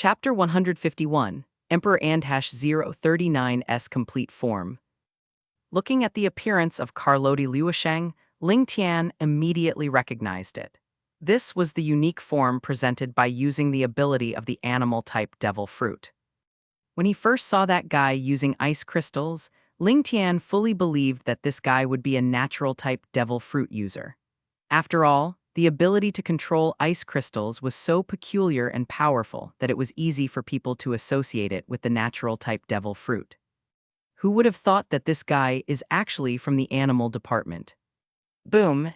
Chapter 151, Emperor And-039's Complete Form. Looking at the appearance of Carloti Luosheng, Lingtian immediately recognized it. This was the unique form presented by using the ability of the animal-type devil fruit. When he first saw that guy using ice crystals, Lingtian fully believed that this guy would be a natural-type devil fruit user. After all, the ability to control ice crystals was so peculiar and powerful that it was easy for people to associate it with the natural-type devil fruit. Who would have thought that this guy is actually from the animal department? Boom!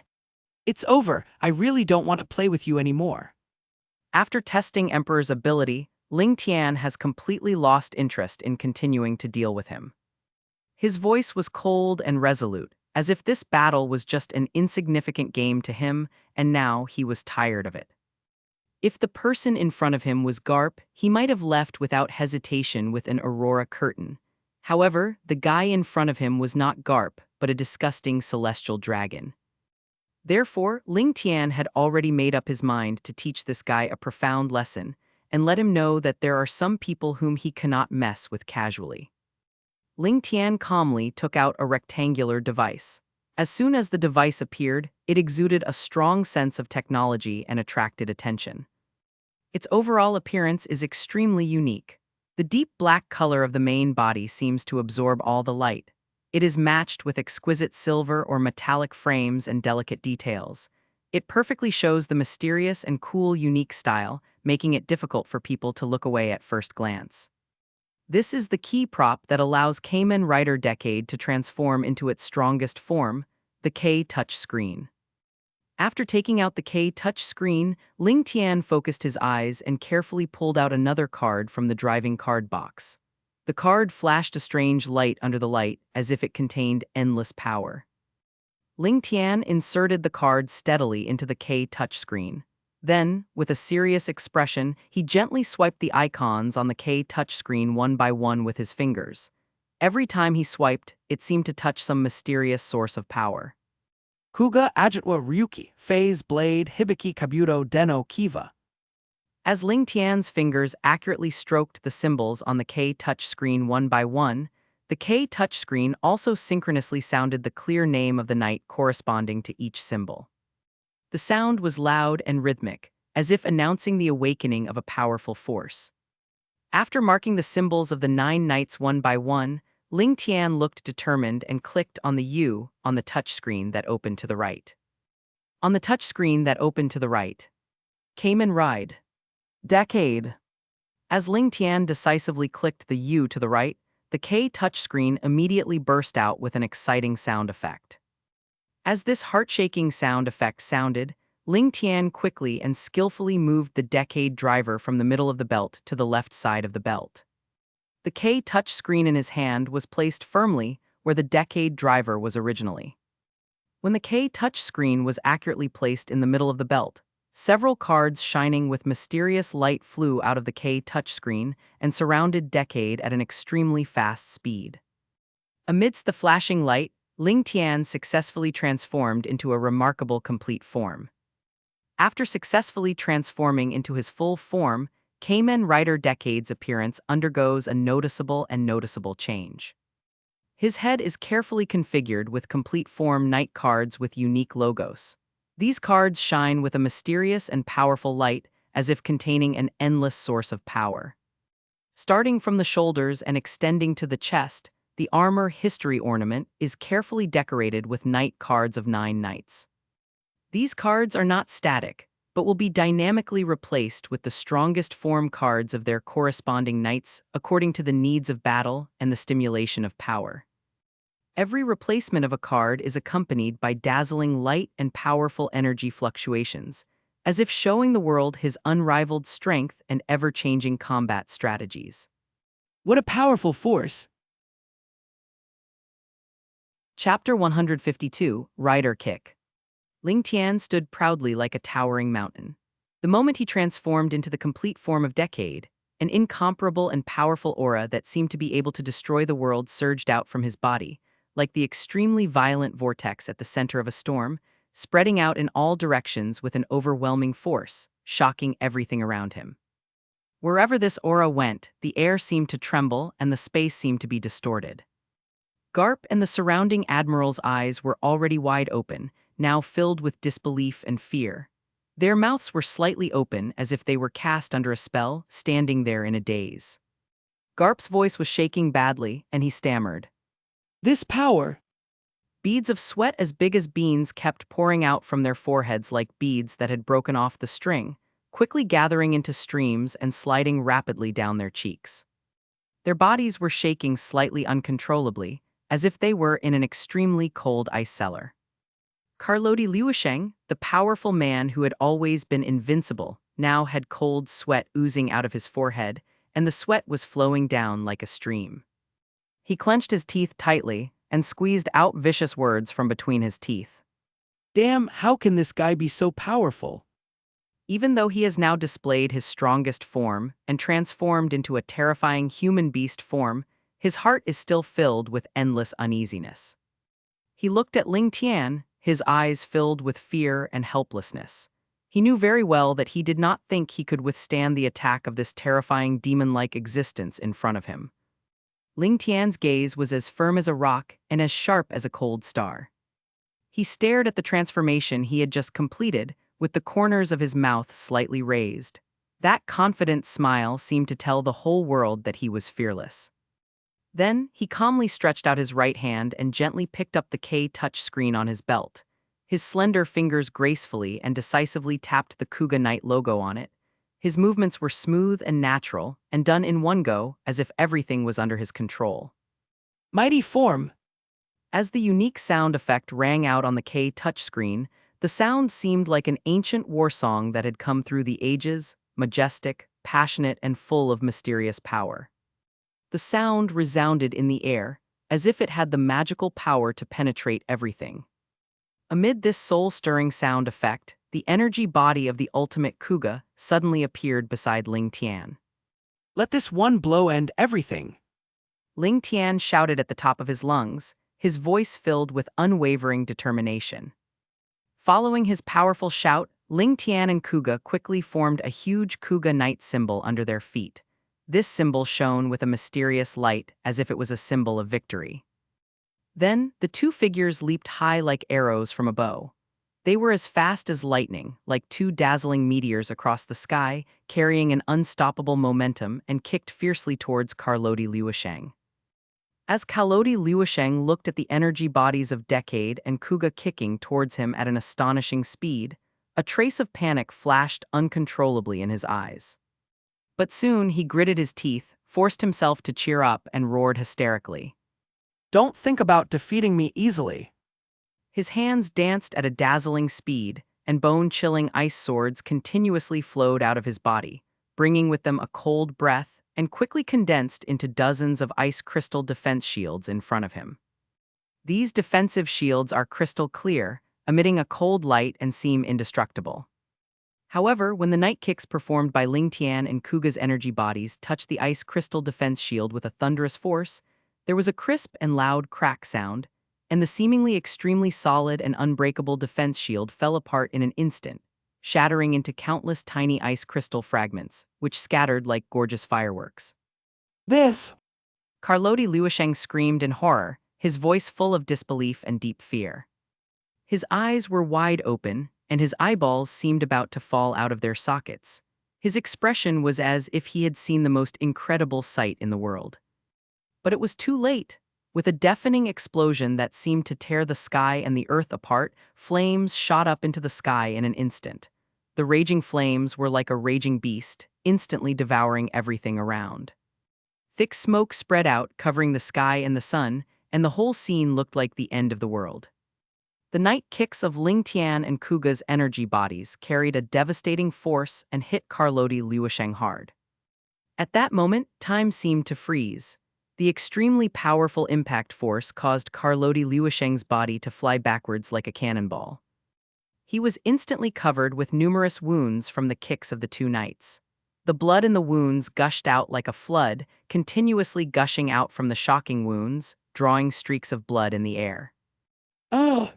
It's over. I really don't want to play with you anymore. After testing Emperor's ability, Lingtian has completely lost interest in continuing to deal with him. His voice was cold and resolute, as if this battle was just an insignificant game to him, and now he was tired of it. If the person in front of him was Garp, he might have left without hesitation with an Aurora curtain. However, the guy in front of him was not Garp, but a disgusting celestial dragon. Therefore, Lingtian had already made up his mind to teach this guy a profound lesson, and let him know that there are some people whom he cannot mess with casually. Lingtian calmly took out a rectangular device. As soon as the device appeared, it exuded a strong sense of technology and attracted attention. Its overall appearance is extremely unique. The deep black color of the main body seems to absorb all the light. It is matched with exquisite silver or metallic frames and delicate details. It perfectly shows the mysterious and cool unique style, making it difficult for people to look away at first glance. This is the key prop that allows Kamen Rider Decade to transform into its strongest form, the K touch screen. After taking out the K touch screen, Lingtian focused his eyes and carefully pulled out another card from the driving card box. The card flashed a strange light under the light, as if it contained endless power. Lingtian inserted the card steadily into the K touch screen. Then, with a serious expression, he gently swiped the icons on the K touchscreen one by one with his fingers. Every time he swiped, it seemed to touch some mysterious source of power. Kuga Ajitwa Ryuki, Phase Blade Hibiki Kabuto Deno Kiva. As Lingtian's fingers accurately stroked the symbols on the K touchscreen one by one, the K touchscreen also synchronously sounded the clear name of the knight corresponding to each symbol. The sound was loud and rhythmic, as if announcing the awakening of a powerful force. After marking the symbols of the 9 knights one by one, Lingtian looked determined and clicked on the U on the touchscreen that opened to the right. On the touchscreen that opened to the right, Kamen Rider Decade. As Lingtian decisively clicked the U to the right, the K touchscreen immediately burst out with an exciting sound effect. As this heart-shaking sound effect sounded, Lingtian quickly and skillfully moved the Decade driver from the middle of the belt to the left side of the belt. The K touchscreen in his hand was placed firmly where the Decade driver was originally. When the K touchscreen was accurately placed in the middle of the belt, several cards shining with mysterious light flew out of the K touchscreen and surrounded Decade at an extremely fast speed. Amidst the flashing light, Lingtian successfully transformed into a remarkable complete form. After successfully transforming into his full form, Kamen Rider Decade's appearance undergoes a noticeable change. His head is carefully configured with complete form knight cards with unique logos. These cards shine with a mysterious and powerful light, as if containing an endless source of power. Starting from the shoulders and extending to the chest, the armor history ornament is carefully decorated with knight cards of 9 knights. These cards are not static, but will be dynamically replaced with the strongest form cards of their corresponding knights according to the needs of battle and the stimulation of power. Every replacement of a card is accompanied by dazzling light and powerful energy fluctuations, as if showing the world his unrivaled strength and ever-changing combat strategies. What a powerful force! Chapter 152, Rider Kick. Lingtian stood proudly like a towering mountain. The moment he transformed into the complete form of Decade, an incomparable and powerful aura that seemed to be able to destroy the world surged out from his body, like the extremely violent vortex at the center of a storm, spreading out in all directions with an overwhelming force, shocking everything around him. Wherever this aura went, the air seemed to tremble and the space seemed to be distorted. Garp and the surrounding admiral's eyes were already wide open, now filled with disbelief and fear. Their mouths were slightly open as if they were cast under a spell, standing there in a daze. Garp's voice was shaking badly, and he stammered. This power. Beads of sweat as big as beans kept pouring out from their foreheads like beads that had broken off the string, quickly gathering into streams and sliding rapidly down their cheeks. Their bodies were shaking slightly uncontrollably, as if they were in an extremely cold ice cellar. Carloti Liusheng, the powerful man who had always been invincible, now had cold sweat oozing out of his forehead, and the sweat was flowing down like a stream. He clenched his teeth tightly and squeezed out vicious words from between his teeth. Damn, how can this guy be so powerful? Even though he has now displayed his strongest form and transformed into a terrifying human beast form, his heart is still filled with endless uneasiness. He looked at Lingtian, his eyes filled with fear and helplessness. He knew very well that he did not think he could withstand the attack of this terrifying demon-like existence in front of him. Lingtian's gaze was as firm as a rock and as sharp as a cold star. He stared at the transformation he had just completed, with the corners of his mouth slightly raised. That confident smile seemed to tell the whole world that he was fearless. Then, he calmly stretched out his right hand and gently picked up the K touchscreen on his belt. His slender fingers gracefully and decisively tapped the Kuga Knight logo on it. His movements were smooth and natural, and done in one go, as if everything was under his control. Mighty form. As the unique sound effect rang out on the K touchscreen, the sound seemed like an ancient war song that had come through the ages, majestic, passionate, and full of mysterious power. The sound resounded in the air, as if it had the magical power to penetrate everything. Amid this soul-stirring sound effect, the energy body of the ultimate Kuga suddenly appeared beside Lingtian. Let this one blow end everything. Lingtian shouted at the top of his lungs, his voice filled with unwavering determination. Following his powerful shout, Lingtian and Kuga quickly formed a huge Kuga Knight symbol under their feet. This symbol shone with a mysterious light as if it was a symbol of victory. Then, the two figures leaped high like arrows from a bow. They were as fast as lightning, like two dazzling meteors across the sky, carrying an unstoppable momentum and kicked fiercely towards Carloti Liusheng. As Carloti Liusheng looked at the energy bodies of Decade and Kuga kicking towards him at an astonishing speed, a trace of panic flashed uncontrollably in his eyes. But soon he gritted his teeth, forced himself to cheer up, and roared hysterically. Don't think about defeating me easily. His hands danced at a dazzling speed, and bone-chilling ice swords continuously flowed out of his body, bringing with them a cold breath, and quickly condensed into dozens of ice crystal defense shields in front of him. These defensive shields are crystal clear, emitting a cold light and seem indestructible. However, when the night kicks performed by Lingtian and Kuga's energy bodies touched the ice crystal defense shield with a thunderous force, there was a crisp and loud crack sound, and the seemingly extremely solid and unbreakable defense shield fell apart in an instant, shattering into countless tiny ice crystal fragments, which scattered like gorgeous fireworks. This! Carloti Liusheng screamed in horror, his voice full of disbelief and deep fear. His eyes were wide open, and his eyeballs seemed about to fall out of their sockets. His expression was as if he had seen the most incredible sight in the world. But it was too late. With a deafening explosion that seemed to tear the sky and the earth apart, flames shot up into the sky in an instant. The raging flames were like a raging beast, instantly devouring everything around. Thick smoke spread out, covering the sky and the sun, and the whole scene looked like the end of the world. The night kicks of Lingtian and Kuga's energy bodies carried a devastating force and hit Carloti Liusheng hard. At that moment, time seemed to freeze. The extremely powerful impact force caused Carloti Liusheng's body to fly backwards like a cannonball. He was instantly covered with numerous wounds from the kicks of the two knights. The blood in the wounds gushed out like a flood, continuously gushing out from the shocking wounds, drawing streaks of blood in the air. Oh!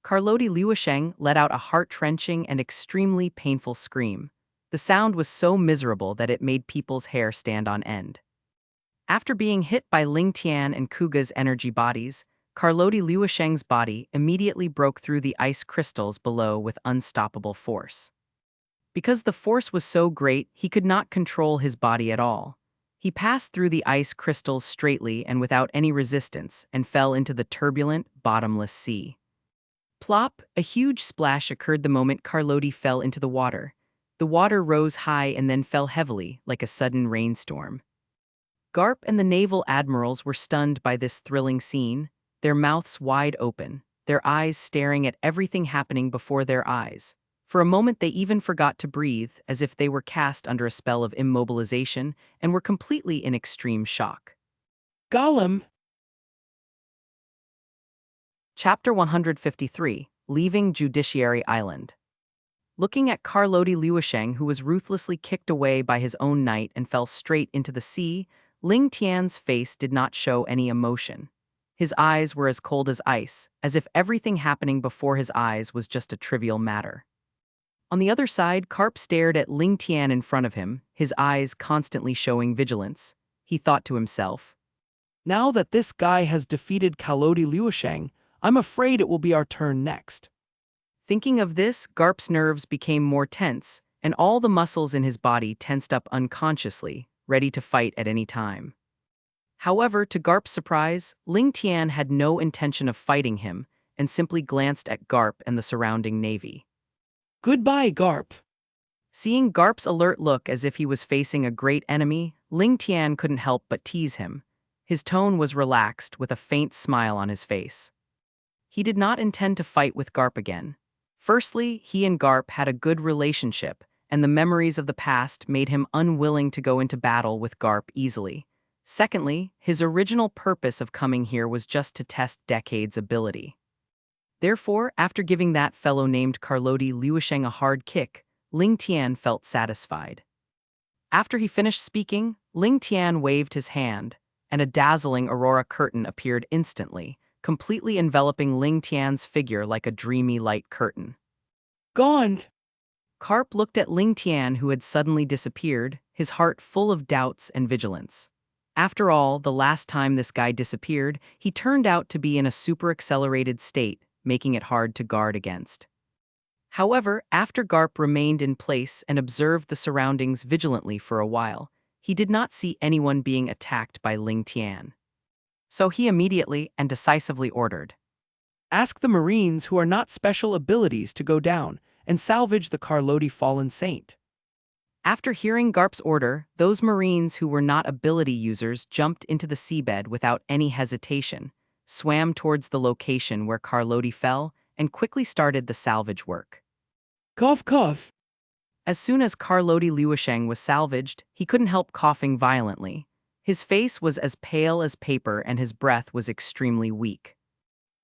Carloti Liusheng let out a heart-wrenching and extremely painful scream. The sound was so miserable that it made people's hair stand on end. After being hit by Lingtian and Kuga's energy bodies, Carloti Luosheng's body immediately broke through the ice crystals below with unstoppable force. Because the force was so great, he could not control his body at all. He passed through the ice crystals straightly and without any resistance and fell into the turbulent, bottomless sea. Plop, a huge splash occurred the moment Carloti fell into the water. The water rose high and then fell heavily, like a sudden rainstorm. Garp and the naval admirals were stunned by this thrilling scene, their mouths wide open, their eyes staring at everything happening before their eyes. For a moment they even forgot to breathe, as if they were cast under a spell of immobilization and were completely in extreme shock. Gollum! Chapter 153, Leaving Judiciary Island. Looking at Carloti Luosheng, who was ruthlessly kicked away by his own knight and fell straight into the sea, Ling Tian's face did not show any emotion. His eyes were as cold as ice, as if everything happening before his eyes was just a trivial matter. On the other side, Carp stared at Ling Tian in front of him, his eyes constantly showing vigilance. He thought to himself, Now that this guy has defeated Carloti Luosheng, I'm afraid it will be our turn next. Thinking of this, Garp's nerves became more tense, and all the muscles in his body tensed up unconsciously, ready to fight at any time. However, to Garp's surprise, Ling Tian had no intention of fighting him and simply glanced at Garp and the surrounding navy. Goodbye, Garp. Seeing Garp's alert look as if he was facing a great enemy, Ling Tian couldn't help but tease him. His tone was relaxed, with a faint smile on his face. He did not intend to fight with Garp again. Firstly, he and Garp had a good relationship, and the memories of the past made him unwilling to go into battle with Garp easily. Secondly, his original purpose of coming here was just to test Decade's ability. Therefore, after giving that fellow named Carloti Luosheng a hard kick, Ling Tian felt satisfied. After he finished speaking, Ling Tian waved his hand, and a dazzling aurora curtain appeared instantly, completely enveloping Ling Tian's figure like a dreamy light curtain. Gone! Carp looked at Ling Tian, who had suddenly disappeared, his heart full of doubts and vigilance. After all, the last time this guy disappeared, he turned out to be in a super-accelerated state, making it hard to guard against. However, after Garp remained in place and observed the surroundings vigilantly for a while, he did not see anyone being attacked by Ling Tian. So he immediately and decisively ordered, Ask the Marines who are not special abilities to go down and salvage the Carloti fallen saint. After hearing Garp's order, those Marines who were not ability users jumped into the seabed without any hesitation, swam towards the location where Carloti fell, and quickly started the salvage work. Cough, cough. As soon as Carloti Luosheng was salvaged, he couldn't help coughing violently. His face was as pale as paper and his breath was extremely weak.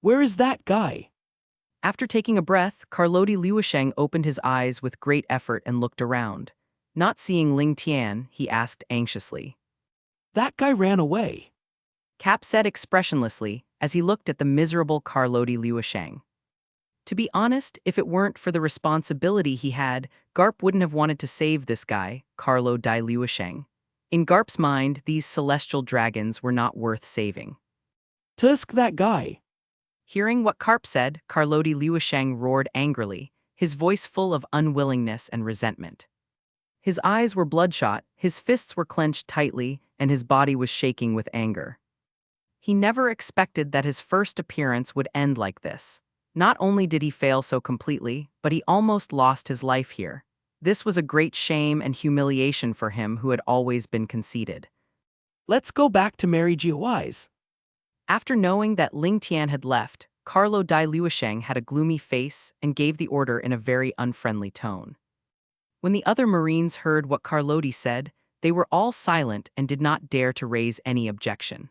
Where is that guy? After taking a breath, Carloti Luosheng opened his eyes with great effort and looked around. Not seeing Ling Tian, he asked anxiously. That guy ran away. Cap said expressionlessly as he looked at the miserable Carloti Luosheng. To be honest, if it weren't for the responsibility he had, Garp wouldn't have wanted to save this guy, Carlo Di Luosheng. In Garp's mind, these celestial dragons were not worth saving. Tusk that guy. Hearing what Carp said, Carloti Luosheng roared angrily, his voice full of unwillingness and resentment. His eyes were bloodshot, his fists were clenched tightly, and his body was shaking with anger. He never expected that his first appearance would end like this. Not only did he fail so completely, but he almost lost his life here. This was a great shame and humiliation for him who had always been conceited. Let's go back to Mary Jiawai's. After knowing that Ling Tian had left, Carlo Di Luosheng had a gloomy face and gave the order in a very unfriendly tone. When the other Marines heard what Carloti said, they were all silent and did not dare to raise any objection.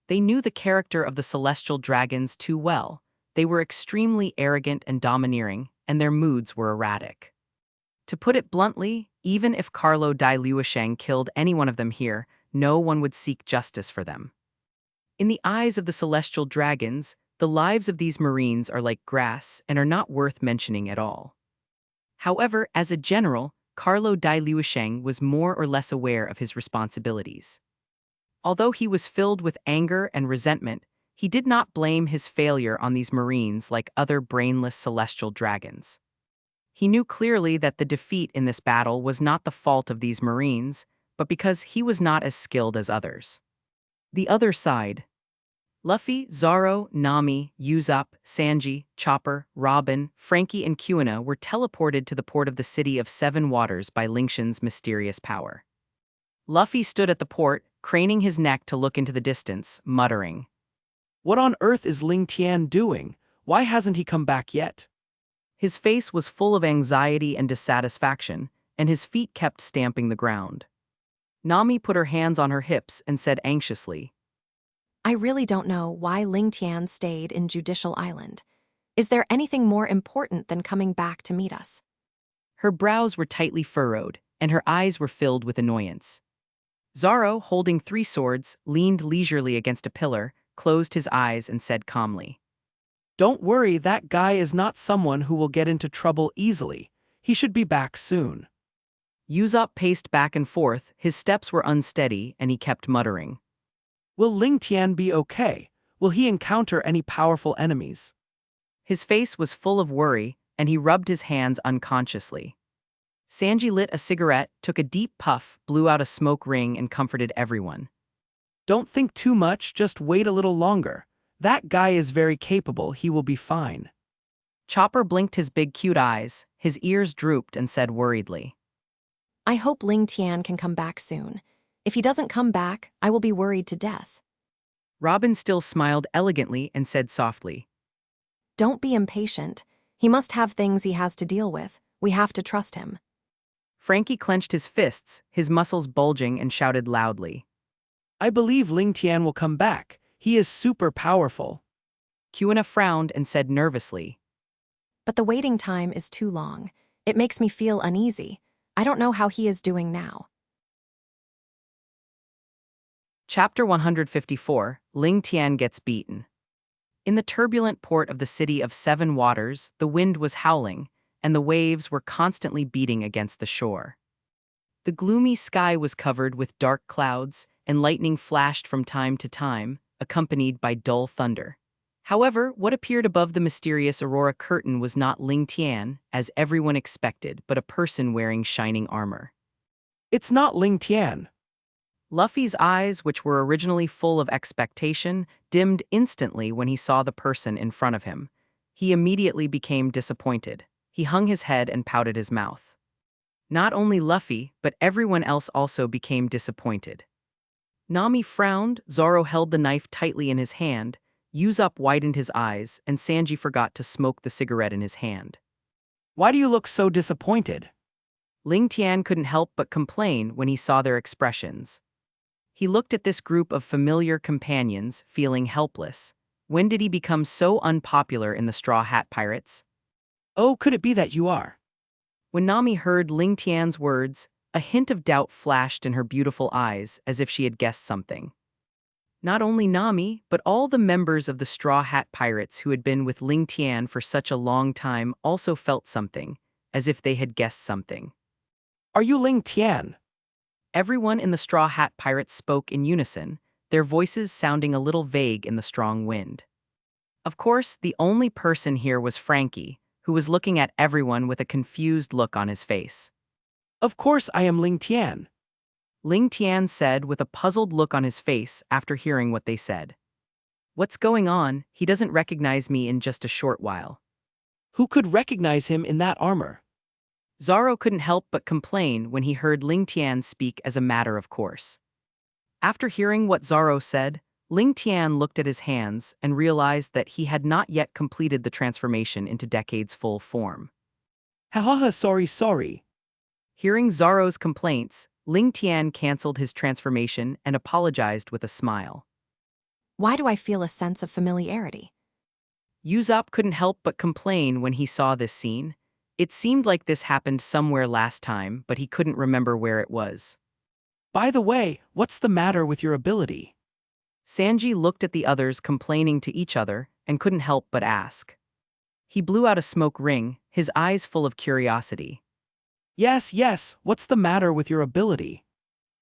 They knew the character of the celestial dragons too well. They were extremely arrogant and domineering, and their moods were erratic. To put it bluntly, even if Carlo Di Luosheng killed any one of them here, no one would seek justice for them. In the eyes of the celestial dragons, the lives of these Marines are like grass and are not worth mentioning at all. However, as a general, Carlo Di Luosheng was more or less aware of his responsibilities. Although he was filled with anger and resentment, he did not blame his failure on these marines like other brainless celestial dragons. He knew clearly that the defeat in this battle was not the fault of these marines, but because he was not as skilled as others. The other side. Luffy, Zoro, Nami, Usopp, Sanji, Chopper, Robin, Frankie, and Kuina were teleported to the port of the City of Seven Waters by Lingtian's mysterious power. Luffy stood at the port, craning his neck to look into the distance, muttering, What on earth is Lingtian doing? Why hasn't he come back yet? His face was full of anxiety and dissatisfaction, and his feet kept stamping the ground. Nami put her hands on her hips and said anxiously, I really don't know why Lingtian stayed in Judicial Island. Is there anything more important than coming back to meet us? Her brows were tightly furrowed, and her eyes were filled with annoyance. Zoro, holding 3 swords, leaned leisurely against a pillar, closed his eyes and said calmly, Don't worry, that guy is not someone who will get into trouble easily. He should be back soon. Usopp paced back and forth, his steps were unsteady, and he kept muttering. Will Lingtian be okay? Will he encounter any powerful enemies? His face was full of worry, and he rubbed his hands unconsciously. Sanji lit a cigarette, took a deep puff, blew out a smoke ring, and comforted everyone. Don't think too much, just wait a little longer. That guy is very capable, he will be fine. Chopper blinked his big cute eyes, his ears drooped and said worriedly, I hope Lingtian can come back soon. If he doesn't come back, I will be worried to death. Robin still smiled elegantly and said softly, Don't be impatient. He must have things he has to deal with. We have to trust him. Frankie clenched his fists, his muscles bulging, and shouted loudly. I believe Lingtian will come back. He is super powerful. Kuina frowned and said nervously, But the waiting time is too long. It makes me feel uneasy. I don't know how he is doing now. Chapter 154, Lingtian Gets Beaten. In the turbulent port of the City of Seven Waters, the wind was howling, and the waves were constantly beating against the shore. The gloomy sky was covered with dark clouds, and lightning flashed from time to time, accompanied by dull thunder. However, what appeared above the mysterious aurora curtain was not Lingtian, as everyone expected, but a person wearing shining armor. It's not Lingtian. Luffy's eyes, which were originally full of expectation, dimmed instantly when he saw the person in front of him. He immediately became disappointed. He hung his head and pouted his mouth. Not only Luffy, but everyone else also became disappointed. Nami frowned, Zoro held the knife tightly in his hand, Usopp widened his eyes, and Sanji forgot to smoke the cigarette in his hand. Why do you look so disappointed? Lingtian couldn't help but complain when he saw their expressions. He looked at this group of familiar companions, feeling helpless. When did he become so unpopular in the Straw Hat Pirates? Oh, could it be that you are? When Nami heard Lingtian's words, a hint of doubt flashed in her beautiful eyes, as if she had guessed something. Not only Nami, but all the members of the Straw Hat Pirates who had been with Lingtian for such a long time also felt something, as if they had guessed something. Are you Lingtian? Everyone in the Straw Hat Pirates spoke in unison, their voices sounding a little vague in the strong wind. Of course, the only person here was Frankie, who was looking at everyone with a confused look on his face. Of course I am Lingtian. Lingtian said with a puzzled look on his face after hearing what they said. What's going on? He doesn't recognize me in just a short while. Who could recognize him in that armor? Zoro couldn't help but complain when he heard Lingtian speak as a matter of course. After hearing what Zoro said, Lingtian looked at his hands and realized that he had not yet completed the transformation into Decade's full form. Hahaha, sorry. Hearing Zoro's complaints, Lingtian canceled his transformation and apologized with a smile. Why do I feel a sense of familiarity? Usopp couldn't help but complain when he saw this scene. It seemed like this happened somewhere last time, but he couldn't remember where it was. By the way, what's the matter with your ability? Sanji looked at the others complaining to each other and couldn't help but ask. He blew out a smoke ring, his eyes full of curiosity. Yes, yes, what's the matter with your ability?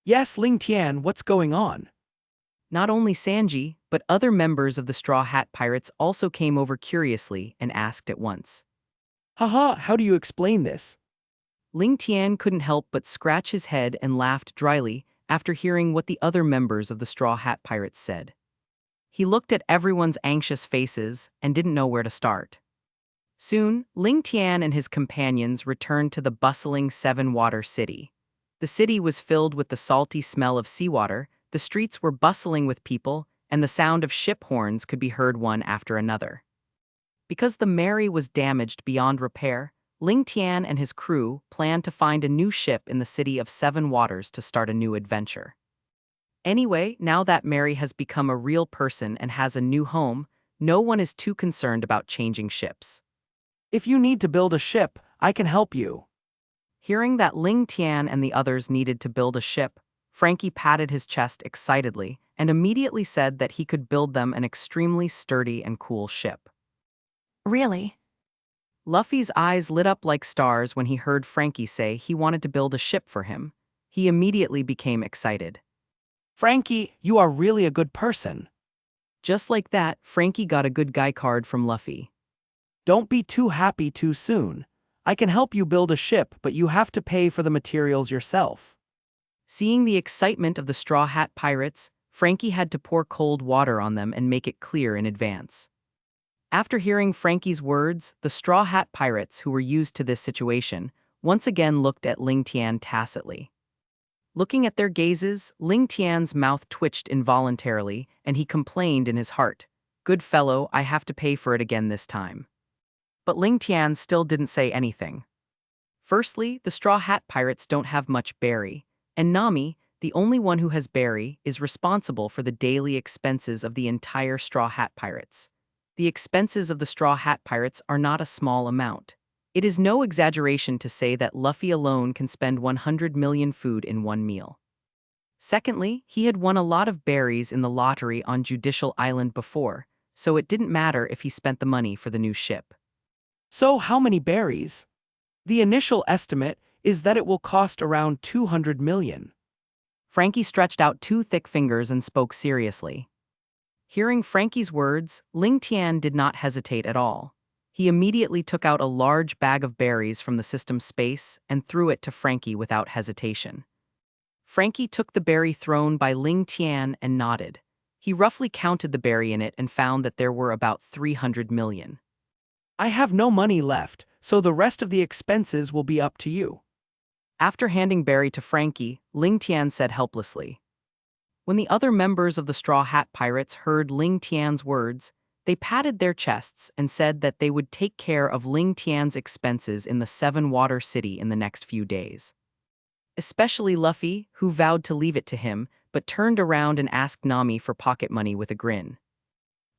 Yes, Lingtian, what's going on? Not only Sanji, but other members of the Straw Hat Pirates also came over curiously and asked at once. Haha, how do you explain this? Ling Tian couldn't help but scratch his head and laughed dryly after hearing what the other members of the Straw Hat Pirates said. He looked at everyone's anxious faces and didn't know where to start. Soon, Ling Tian and his companions returned to the bustling Seven-Water City. The city was filled with the salty smell of seawater, the streets were bustling with people, and the sound of ship horns could be heard one after another. Because the Mary was damaged beyond repair, Ling Tian and his crew planned to find a new ship in the city of Seven Waters to start a new adventure. Anyway, now that Mary has become a real person and has a new home, no one is too concerned about changing ships. If you need to build a ship, I can help you. Hearing that Ling Tian and the others needed to build a ship, Frankie patted his chest excitedly and immediately said that he could build them an extremely sturdy and cool ship. Really? Luffy's eyes lit up like stars when he heard Frankie say he wanted to build a ship for him. He immediately became excited. Frankie, you are really a good person. Just like that, Frankie got a good guy card from Luffy. Don't be too happy too soon. I can help you build a ship, but you have to pay for the materials yourself. Seeing the excitement of the Straw Hat Pirates, Frankie had to pour cold water on them and make it clear in advance. After hearing Frankie's words, the Straw Hat Pirates, who were used to this situation, once again looked at Ling Tian tacitly. Looking at their gazes, Ling Tian's mouth twitched involuntarily, and he complained in his heart, "Good fellow, I have to pay for it again this time." But Ling Tian still didn't say anything. Firstly, the Straw Hat Pirates don't have much berry, and Nami, the only one who has berry, is responsible for the daily expenses of the entire Straw Hat Pirates. The expenses of the Straw Hat Pirates are not a small amount. It is no exaggeration to say that Luffy alone can spend 100 million food in one meal. Secondly, he had won a lot of berries in the lottery on Judicial Island before, so it didn't matter if he spent the money for the new ship. So how many berries? The initial estimate is that it will cost around 200 million. Frankie stretched out two thick fingers and spoke seriously. Hearing Frankie's words, Ling Tian did not hesitate at all. He immediately took out a large bag of berries from the system's space and threw it to Frankie without hesitation. Frankie took the berry thrown by Ling Tian and nodded. He roughly counted the berry in it and found that there were about 300 million. I have no money left, so the rest of the expenses will be up to you. After handing berry to Frankie, Ling Tian said helplessly. When the other members of the Straw Hat Pirates heard Ling Tian's words, they patted their chests and said that they would take care of Ling Tian's expenses in the Seven-Water City in the next few days. Especially Luffy, who vowed to leave it to him, but turned around and asked Nami for pocket money with a grin.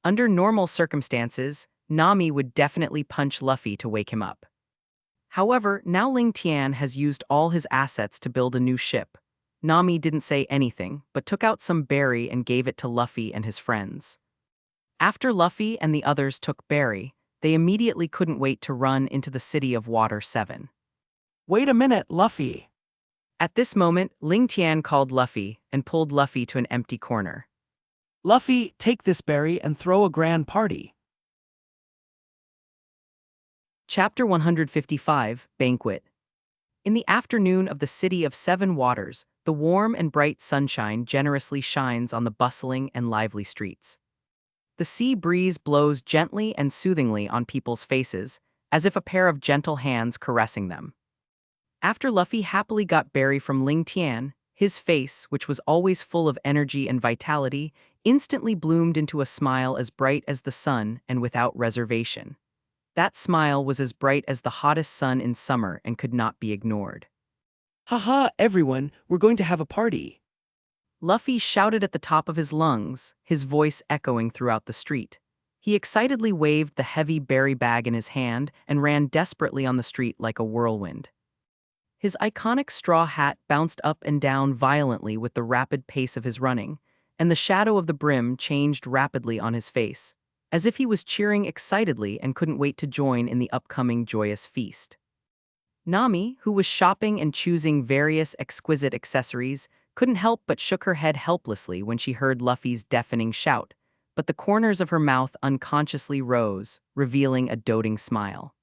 Under normal circumstances, Nami would definitely punch Luffy to wake him up. However, now Ling Tian has used all his assets to build a new ship. Nami didn't say anything, but took out some berry and gave it to Luffy and his friends. After Luffy and the others took berry, they immediately couldn't wait to run into the city of Water 7. Wait a minute, Luffy. At this moment, Ling Tian called Luffy and pulled Luffy to an empty corner. Luffy, take this berry and throw a grand party. Chapter 155, Banquet. In the afternoon of the city of Seven Waters, the warm and bright sunshine generously shines on the bustling and lively streets. The sea breeze blows gently and soothingly on people's faces, as if a pair of gentle hands caressing them. After Luffy happily got berry from Ling Tian, his face, which was always full of energy and vitality, instantly bloomed into a smile as bright as the sun and without reservation. That smile was as bright as the hottest sun in summer and could not be ignored. Haha, everyone, we're going to have a party. Luffy shouted at the top of his lungs, his voice echoing throughout the street. He excitedly waved the heavy berry bag in his hand and ran desperately on the street like a whirlwind. His iconic straw hat bounced up and down violently with the rapid pace of his running, and the shadow of the brim changed rapidly on his face, as if he was cheering excitedly and couldn't wait to join in the upcoming joyous feast. Nami, who was shopping and choosing various exquisite accessories, couldn't help but shook her head helplessly when she heard Luffy's deafening shout, but the corners of her mouth unconsciously rose, revealing a doting smile.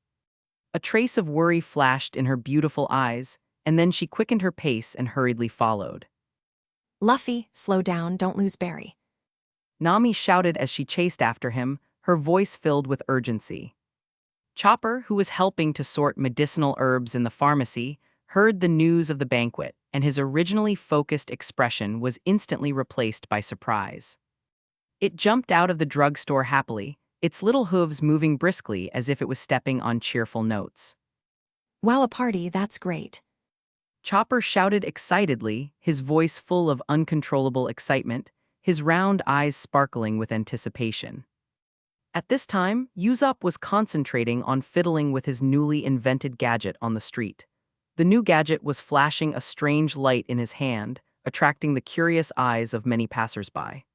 A trace of worry flashed in her beautiful eyes, and then she quickened her pace and hurriedly followed. Luffy, slow down, don't lose Barry. Nami shouted as she chased after him, her voice filled with urgency. Chopper, who was helping to sort medicinal herbs in the pharmacy, heard the news of the banquet, and his originally focused expression was instantly replaced by surprise. It jumped out of the drugstore happily, its little hooves moving briskly as if it was stepping on cheerful notes. Wow, a party, that's great. Chopper shouted excitedly, his voice full of uncontrollable excitement, his round eyes sparkling with anticipation. At this time, Usopp was concentrating on fiddling with his newly invented gadget on the street. The new gadget was flashing a strange light in his hand, attracting the curious eyes of many passersby.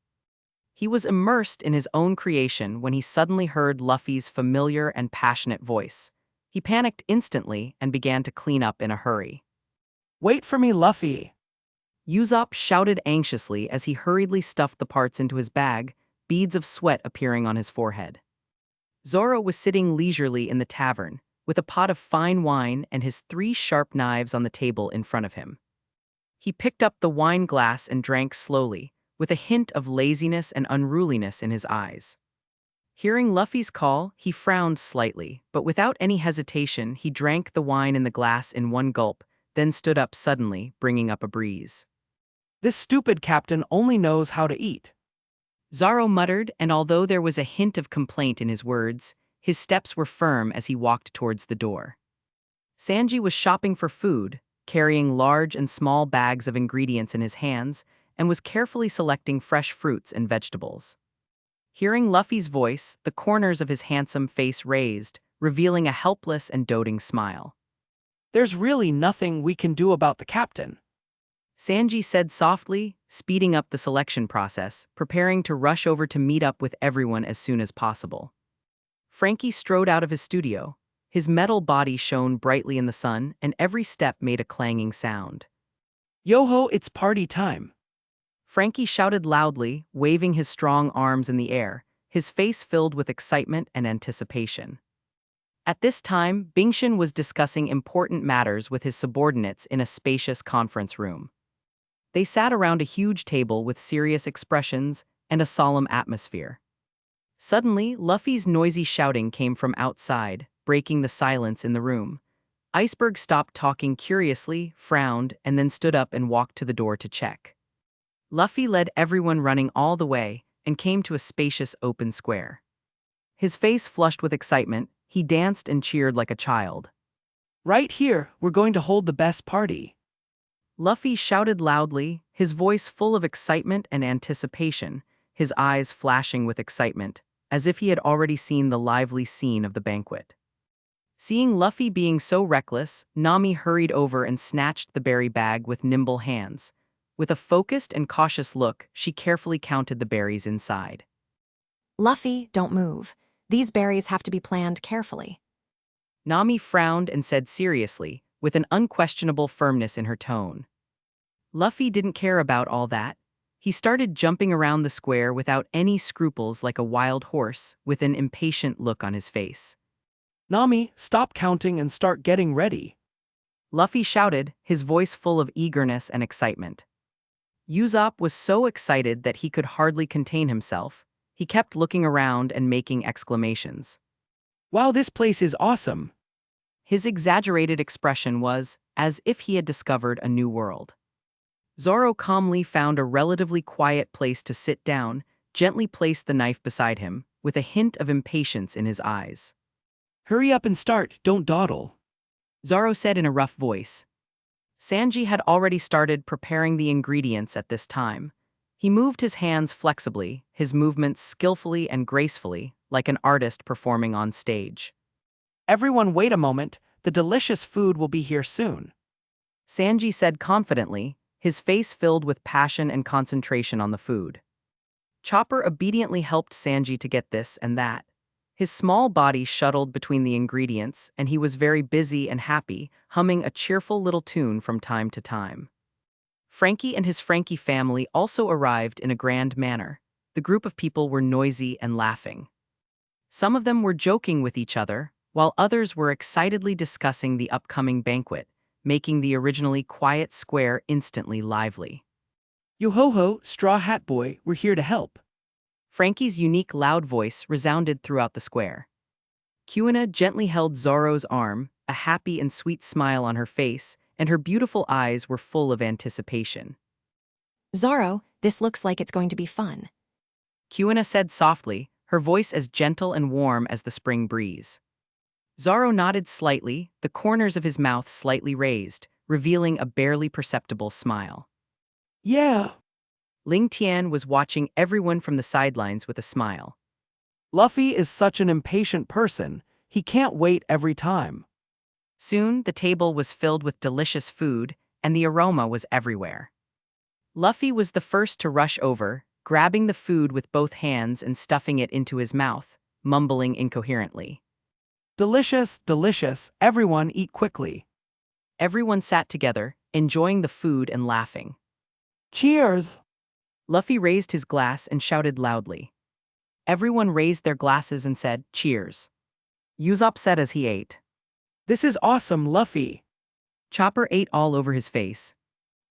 He was immersed in his own creation when he suddenly heard Luffy's familiar and passionate voice. He panicked instantly and began to clean up in a hurry. Wait for me, Luffy. Usopp shouted anxiously as he hurriedly stuffed the parts into his bag, beads of sweat appearing on his forehead. Zoro was sitting leisurely in the tavern, with a pot of fine wine and his 3 sharp knives on the table in front of him. He picked up the wine glass and drank slowly, with a hint of laziness and unruliness in his eyes. Hearing Luffy's call, he frowned slightly, but without any hesitation, he drank the wine in the glass in one gulp, then stood up suddenly, bringing up a breeze. This stupid captain only knows how to eat. Zoro muttered, and although there was a hint of complaint in his words, his steps were firm as he walked towards the door. Sanji was shopping for food, carrying large and small bags of ingredients in his hands, and was carefully selecting fresh fruits and vegetables. Hearing Luffy's voice, the corners of his handsome face raised, revealing a helpless and doting smile. There's really nothing we can do about the captain. Sanji said softly, speeding up the selection process, preparing to rush over to meet up with everyone as soon as possible. Frankie strode out of his studio. His metal body shone brightly in the sun, and every step made a clanging sound. Yo-ho, it's party time. Frankie shouted loudly, waving his strong arms in the air, his face filled with excitement and anticipation. At this time, Bingshan was discussing important matters with his subordinates in a spacious conference room. They sat around a huge table with serious expressions and a solemn atmosphere. Suddenly, Luffy's noisy shouting came from outside, breaking the silence in the room. Iceberg stopped talking curiously, frowned, and then stood up and walked to the door to check. Luffy led everyone running all the way and came to a spacious open square. His face flushed with excitement, he danced and cheered like a child. Right here, we're going to hold the best party. Luffy shouted loudly, his voice full of excitement and anticipation, his eyes flashing with excitement, as if he had already seen the lively scene of the banquet. Seeing Luffy being so reckless, Nami hurried over and snatched the berry bag with nimble hands. With a focused and cautious look, she carefully counted the berries inside. Luffy, don't move. These berries have to be planned carefully. Nami frowned and said seriously, with an unquestionable firmness in her tone. Luffy didn't care about all that. He started jumping around the square without any scruples like a wild horse, with an impatient look on his face. Nami, stop counting and start getting ready. Luffy shouted, his voice full of eagerness and excitement. Usopp was so excited that he could hardly contain himself. He kept looking around and making exclamations. Wow, this place is awesome. His exaggerated expression was as if he had discovered a new world. Zoro calmly found a relatively quiet place to sit down, gently placed the knife beside him, with a hint of impatience in his eyes. Hurry up and start, don't dawdle. Zoro said in a rough voice. Sanji had already started preparing the ingredients at this time. He moved his hands flexibly, his movements skillfully and gracefully, like an artist performing on stage. Everyone wait a moment, the delicious food will be here soon. Sanji said confidently, his face filled with passion and concentration on the food. Chopper obediently helped Sanji to get this and that. His small body shuttled between the ingredients, and he was very busy and happy, humming a cheerful little tune from time to time. Frankie and his Frankie family also arrived in a grand manner. The group of people were noisy and laughing. Some of them were joking with each other, while others were excitedly discussing the upcoming banquet, making the originally quiet square instantly lively. Yo-ho-ho, Straw Hat Boy, we're here to help. Frankie's unique loud voice resounded throughout the square. Kuina gently held Zoro's arm, a happy and sweet smile on her face, and her beautiful eyes were full of anticipation. Zoro, this looks like it's going to be fun. Kuina said softly, her voice as gentle and warm as the spring breeze. Zoro nodded slightly, the corners of his mouth slightly raised, revealing a barely perceptible smile. Yeah. Lingtian was watching everyone from the sidelines with a smile. Luffy is such an impatient person, he can't wait every time. Soon, the table was filled with delicious food, and the aroma was everywhere. Luffy was the first to rush over, grabbing the food with both hands and stuffing it into his mouth, mumbling incoherently. Delicious, delicious, everyone eat quickly. Everyone sat together, enjoying the food and laughing. Cheers! Luffy raised his glass and shouted loudly. Everyone raised their glasses and said, "Cheers." Usopp said as he ate. This is awesome, Luffy. Chopper ate all over his face.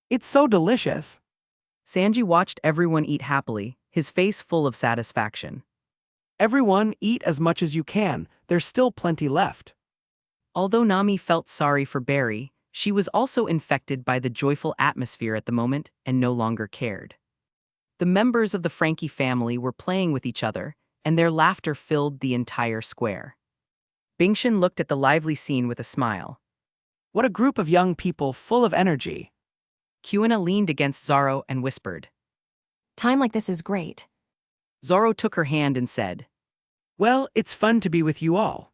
It's so delicious. Sanji watched everyone eat happily, his face full of satisfaction. Everyone eat as much as you can, there's still plenty left. Although Nami felt sorry for Barry, she was also infected by the joyful atmosphere at the moment and no longer cared. The members of the Frankie family were playing with each other, and their laughter filled the entire square. Bingshin looked at the lively scene with a smile. What a group of young people full of energy. Kuina leaned against Zoro and whispered. Time like this is great. Zoro took her hand and said. Well, it's fun to be with you all.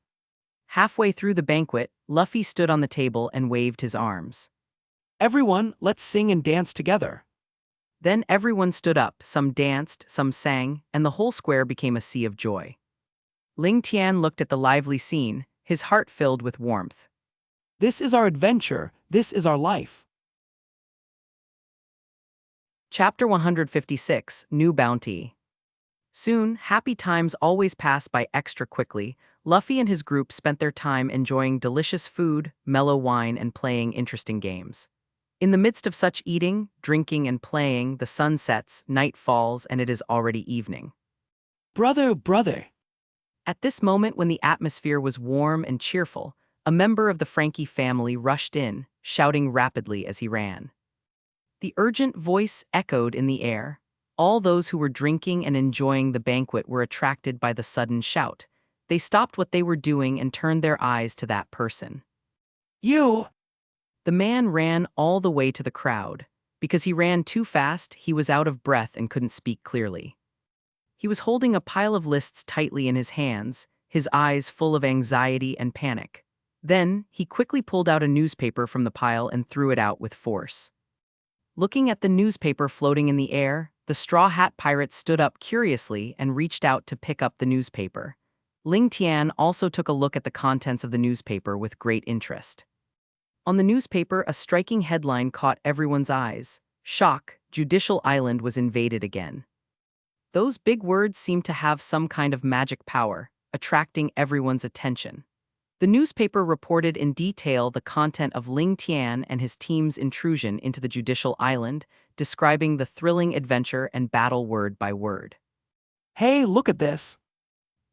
Halfway through the banquet, Luffy stood on the table and waved his arms. Everyone, let's sing and dance together. Then everyone stood up, some danced, some sang, and the whole square became a sea of joy. Lingtian looked at the lively scene, his heart filled with warmth. This is our adventure, this is our life. Chapter 156, New Bounty. Soon, happy times always pass by extra quickly. Luffy and his group spent their time enjoying delicious food, mellow wine, and playing interesting games. In the midst of such eating, drinking, and playing, the sun sets, night falls, and it is already evening. Brother. At this moment, when the atmosphere was warm and cheerful, a member of the Frankie family rushed in, shouting rapidly as he ran. The urgent voice echoed in the air. All those who were drinking and enjoying the banquet were attracted by the sudden shout. They stopped what they were doing and turned their eyes to that person. You! The man ran all the way to the crowd. Because he ran too fast, he was out of breath and couldn't speak clearly. He was holding a pile of lists tightly in his hands, his eyes full of anxiety and panic. Then, he quickly pulled out a newspaper from the pile and threw it out with force. Looking at the newspaper floating in the air, the Straw Hat Pirate stood up curiously and reached out to pick up the newspaper. Lingtian also took a look at the contents of the newspaper with great interest. On the newspaper, a striking headline caught everyone's eyes. Shock, Judicial Island was invaded again. Those big words seemed to have some kind of magic power, attracting everyone's attention. The newspaper reported in detail the content of Lingtian and his team's intrusion into the Judicial Island, describing the thrilling adventure and battle word by word. Hey, look at this.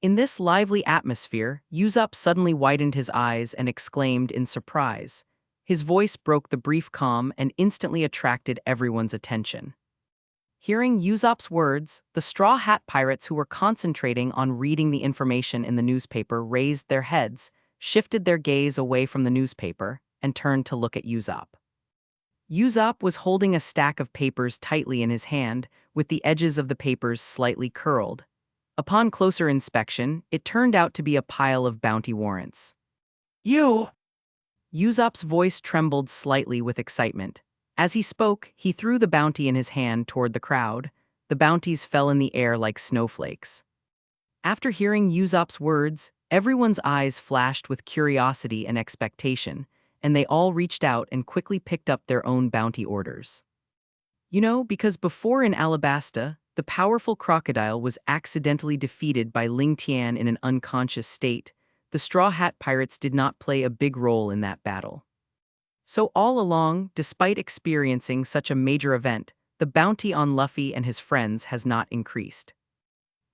In this lively atmosphere, Usopp suddenly widened his eyes and exclaimed in surprise. His voice broke the brief calm and instantly attracted everyone's attention. Hearing Usopp's words, the Straw Hat Pirates who were concentrating on reading the information in the newspaper raised their heads, shifted their gaze away from the newspaper, and turned to look at Usopp. Usopp was holding a stack of papers tightly in his hand, with the edges of the papers slightly curled. Upon closer inspection, it turned out to be a pile of bounty warrants. You! Usopp's voice trembled slightly with excitement. As he spoke, he threw the bounty in his hand toward the crowd. The bounties fell in the air like snowflakes. After hearing Usopp's words, everyone's eyes flashed with curiosity and expectation, and they all reached out and quickly picked up their own bounty orders. Because before in Alabasta, the powerful crocodile was accidentally defeated by Lingtian in an unconscious state, the Straw Hat Pirates did not play a big role in that battle. So all along, despite experiencing such a major event, the bounty on Luffy and his friends has not increased.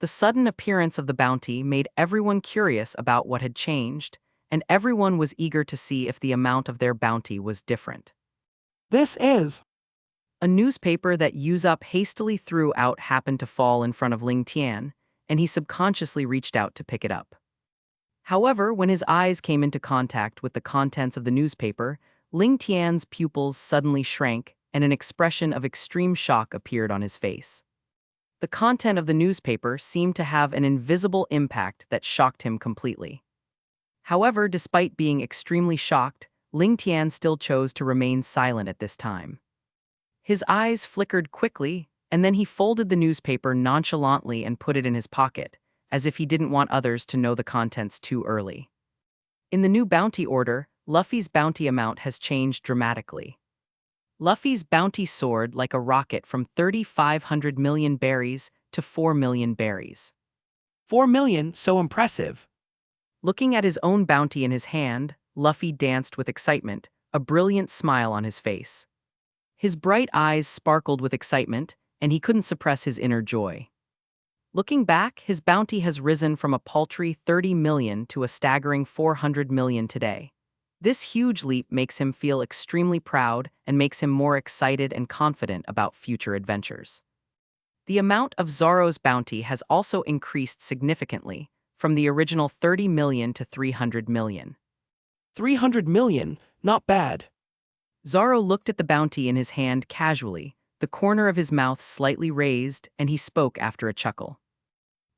The sudden appearance of the bounty made everyone curious about what had changed, and everyone was eager to see if the amount of their bounty was different. This is A newspaper that Usopp hastily threw out happened to fall in front of Ling Tian, and he subconsciously reached out to pick it up. However, when his eyes came into contact with the contents of the newspaper, Ling Tian's pupils suddenly shrank, and an expression of extreme shock appeared on his face. The content of the newspaper seemed to have an invisible impact that shocked him completely. However, despite being extremely shocked, Ling Tian still chose to remain silent at this time. His eyes flickered quickly, and then he folded the newspaper nonchalantly and put it in his pocket, as if he didn't want others to know the contents too early. In the new bounty order, Luffy's bounty amount has changed dramatically. Luffy's bounty soared like a rocket from 3,500 million berries to 4 million berries. 4 million, so impressive. Looking at his own bounty in his hand, Luffy danced with excitement, a brilliant smile on his face. His bright eyes sparkled with excitement, and he couldn't suppress his inner joy. Looking back, his bounty has risen from a paltry 30 million to a staggering 400 million today. This huge leap makes him feel extremely proud and makes him more excited and confident about future adventures. The amount of Zoro's bounty has also increased significantly, from the original 30 million to 300 million. 300 million, not bad. Zoro looked at the bounty in his hand casually, the corner of his mouth slightly raised, and he spoke after a chuckle.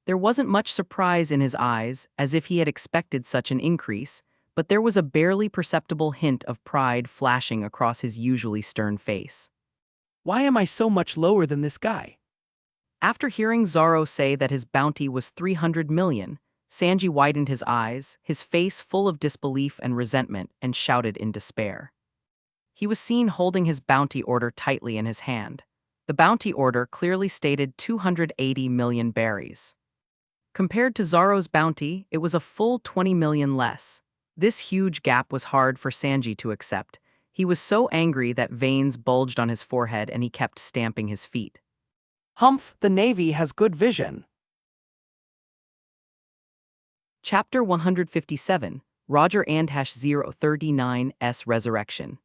There wasn't much surprise in his eyes, as if he had expected such an increase, but there was a barely perceptible hint of pride flashing across his usually stern face. Why am I so much lower than this guy? After hearing Zoro say that his bounty was 300 million, Sanji widened his eyes, his face full of disbelief and resentment, and shouted in despair. He was seen holding his bounty order tightly in his hand. The bounty order clearly stated 280 million berries. Compared to Zoro's bounty, it was a full 20 million less. This huge gap was hard for Sanji to accept. He was so angry that veins bulged on his forehead and he kept stamping his feet. Humph, the Navy has good vision. Chapter 157, Roger and 039's Resurrection.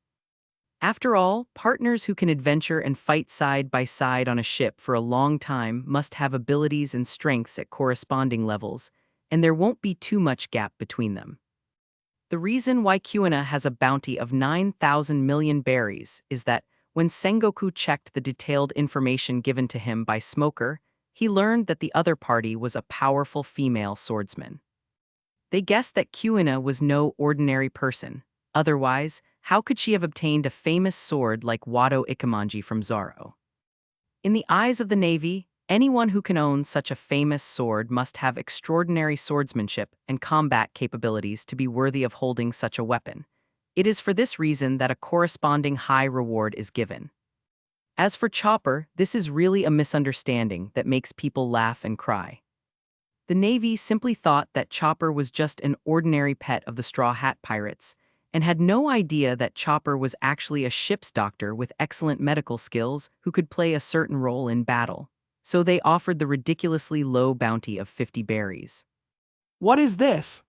After all, partners who can adventure and fight side by side on a ship for a long time must have abilities and strengths at corresponding levels, and there won't be too much gap between them. The reason why Kuina has a bounty of 9,000 million berries is that when Sengoku checked the detailed information given to him by Smoker, he learned that the other party was a powerful female swordsman. They guessed that Kuina was no ordinary person. Otherwise, how could she have obtained a famous sword like Wado Ikemanji from Zoro? In the eyes of the Navy, anyone who can own such a famous sword must have extraordinary swordsmanship and combat capabilities to be worthy of holding such a weapon. It is for this reason that a corresponding high reward is given. As for Chopper, this is really a misunderstanding that makes people laugh and cry. The Navy simply thought that Chopper was just an ordinary pet of the Straw Hat Pirates, and had no idea that Chopper was actually a ship's doctor with excellent medical skills who could play a certain role in battle. So they offered the ridiculously low bounty of 50 berries. What is this?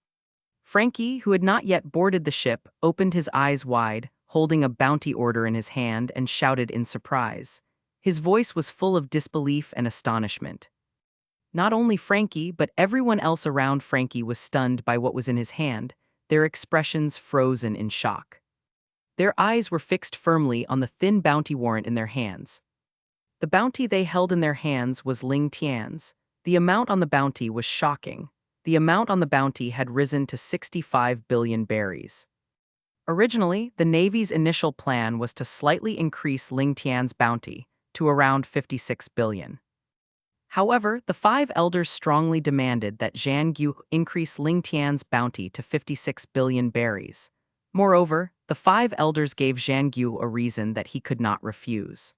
Frankie, who had not yet boarded the ship, opened his eyes wide, holding a bounty order in his hand, and shouted in surprise. His voice was full of disbelief and astonishment. Not only Frankie, but everyone else around Frankie was stunned by what was in his hand, their expressions frozen in shock. Their eyes were fixed firmly on the thin bounty warrant in their hands. The bounty they held in their hands was Ling Tian's. The amount on the bounty was shocking. The amount on the bounty had risen to 65 billion berries. Originally, the Navy's initial plan was to slightly increase Ling Tian's bounty to around 56 billion. However, the five elders strongly demanded that Zhang Yu increase Lingtian's bounty to 56 billion berries. Moreover, the five elders gave Zhang Yu a reason that he could not refuse.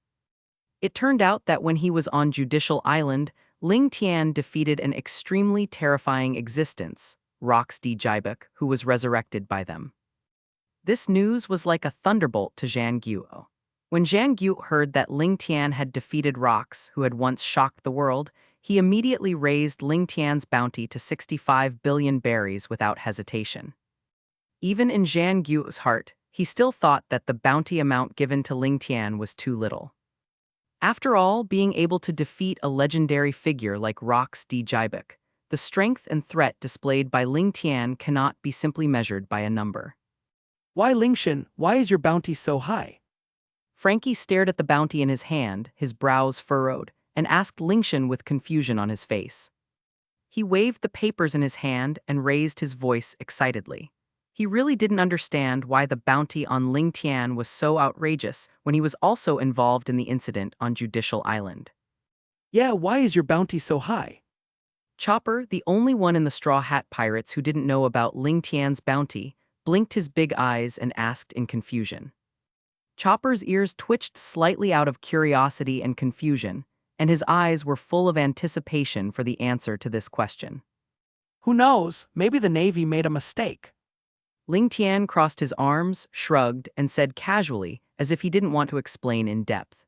It turned out that when he was on Judicial Island, Lingtian defeated an extremely terrifying existence, Rox D. Jibuk, who was resurrected by them. This news was like a thunderbolt to Zhang Yu. When Zhang Yu heard that Lingtian had defeated Rox, who had once shocked the world, he immediately raised Lingtian's bounty to 65 billion berries without hesitation. Even in Zhang Yu's heart, he still thought that the bounty amount given to Lingtian was too little. After all, being able to defeat a legendary figure like Rox D. Jibuk, the strength and threat displayed by Lingtian cannot be simply measured by a number. Why Lingtian, why is your bounty so high? Frankie stared at the bounty in his hand, his brows furrowed, and asked Lingtian with confusion on his face. He waved the papers in his hand and raised his voice excitedly. He really didn't understand why the bounty on Lingtian was so outrageous when he was also involved in the incident on Judicial Island. Yeah, why is your bounty so high? Chopper, the only one in the Straw Hat Pirates who didn't know about Lingtian's bounty, blinked his big eyes and asked in confusion. Chopper's ears twitched slightly out of curiosity and confusion, and his eyes were full of anticipation for the answer to this question. Who knows, maybe the Navy made a mistake. Lingtian crossed his arms, shrugged, and said casually, as if he didn't want to explain in depth.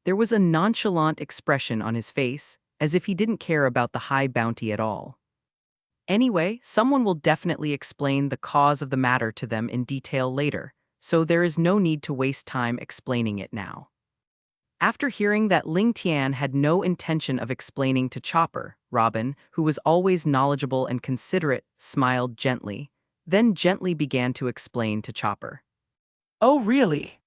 There was a nonchalant expression on his face, as if he didn't care about the high bounty at all. Anyway, someone will definitely explain the cause of the matter to them in detail later, so there is no need to waste time explaining it now. After hearing that Lingtian had no intention of explaining to Chopper, Robin, who was always knowledgeable and considerate, smiled gently, then gently began to explain to Chopper. Oh, really?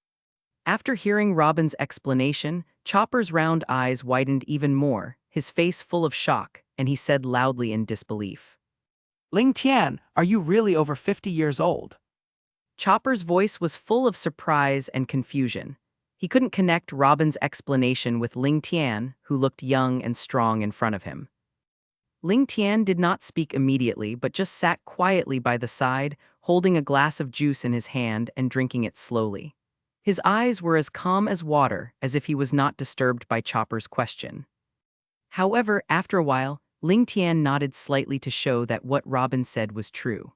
After hearing Robin's explanation, Chopper's round eyes widened even more, his face full of shock, and he said loudly in disbelief. Lingtian, are you really over 50 years old? Chopper's voice was full of surprise and confusion. He couldn't connect Robin's explanation with Lingtian, who looked young and strong in front of him. Lingtian did not speak immediately but just sat quietly by the side, holding a glass of juice in his hand and drinking it slowly. His eyes were as calm as water, as if he was not disturbed by Chopper's question. However, after a while, Lingtian nodded slightly to show that what Robin said was true.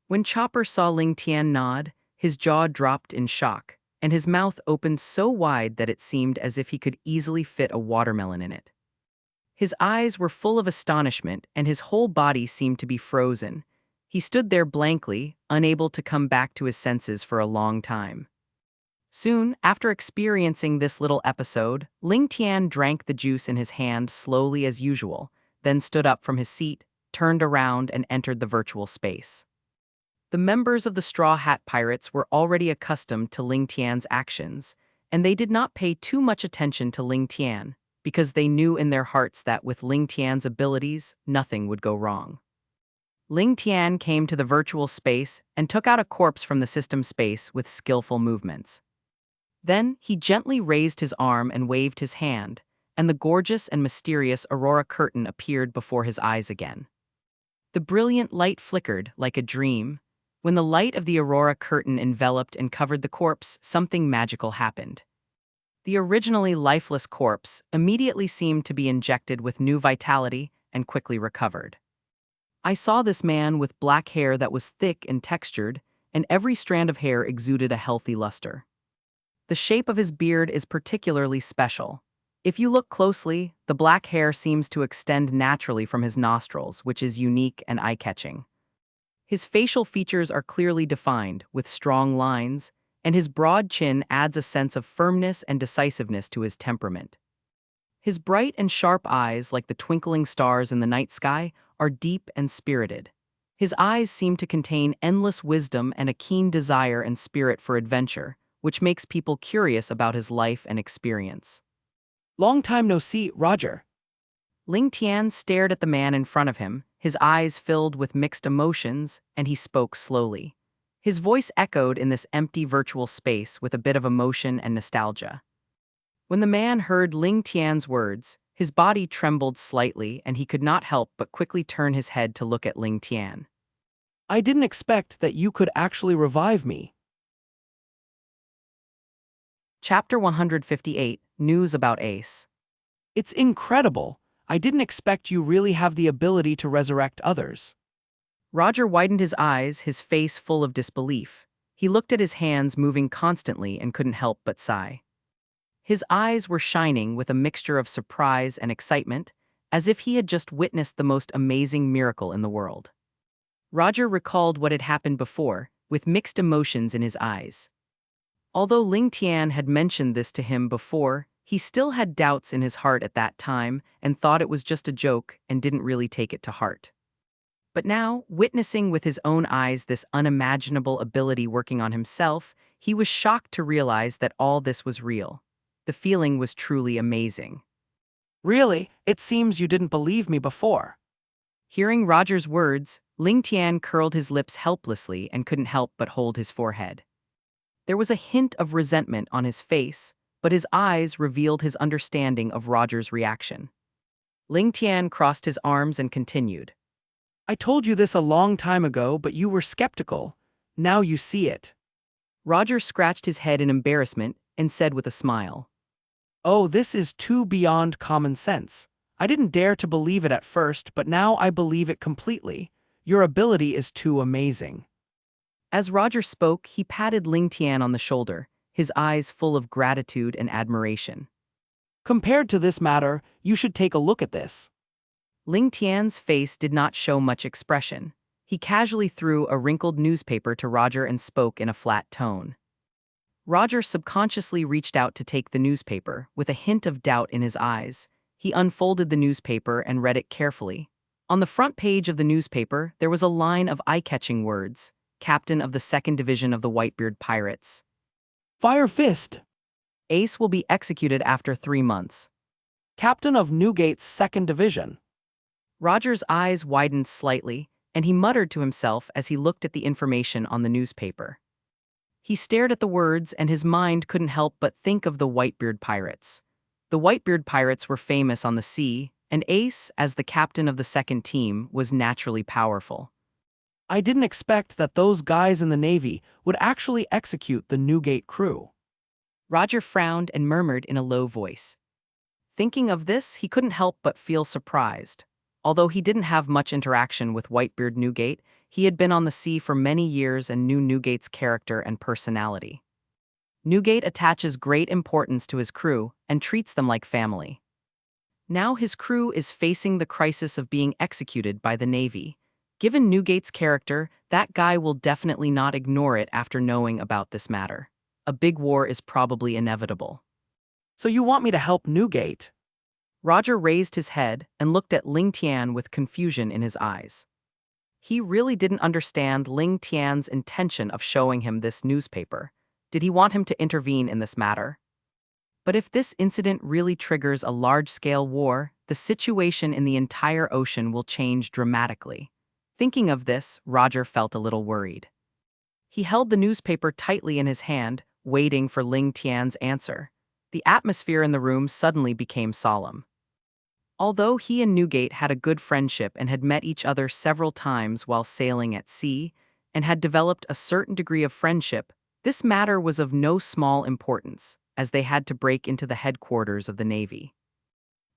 When Chopper saw Lingtian nod, his jaw dropped in shock, and his mouth opened so wide that it seemed as if he could easily fit a watermelon in it. His eyes were full of astonishment, and his whole body seemed to be frozen. He stood there blankly, unable to come back to his senses for a long time. Soon, after experiencing this little episode, Lingtian drank the juice in his hand slowly as usual, then stood up from his seat, turned around, and entered the virtual space. The members of the Straw Hat Pirates were already accustomed to Lingtian's actions, and they did not pay too much attention to Lingtian, because they knew in their hearts that with Lingtian's abilities, nothing would go wrong. Lingtian came to the virtual space and took out a corpse from the system space with skillful movements. Then, he gently raised his arm and waved his hand, and the gorgeous and mysterious aurora curtain appeared before his eyes again. The brilliant light flickered like a dream. When the light of the aurora curtain enveloped and covered the corpse, something magical happened. The originally lifeless corpse immediately seemed to be injected with new vitality and quickly recovered. I saw this man with black hair that was thick and textured, and every strand of hair exuded a healthy luster. The shape of his beard is particularly special. If you look closely, the black hair seems to extend naturally from his nostrils, which is unique and eye-catching. His facial features are clearly defined, with strong lines, and his broad chin adds a sense of firmness and decisiveness to his temperament. His bright and sharp eyes, like the twinkling stars in the night sky, are deep and spirited. His eyes seem to contain endless wisdom and a keen desire and spirit for adventure, which makes people curious about his life and experience. Long time no see, Roger. Lingtian stared at the man in front of him, his eyes filled with mixed emotions, and he spoke slowly. His voice echoed in this empty virtual space with a bit of emotion and nostalgia. When the man heard Lingtian's words, His body trembled slightly, and he could not help but quickly turn his head to look at Lingtian. I didn't expect that you could actually revive me. Chapter 158, News about Ace. It's incredible. I didn't expect you really have the ability to resurrect others. Roger widened his eyes, his face full of disbelief. He looked at his hands moving constantly and couldn't help but sigh. His eyes were shining with a mixture of surprise and excitement, as if he had just witnessed the most amazing miracle in the world. Roger recalled what had happened before, with mixed emotions in his eyes. Although Lingtian had mentioned this to him before, he still had doubts in his heart at that time and thought it was just a joke and didn't really take it to heart. But now, witnessing with his own eyes this unimaginable ability working on himself, he was shocked to realize that all this was real. The feeling was truly amazing. Really, it seems you didn't believe me before. Hearing Roger's words, Lingtian curled his lips helplessly and couldn't help but hold his forehead. There was a hint of resentment on his face, but his eyes revealed his understanding of Roger's reaction. Lingtian crossed his arms and continued. I told you this a long time ago, but you were skeptical. Now you see it. Roger scratched his head in embarrassment and said with a smile. Oh, this is too beyond common sense. I didn't dare to believe it at first, but now I believe it completely. Your ability is too amazing. As Roger spoke, he patted Lingtian on the shoulder, his eyes full of gratitude and admiration. Compared to this matter, you should take a look at this. Lingtian's face did not show much expression. He casually threw a wrinkled newspaper to Roger and spoke in a flat tone. Roger subconsciously reached out to take the newspaper, with a hint of doubt in his eyes. He unfolded the newspaper and read it carefully. On the front page of the newspaper, there was a line of eye-catching words: Captain of the 2nd Division of the Whitebeard Pirates. Fire Fist, Ace will be executed after 3 months. Captain of Newgate's 2nd Division. Roger's eyes widened slightly, and he muttered to himself as he looked at the information on the newspaper. He stared at the words, and his mind couldn't help but think of the Whitebeard Pirates. The Whitebeard Pirates were famous on the sea, and Ace, as the captain of the 2nd team, was naturally powerful. I didn't expect that those guys in the Navy would actually execute the Newgate crew. Roger frowned and murmured in a low voice. Thinking of this, he couldn't help but feel surprised. Although he didn't have much interaction with Whitebeard Newgate, he had been on the sea for many years and knew Newgate's character and personality. Newgate attaches great importance to his crew and treats them like family. Now his crew is facing the crisis of being executed by the Navy. Given Newgate's character, that guy will definitely not ignore it after knowing about this matter. A big war is probably inevitable. So you want me to help Newgate? Roger raised his head and looked at Lingtian with confusion in his eyes. He really didn't understand Lingtian's intention of showing him this newspaper. Did he want him to intervene in this matter? But if this incident really triggers a large-scale war, the situation in the entire ocean will change dramatically. Thinking of this, Roger felt a little worried. He held the newspaper tightly in his hand, waiting for Lingtian's answer. The atmosphere in the room suddenly became solemn. Although he and Newgate had a good friendship and had met each other several times while sailing at sea, and had developed a certain degree of friendship, this matter was of no small importance, as they had to break into the headquarters of the Navy.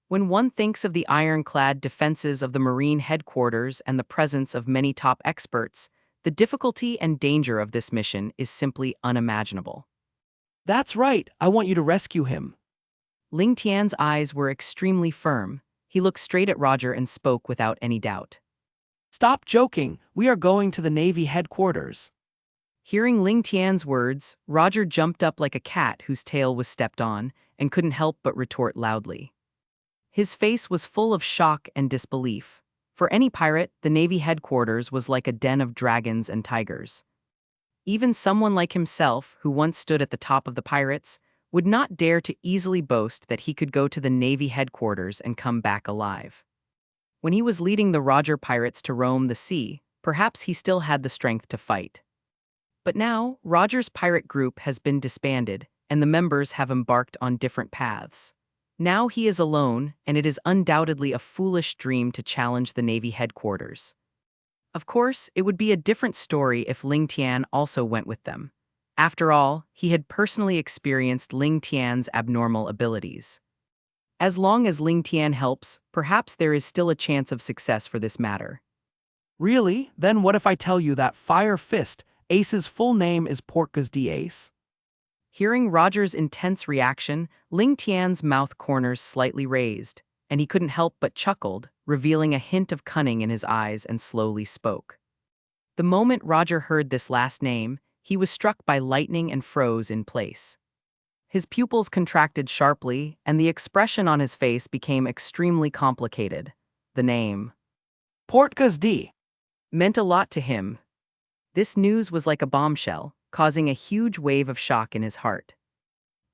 When one thinks of the ironclad defenses of the Marine headquarters and the presence of many top experts, the difficulty and danger of this mission is simply unimaginable. That's right, I want you to rescue him. Lingtian's eyes were extremely firm. He looked straight at Roger and spoke without any doubt. Stop joking, we are going to the Navy headquarters. Hearing Lingtian's words, Roger jumped up like a cat whose tail was stepped on and couldn't help but retort loudly. His face was full of shock and disbelief. For any pirate, the Navy headquarters was like a den of dragons and tigers. Even someone like himself, who once stood at the top of the pirates, would not dare to easily boast that he could go to the Navy headquarters and come back alive. When he was leading the Roger pirates to roam the sea, perhaps he still had the strength to fight. But now, Roger's pirate group has been disbanded, and the members have embarked on different paths. Now he is alone, and it is undoubtedly a foolish dream to challenge the Navy headquarters. Of course, it would be a different story if Lingtian also went with them. After all, he had personally experienced Lingtian's abnormal abilities. As long as Lingtian helps, perhaps there is still a chance of success for this matter. Really? Then what if I tell you that Fire Fist, Ace's full name is Goel D Ace? Hearing Roger's intense reaction, Lingtian's mouth corners slightly raised, and he couldn't help but chuckled, revealing a hint of cunning in his eyes, and slowly spoke. The moment Roger heard this last name, he was struck by lightning and froze in place. His pupils contracted sharply, and the expression on his face became extremely complicated. The name Goel D. meant a lot to him. This news was like a bombshell, causing a huge wave of shock in his heart.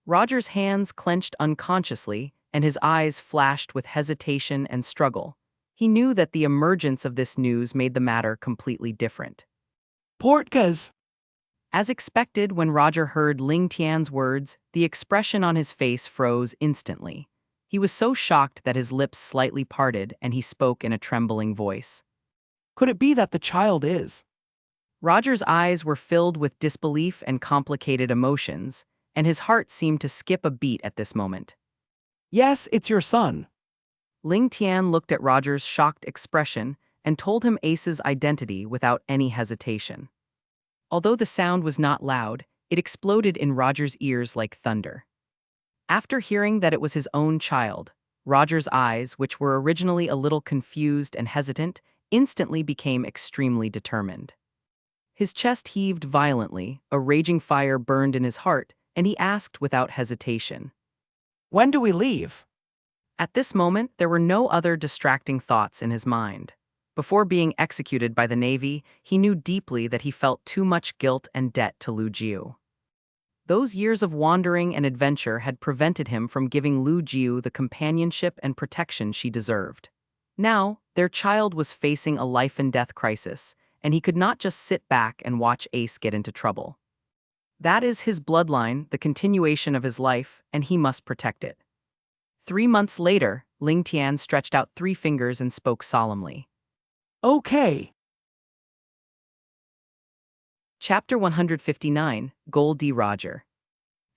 Roger's hands clenched unconsciously, and his eyes flashed with hesitation and struggle. He knew that the emergence of this news made the matter completely different. Goel. As expected, when Roger heard Lingtian's words, the expression on his face froze instantly. He was so shocked that his lips slightly parted and he spoke in a trembling voice. Could it be that the child is? Roger's eyes were filled with disbelief and complicated emotions, and his heart seemed to skip a beat at this moment. Yes, it's your son. Lingtian looked at Roger's shocked expression and told him Ace's identity without any hesitation. Although the sound was not loud, it exploded in Roger's ears like thunder. After hearing that it was his own child, Roger's eyes, which were originally a little confused and hesitant, instantly became extremely determined. His chest heaved violently, a raging fire burned in his heart, and he asked without hesitation. When do we leave? At this moment, there were no other distracting thoughts in his mind. Before being executed by the Navy, he knew deeply that he felt too much guilt and debt to Lu Jiu. Those years of wandering and adventure had prevented him from giving Lu Jiu the companionship and protection she deserved. Now, their child was facing a life-and-death crisis, and he could not just sit back and watch Ace get into trouble. That is his bloodline, the continuation of his life, and he must protect it. 3 months later, Lingtian stretched out 3 fingers and spoke solemnly. Okay. Chapter 159, Goel D. Roger.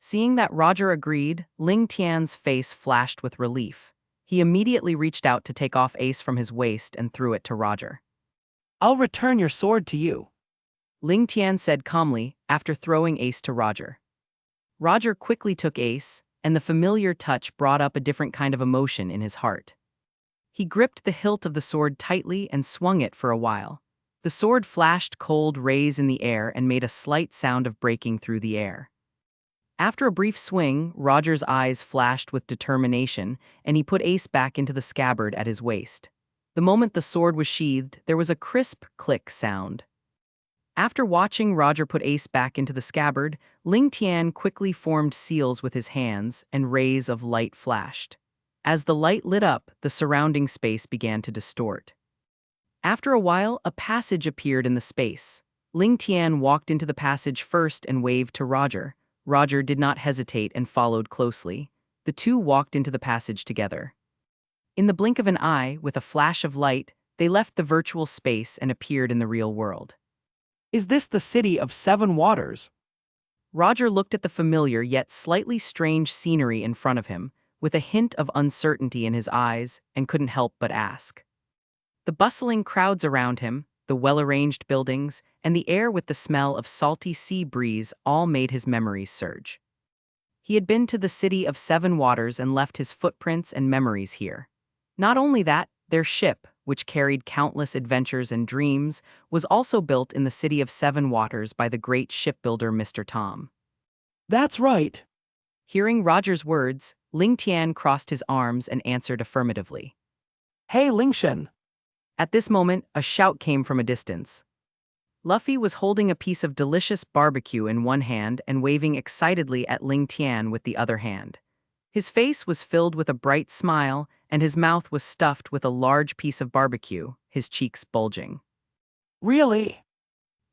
Seeing that Roger agreed, Lingtian's face flashed with relief. He immediately reached out to take off Ace from his waist and threw it to Roger. I'll return your sword to you, Lingtian said calmly after throwing Ace to Roger. Roger quickly took Ace, and the familiar touch brought up a different kind of emotion in his heart. He gripped the hilt of the sword tightly and swung it for a while. The sword flashed cold rays in the air and made a slight sound of breaking through the air. After a brief swing, Roger's eyes flashed with determination, and he put Ace back into the scabbard at his waist. The moment the sword was sheathed, there was a crisp click sound. After watching Roger put Ace back into the scabbard, Lingtian quickly formed seals with his hands, and rays of light flashed. As the light lit up, the surrounding space began to distort. After a while, a passage appeared in the space. Lingtian walked into the passage first and waved to Roger. Roger did not hesitate and followed closely. The two walked into the passage together. In the blink of an eye, with a flash of light, they left the virtual space and appeared in the real world. Is this the city of 7 waters? Roger looked at the familiar yet slightly strange scenery in front of him, with a hint of uncertainty in his eyes, and couldn't help but ask. The bustling crowds around him, the well-arranged buildings, and the air with the smell of salty sea breeze all made his memories surge. He had been to the city of 7 waters and left his footprints and memories here. Not only that, their ship, which carried countless adventures and dreams, was also built in the city of 7 waters by the great shipbuilder Mr. Tom. That's right. Hearing Roger's words, Lingtian crossed his arms and answered affirmatively. Hey, Lingtian. At this moment, a shout came from a distance. Luffy was holding a piece of delicious barbecue in one hand and waving excitedly at Lingtian with the other hand. His face was filled with a bright smile, and his mouth was stuffed with a large piece of barbecue, his cheeks bulging. Really?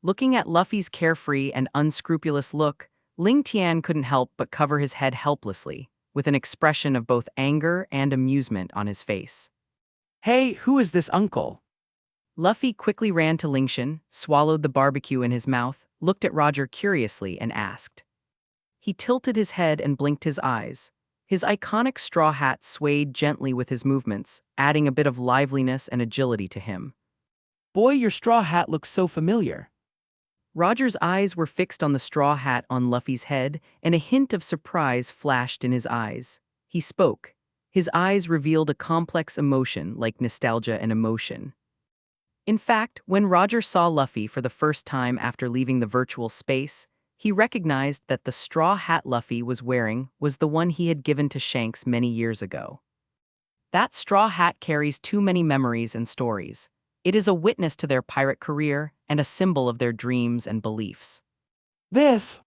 Looking at Luffy's carefree and unscrupulous look, Lingtian couldn't help but cover his head helplessly. with an expression of both anger and amusement on his face. Hey, who is this uncle? Luffy quickly ran to Lingtian, swallowed the barbecue in his mouth, looked at Roger curiously, and asked. He tilted his head and blinked his eyes. His iconic straw hat swayed gently with his movements, adding a bit of liveliness and agility to him. Boy, your straw hat looks so familiar. Roger's eyes were fixed on the straw hat on Luffy's head, and a hint of surprise flashed in his eyes. He spoke. His eyes revealed a complex emotion like nostalgia and emotion. In fact, when Roger saw Luffy for the first time after leaving the virtual space, he recognized that the straw hat Luffy was wearing was the one he had given to Shanks many years ago. That straw hat carries too many memories and stories. It is a witness to their pirate career and a symbol of their dreams and beliefs. This.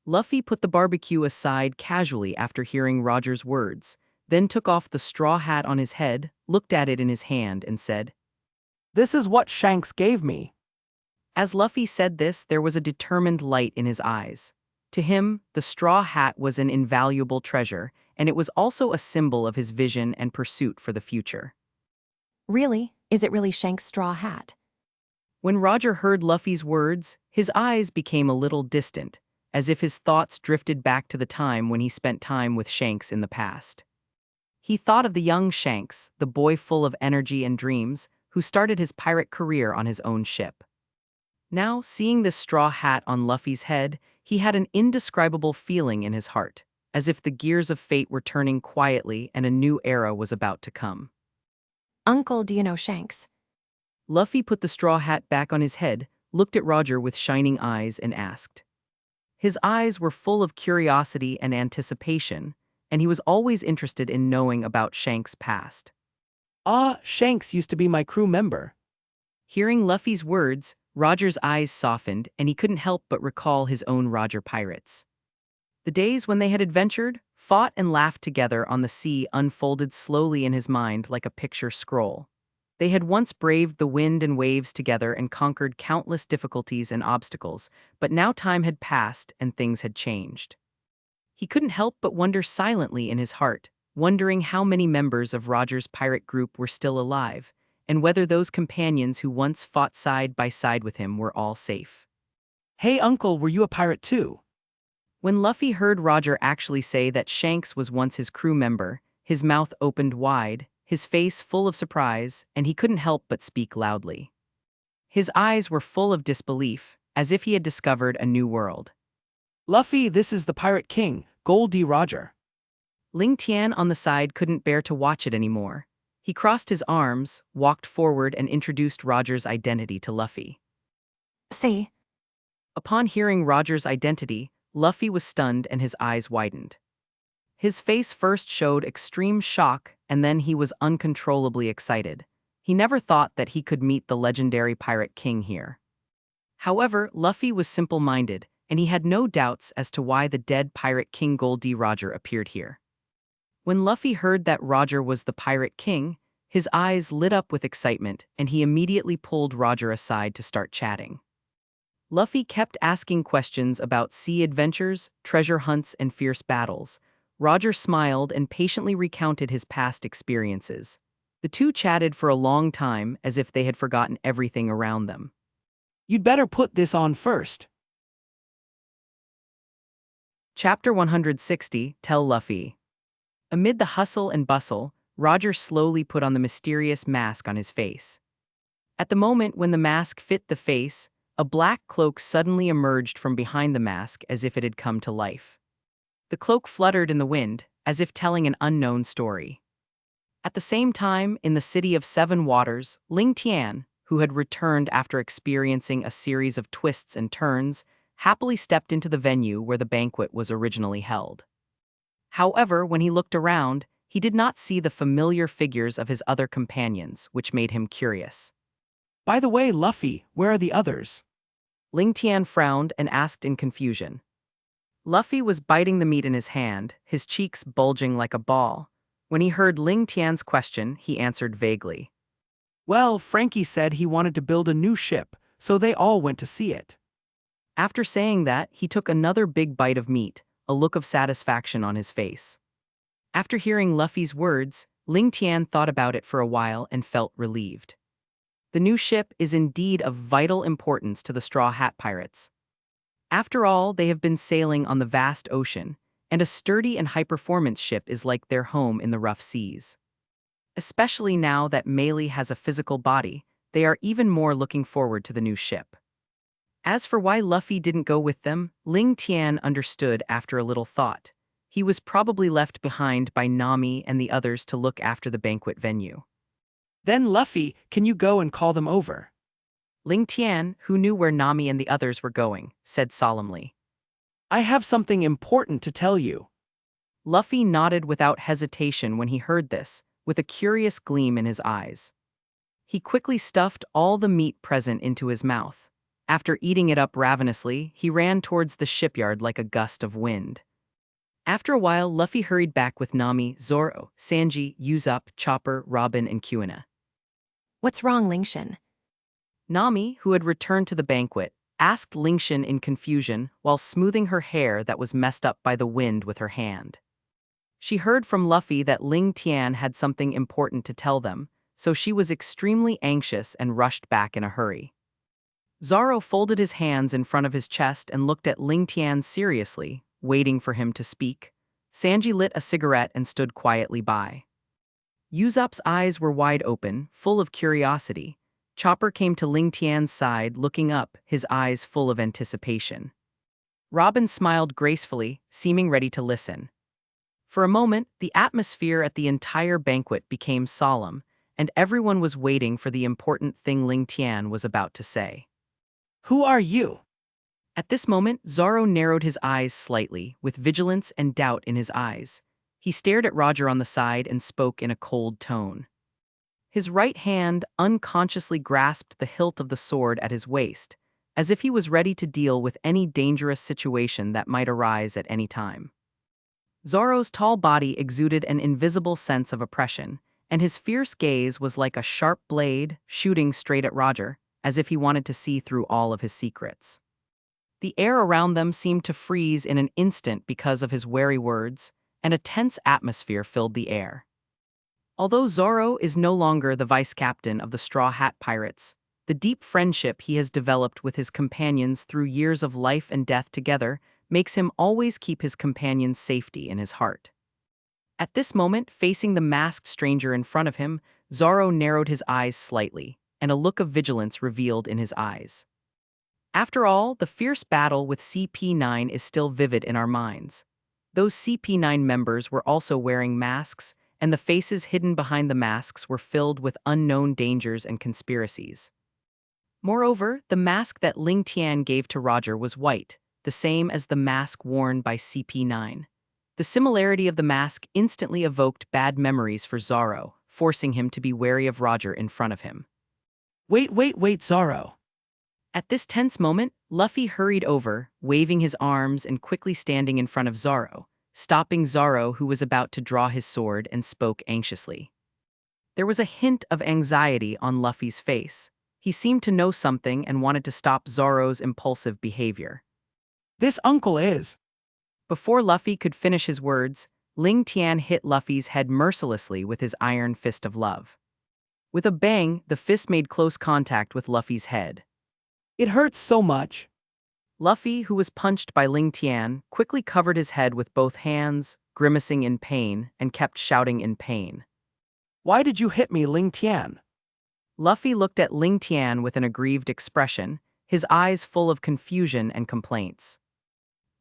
Luffy put the barbecue aside casually after hearing Roger's words, then took off the straw hat on his head, looked at it in his hand, and said, This is what Shanks gave me. As Luffy said this, there was a determined light in his eyes. To him, the straw hat was an invaluable treasure, and it was also a symbol of his vision and pursuit for the future. Really? Is it really Shanks' straw hat? When Roger heard Luffy's words, his eyes became a little distant, as if his thoughts drifted back to the time when he spent time with Shanks in the past. He thought of the young Shanks, the boy full of energy and dreams, who started his pirate career on his own ship. Now, seeing this straw hat on Luffy's head, he had an indescribable feeling in his heart, as if the gears of fate were turning quietly and a new era was about to come. Uncle, do you know Shanks? Luffy put the straw hat back on his head, looked at Roger with shining eyes, and asked. His eyes were full of curiosity and anticipation, and he was always interested in knowing about Shanks' past. Shanks used to be my crew member. Hearing Luffy's words, Roger's eyes softened, and he couldn't help but recall his own Roger pirates. The days when they had adventured, fought, and laughed together on the sea unfolded slowly in his mind like a picture scroll. They had once braved the wind and waves together and conquered countless difficulties and obstacles, but now time had passed and things had changed. He couldn't help but wonder silently in his heart, wondering how many members of Roger's pirate group were still alive, and whether those companions who once fought side by side with him were all safe. Hey uncle, were you a pirate too? When Luffy heard Roger actually say that Shanks was once his crew member, his mouth opened wide, his face full of surprise, and he couldn't help but speak loudly. His eyes were full of disbelief, as if he had discovered a new world. Luffy, this is the Pirate King, Goel D. Roger. Lingtian on the side couldn't bear to watch it anymore. He crossed his arms, walked forward, and introduced Roger's identity to Luffy. See? Upon hearing Roger's identity, Luffy was stunned and his eyes widened. His face first showed extreme shock, and then he was uncontrollably excited. He never thought that he could meet the legendary Pirate King here. However, Luffy was simple-minded, and he had no doubts as to why the dead Pirate King Goel D. Roger appeared here. When Luffy heard that Roger was the Pirate King, his eyes lit up with excitement, and he immediately pulled Roger aside to start chatting. Luffy kept asking questions about sea adventures, treasure hunts, and fierce battles. Roger smiled and patiently recounted his past experiences. The two chatted for a long time as if they had forgotten everything around them. You'd better put this on first. Chapter 160, Tell Luffy. Amid the hustle and bustle, Roger slowly put on the mysterious mask on his face. At the moment when the mask fit the face, a black cloak suddenly emerged from behind the mask as if it had come to life. The cloak fluttered in the wind, as if telling an unknown story. At the same time, in the city of Seven Waters, Lingtian, who had returned after experiencing a series of twists and turns, happily stepped into the venue where the banquet was originally held. However, when he looked around, he did not see the familiar figures of his other companions, which made him curious. By the way, Luffy, where are the others? Lingtian frowned and asked in confusion. Luffy was biting the meat in his hand, his cheeks bulging like a ball. When he heard Lingtian's question, he answered vaguely. Well, Frankie said he wanted to build a new ship, so they all went to see it. After saying that, he took another big bite of meat, a look of satisfaction on his face. After hearing Luffy's words, Lingtian thought about it for a while and felt relieved. The new ship is indeed of vital importance to the Straw Hat Pirates. After all, they have been sailing on the vast ocean, and a sturdy and high-performance ship is like their home in the rough seas. Especially now that Meili has a physical body, they are even more looking forward to the new ship. As for why Luffy didn't go with them, Ling Tian understood after a little thought. He was probably left behind by Nami and the others to look after the banquet venue. Then Luffy, can you go and call them over? Ling Tian, who knew where Nami and the others were going, said solemnly. I have something important to tell you. Luffy nodded without hesitation when he heard this, with a curious gleam in his eyes. He quickly stuffed all the meat present into his mouth. After eating it up ravenously, he ran towards the shipyard like a gust of wind. After a while, Luffy hurried back with Nami, Zoro, Sanji, Usopp, Chopper, Robin, and Kuina. What's wrong, Lingtian? Nami, who had returned to the banquet, asked Lingtian in confusion while smoothing her hair that was messed up by the wind with her hand. She heard from Luffy that Ling Tian had something important to tell them, so she was extremely anxious and rushed back in a hurry. Zoro folded his hands in front of his chest and looked at Ling Tian seriously, waiting for him to speak. Sanji lit a cigarette and stood quietly by. Usopp's eyes were wide open, full of curiosity. Chopper came to Ling Tian's side, looking up, his eyes full of anticipation. Robin smiled gracefully, seeming ready to listen. For a moment, the atmosphere at the entire banquet became solemn, and everyone was waiting for the important thing Ling Tian was about to say. Who are you? At this moment, Zoro narrowed his eyes slightly, with vigilance and doubt in his eyes. He stared at Roger on the side and spoke in a cold tone. His right hand unconsciously grasped the hilt of the sword at his waist, as if he was ready to deal with any dangerous situation that might arise at any time. Zoro's tall body exuded an invisible sense of oppression, and his fierce gaze was like a sharp blade shooting straight at Roger, as if he wanted to see through all of his secrets. The air around them seemed to freeze in an instant because of his wary words, and a tense atmosphere filled the air. Although Zoro is no longer the vice-captain of the Straw Hat Pirates, the deep friendship he has developed with his companions through years of life and death together makes him always keep his companions' safety in his heart. At this moment, facing the masked stranger in front of him, Zoro narrowed his eyes slightly, and a look of vigilance revealed in his eyes. After all, the fierce battle with CP9 is still vivid in our minds. Those CP9 members were also wearing masks, and the faces hidden behind the masks were filled with unknown dangers and conspiracies. Moreover, the mask that Ling Tian gave to Roger was white, the same as the mask worn by CP9. The similarity of the mask instantly evoked bad memories for Zoro, forcing him to be wary of Roger in front of him. Wait, Zoro. At this tense moment, Luffy hurried over, waving his arms and quickly standing in front of Zoro, stopping Zoro, who was about to draw his sword, and spoke anxiously. There was a hint of anxiety on Luffy's face. He seemed to know something and wanted to stop Zoro's impulsive behavior. This uncle is. Before Luffy could finish his words, Ling Tian hit Luffy's head mercilessly with his iron fist of love. With a bang, the fist made close contact with Luffy's head. It hurts so much. Luffy, who was punched by Ling Tian, quickly covered his head with both hands, grimacing in pain, and kept shouting in pain. Why did you hit me, Ling Tian? Luffy looked at Ling Tian with an aggrieved expression, his eyes full of confusion and complaints.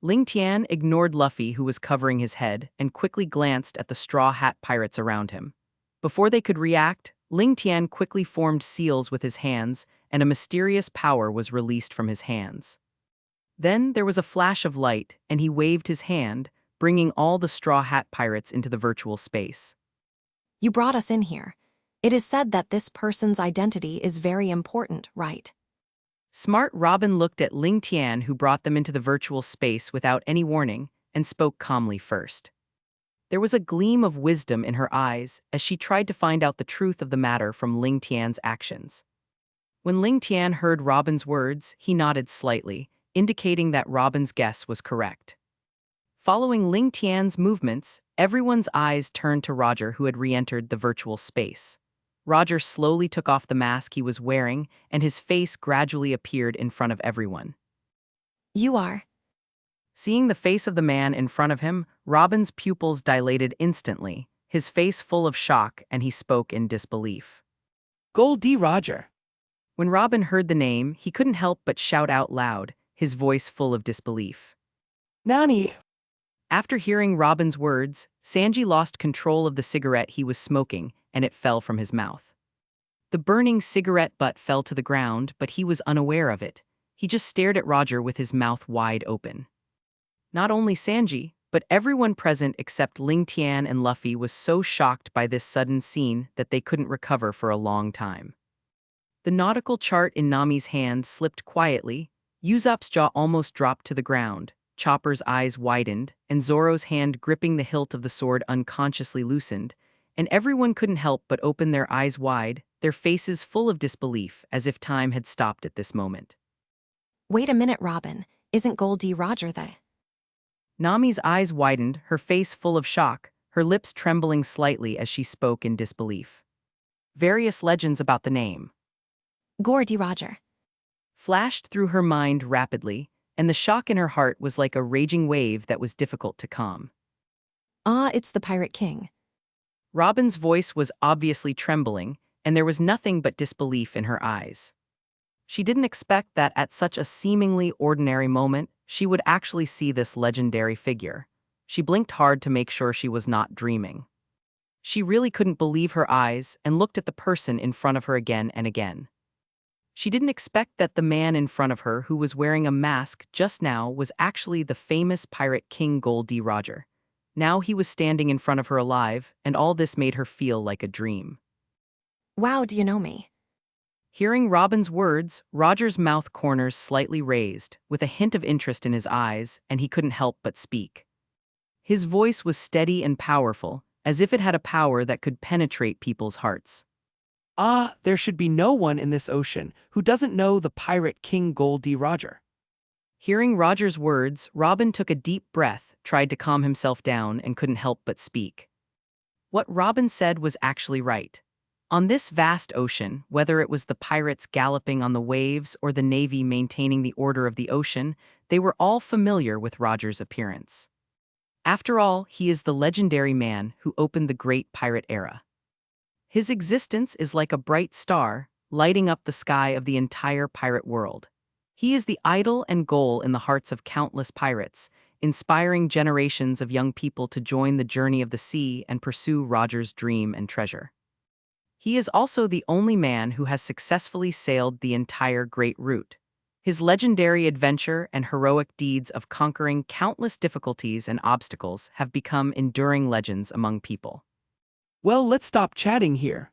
Ling Tian ignored Luffy, who was covering his head, and quickly glanced at the Straw Hat Pirates around him. Before they could react, Ling Tian quickly formed seals with his hands, and a mysterious power was released from his hands. Then there was a flash of light, and he waved his hand, bringing all the Straw Hat Pirates into the virtual space. You brought us in here. It is said that this person's identity is very important, right? Smart Robin looked at Ling Tian, who brought them into the virtual space without any warning, and spoke calmly first. There was a gleam of wisdom in her eyes as she tried to find out the truth of the matter from Ling Tian's actions. When Ling Tian heard Robin's words, he nodded slightly, indicating that Robin's guess was correct. Following Lingtian's movements, everyone's eyes turned to Roger, who had re-entered the virtual space. Roger slowly took off the mask he was wearing, and his face gradually appeared in front of everyone. You are. Seeing the face of the man in front of him, Robin's pupils dilated instantly, his face full of shock, and he spoke in disbelief. Goel D, Roger. When Robin heard the name, he couldn't help but shout out loud, his voice full of disbelief. Nani? After hearing Robin's words, Sanji lost control of the cigarette he was smoking, and it fell from his mouth. The burning cigarette butt fell to the ground, but he was unaware of it. He just stared at Roger with his mouth wide open. Not only Sanji, but everyone present except Lingtian and Luffy was so shocked by this sudden scene that they couldn't recover for a long time. The nautical chart in Nami's hand slipped quietly, Usopp's jaw almost dropped to the ground, Chopper's eyes widened, and Zoro's hand gripping the hilt of the sword unconsciously loosened, and everyone couldn't help but open their eyes wide, their faces full of disbelief, as if time had stopped at this moment. Wait a minute, Robin. Isn't Goel D Roger the... Nami's eyes widened, her face full of shock, her lips trembling slightly as she spoke in disbelief. Various legends about the name Goel D Roger. flashed through her mind rapidly, and the shock in her heart was like a raging wave that was difficult to calm. Ah, it's the Pirate King. Robin's voice was obviously trembling, and there was nothing but disbelief in her eyes. She didn't expect that at such a seemingly ordinary moment, she would actually see this legendary figure. She blinked hard to make sure she was not dreaming. She really couldn't believe her eyes and looked at the person in front of her again and again. She didn't expect that the man in front of her who was wearing a mask just now was actually the famous Pirate King Goel D Roger. Now he was standing in front of her alive, and all this made her feel like a dream. Wow, do you know me? Hearing Robin's words, Roger's mouth corners slightly raised, with a hint of interest in his eyes, and he couldn't help but speak. His voice was steady and powerful, as if it had a power that could penetrate people's hearts. Ah, there should be no one in this ocean who doesn't know the Pirate King Goel D Roger. Hearing Roger's words, Robin took a deep breath, tried to calm himself down, and couldn't help but speak. What Robin said was actually right. On this vast ocean, whether it was the pirates galloping on the waves or the navy maintaining the order of the ocean, they were all familiar with Roger's appearance. After all, he is the legendary man who opened the great pirate era. His existence is like a bright star, lighting up the sky of the entire pirate world. He is the idol and goal in the hearts of countless pirates, inspiring generations of young people to join the journey of the sea and pursue Roger's dream and treasure. He is also the only man who has successfully sailed the entire Great Route. His legendary adventure and heroic deeds of conquering countless difficulties and obstacles have become enduring legends among people. Well, let's stop chatting here.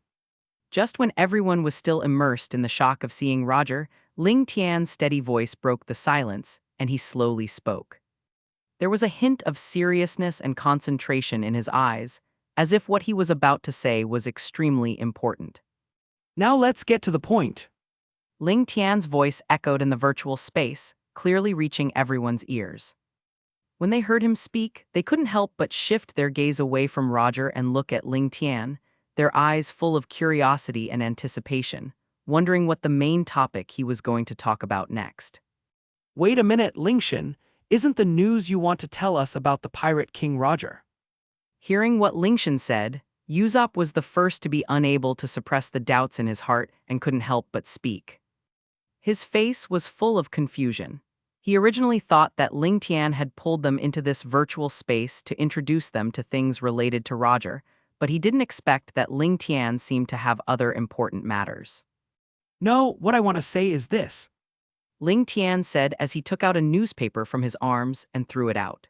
Just when everyone was still immersed in the shock of seeing Roger, Ling Tian's steady voice broke the silence, and he slowly spoke. There was a hint of seriousness and concentration in his eyes, as if what he was about to say was extremely important. Now let's get to the point. Ling Tian's voice echoed in the virtual space, clearly reaching everyone's ears. When they heard him speak, they couldn't help but shift their gaze away from Roger and look at Ling Tian, their eyes full of curiosity and anticipation, wondering what the main topic he was going to talk about next. Wait a minute, Lingtian. Isn't the news you want to tell us about the Pirate King Roger? Hearing what Lingtian said, Usopp was the first to be unable to suppress the doubts in his heart and couldn't help but speak. His face was full of confusion. He originally thought that Lingtian had pulled them into this virtual space to introduce them to things related to Roger, but he didn't expect that Lingtian seemed to have other important matters. No, what I want to say is this. Lingtian said as he took out a newspaper from his arms and threw it out.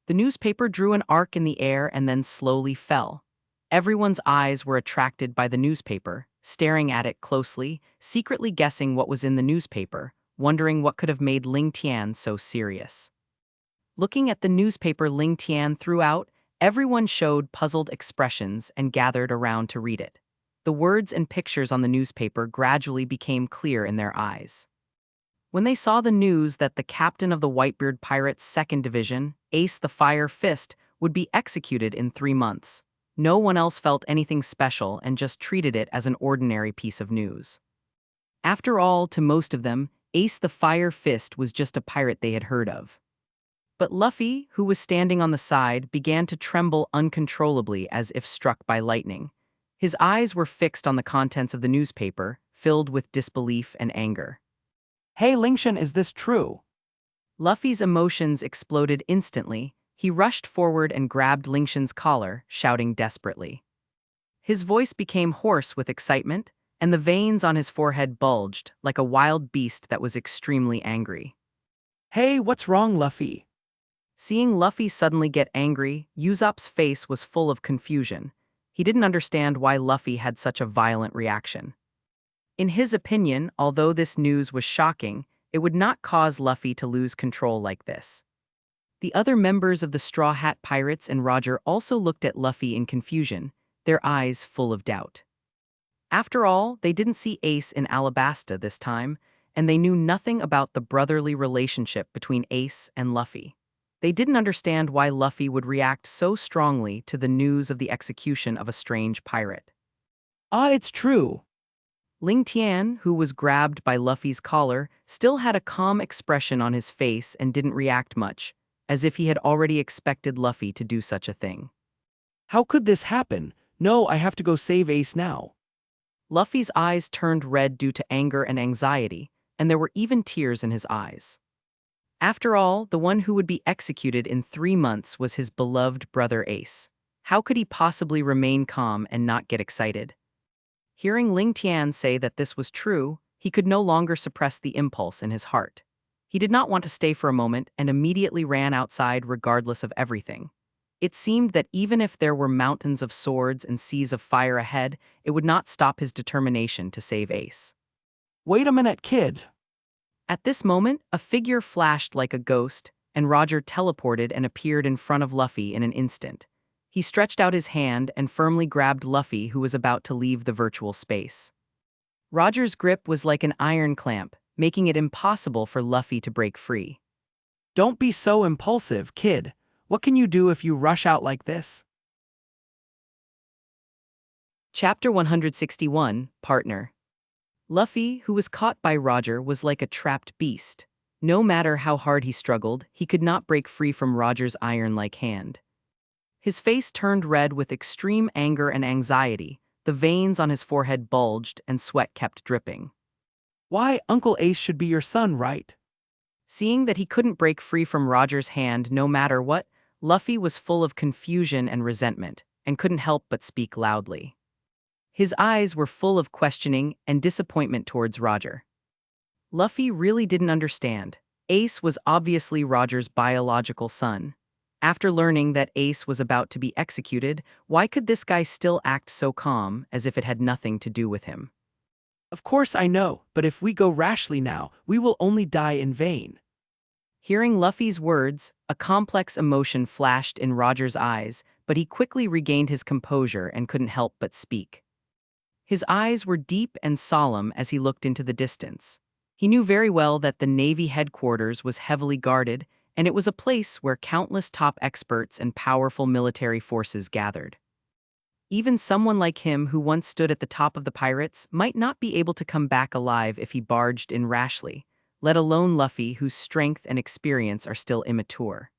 The newspaper drew an arc in the air and then slowly fell. Everyone's eyes were attracted by the newspaper, staring at it closely, secretly guessing what was in the newspaper, wondering what could have made Lingtian so serious. Looking at the newspaper Lingtian threw out, everyone showed puzzled expressions and gathered around to read it. The words and pictures on the newspaper gradually became clear in their eyes. When they saw the news that the captain of the Whitebeard Pirates' 2nd Division, Ace the Fire Fist, would be executed in 3 months, no one else felt anything special and just treated it as an ordinary piece of news. After all, to most of them, Ace the Fire Fist was just a pirate they had heard of. But Luffy, who was standing on the side, began to tremble uncontrollably as if struck by lightning. His eyes were fixed on the contents of the newspaper, filled with disbelief and anger. Hey Lingtian, is this true? Luffy's emotions exploded instantly. He rushed forward and grabbed Lingtian's collar, shouting desperately. His voice became hoarse with excitement, and the veins on his forehead bulged like a wild beast that was extremely angry. Hey, what's wrong, Luffy? Seeing Luffy suddenly get angry, Usopp's face was full of confusion. He didn't understand why Luffy had such a violent reaction. In his opinion, although this news was shocking, it would not cause Luffy to lose control like this. The other members of the Straw Hat Pirates and Roger also looked at Luffy in confusion, their eyes full of doubt. After all, they didn't see Ace in Alabasta this time, and they knew nothing about the brotherly relationship between Ace and Luffy. They didn't understand why Luffy would react so strongly to the news of the execution of a strange pirate. It's true. Lingtian, who was grabbed by Luffy's collar, still had a calm expression on his face and didn't react much, as if he had already expected Luffy to do such a thing. How could this happen? No, I have to go save Ace now. Luffy's eyes turned red due to anger and anxiety, and there were even tears in his eyes. After all, the one who would be executed in 3 months was his beloved brother Ace. How could he possibly remain calm and not get excited? Hearing Lingtian say that this was true, he could no longer suppress the impulse in his heart. He did not want to stay for a moment and immediately ran outside regardless of everything. It seemed that even if there were mountains of swords and seas of fire ahead, it would not stop his determination to save Ace. Wait a minute, kid. At this moment, a figure flashed like a ghost, and Roger teleported and appeared in front of Luffy in an instant. He stretched out his hand and firmly grabbed Luffy, who was about to leave the virtual space. Roger's grip was like an iron clamp, making it impossible for Luffy to break free. Don't be so impulsive, kid. What can you do if you rush out like this? Chapter 161, Partner. Luffy, who was caught by Roger, was like a trapped beast. No matter how hard he struggled, he could not break free from Roger's iron-like hand. His face turned red with extreme anger and anxiety, the veins on his forehead bulged, and sweat kept dripping. Why, Uncle Ace should be your son, right? Seeing that he couldn't break free from Roger's hand no matter what, Luffy was full of confusion and resentment, and couldn't help but speak loudly. His eyes were full of questioning and disappointment towards Roger. Luffy really didn't understand. Ace was obviously Roger's biological son. After learning that Ace was about to be executed, why could this guy still act so calm, as if it had nothing to do with him? Of course I know, but if we go rashly now, we will only die in vain. Hearing Luffy's words, a complex emotion flashed in Roger's eyes, but he quickly regained his composure and couldn't help but speak. His eyes were deep and solemn as he looked into the distance. He knew very well that the Navy headquarters was heavily guarded, and it was a place where countless top experts and powerful military forces gathered. Even someone like him who once stood at the top of the pirates might not be able to come back alive if he barged in rashly, let alone Luffy, whose strength and experience are still immature.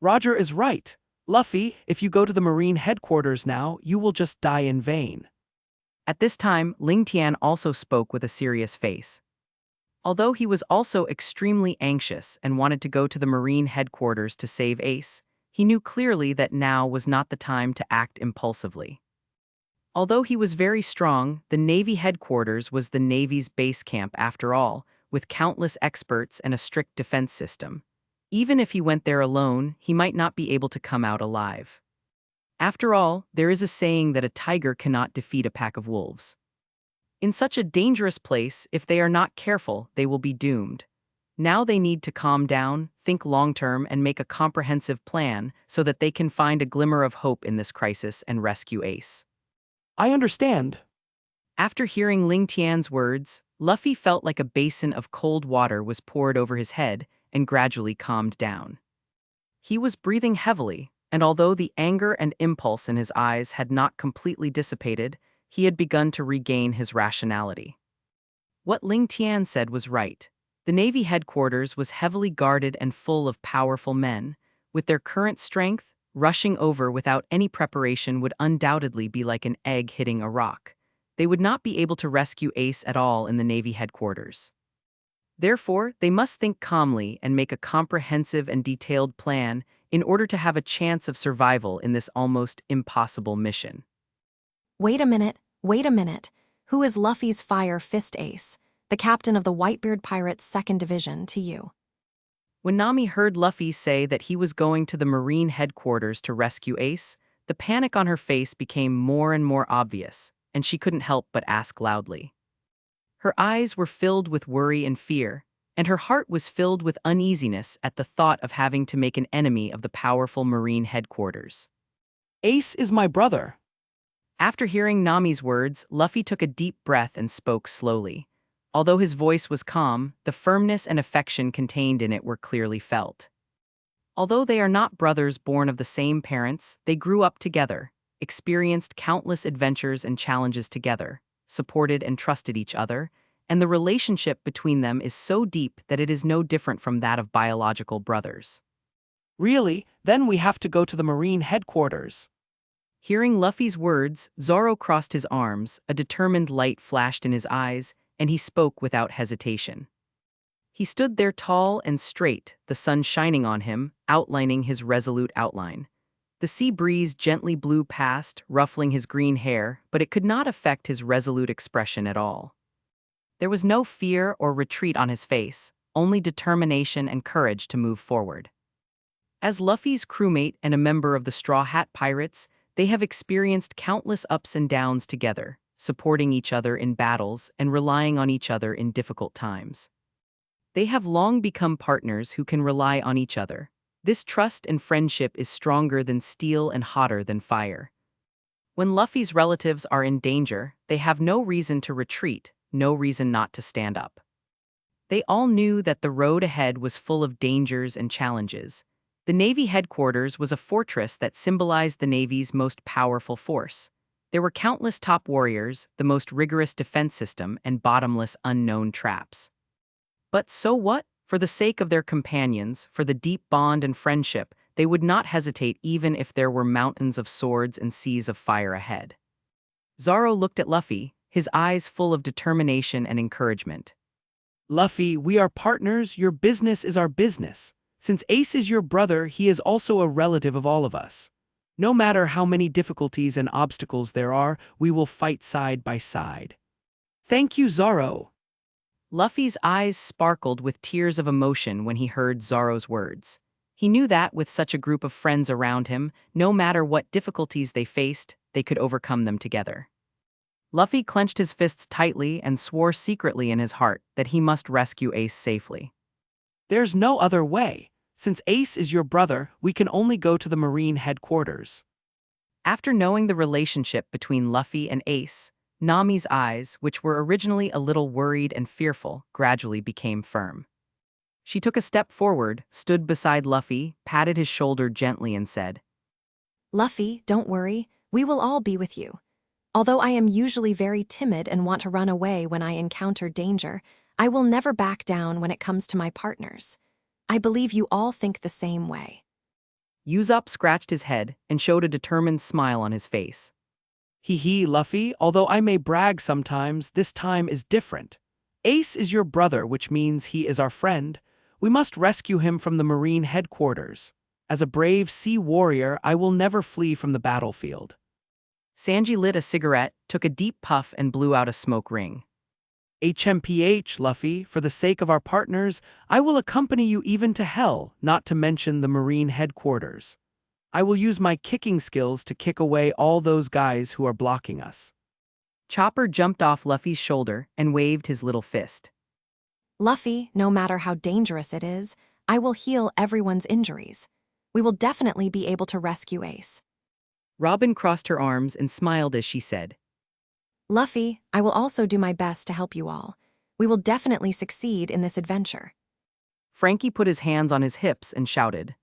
Roger is right. Luffy, if you go to the Marine headquarters now, you will just die in vain. At this time, Lingtian also spoke with a serious face. Although he was also extremely anxious and wanted to go to the Marine headquarters to save Ace, he knew clearly that now was not the time to act impulsively. Although he was very strong, the Navy headquarters was the Navy's base camp after all, with countless experts and a strict defense system. Even if he went there alone, he might not be able to come out alive. After all, there is a saying that a tiger cannot defeat a pack of wolves. In such a dangerous place, if they are not careful, they will be doomed. Now they need to calm down, think long-term, and make a comprehensive plan so that they can find a glimmer of hope in this crisis and rescue Ace. I understand. After hearing Lingtian's words, Luffy felt like a basin of cold water was poured over his head and gradually calmed down. He was breathing heavily, and although the anger and impulse in his eyes had not completely dissipated, he had begun to regain his rationality. What Ling Tian said was right. The Navy headquarters was heavily guarded and full of powerful men. With their current strength, rushing over without any preparation would undoubtedly be like an egg hitting a rock. They would not be able to rescue Ace at all in the Navy headquarters. Therefore, they must think calmly and make a comprehensive and detailed plan in order to have a chance of survival in this almost impossible mission. Wait a minute, wait a minute. Who is Luffy's Fire Fist Ace, the captain of the Whitebeard Pirates' 2nd Division, to you? When Nami heard Luffy say that he was going to the Marine headquarters to rescue Ace, the panic on her face became more and more obvious, and she couldn't help but ask loudly. Her eyes were filled with worry and fear, and her heart was filled with uneasiness at the thought of having to make an enemy of the powerful Marine headquarters. Ace is my brother. After hearing Nami's words, Luffy took a deep breath and spoke slowly. Although his voice was calm, the firmness and affection contained in it were clearly felt. Although they are not brothers born of the same parents, they grew up together, experienced countless adventures and challenges together, supported and trusted each other, and the relationship between them is so deep that it is no different from that of biological brothers. Really? Then we have to go to the Marine headquarters. Hearing Luffy's words, Zoro crossed his arms, a determined light flashed in his eyes, and he spoke without hesitation. He stood there tall and straight, the sun shining on him, outlining his resolute outline. The sea breeze gently blew past, ruffling his green hair, but it could not affect his resolute expression at all. There was no fear or retreat on his face, only determination and courage to move forward. As Luffy's crewmate and a member of the Straw Hat Pirates, they have experienced countless ups and downs together, supporting each other in battles and relying on each other in difficult times. They have long become partners who can rely on each other. This trust and friendship is stronger than steel and hotter than fire. When Luffy's relatives are in danger, they have no reason to retreat, no reason not to stand up. They all knew that the road ahead was full of dangers and challenges. The Navy headquarters was a fortress that symbolized the Navy's most powerful force. There were countless top warriors, the most rigorous defense system, and bottomless unknown traps. But so what? For the sake of their companions, for the deep bond and friendship, they would not hesitate even if there were mountains of swords and seas of fire ahead. Zoro looked at Luffy, his eyes full of determination and encouragement. Luffy, we are partners, your business is our business. Since Ace is your brother, he is also a relative of all of us. No matter how many difficulties and obstacles there are, we will fight side by side. Thank you, Zoro. Luffy's eyes sparkled with tears of emotion when he heard Zoro's words. He knew that, with such a group of friends around him, no matter what difficulties they faced, they could overcome them together. Luffy clenched his fists tightly and swore secretly in his heart that he must rescue Ace safely. There's no other way. Since Ace is your brother, we can only go to the Marine headquarters. After knowing the relationship between Luffy and Ace, Nami's eyes, which were originally a little worried and fearful, gradually became firm. She took a step forward, stood beside Luffy, patted his shoulder gently and said, Luffy, don't worry, we will all be with you. Although I am usually very timid and want to run away when I encounter danger, I will never back down when it comes to my partners. I believe you all think the same way. Usopp scratched his head and showed a determined smile on his face. Hee, Luffy, although I may brag sometimes, this time is different. Ace is your brother, which means he is our friend. We must rescue him from the Marine headquarters. As a brave sea warrior, I will never flee from the battlefield. Sanji lit a cigarette, took a deep puff and blew out a smoke ring. HMPH, Luffy, for the sake of our partners, I will accompany you even to hell, not to mention the Marine headquarters. I will use my kicking skills to kick away all those guys who are blocking us. Chopper jumped off Luffy's shoulder and waved his little fist. Luffy, no matter how dangerous it is, I will heal everyone's injuries. We will definitely be able to rescue Ace. Robin crossed her arms and smiled as she said, Luffy, I will also do my best to help you all. We will definitely succeed in this adventure. Frankie put his hands on his hips and shouted.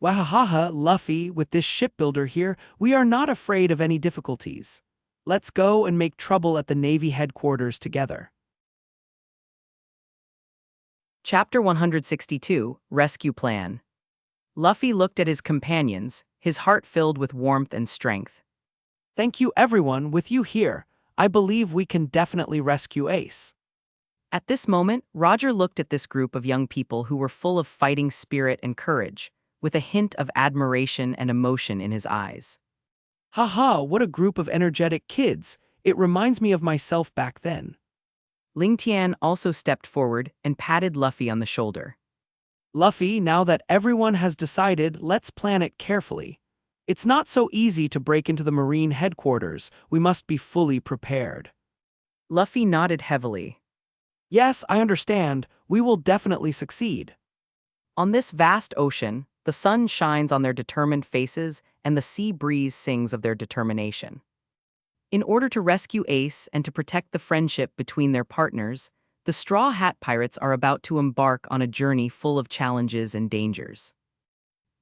Wahahaha, Luffy, with this shipbuilder here, we are not afraid of any difficulties. Let's go and make trouble at the Navy headquarters together. Chapter 162, Rescue Plan. Luffy looked at his companions, his heart filled with warmth and strength. Thank you everyone, with you here, I believe we can definitely rescue Ace. At this moment, Roger looked at this group of young people who were full of fighting spirit and courage, with a hint of admiration and emotion in his eyes. Haha, what a group of energetic kids. It reminds me of myself back then. Lingtian also stepped forward and patted Luffy on the shoulder. Luffy, now that everyone has decided, let's plan it carefully. It's not so easy to break into the Marine headquarters. We must be fully prepared. Luffy nodded heavily. Yes, I understand. We will definitely succeed. On this vast ocean, the sun shines on their determined faces and the sea breeze sings of their determination. In order to rescue Ace and to protect the friendship between their partners, the Straw Hat Pirates are about to embark on a journey full of challenges and dangers.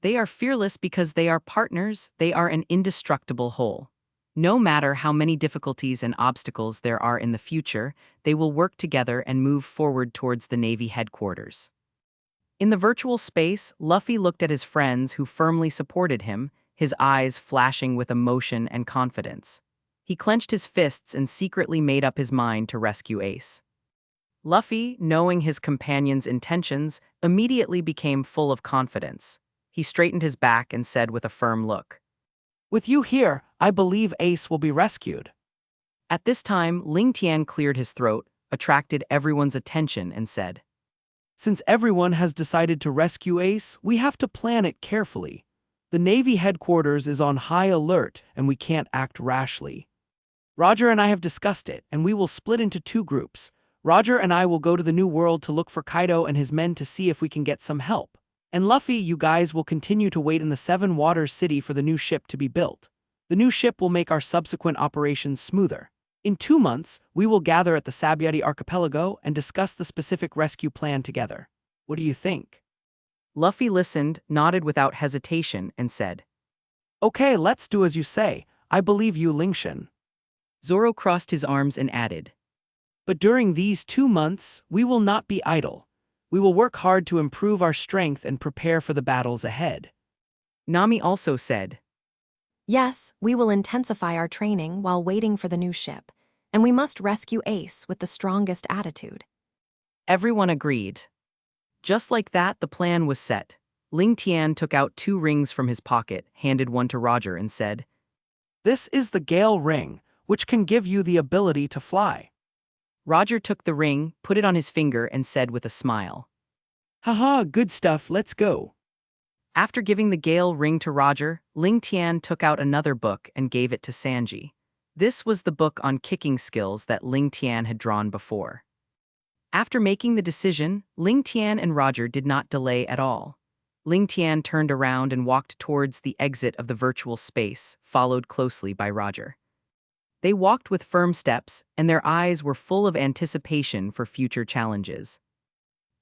They are fearless because they are partners, they are an indestructible whole. No matter how many difficulties and obstacles there are in the future, they will work together and move forward towards the Navy headquarters. In the virtual space, Luffy looked at his friends who firmly supported him, his eyes flashing with emotion and confidence. He clenched his fists and secretly made up his mind to rescue Ace. Luffy, knowing his companion's intentions, immediately became full of confidence. He straightened his back and said with a firm look, With you here, I believe Ace will be rescued. At this time, Lingtian cleared his throat, attracted everyone's attention, and said, Since everyone has decided to rescue Ace, we have to plan it carefully. The Navy headquarters is on high alert, and we can't act rashly. Roger and I have discussed it, and we will split into two groups. Roger and I will go to the New World to look for Kaido and his men to see if we can get some help. And Luffy, you guys will continue to wait in the Seven Waters City for the new ship to be built. The new ship will make our subsequent operations smoother. In 2 months, we will gather at the Sabayati Archipelago and discuss the specific rescue plan together. What do you think? Luffy listened, nodded without hesitation, and said, Okay, let's do as you say. I believe you, Lingtian. Zoro crossed his arms and added, But during these 2 months, we will not be idle. We will work hard to improve our strength and prepare for the battles ahead. Nami also said, Yes, we will intensify our training while waiting for the new ship, and we must rescue Ace with the strongest attitude. Everyone agreed. Just like that, the plan was set. Lingtian took out 2 rings from his pocket, handed one to Roger, and said, This is the Goel ring, which can give you the ability to fly. Roger took the ring, put it on his finger, and said with a smile, Haha, good stuff, let's go. After giving the Goel ring to Roger, Lingtian took out another book and gave it to Sanji. This was the book on kicking skills that Lingtian had drawn before. After making the decision, Lingtian and Roger did not delay at all. Lingtian turned around and walked towards the exit of the virtual space, followed closely by Roger. They walked with firm steps, and their eyes were full of anticipation for future challenges.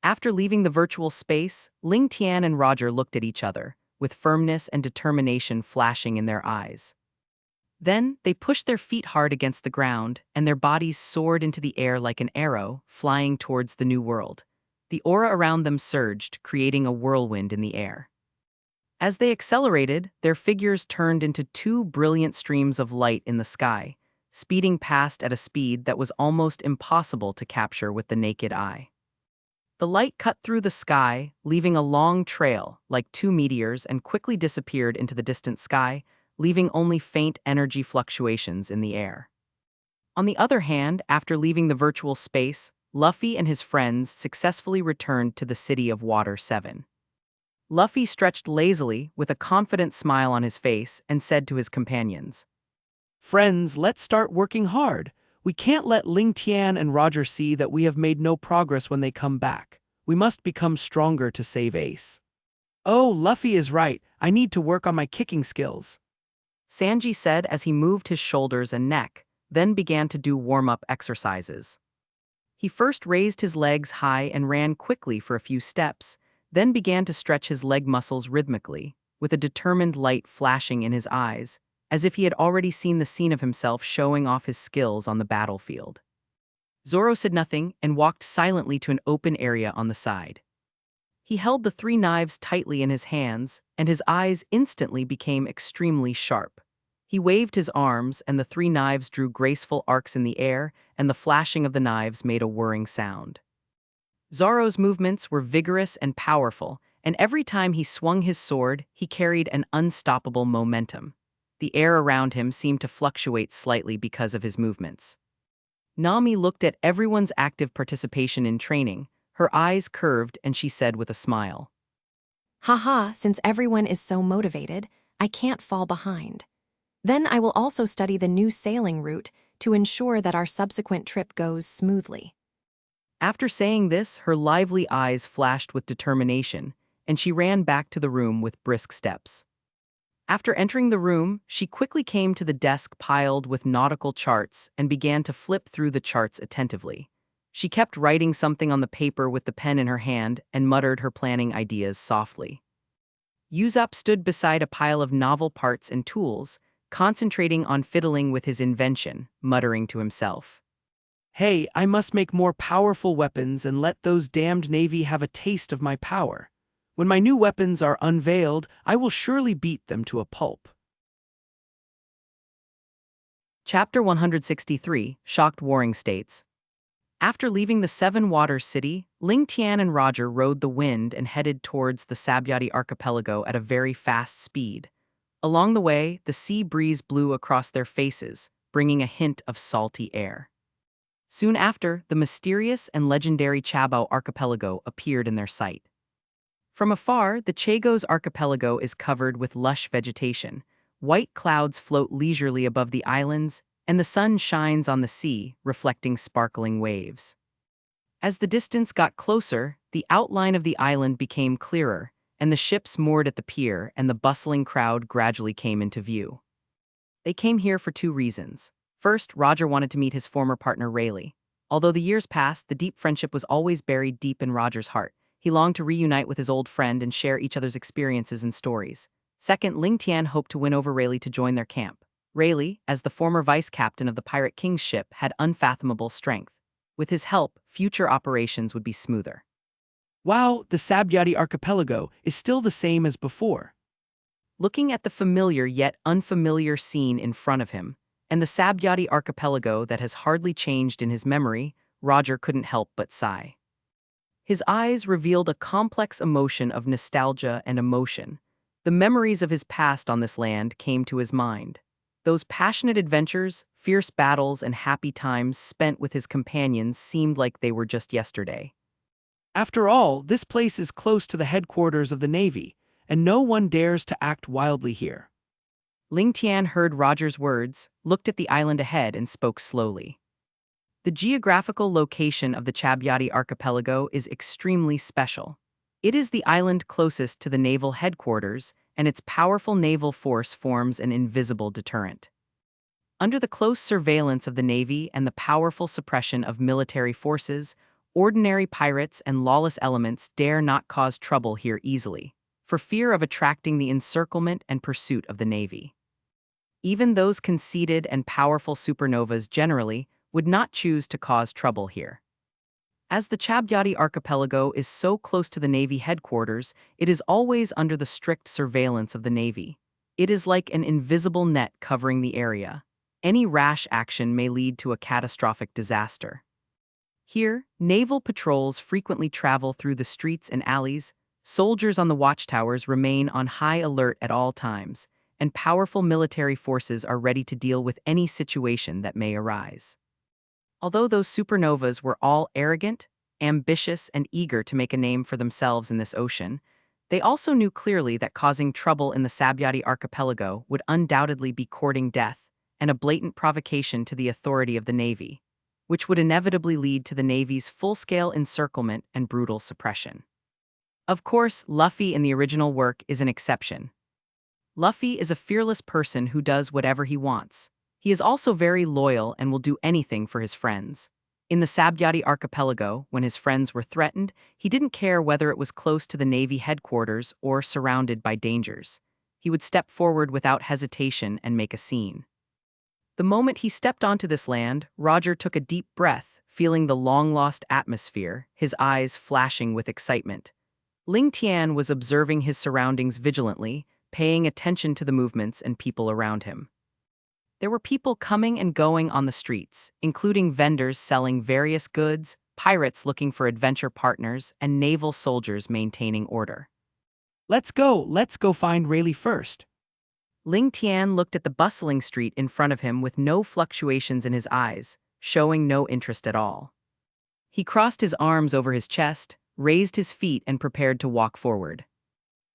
After leaving the virtual space, Lingtian and Roger looked at each other, with firmness and determination flashing in their eyes. Then, they pushed their feet hard against the ground, and their bodies soared into the air like an arrow, flying towards the new world. The aura around them surged, creating a whirlwind in the air. As they accelerated, their figures turned into 2 brilliant streams of light in the sky, speeding past at a speed that was almost impossible to capture with the naked eye. The light cut through the sky, leaving a long trail, like 2 meteors, and quickly disappeared into the distant sky, leaving only faint energy fluctuations in the air. On the other hand, after leaving the virtual space, Luffy and his friends successfully returned to the city of Water 7. Luffy stretched lazily, with a confident smile on his face, and said to his companions, Friends, let's start working hard. We can't let Lingtian and Roger see that we have made no progress when they come back. We must become stronger to save Ace. Oh, Luffy is right. I need to work on my kicking skills. Sanji said as he moved his shoulders and neck, then began to do warm-up exercises. He first raised his legs high and ran quickly for a few steps, then began to stretch his leg muscles rhythmically, with a determined light flashing in his eyes, as if he had already seen the scene of himself showing off his skills on the battlefield. Zoro said nothing and walked silently to an open area on the side. He held the 3 knives tightly in his hands, and his eyes instantly became extremely sharp. He waved his arms, and the 3 knives drew graceful arcs in the air, and the flashing of the knives made a whirring sound. Zoro's movements were vigorous and powerful, and every time he swung his sword, he carried an unstoppable momentum. The air around him seemed to fluctuate slightly because of his movements. Nami looked at everyone's active participation in training. Her eyes curved, and she said with a smile, Haha, since everyone is so motivated, I can't fall behind. Then I will also study the new sailing route to ensure that our subsequent trip goes smoothly. After saying this, her lively eyes flashed with determination, and she ran back to the room with brisk steps. After entering the room, she quickly came to the desk piled with nautical charts and began to flip through the charts attentively. She kept writing something on the paper with the pen in her hand and muttered her planning ideas softly. Usopp stood beside a pile of novel parts and tools, concentrating on fiddling with his invention, muttering to himself. Hey, I must make more powerful weapons and let those damned Navy have a taste of my power. When my new weapons are unveiled, I will surely beat them to a pulp. Chapter 163, Shocked Warring States. After leaving the Seven Waters City, Lingtian and Roger rode the wind and headed towards the Sabyati archipelago at a very fast speed. Along the way, the sea breeze blew across their faces, bringing a hint of salty air. Soon after, the mysterious and legendary Chabao archipelago appeared in their sight. From afar, the Chagos archipelago is covered with lush vegetation. White clouds float leisurely above the islands, and the sun shines on the sea, reflecting sparkling waves. As the distance got closer, the outline of the island became clearer, and the ships moored at the pier and the bustling crowd gradually came into view. They came here for 2 reasons. First, Roger wanted to meet his former partner Rayleigh. Although the years passed, the deep friendship was always buried deep in Roger's heart. He longed to reunite with his old friend and share each other's experiences and stories. Second, Lingtian hoped to win over Rayleigh to join their camp. Rayleigh, as the former vice-captain of the Pirate King's ship, had unfathomable strength. With his help, future operations would be smoother. Wow, the Sabyati archipelago is still the same as before. Looking at the familiar yet unfamiliar scene in front of him, and the Sabyati archipelago that has hardly changed in his memory, Roger couldn't help but sigh. His eyes revealed a complex emotion of nostalgia and emotion. The memories of his past on this land came to his mind. Those passionate adventures, fierce battles, and happy times spent with his companions seemed like they were just yesterday. After all, this place is close to the headquarters of the Navy, and no one dares to act wildly here. Lingtian heard Roger's words, looked at the island ahead, and spoke slowly. The geographical location of the Chabyati archipelago is extremely special. It is the island closest to the naval headquarters, and its powerful naval force forms an invisible deterrent. Under the close surveillance of the Navy and the powerful suppression of military forces, ordinary pirates and lawless elements dare not cause trouble here easily, for fear of attracting the encirclement and pursuit of the Navy. Even those conceited and powerful supernovas generally would not choose to cause trouble here. As the Chabyati archipelago is so close to the Navy headquarters, it is always under the strict surveillance of the Navy. It is like an invisible net covering the area. Any rash action may lead to a catastrophic disaster. Here, naval patrols frequently travel through the streets and alleys, soldiers on the watchtowers remain on high alert at all times, and powerful military forces are ready to deal with any situation that may arise. Although those supernovas were all arrogant, ambitious, and eager to make a name for themselves in this ocean, they also knew clearly that causing trouble in the Sabyati archipelago would undoubtedly be courting death and a blatant provocation to the authority of the Navy, which would inevitably lead to the Navy's full-scale encirclement and brutal suppression. Of course, Luffy in the original work is an exception. Luffy is a fearless person who does whatever he wants. He is also very loyal and will do anything for his friends. In the Sabyati archipelago, when his friends were threatened, he didn't care whether it was close to the Navy headquarters or surrounded by dangers. He would step forward without hesitation and make a scene. The moment he stepped onto this land, Roger took a deep breath, feeling the long-lost atmosphere, his eyes flashing with excitement. Lingtian was observing his surroundings vigilantly, paying attention to the movements and people around him. There were people coming and going on the streets, including vendors selling various goods, pirates looking for adventure partners, and naval soldiers maintaining order. Let's go find Rayleigh first. Ling Tian looked at the bustling street in front of him with no fluctuations in his eyes, showing no interest at all. He crossed his arms over his chest, raised his feet and prepared to walk forward.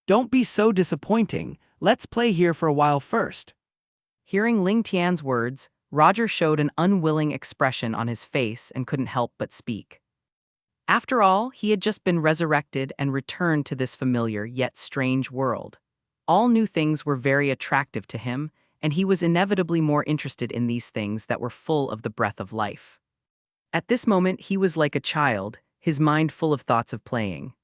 Don't be so disappointing, let's play here for a while first. Hearing Ling Tian's words, Roger showed an unwilling expression on his face and couldn't help but speak. After all, he had just been resurrected and returned to this familiar yet strange world. All new things were very attractive to him, and he was inevitably more interested in these things that were full of the breath of life. At this moment, he was like a child, his mind full of thoughts of playing.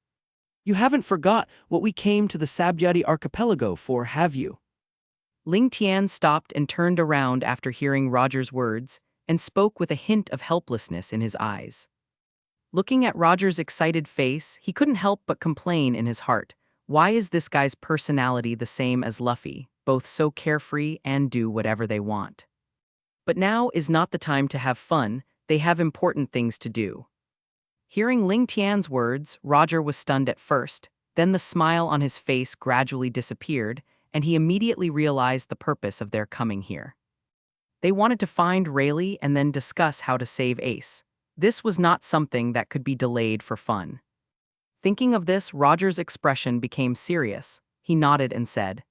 You haven't forgot what we came to the Sabyati archipelago for, have you? Ling Tian stopped and turned around after hearing Roger's words, and spoke with a hint of helplessness in his eyes. Looking at Roger's excited face, he couldn't help but complain in his heart. Why is this guy's personality the same as Luffy, both so carefree and do whatever they want? But now is not the time to have fun, they have important things to do. Hearing Ling Tian's words, Roger was stunned at first, then the smile on his face gradually disappeared, and he immediately realized the purpose of their coming here. They wanted to find Rayleigh and then discuss how to save Ace. This was not something that could be delayed for fun. Thinking of this, Roger's expression became serious. He nodded and said,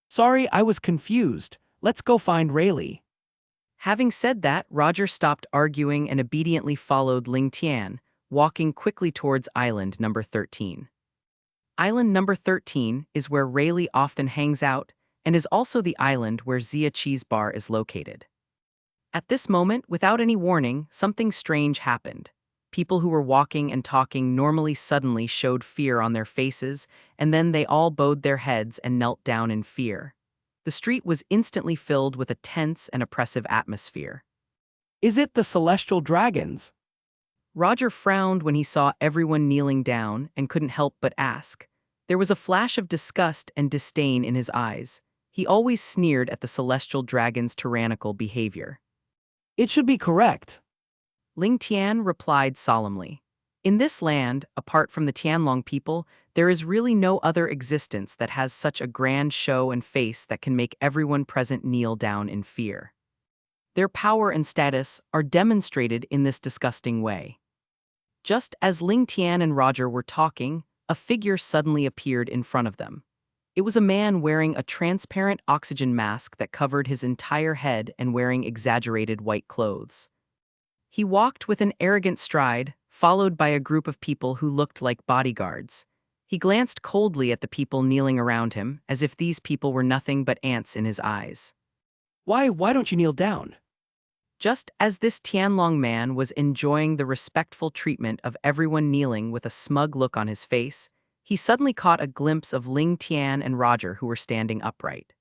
Sorry, I was confused. Let's go find Rayleigh. Having said that, Roger stopped arguing and obediently followed Ling Tian, walking quickly towards island number 13. Island number 13 is where Rayleigh often hangs out and is also the island where Zia Cheese Bar is located. At this moment, without any warning, something strange happened. People who were walking and talking normally suddenly showed fear on their faces, and then they all bowed their heads and knelt down in fear. The street was instantly filled with a tense and oppressive atmosphere. Is it the celestial dragons? Roger frowned when he saw everyone kneeling down and couldn't help but ask. There was a flash of disgust and disdain in his eyes. He always sneered at the celestial dragon's tyrannical behavior. It should be correct. Ling Tian replied solemnly. In this land, apart from the Tianlong people, there is really no other existence that has such a grand show and face that can make everyone present kneel down in fear. Their power and status are demonstrated in this disgusting way. Just as Ling Tian and Roger were talking, a figure suddenly appeared in front of them. It was a man wearing a transparent oxygen mask that covered his entire head and wearing exaggerated white clothes. He walked with an arrogant stride, followed by a group of people who looked like bodyguards. He glanced coldly at the people kneeling around him, as if these people were nothing but ants in his eyes. Why don't you kneel down? Just as this Tianlong man was enjoying the respectful treatment of everyone kneeling with a smug look on his face, he suddenly caught a glimpse of Ling Tian and Roger who were standing upright.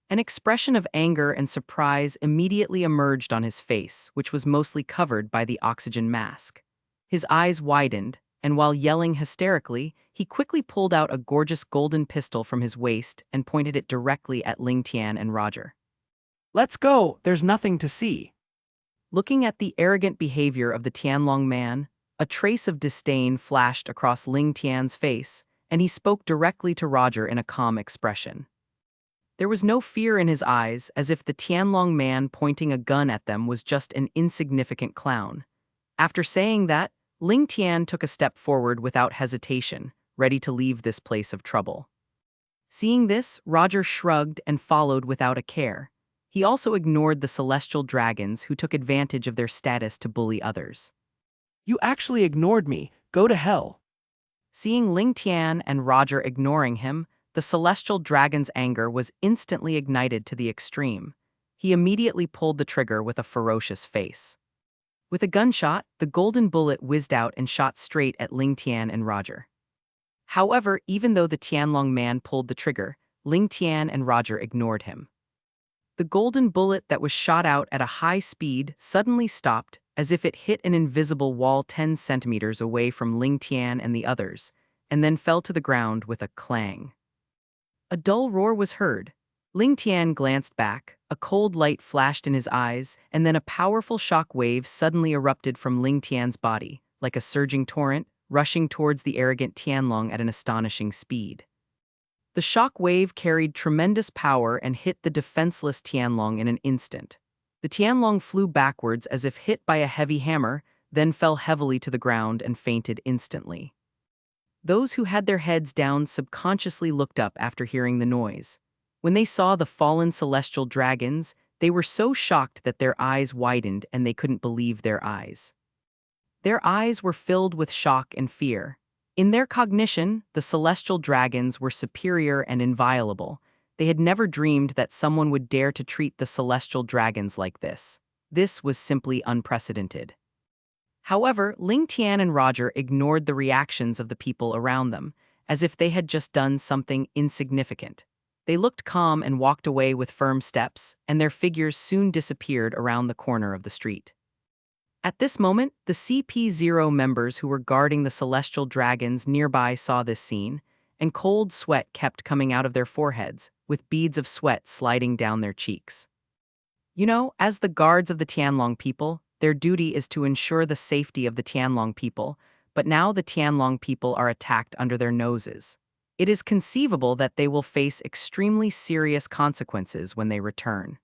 An expression of anger and surprise immediately emerged on his face, which was mostly covered by the oxygen mask. His eyes widened, and while yelling hysterically, he quickly pulled out a gorgeous golden pistol from his waist and pointed it directly at Ling Tian and Roger. Let's go, there's nothing to see. Looking at the arrogant behavior of the Tianlong man, a trace of disdain flashed across Ling Tian's face, and he spoke directly to Roger in a calm expression. There was no fear in his eyes, as if the Tianlong man pointing a gun at them was just an insignificant clown. After saying that, Ling Tian took a step forward without hesitation, ready to leave this place of trouble. Seeing this, Roger shrugged and followed without a care. He also ignored the celestial dragons who took advantage of their status to bully others. You actually ignored me, go to hell. Seeing Ling Tian and Roger ignoring him, the celestial dragon's anger was instantly ignited to the extreme. He immediately pulled the trigger with a ferocious face. With a gunshot, the golden bullet whizzed out and shot straight at Lingtian and Roger. However, even though the Tianlong man pulled the trigger, Lingtian and Roger ignored him. The golden bullet that was shot out at a high speed suddenly stopped, as if it hit an invisible wall 10 centimeters away from Lingtian and the others, and then fell to the ground with a clang. A dull roar was heard. Lingtian glanced back, a cold light flashed in his eyes, and then a powerful shock wave suddenly erupted from Lingtian's body, like a surging torrent, rushing towards the arrogant Tianlong at an astonishing speed. The shock wave carried tremendous power and hit the defenseless Tianlong in an instant. The Tianlong flew backwards as if hit by a heavy hammer, then fell heavily to the ground and fainted instantly. Those who had their heads down subconsciously looked up after hearing the noise. When they saw the fallen celestial dragons, they were so shocked that their eyes widened and they couldn't believe their eyes. Their eyes were filled with shock and fear. In their cognition, the celestial dragons were superior and inviolable. They had never dreamed that someone would dare to treat the celestial dragons like this. This was simply unprecedented. However, Lingtian and Roger ignored the reactions of the people around them, as if they had just done something insignificant. They looked calm and walked away with firm steps, and their figures soon disappeared around the corner of the street. At this moment, the CP0 members who were guarding the celestial dragons nearby saw this scene, and cold sweat kept coming out of their foreheads, with beads of sweat sliding down their cheeks. You know, as the guards of the Tianlong people, their duty is to ensure the safety of the Tianlong people, but now the Tianlong people are attacked under their noses. It is conceivable that they will face extremely serious consequences when they return.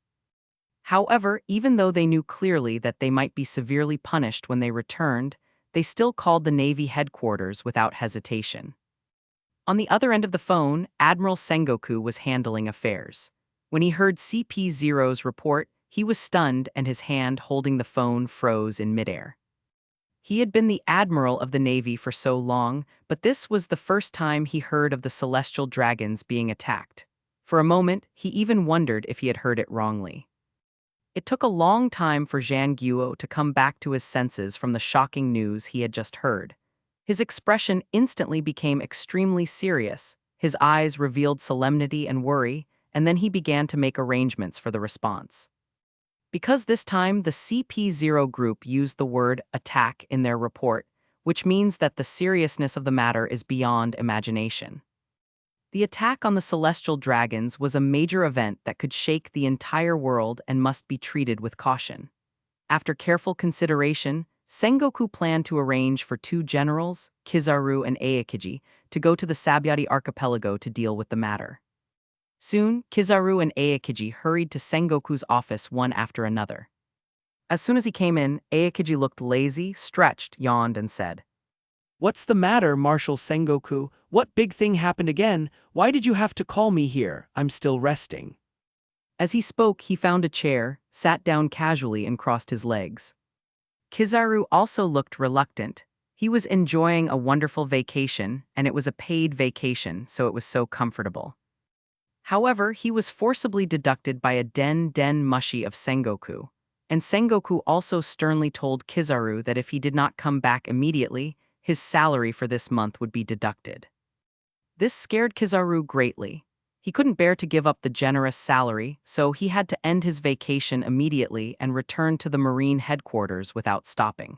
However, even though they knew clearly that they might be severely punished when they returned, they still called the Navy headquarters without hesitation. On the other end of the phone, Admiral Sengoku was handling affairs. When he heard CP0's report, he was stunned and his hand holding the phone froze in midair. He had been the admiral of the Navy for so long, but this was the first time he heard of the celestial dragons being attacked. For a moment, he even wondered if he had heard it wrongly. It took a long time for Zhang Guo to come back to his senses from the shocking news he had just heard. His expression instantly became extremely serious, his eyes revealed solemnity and worry, and then he began to make arrangements for the response. Because this time the CP0 group used the word attack in their report, which means that the seriousness of the matter is beyond imagination. The attack on the celestial dragons was a major event that could shake the entire world and must be treated with caution. After careful consideration, Sengoku planned to arrange for two generals, Kizaru and Aokiji, to go to the Sabyati archipelago to deal with the matter. Soon, Kizaru and Aokiji hurried to Sengoku's office one after another. As soon as he came in, Aokiji looked lazy, stretched, yawned, and said, "What's the matter, Marshal Sengoku? What big thing happened again? Why did you have to call me here? I'm still resting." As he spoke, he found a chair, sat down casually, and crossed his legs. Kizaru also looked reluctant. He was enjoying a wonderful vacation, and it was a paid vacation, so it was so comfortable. However, he was forcibly deducted by a den mushi of Sengoku, and Sengoku also sternly told Kizaru that if he did not come back immediately, his salary for this month would be deducted. This scared Kizaru greatly. He couldn't bear to give up the generous salary, so he had to end his vacation immediately and return to the Marine headquarters without stopping.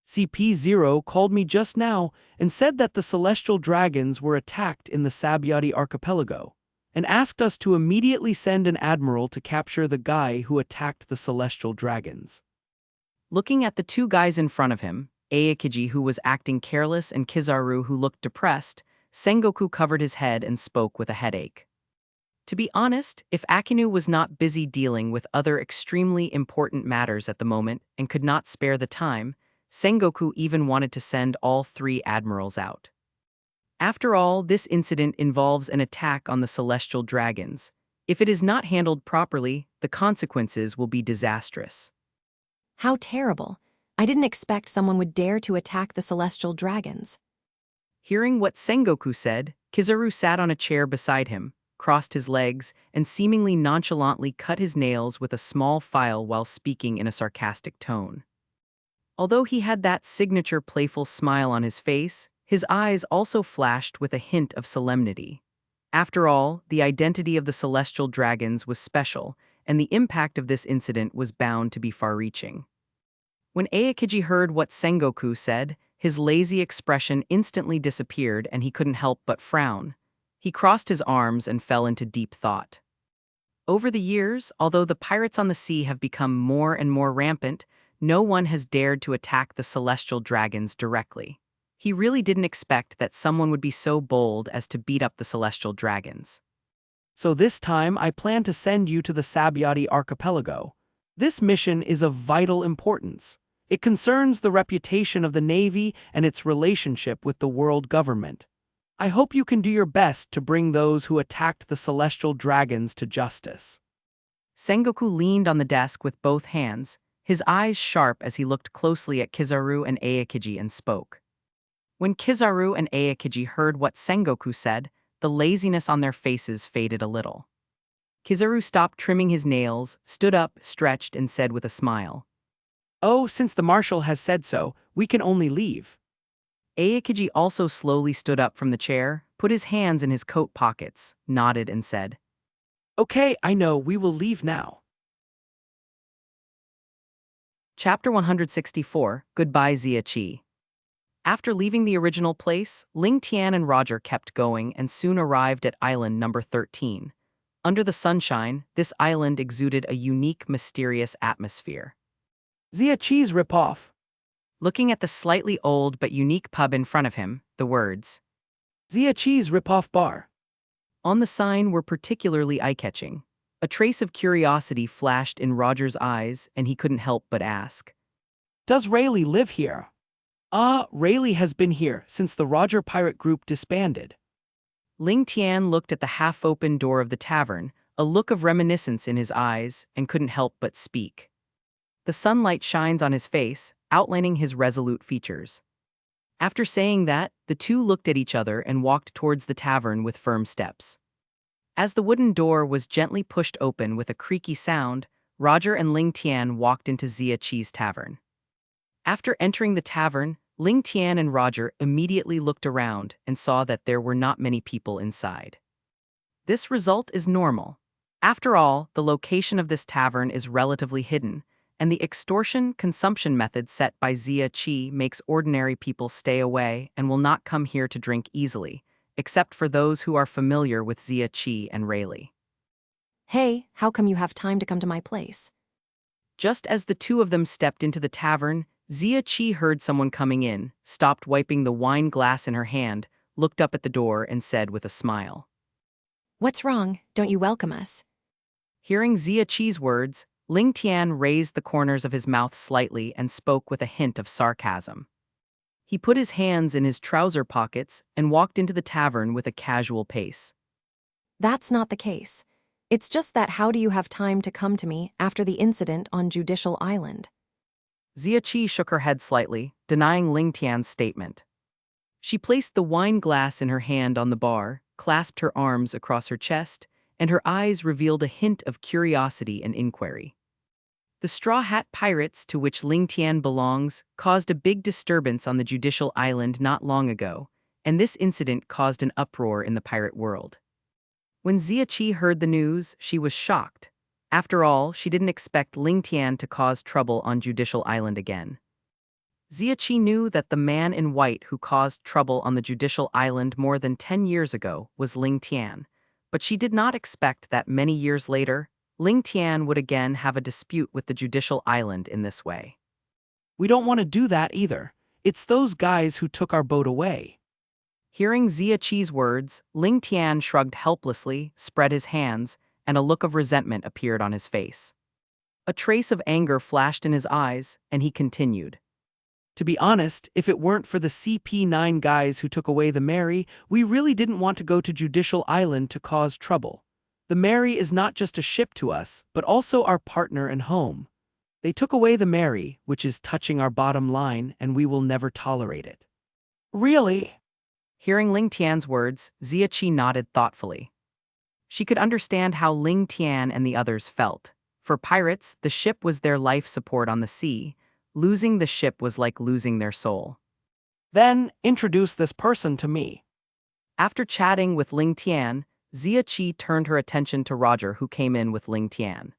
CP0 called me just now and said that the celestial dragons were attacked in the Sabyati archipelago, and asked us to immediately send an admiral to capture the guy who attacked the celestial dragons. Looking at the two guys in front of him, Aokiji, who was acting careless, and Kizaru, who looked depressed, Sengoku covered his head and spoke with a headache. To be honest, if Akinu was not busy dealing with other extremely important matters at the moment and could not spare the time, Sengoku even wanted to send all three admirals out. After all, this incident involves an attack on the celestial dragons. If it is not handled properly, the consequences will be disastrous. How terrible. I didn't expect someone would dare to attack the celestial dragons. Hearing what Sengoku said, Kizaru sat on a chair beside him, crossed his legs, and seemingly nonchalantly cut his nails with a small file while speaking in a sarcastic tone. Although he had that signature playful smile on his face, his eyes also flashed with a hint of solemnity. After all, the identity of the celestial dragons was special, and the impact of this incident was bound to be far-reaching. When Aokiji heard what Sengoku said, his lazy expression instantly disappeared and he couldn't help but frown. He crossed his arms and fell into deep thought. Over the years, although the pirates on the sea have become more and more rampant, no one has dared to attack the celestial dragons directly. He really didn't expect that someone would be so bold as to beat up the celestial dragons. So this time I plan to send you to the Sabayati archipelago. This mission is of vital importance. It concerns the reputation of the Navy and its relationship with the world government. I hope you can do your best to bring those who attacked the celestial dragons to justice. Sengoku leaned on the desk with both hands, his eyes sharp as he looked closely at Kizaru and Aokiji and spoke. When Kizaru and Aokiji heard what Sengoku said, the laziness on their faces faded a little. Kizaru stopped trimming his nails, stood up, stretched, and said with a smile, "Oh, since the marshal has said so, we can only leave." Aokiji also slowly stood up from the chair, put his hands in his coat pockets, nodded and said, "Okay, I know, we will leave now." Chapter 164, Goodbye Ziachi. After leaving the original place, Lingtian and Roger kept going and soon arrived at island number 13. Under the sunshine, this island exuded a unique, mysterious atmosphere. Ziachi's ripoff. Looking at the slightly old but unique pub in front of him, the words, Ziachi's ripoff bar. on the sign were particularly eye-catching. A trace of curiosity flashed in Roger's eyes, and he couldn't help but ask, Does Rayleigh live here? Rayleigh has been here since the Roger Pirate Group disbanded. Lingtian looked at the half-open door of the tavern, a look of reminiscence in his eyes, and couldn't help but speak. The sunlight shines on his face, outlining his resolute features. After saying that, the two looked at each other and walked towards the tavern with firm steps. As the wooden door was gently pushed open with a creaky sound, Roger and Lingtian walked into Ziachi's tavern. After entering the tavern, Lingtian and Roger immediately looked around and saw that there were not many people inside. This result is normal. After all, the location of this tavern is relatively hidden, and the extortion consumption method set by Ziachi makes ordinary people stay away and will not come here to drink easily, except for those who are familiar with Ziachi and Rayleigh. Hey, how come you have time to come to my place? Just as the two of them stepped into the tavern, Ziachi heard someone coming in, stopped wiping the wine glass in her hand, looked up at the door and said with a smile, What's wrong? Don't you welcome us? Hearing Ziachi's words, Lingtian raised the corners of his mouth slightly and spoke with a hint of sarcasm. He put his hands in his trouser pockets and walked into the tavern with a casual pace. That's not the case. It's just that how do you have time to come to me after the incident on Judicial Island? Ziachi shook her head slightly, denying Lingtian's statement. She placed the wine glass in her hand on the bar, clasped her arms across her chest, and her eyes revealed a hint of curiosity and inquiry. The Straw Hat Pirates, to which Lingtian belongs, caused a big disturbance on the Judicial Island not long ago, and this incident caused an uproar in the pirate world. When Ziachi heard the news, she was shocked. After all, she didn't expect Lingtian to cause trouble on Judicial Island again. Ziachi knew that the man in white who caused trouble on the Judicial Island more than 10 years ago was Lingtian, but she did not expect that many years later, Lingtian would again have a dispute with the Judicial Island in this way. We don't want to do that either. It's those guys who took our boat away. Hearing Ziachi's words, Lingtian shrugged helplessly, spread his hands, and a look of resentment appeared on his face. A trace of anger flashed in his eyes, and he continued. To be honest, if it weren't for the CP9 guys who took away the Mary, we really didn't want to go to Judicial Island to cause trouble. The Mary is not just a ship to us, but also our partner and home. They took away the Mary, which is touching our bottom line, and we will never tolerate it. Really? Hearing Lingtian's words, Ziachi nodded thoughtfully. She could understand how Lingtian and the others felt. For pirates, the ship was their life support on the sea. Losing the ship was like losing their soul. Then, introduce this person to me. After chatting with Lingtian, Zia Qi turned her attention to Roger, who came in with Lingtian.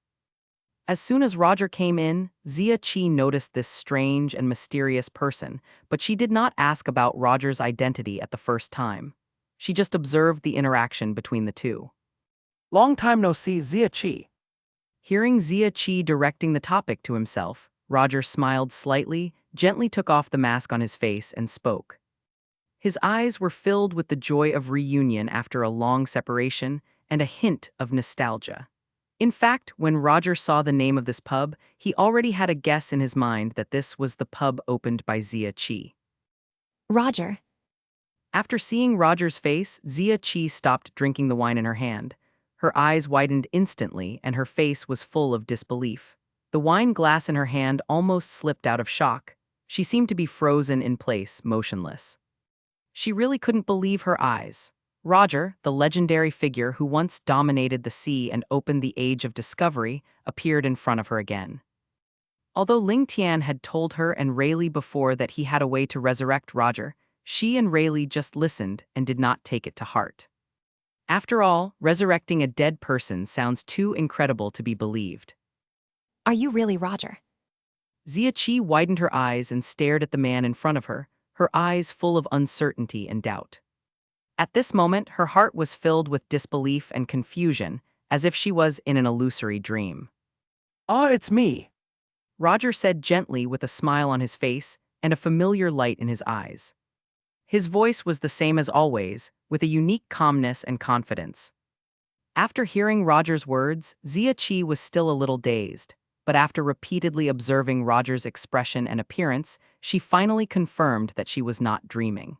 As soon as Roger came in, Zia Qi noticed this strange and mysterious person, but she did not ask about Roger's identity at the first time. She just observed the interaction between the two. Long time no see, Zia Qi. Hearing Zia Qi directing the topic to himself, Roger smiled slightly, gently took off the mask on his face, and spoke. His eyes were filled with the joy of reunion after a long separation and a hint of nostalgia. In fact, when Roger saw the name of this pub, he already had a guess in his mind that this was the pub opened by Zia Qi. Roger. After seeing Roger's face, Zia Qi stopped drinking the wine in her hand. Her eyes widened instantly and her face was full of disbelief. The wine glass in her hand almost slipped out of shock. She seemed to be frozen in place, motionless. She really couldn't believe her eyes. Roger, the legendary figure who once dominated the sea and opened the age of discovery, appeared in front of her again. Although Lingtian had told her and Rayleigh before that he had a way to resurrect Roger, she and Rayleigh just listened and did not take it to heart. After all, resurrecting a dead person sounds too incredible to be believed. Are you really Roger? Zia Qi widened her eyes and stared at the man in front of her eyes full of uncertainty and doubt. At this moment, her heart was filled with disbelief and confusion, as if she was in an illusory dream. Oh, it's me. Roger said gently with a smile on his face and a familiar light in his eyes. His voice was the same as always, with a unique calmness and confidence. After hearing Roger's words, Zia Qi was still a little dazed, but after repeatedly observing Roger's expression and appearance, she finally confirmed that she was not dreaming.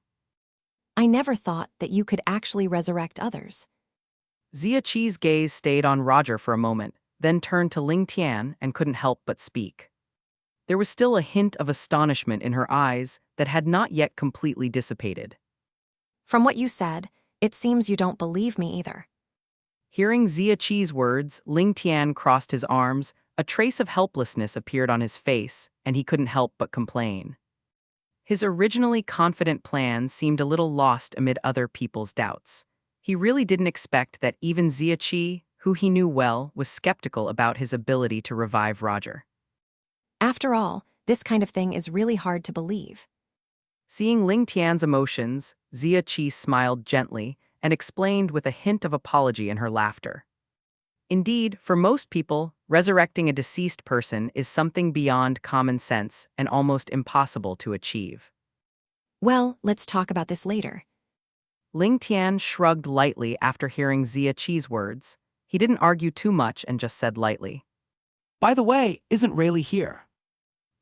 I never thought that you could actually resurrect others. Zia Qi's gaze stayed on Roger for a moment, then turned to Lingtian and couldn't help but speak. There was still a hint of astonishment in her eyes that had not yet completely dissipated. From what you said, it seems you don't believe me either. Hearing Zia Qi's words, Lingtian crossed his arms, a trace of helplessness appeared on his face, and he couldn't help but complain. His originally confident plan seemed a little lost amid other people's doubts. He really didn't expect that even Zia Qi, who he knew well, was skeptical about his ability to revive Roger. After all, this kind of thing is really hard to believe. Seeing Lingtian's emotions, Zia Qi smiled gently and explained with a hint of apology in her laughter. Indeed, for most people, resurrecting a deceased person is something beyond common sense and almost impossible to achieve. Well, let's talk about this later. Lingtian shrugged lightly after hearing Zia Qi's words. He didn't argue too much and just said lightly, By the way, isn't Rayleigh here?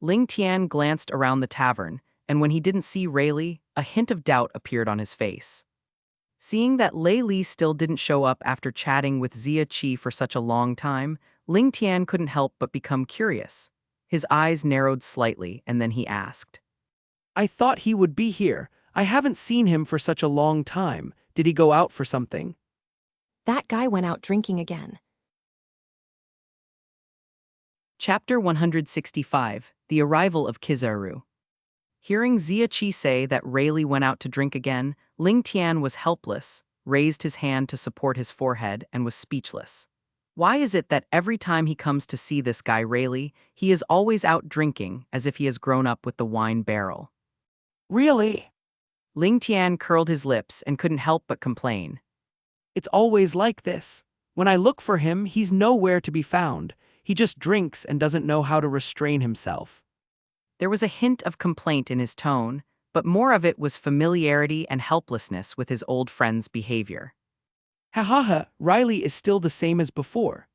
Lingtian glanced around the tavern, and when he didn't see Rayleigh, a hint of doubt appeared on his face. Seeing that Rayleigh still didn't show up after chatting with Zia Qi for such a long time, Lingtian couldn't help but become curious. His eyes narrowed slightly, and then he asked, I thought he would be here. I haven't seen him for such a long time. Did he go out for something? That guy went out drinking again. Chapter 165, The Arrival of Kizaru. Hearing Zia Qi say that Rayleigh went out to drink again, Lingtian was helpless, raised his hand to support his forehead, and was speechless. Why is it that every time he comes to see this guy Rayleigh, he is always out drinking as if he has grown up with the wine barrel? Really? Lingtian curled his lips and couldn't help but complain. It's always like this. When I look for him, he's nowhere to be found. He just drinks and doesn't know how to restrain himself. There was a hint of complaint in his tone, but more of it was familiarity and helplessness with his old friend's behavior. Ha ha ha, Riley is still the same as before.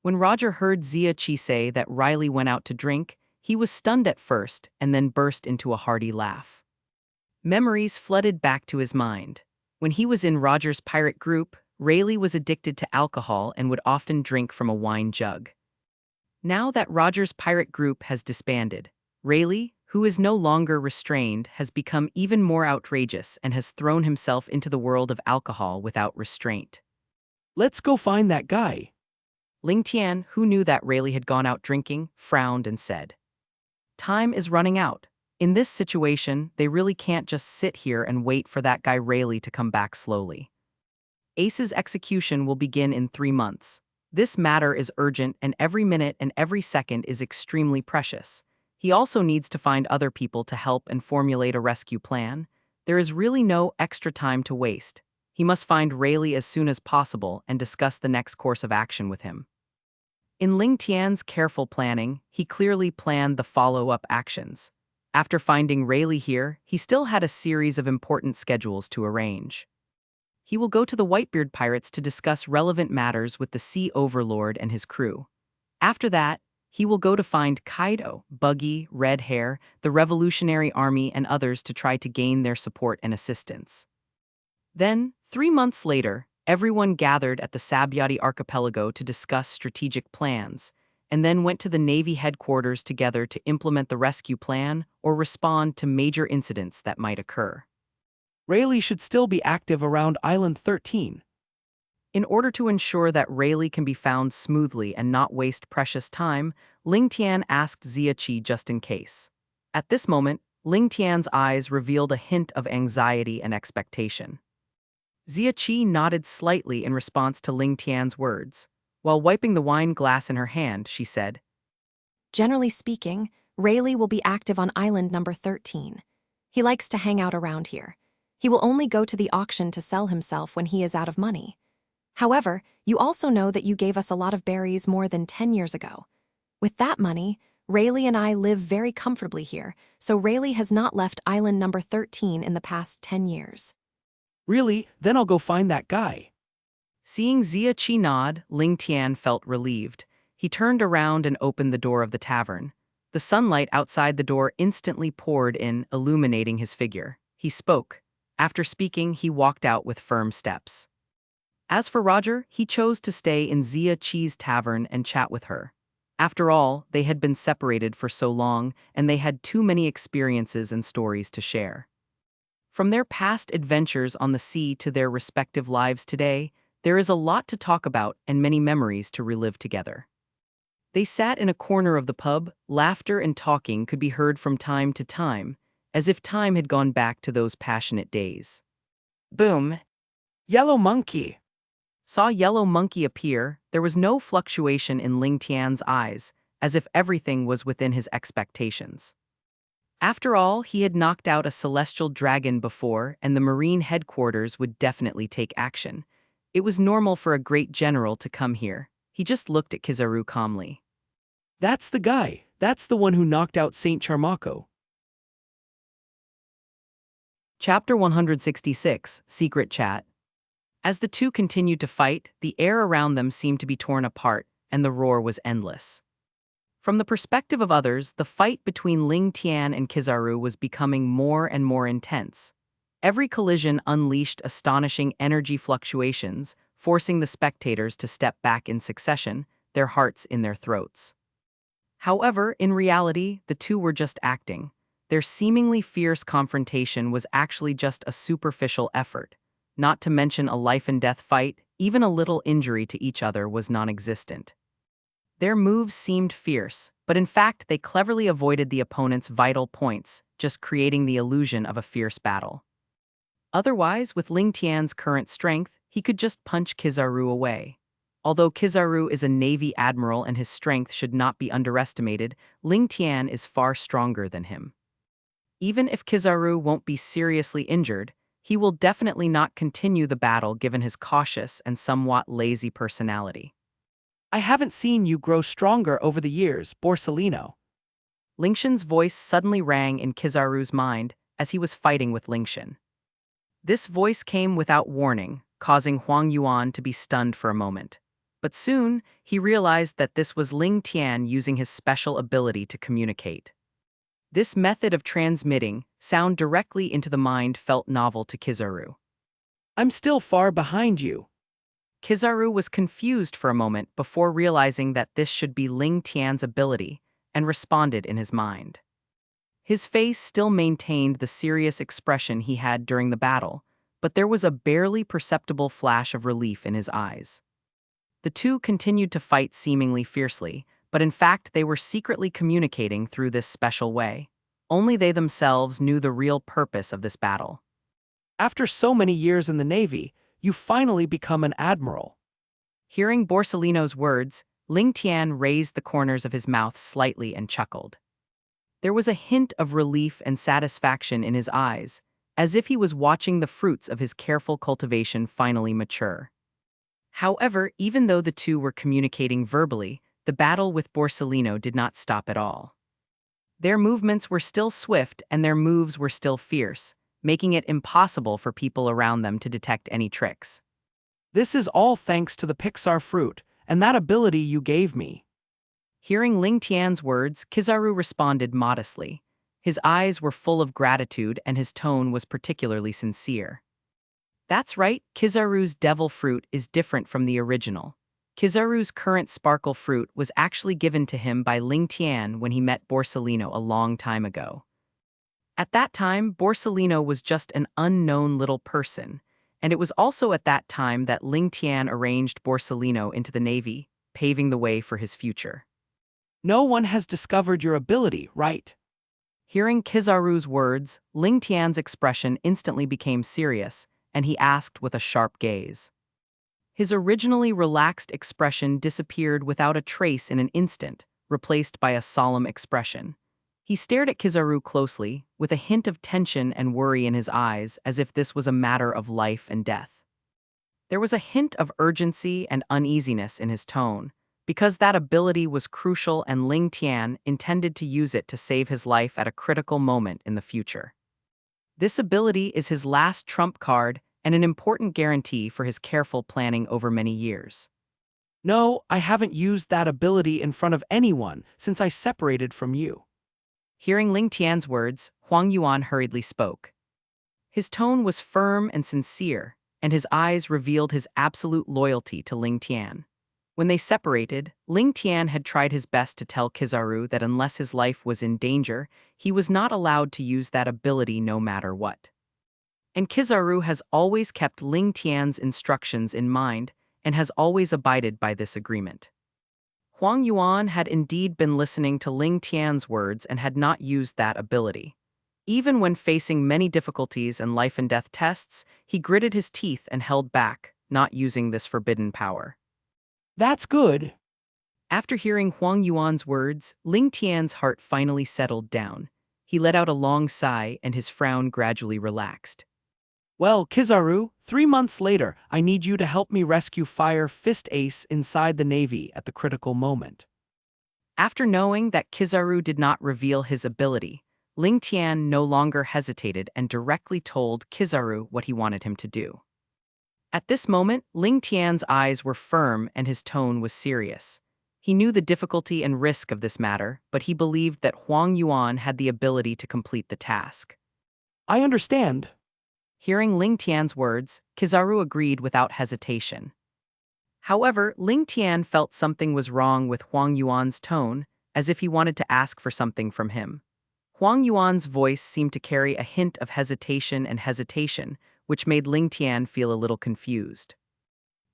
When Roger heard Zia Qi say that Riley went out to drink, he was stunned at first and then burst into a hearty laugh. Memories flooded back to his mind. When he was in Roger's pirate group, Rayleigh was addicted to alcohol and would often drink from a wine jug. Now that Roger's pirate group has disbanded, Rayleigh, who is no longer restrained, has become even more outrageous and has thrown himself into the world of alcohol without restraint. Let's go find that guy. Lingtian, who knew that Rayleigh had gone out drinking, frowned and said, "Time is running out. In this situation, they really can't just sit here and wait for that guy Rayleigh to come back slowly. Ace's execution will begin in 3 months. This matter is urgent and every minute and every second is extremely precious. He also needs to find other people to help and formulate a rescue plan. There is really no extra time to waste. He must find Rayleigh as soon as possible and discuss the next course of action with him." In Ling Tian's careful planning, he clearly planned the follow-up actions. After finding Rayleigh here, he still had a series of important schedules to arrange. He will go to the Whitebeard pirates to discuss relevant matters with the Sea Overlord and his crew. After that, he will go to find Kaido, Buggy, Red Hair, the Revolutionary Army, and others to try to gain their support and assistance. Then, 3 months later, everyone gathered at the Sabyati archipelago to discuss strategic plans, and then went to the Navy headquarters together to implement the rescue plan or respond to major incidents that might occur. Rayleigh should still be active around Island 13. In order to ensure that Rayleigh can be found smoothly and not waste precious time, Ling Tian asked Xia Qi just in case. At this moment, Ling Tian's eyes revealed a hint of anxiety and expectation. Xia Qi nodded slightly in response to Ling Tian's words. While wiping the wine glass in her hand, she said, Generally speaking, Rayleigh will be active on island number 13. He likes to hang out around here. He will only go to the auction to sell himself when he is out of money. However, you also know that you gave us a lot of berries more than 10 years ago. With that money, Rayleigh and I live very comfortably here, so Rayleigh has not left island number 13 in the past 10 years. Really? Then I'll go find that guy. Seeing Xia Qi nod, Ling Tian felt relieved. He turned around and opened the door of the tavern. The sunlight outside the door instantly poured in, illuminating his figure. He spoke. After speaking, he walked out with firm steps. As for Roger, he chose to stay in Xia Qi's tavern and chat with her. After all, they had been separated for so long, and they had too many experiences and stories to share. From their past adventures on the sea to their respective lives today, there is a lot to talk about and many memories to relive together. They sat in a corner of the pub. Laughter and talking could be heard from time to time, as if time had gone back to those passionate days. Boom! Yellow Monkey. Saw Yellow Monkey appear. There was no fluctuation in Ling Tian's eyes, as if everything was within his expectations. After all, he had knocked out a celestial dragon before, and the Marine headquarters would definitely take action. It was normal for a great general to come here. He just looked at Kizaru calmly. That's the guy. That's the one who knocked out Saint Charmako. Chapter 166, Secret Chat. As the two continued to fight, the air around them seemed to be torn apart, and the roar was endless. From the perspective of others, the fight between Ling Tian and Kizaru was becoming more and more intense. Every collision unleashed astonishing energy fluctuations, forcing the spectators to step back in succession, their hearts in their throats. However, in reality, the two were just acting. Their seemingly fierce confrontation was actually just a superficial effort. Not to mention a life-and-death fight, even a little injury to each other was non-existent. Their moves seemed fierce, but in fact they cleverly avoided the opponent's vital points, just creating the illusion of a fierce battle. Otherwise, with Ling Tian's current strength, he could just punch Kizaru away. Although Kizaru is a Navy admiral and his strength should not be underestimated, Ling Tian is far stronger than him. Even if Kizaru won't be seriously injured, he will definitely not continue the battle given his cautious and somewhat lazy personality. I haven't seen you grow stronger over the years, Borsellino. Lingtian's voice suddenly rang in Kizaru's mind as he was fighting with Lingtian. This voice came without warning, causing Huang Yuan to be stunned for a moment. But soon, he realized that this was Ling Tian using his special ability to communicate. This method of transmitting sound directly into the mind felt novel to Kizaru. I'm still far behind you. Kizaru was confused for a moment before realizing that this should be Ling Tian's ability, and responded in his mind. His face still maintained the serious expression he had during the battle, but there was a barely perceptible flash of relief in his eyes. The two continued to fight seemingly fiercely, but in fact they were secretly communicating through this special way. Only they themselves knew the real purpose of this battle. After so many years in the Navy, you finally become an admiral. Hearing Borsellino's words, Lingtian raised the corners of his mouth slightly and chuckled. There was a hint of relief and satisfaction in his eyes, as if he was watching the fruits of his careful cultivation finally mature. However, even though the two were communicating verbally, the battle with Borsellino did not stop at all. Their movements were still swift and their moves were still fierce, making it impossible for people around them to detect any tricks. This is all thanks to the Pixar fruit, and that ability you gave me. Hearing Lingtian's words, Kizaru responded modestly. His eyes were full of gratitude and his tone was particularly sincere. That's right, Kizaru's devil fruit is different from the original. Kizaru's current sparkle fruit was actually given to him by Lingtian when he met Borsellino a long time ago. At that time, Borsellino was just an unknown little person, and it was also at that time that Lingtian arranged Borsellino into the Navy, paving the way for his future. No one has discovered your ability, right? Hearing Kizaru's words, Lingtian's expression instantly became serious, and he asked with a sharp gaze. His originally relaxed expression disappeared without a trace in an instant, replaced by a solemn expression. He stared at Kizaru closely, with a hint of tension and worry in his eyes, as if this was a matter of life and death. There was a hint of urgency and uneasiness in his tone, because that ability was crucial and Lingtian intended to use it to save his life at a critical moment in the future. This ability is his last trump card and an important guarantee for his careful planning over many years. No, I haven't used that ability in front of anyone since I separated from you. Hearing Lingtian's words, Huang Yuan hurriedly spoke. His tone was firm and sincere, and his eyes revealed his absolute loyalty to Lingtian. When they separated, Lingtian had tried his best to tell Kizaru that unless his life was in danger, he was not allowed to use that ability no matter what. And Kizaru has always kept Lingtian's instructions in mind and has always abided by this agreement. Huang Yuan had indeed been listening to Lingtian's words and had not used that ability. Even when facing many difficulties and life-and-death tests, he gritted his teeth and held back, not using this forbidden power. That's good. After hearing Huang Yuan's words, Lingtian's heart finally settled down. He let out a long sigh and his frown gradually relaxed. Well, Kizaru, 3 months later, I need you to help me rescue Fire Fist Ace inside the Navy at the critical moment. After knowing that Kizaru did not reveal his ability, Lingtian no longer hesitated and directly told Kizaru what he wanted him to do. At this moment, Lingtian's eyes were firm and his tone was serious. He knew the difficulty and risk of this matter, but he believed that Huang Yuan had the ability to complete the task. I understand. Hearing Lingtian's words, Kizaru agreed without hesitation. However, Lingtian felt something was wrong with Huang Yuan's tone, as if he wanted to ask for something from him. Huang Yuan's voice seemed to carry a hint of hesitation, which made Lingtian feel a little confused.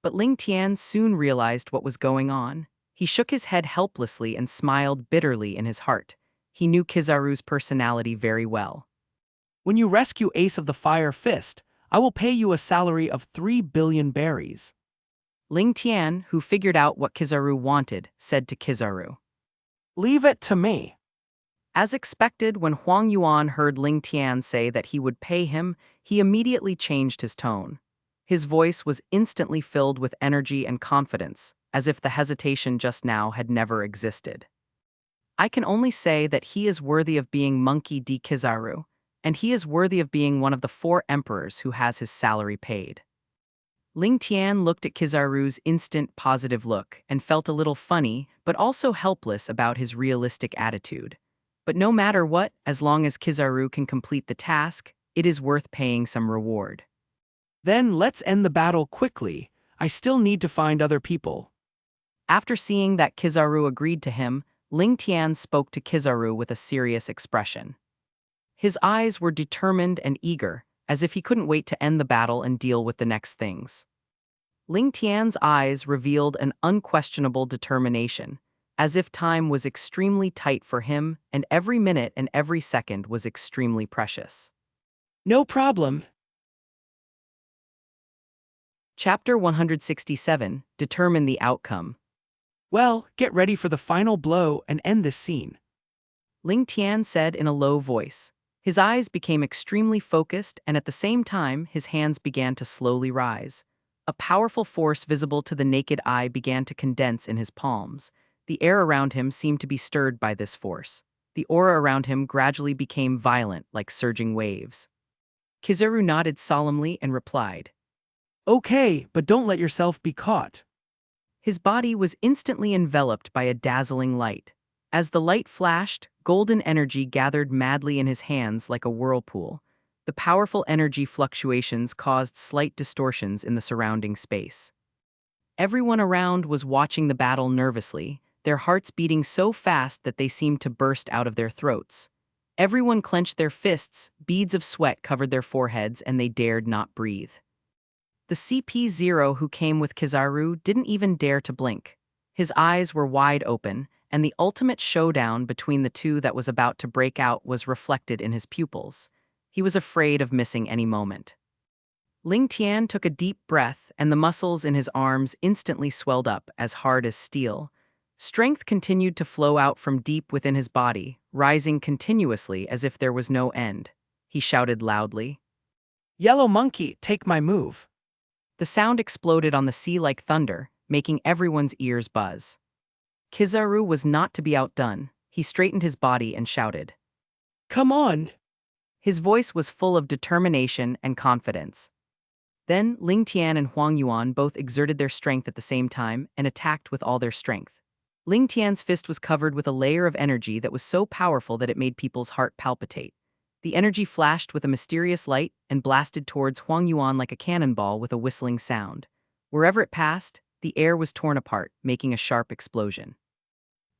But Lingtian soon realized what was going on. He shook his head helplessly and smiled bitterly in his heart. He knew Kizaru's personality very well. When you rescue Ace of the Fire Fist, I will pay you a salary of 3 billion berries. Lingtian, who figured out what Kizaru wanted, said to Kizaru. Leave it to me. As expected, when Huang Yuan heard Lingtian say that he would pay him, he immediately changed his tone. His voice was instantly filled with energy and confidence, as if the hesitation just now had never existed. I can only say that he is worthy of being Monkey D. Kizaru, and he is worthy of being one of the 4 emperors who has his salary paid. Lingtian looked at Kizaru's instant positive look and felt a little funny, but also helpless about his realistic attitude. But no matter what, as long as Kizaru can complete the task, it is worth paying some reward. Then let's end the battle quickly. I still need to find other people. After seeing that Kizaru agreed to him, Lingtian spoke to Kizaru with a serious expression. His eyes were determined and eager, as if he couldn't wait to end the battle and deal with the next things. Lingtian's eyes revealed an unquestionable determination, as if time was extremely tight for him and every minute and every second was extremely precious. No problem. Chapter 167, Determine the Outcome. Well, get ready for the final blow and end this scene. Lingtian said in a low voice. His eyes became extremely focused, and at the same time, his hands began to slowly rise. A powerful force visible to the naked eye began to condense in his palms. The air around him seemed to be stirred by this force. The aura around him gradually became violent, like surging waves. Kizaru nodded solemnly and replied. Okay, but don't let yourself be caught. His body was instantly enveloped by a dazzling light. As the light flashed, golden energy gathered madly in his hands like a whirlpool. The powerful energy fluctuations caused slight distortions in the surrounding space. Everyone around was watching the battle nervously, their hearts beating so fast that they seemed to burst out of their throats. Everyone clenched their fists, beads of sweat covered their foreheads, and they dared not breathe. The CP0 who came with Kizaru didn't even dare to blink. His eyes were wide open, and the ultimate showdown between the two that was about to break out was reflected in his pupils. He was afraid of missing any moment. Lingtian took a deep breath, and the muscles in his arms instantly swelled up as hard as steel. Strength continued to flow out from deep within his body, rising continuously as if there was no end. He shouted loudly. Yellow monkey, take my move. The sound exploded on the sea like thunder, making everyone's ears buzz. Kizaru was not to be outdone. He straightened his body and shouted. Come on! His voice was full of determination and confidence. Then Lingtian and Huang Yuan both exerted their strength at the same time and attacked with all their strength. Lingtian's fist was covered with a layer of energy that was so powerful that it made people's heart palpitate. The energy flashed with a mysterious light and blasted towards Huang Yuan like a cannonball with a whistling sound. Wherever it passed, the air was torn apart, making a sharp explosion.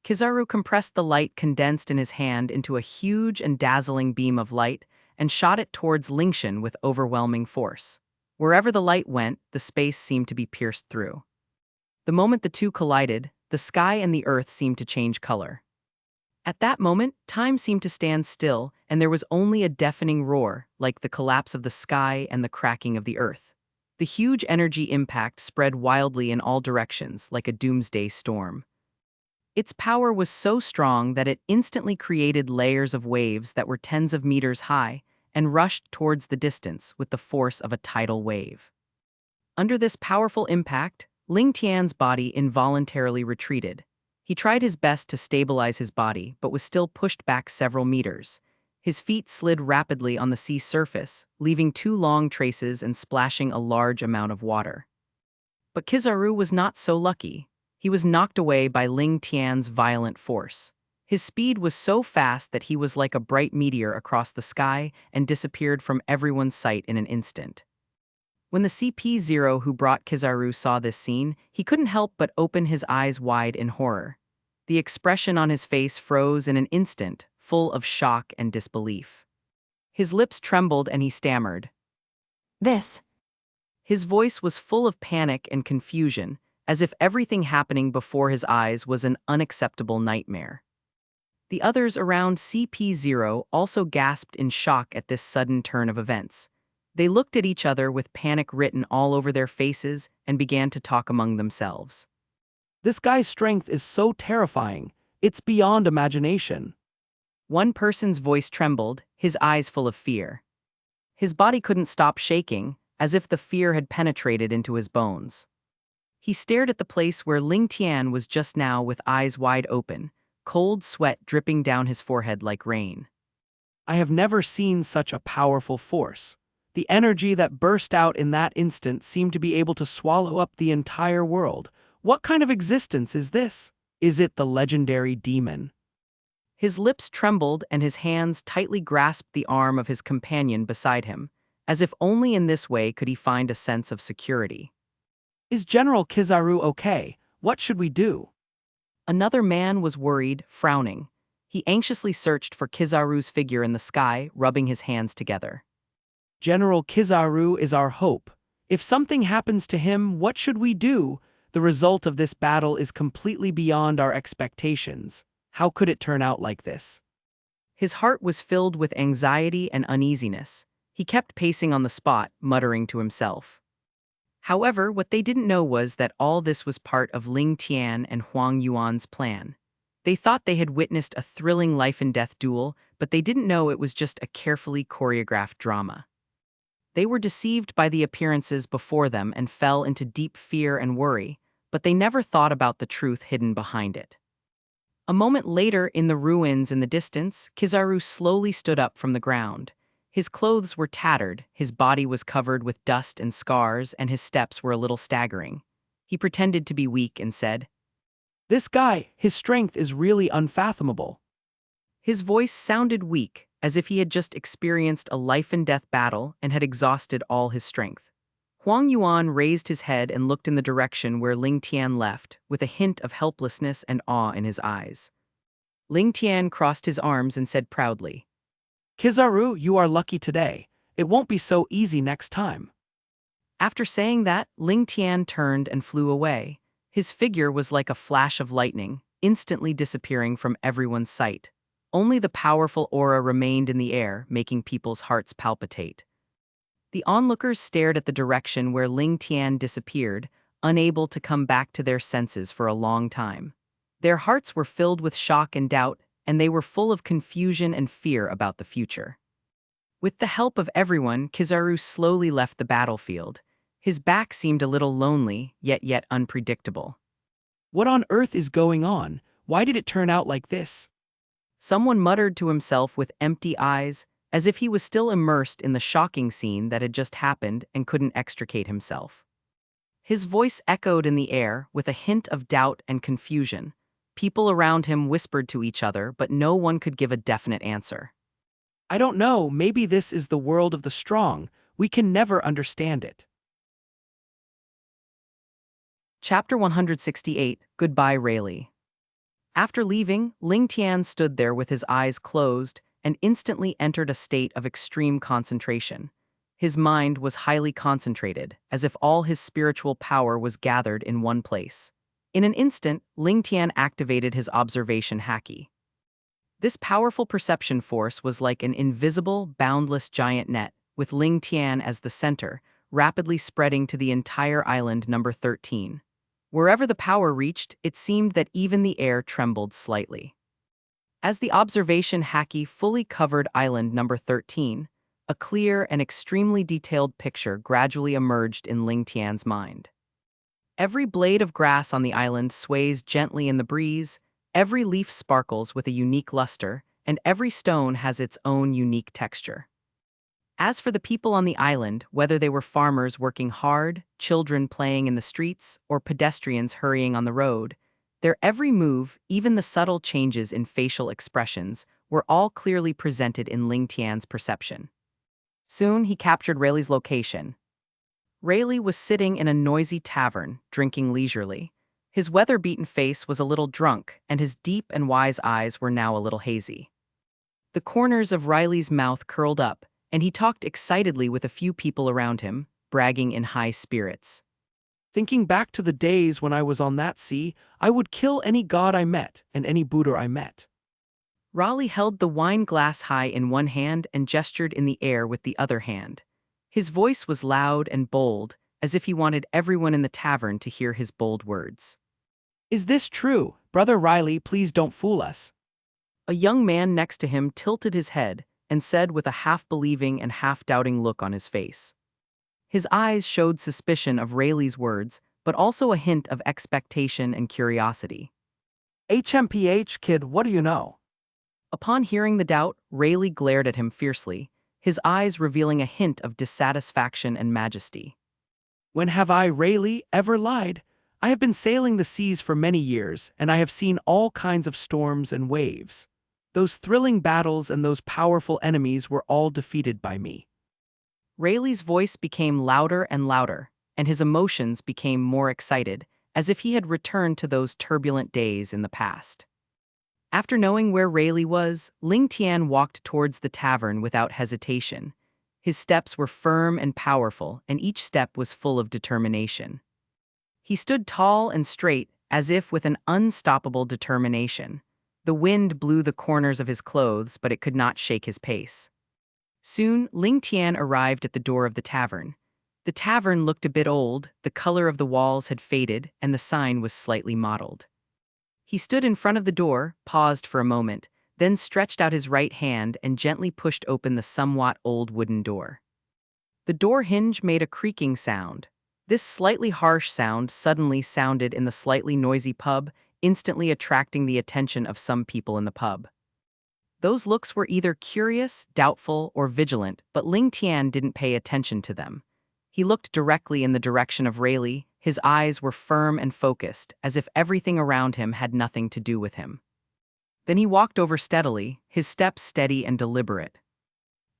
Kizaru compressed the light condensed in his hand into a huge and dazzling beam of light and shot it towards Lingtian with overwhelming force. Wherever the light went, the space seemed to be pierced through. The moment the two collided, the sky and the earth seemed to change color. At that moment, time seemed to stand still, and there was only a deafening roar, like the collapse of the sky and the cracking of the earth. The huge energy impact spread wildly in all directions, like a doomsday storm. Its power was so strong that it instantly created layers of waves that were tens of meters high and rushed towards the distance with the force of a tidal wave. Under this powerful impact, Lingtian's body involuntarily retreated. He tried his best to stabilize his body, but was still pushed back several meters. His feet slid rapidly on the sea surface, leaving 2 long traces and splashing a large amount of water. But Kizaru was not so lucky. He was knocked away by Lingtian's violent force. His speed was so fast that he was like a bright meteor across the sky and disappeared from everyone's sight in an instant. When the CP0 who brought Kizaru saw this scene, he couldn't help but open his eyes wide in horror. The expression on his face froze in an instant, full of shock and disbelief. His lips trembled and he stammered. This. His voice was full of panic and confusion, as if everything happening before his eyes was an unacceptable nightmare. The others around CP0 also gasped in shock at this sudden turn of events. They looked at each other with panic written all over their faces and began to talk among themselves. This guy's strength is so terrifying. It's beyond imagination. One person's voice trembled, his eyes full of fear. His body couldn't stop shaking, as if the fear had penetrated into his bones. He stared at the place where Lingtian was just now with eyes wide open, cold sweat dripping down his forehead like rain. I have never seen such a powerful force. The energy that burst out in that instant seemed to be able to swallow up the entire world. What kind of existence is this? Is it the legendary demon? His lips trembled and his hands tightly grasped the arm of his companion beside him, as if only in this way could he find a sense of security. Is General Kizaru okay? What should we do? Another man was worried, frowning. He anxiously searched for Kizaru's figure in the sky, rubbing his hands together. General Kizaru is our hope. If something happens to him, what should we do? The result of this battle is completely beyond our expectations. How could it turn out like this? His heart was filled with anxiety and uneasiness. He kept pacing on the spot, muttering to himself. However, what they didn't know was that all this was part of Lingtian and Huang Yuan's plan. They thought they had witnessed a thrilling life-and-death duel, but they didn't know it was just a carefully choreographed drama. They were deceived by the appearances before them and fell into deep fear and worry, but they never thought about the truth hidden behind it. A moment later, in the ruins in the distance, Kizaru slowly stood up from the ground. His clothes were tattered, his body was covered with dust and scars, and his steps were a little staggering. He pretended to be weak and said, This guy, his strength is really unfathomable. His voice sounded weak, as if he had just experienced a life-and-death battle and had exhausted all his strength. Huang Yuan raised his head and looked in the direction where Ling Tian left, with a hint of helplessness and awe in his eyes. Ling Tian crossed his arms and said proudly, Kizaru, you are lucky today. It won't be so easy next time. After saying that, Ling Tian turned and flew away. His figure was like a flash of lightning, instantly disappearing from everyone's sight. Only the powerful aura remained in the air, making people's hearts palpitate. The onlookers stared at the direction where Ling Tian disappeared, unable to come back to their senses for a long time. Their hearts were filled with shock and doubt, and they were full of confusion and fear about the future. With the help of everyone, Kizaru slowly left the battlefield. His back seemed a little lonely, yet unpredictable. What on earth is going on? Why did it turn out like this? Someone muttered to himself with empty eyes, as if he was still immersed in the shocking scene that had just happened and couldn't extricate himself. His voice echoed in the air with a hint of doubt and confusion. People around him whispered to each other, but no one could give a definite answer. I don't know, maybe this is the world of the strong. We can never understand it. Chapter 168, Goodbye Rayleigh. After leaving, Ling Tian stood there with his eyes closed and instantly entered a state of extreme concentration. His mind was highly concentrated, as if all his spiritual power was gathered in one place. In an instant, Ling Tian activated his observation haki. This powerful perception force was like an invisible, boundless giant net, with Ling Tian as the center, rapidly spreading to the entire island number 13. Wherever the power reached, it seemed that even the air trembled slightly. As the observation haki fully covered island number 13, a clear and extremely detailed picture gradually emerged in Ling Tian's mind. Every blade of grass on the island sways gently in the breeze, every leaf sparkles with a unique luster, and every stone has its own unique texture. As for the people on the island, whether they were farmers working hard, children playing in the streets, or pedestrians hurrying on the road, their every move, even the subtle changes in facial expressions, were all clearly presented in Ling Tian's perception. Soon he captured Rayleigh's location. Rayleigh was sitting in a noisy tavern, drinking leisurely. His weather-beaten face was a little drunk, and his deep and wise eyes were now a little hazy. The corners of Riley's mouth curled up, and he talked excitedly with a few people around him, bragging in high spirits. Thinking back to the days when I was on that sea, I would kill any god I met and any Buddha I met. Raleigh held the wine glass high in one hand and gestured in the air with the other hand. His voice was loud and bold, as if he wanted everyone in the tavern to hear his bold words. Is this true? Brother Riley, please don't fool us. A young man next to him tilted his head and said with a half-believing and half-doubting look on his face. His eyes showed suspicion of Rayleigh's words, but also a hint of expectation and curiosity. HMPH, kid, what do you know? Upon hearing the doubt, Rayleigh glared at him fiercely, his eyes revealing a hint of dissatisfaction and majesty. When have I, Rayleigh, ever lied? I have been sailing the seas for many years, and I have seen all kinds of storms and waves. Those thrilling battles and those powerful enemies were all defeated by me. Rayleigh's voice became louder and louder, and his emotions became more excited, as if he had returned to those turbulent days in the past. After knowing where Rayleigh was, Ling Tian walked towards the tavern without hesitation. His steps were firm and powerful, and each step was full of determination. He stood tall and straight, as if with an unstoppable determination. The wind blew the corners of his clothes, but it could not shake his pace. Soon, Lingtian arrived at the door of the tavern. The tavern looked a bit old, the color of the walls had faded, and the sign was slightly mottled. He stood in front of the door, paused for a moment, then stretched out his right hand and gently pushed open the somewhat old wooden door. The door hinge made a creaking sound. This slightly harsh sound suddenly sounded in the slightly noisy pub, instantly attracting the attention of some people in the pub. Those looks were either curious, doubtful, or vigilant, but Ling Tian didn't pay attention to them. He looked directly in the direction of Rayleigh. His eyes were firm and focused, as if everything around him had nothing to do with him. Then he walked over steadily, his steps steady and deliberate.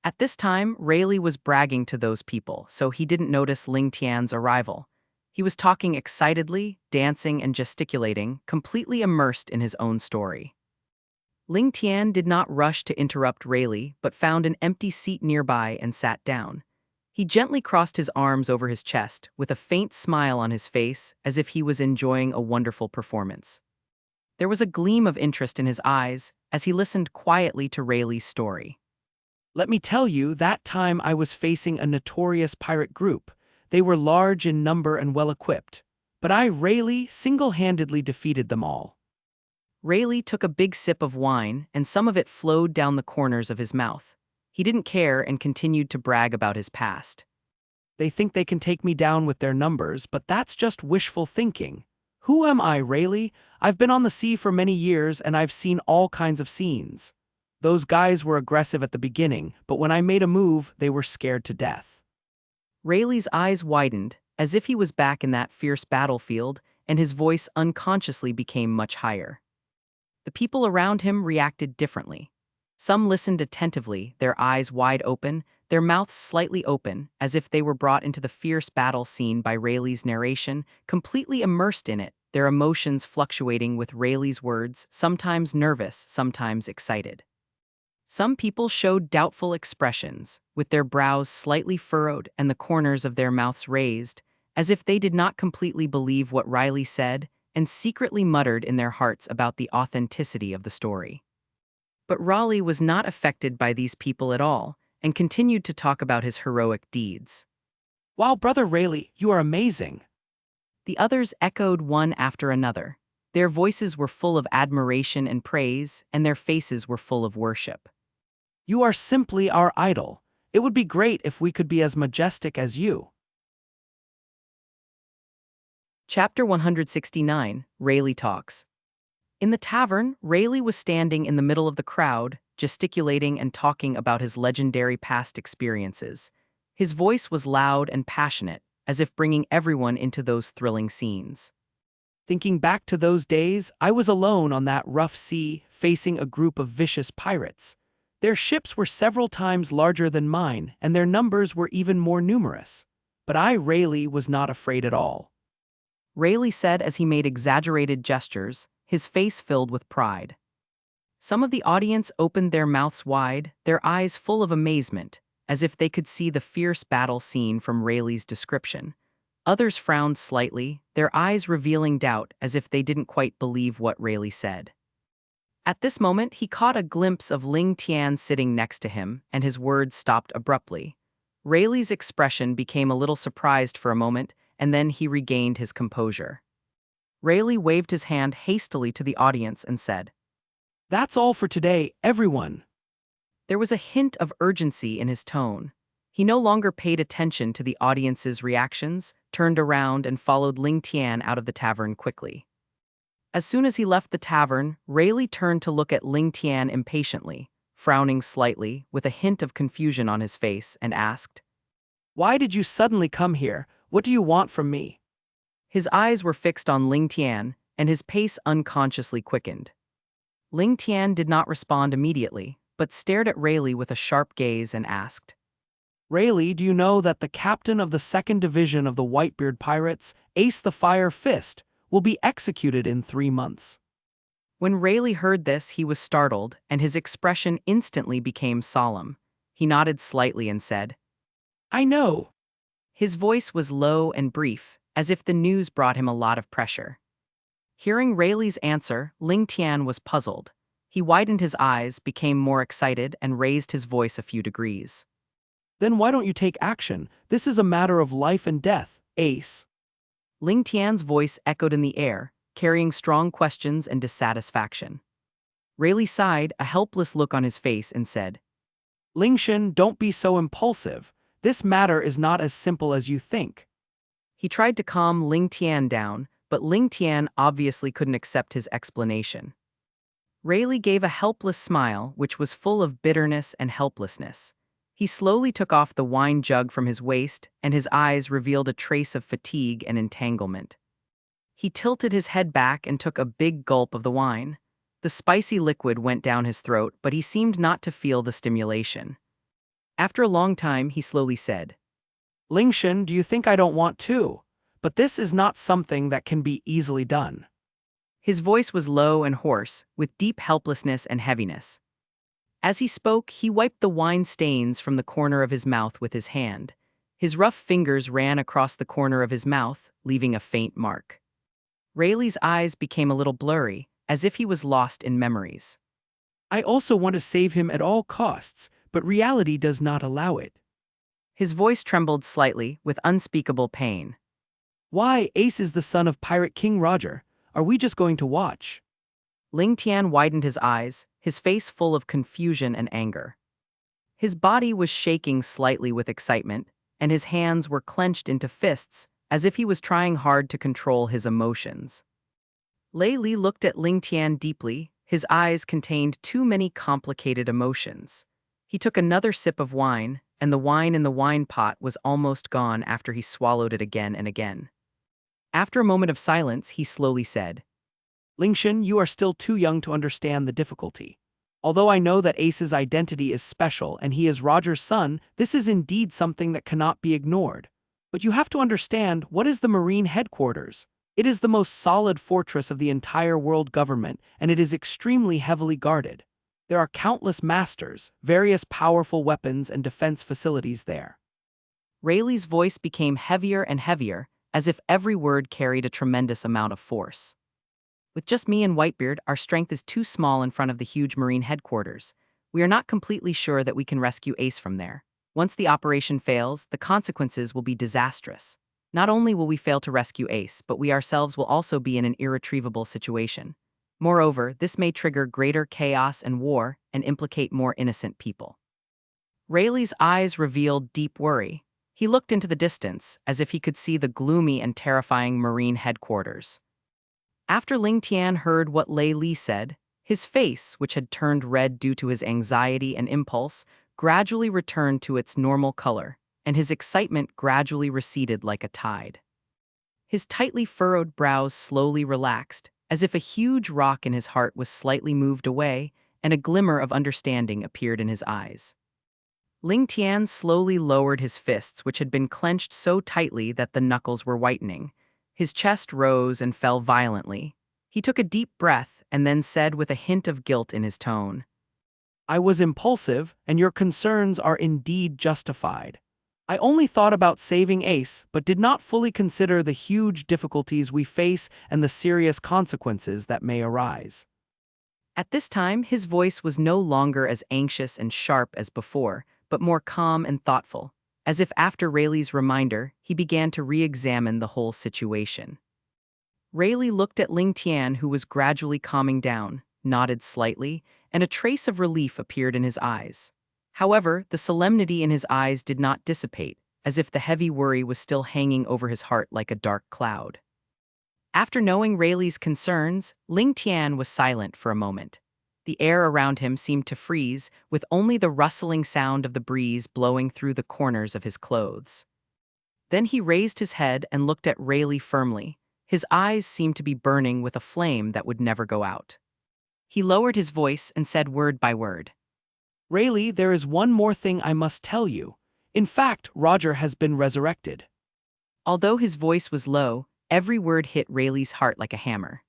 At this time, Rayleigh was bragging to those people, so he didn't notice Ling Tian's arrival. He was talking excitedly, dancing and gesticulating, completely immersed in his own story. Ling Tian did not rush to interrupt Rayleigh, but found an empty seat nearby and sat down. He gently crossed his arms over his chest, with a faint smile on his face, as if he was enjoying a wonderful performance. There was a gleam of interest in his eyes as he listened quietly to Rayleigh's story. Let me tell you, that time I was facing a notorious pirate group. They were large in number and well-equipped. But I, Rayleigh, single-handedly defeated them all. Rayleigh took a big sip of wine, and some of it flowed down the corners of his mouth. He didn't care and continued to brag about his past. They think they can take me down with their numbers, but that's just wishful thinking. Who am I, Rayleigh? I've been on the sea for many years and I've seen all kinds of scenes. Those guys were aggressive at the beginning, but when I made a move, they were scared to death. Rayleigh's eyes widened, as if he was back in that fierce battlefield, and his voice unconsciously became much higher. The people around him reacted differently. Some listened attentively, their eyes wide open, their mouths slightly open, as if they were brought into the fierce battle scene by Rayleigh's narration, completely immersed in it, their emotions fluctuating with Rayleigh's words, sometimes nervous, sometimes excited. Some people showed doubtful expressions, with their brows slightly furrowed and the corners of their mouths raised, as if they did not completely believe what Rayleigh said, and secretly muttered in their hearts about the authenticity of the story. But Raleigh was not affected by these people at all, and continued to talk about his heroic deeds. Wow, Brother Rayleigh, you are amazing. The others echoed one after another. Their voices were full of admiration and praise, and their faces were full of worship. You are simply our idol. It would be great if we could be as majestic as you. Chapter 169, Rayleigh Talks. In the tavern, Rayleigh was standing in the middle of the crowd, gesticulating and talking about his legendary past experiences. His voice was loud and passionate, as if bringing everyone into those thrilling scenes. Thinking back to those days, I was alone on that rough sea, facing a group of vicious pirates. Their ships were several times larger than mine, and their numbers were even more numerous. But I, Rayleigh, was not afraid at all. Rayleigh said as he made exaggerated gestures, his face filled with pride. Some of the audience opened their mouths wide, their eyes full of amazement, as if they could see the fierce battle scene from Rayleigh's description. Others frowned slightly, their eyes revealing doubt as if they didn't quite believe what Rayleigh said. At this moment, he caught a glimpse of Ling Tian sitting next to him, and his words stopped abruptly. Rayleigh's expression became a little surprised for a moment, and then he regained his composure. Rayleigh waved his hand hastily to the audience and said, That's all for today, everyone. There was a hint of urgency in his tone. He no longer paid attention to the audience's reactions, turned around and followed Ling Tian out of the tavern quickly. As soon as he left the tavern, Rayleigh turned to look at Ling Tian impatiently, frowning slightly, with a hint of confusion on his face, and asked, Why did you suddenly come here? What do you want from me? His eyes were fixed on Ling Tian, and his pace unconsciously quickened. Ling Tian did not respond immediately, but stared at Rayleigh with a sharp gaze and asked, Rayleigh, do you know that the captain of the 2nd Division of the Whitebeard Pirates, Ace the Fire Fist, will be executed in 3 months? When Rayleigh heard this, he was startled, and his expression instantly became solemn. He nodded slightly and said, I know. His voice was low and brief, as if the news brought him a lot of pressure. Hearing Rayleigh's answer, Lingtian was puzzled. He widened his eyes, became more excited, and raised his voice a few degrees. Then why don't you take action? This is a matter of life and death, Ace. Lingtian's voice echoed in the air, carrying strong questions and dissatisfaction. Rayleigh sighed, a helpless look on his face, and said, Lingtian, don't be so impulsive. This matter is not as simple as you think. He tried to calm Lingtian down, but Lingtian obviously couldn't accept his explanation. Rayleigh gave a helpless smile, which was full of bitterness and helplessness. He slowly took off the wine jug from his waist, and his eyes revealed a trace of fatigue and entanglement. He tilted his head back and took a big gulp of the wine. The spicy liquid went down his throat, but he seemed not to feel the stimulation. After a long time, he slowly said, Lingtian, do you think I don't want to? But this is not something that can be easily done. His voice was low and hoarse, with deep helplessness and heaviness. As he spoke, he wiped the wine stains from the corner of his mouth with his hand. His rough fingers ran across the corner of his mouth, leaving a faint mark. Rayleigh's eyes became a little blurry, as if he was lost in memories. I also want to save him at all costs, but reality does not allow it. His voice trembled slightly, with unspeakable pain. Why, Ace is the son of Pirate King Roger. Are we just going to watch? Lingtian widened his eyes, his face full of confusion and anger. His body was shaking slightly with excitement, and his hands were clenched into fists, as if he was trying hard to control his emotions. Lei Li looked at Lingtian deeply. His eyes contained too many complicated emotions. He took another sip of wine, and the wine in the wine pot was almost gone after he swallowed it again and again. After a moment of silence, he slowly said, Lingtian, you are still too young to understand the difficulty. Although I know that Ace's identity is special and he is Roger's son, this is indeed something that cannot be ignored. But you have to understand, what is the Marine headquarters? It is the most solid fortress of the entire world government, and it is extremely heavily guarded. There are countless masters, various powerful weapons and defense facilities there. Rayleigh's voice became heavier and heavier, as if every word carried a tremendous amount of force. With just me and Whitebeard, our strength is too small in front of the huge Marine headquarters. We are not completely sure that we can rescue Ace from there. Once the operation fails, the consequences will be disastrous. Not only will we fail to rescue Ace, but we ourselves will also be in an irretrievable situation. Moreover, this may trigger greater chaos and war and implicate more innocent people. Rayleigh's eyes revealed deep worry. He looked into the distance, as if he could see the gloomy and terrifying Marine headquarters. After Lingtian heard what Lei Li said, his face, which had turned red due to his anxiety and impulse, gradually returned to its normal color, and his excitement gradually receded like a tide. His tightly furrowed brows slowly relaxed, as if a huge rock in his heart was slightly moved away, and a glimmer of understanding appeared in his eyes. Lingtian slowly lowered his fists, which had been clenched so tightly that the knuckles were whitening. His chest rose and fell violently. He took a deep breath and then said with a hint of guilt in his tone, I was impulsive, and your concerns are indeed justified. I only thought about saving Ace, but did not fully consider the huge difficulties we face and the serious consequences that may arise. At this time, his voice was no longer as anxious and sharp as before, but more calm and thoughtful, as if after Rayleigh's reminder, he began to re-examine the whole situation. Rayleigh looked at Lingtian, who was gradually calming down, nodded slightly, and a trace of relief appeared in his eyes. However, the solemnity in his eyes did not dissipate, as if the heavy worry was still hanging over his heart like a dark cloud. After knowing Rayleigh's concerns, Lingtian was silent for a moment. The air around him seemed to freeze, with only the rustling sound of the breeze blowing through the corners of his clothes. Then he raised his head and looked at Rayleigh firmly. His eyes seemed to be burning with a flame that would never go out. He lowered his voice and said word by word, Rayleigh, there is one more thing I must tell you. In fact, Roger has been resurrected. Although his voice was low, every word hit Rayleigh's heart like a hammer.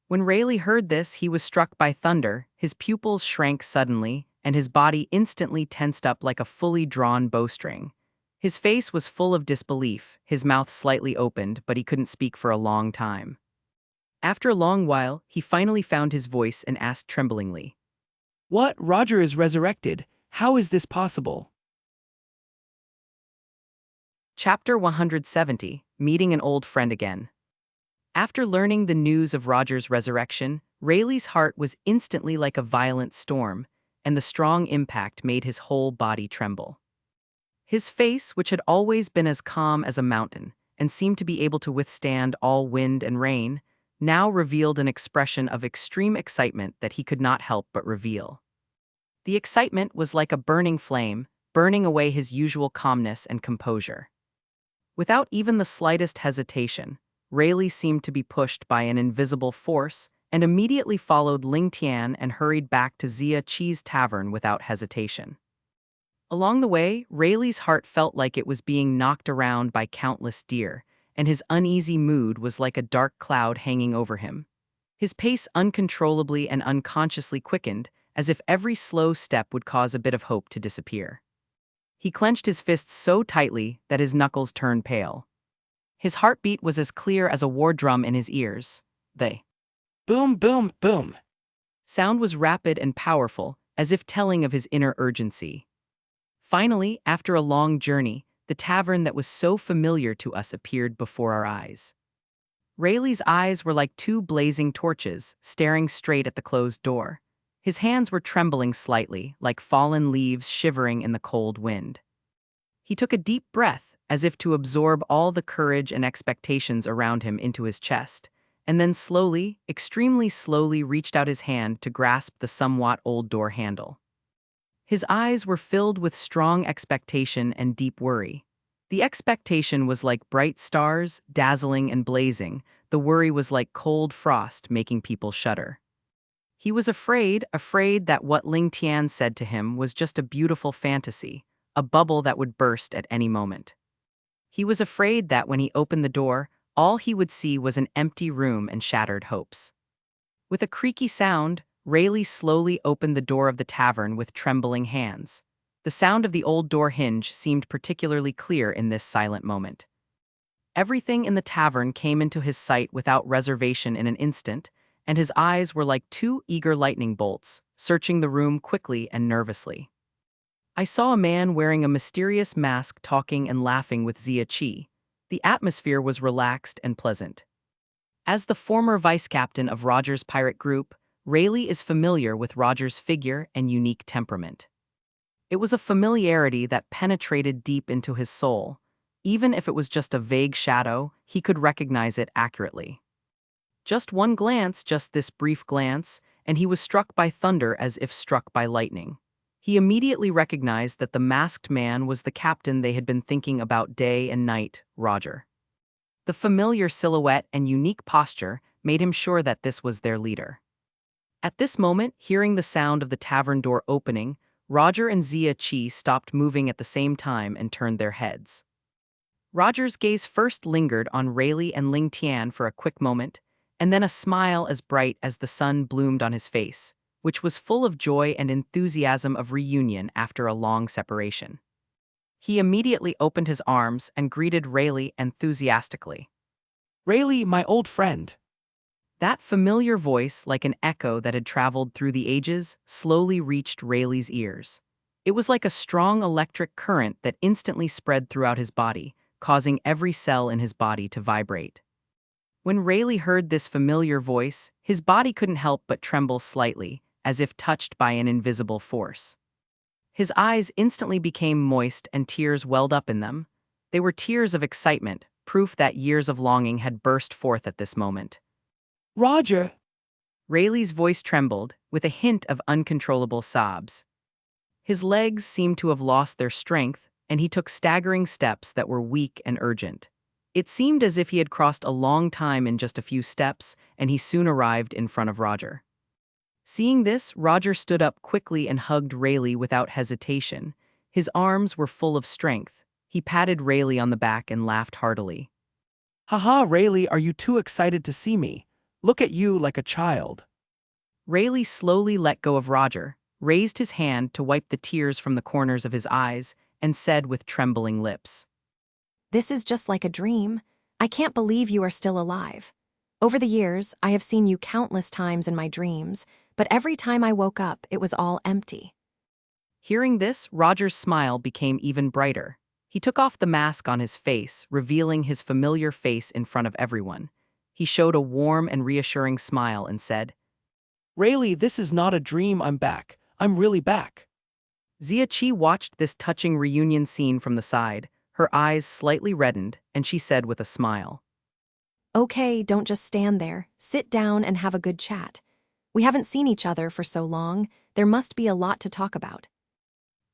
When Rayleigh heard this, he was struck by thunder, his pupils shrank suddenly, and his body instantly tensed up like a fully drawn bowstring. His face was full of disbelief, his mouth slightly opened, but he couldn't speak for a long time. After a long while, he finally found his voice and asked tremblingly, What? Roger is resurrected. How is this possible? Chapter 170, Meeting an Old Friend Again. After learning the news of Roger's resurrection, Rayleigh's heart was instantly like a violent storm, and the strong impact made his whole body tremble. His face, which had always been as calm as a mountain and seemed to be able to withstand all wind and rain, now revealed an expression of extreme excitement that he could not help but reveal. The excitement was like a burning flame, burning away his usual calmness and composure. Without even the slightest hesitation, Rayleigh seemed to be pushed by an invisible force and immediately followed Lingtian and hurried back to Zia Chi's tavern without hesitation. Along the way, Rayleigh's heart felt like it was being knocked around by countless deer, and his uneasy mood was like a dark cloud hanging over him. His pace uncontrollably and unconsciously quickened, as if every slow step would cause a bit of hope to disappear. He clenched his fists so tightly that his knuckles turned pale. His heartbeat was as clear as a war drum in his ears. The Boom, boom, boom. sound was rapid and powerful, as if telling of his inner urgency. Finally, after a long journey, the tavern that was so familiar to us appeared before our eyes. Rayleigh's eyes were like two blazing torches, staring straight at the closed door. His hands were trembling slightly, like fallen leaves shivering in the cold wind. He took a deep breath, as if to absorb all the courage and expectations around him into his chest, and then slowly, extremely slowly reached out his hand to grasp the somewhat old door handle. His eyes were filled with strong expectation and deep worry. The expectation was like bright stars, dazzling and blazing. The worry was like cold frost, making people shudder. He was afraid that what Lingtian said to him was just a beautiful fantasy, a bubble that would burst at any moment. He was afraid that when he opened the door, all he would see was an empty room and shattered hopes. With a creaky sound, Rayleigh slowly opened the door of the tavern with trembling hands. The sound of the old door hinge seemed particularly clear in this silent moment. Everything in the tavern came into his sight without reservation in an instant, and his eyes were like two eager lightning bolts, searching the room quickly and nervously. I saw a man wearing a mysterious mask talking and laughing with Zia Chi. The atmosphere was relaxed and pleasant. As the former vice-captain of Roger's pirate group, Rayleigh is familiar with Roger's figure and unique temperament. It was a familiarity that penetrated deep into his soul. Even if it was just a vague shadow, he could recognize it accurately. Just one glance, just this brief glance, and he was struck by thunder as if struck by lightning. He immediately recognized that the masked man was the captain they had been thinking about day and night, Roger. The familiar silhouette and unique posture made him sure that this was their leader. At this moment, hearing the sound of the tavern door opening, Roger and Zia Chi stopped moving at the same time and turned their heads. Roger's gaze first lingered on Rayleigh and Lingtian for a quick moment, and then a smile as bright as the sun bloomed on his face, which was full of joy and enthusiasm of reunion after a long separation. He immediately opened his arms and greeted Rayleigh enthusiastically. Rayleigh, my old friend. That familiar voice, like an echo that had traveled through the ages, slowly reached Rayleigh's ears. It was like a strong electric current that instantly spread throughout his body, causing every cell in his body to vibrate. When Rayleigh heard this familiar voice, his body couldn't help but tremble slightly, as if touched by an invisible force. His eyes instantly became moist and tears welled up in them. They were tears of excitement, proof that years of longing had burst forth at this moment. Roger! Rayleigh's voice trembled, with a hint of uncontrollable sobs. His legs seemed to have lost their strength, and he took staggering steps that were weak and urgent. It seemed as if he had crossed a long time in just a few steps, and he soon arrived in front of Roger. Seeing this, Roger stood up quickly and hugged Rayleigh without hesitation. His arms were full of strength. He patted Rayleigh on the back and laughed heartily. Haha, Rayleigh, are you too excited to see me? Look at you like a child. Rayleigh slowly let go of Roger, raised his hand to wipe the tears from the corners of his eyes, and said with trembling lips. This is just like a dream. I can't believe you are still alive. Over the years, I have seen you countless times in my dreams, but every time I woke up, it was all empty. Hearing this, Roger's smile became even brighter. He took off the mask on his face, revealing his familiar face in front of everyone. He showed a warm and reassuring smile and said, Rayleigh, this is not a dream, I'm back. I'm really back. Ziachi watched this touching reunion scene from the side. Her eyes slightly reddened, and she said with a smile, Okay, don't just stand there. Sit down and have a good chat. We haven't seen each other for so long. There must be a lot to talk about.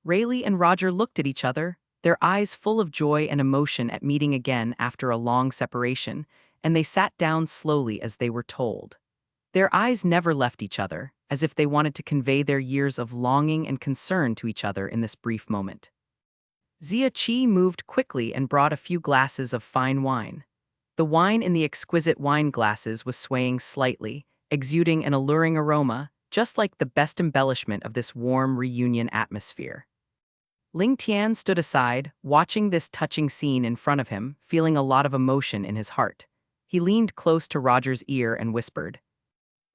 Rayleigh and Roger looked at each other, their eyes full of joy and emotion at meeting again after a long separation, and they sat down slowly as they were told. Their eyes never left each other, as if they wanted to convey their years of longing and concern to each other in this brief moment. Ziachi moved quickly and brought a few glasses of fine wine. The wine in the exquisite wine glasses was swaying slightly, exuding an alluring aroma, just like the best embellishment of this warm reunion atmosphere. Lingtian stood aside, watching this touching scene in front of him, feeling a lot of emotion in his heart. He leaned close to Roger's ear and whispered,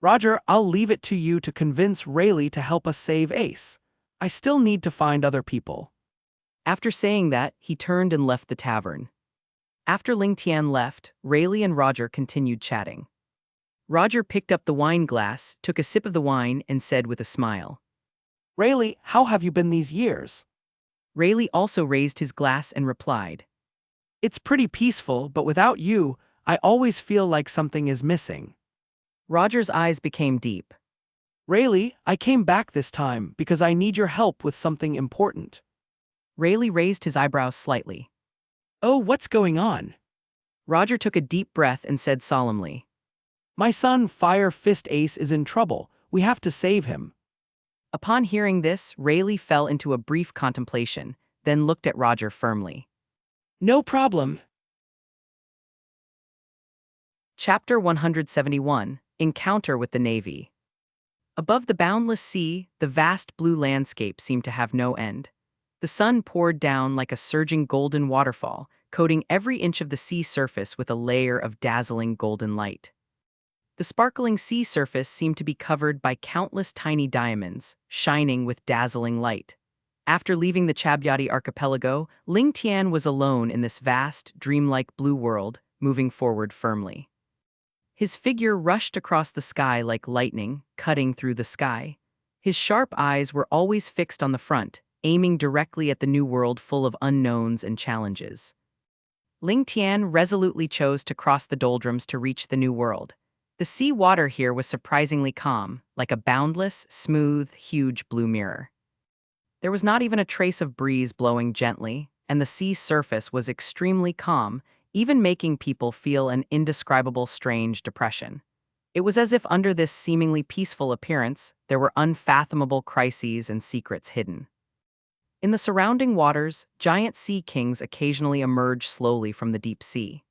Roger, I'll leave it to you to convince Rayleigh to help us save Ace. I still need to find other people. After saying that, he turned and left the tavern. After Lingtian left, Rayleigh and Roger continued chatting. Roger picked up the wine glass, took a sip of the wine, and said with a smile. Rayleigh, how have you been these years? Rayleigh also raised his glass and replied, It's pretty peaceful, but without you, I always feel like something is missing. Roger's eyes became deep. Rayleigh, I came back this time because I need your help with something important. Rayleigh raised his eyebrows slightly. Oh, what's going on? Roger took a deep breath and said solemnly, My son, Fire Fist Ace, is in trouble. We have to save him. Upon hearing this, Rayleigh fell into a brief contemplation, then looked at Roger firmly. No problem. Chapter 171, Encounter with the Navy. Above the boundless sea, the vast blue landscape seemed to have no end. The sun poured down like a surging golden waterfall, coating every inch of the sea surface with a layer of dazzling golden light. The sparkling sea surface seemed to be covered by countless tiny diamonds, shining with dazzling light. After leaving the Chabyati archipelago, Lingtian was alone in this vast, dreamlike blue world, moving forward firmly. His figure rushed across the sky like lightning, cutting through the sky. His sharp eyes were always fixed on the front, aiming directly at the new world full of unknowns and challenges. Lingtian resolutely chose to cross the doldrums to reach the new world. The sea water here was surprisingly calm, like a boundless, smooth, huge blue mirror. There was not even a trace of breeze blowing gently, and the sea surface was extremely calm, even making people feel an indescribable strange depression. It was as if under this seemingly peaceful appearance, there were unfathomable crises and secrets hidden. In the surrounding waters, giant sea kings occasionally emerge slowly from the deep sea.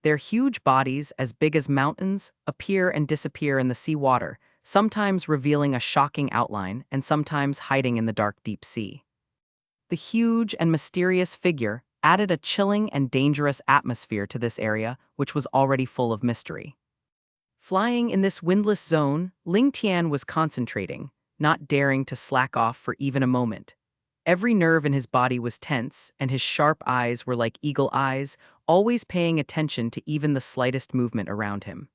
Their huge bodies, as big as mountains, appear and disappear in the sea water, sometimes revealing a shocking outline and sometimes hiding in the dark deep sea. The huge and mysterious figure added a chilling and dangerous atmosphere to this area, which was already full of mystery. Flying in this windless zone, Lingtian was concentrating, not daring to slack off for even a moment. Every nerve in his body was tense, and his sharp eyes were like eagle eyes, always paying attention to even the slightest movement around him.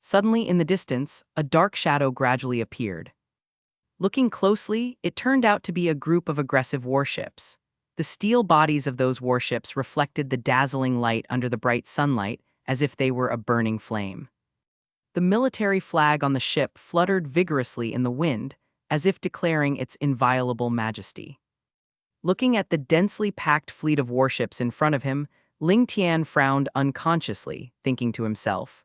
Suddenly, in the distance, a dark shadow gradually appeared. Looking closely, it turned out to be a group of aggressive warships. The steel bodies of those warships reflected the dazzling light under the bright sunlight, as if they were a burning flame. The military flag on the ship fluttered vigorously in the wind, as if declaring its inviolable majesty. Looking at the densely packed fleet of warships in front of him, Lingtian frowned unconsciously, thinking to himself,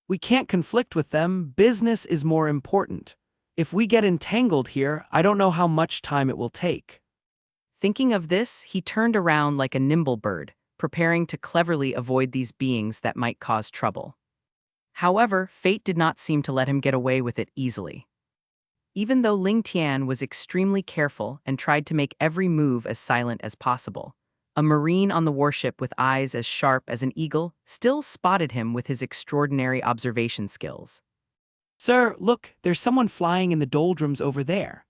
We can't conflict with them. Business is more important. If we get entangled here, I don't know how much time it will take. Thinking of this, he turned around like a nimble bird, preparing to cleverly avoid these beings that might cause trouble. However, fate did not seem to let him get away with it easily. Even though Lingtian was extremely careful and tried to make every move as silent as possible, a marine on the warship with eyes as sharp as an eagle still spotted him with his extraordinary observation skills. Sir, look, there's someone flying in the doldrums over there.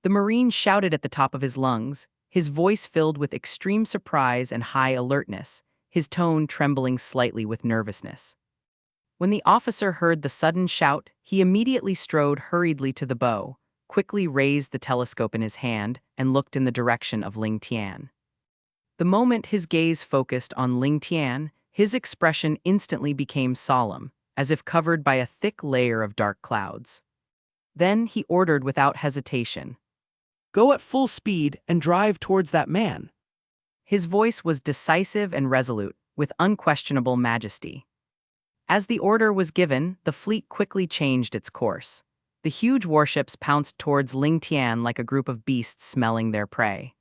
The marine shouted at the top of his lungs, his voice filled with extreme surprise and high alertness, his tone trembling slightly with nervousness. When the officer heard the sudden shout, he immediately strode hurriedly to the bow, quickly raised the telescope in his hand, and looked in the direction of Lingtian. The moment his gaze focused on Lingtian, his expression instantly became solemn, as if covered by a thick layer of dark clouds. Then he ordered without hesitation. Go at full speed and drive towards that man. His voice was decisive and resolute, with unquestionable majesty. As the order was given, the fleet quickly changed its course. The huge warships pounced towards Lingtian like a group of beasts smelling their prey.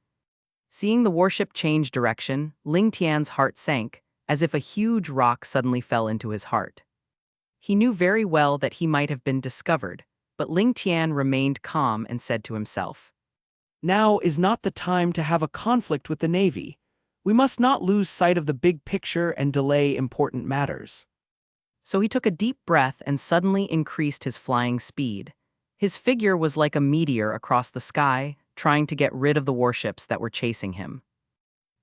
Seeing the warship change direction, Lingtian's heart sank, as if a huge rock suddenly fell into his heart. He knew very well that he might have been discovered, but Lingtian remained calm and said to himself, Now is not the time to have a conflict with the Navy. We must not lose sight of the big picture and delay important matters. So he took a deep breath and suddenly increased his flying speed. His figure was like a meteor across the sky, trying to get rid of the warships that were chasing him.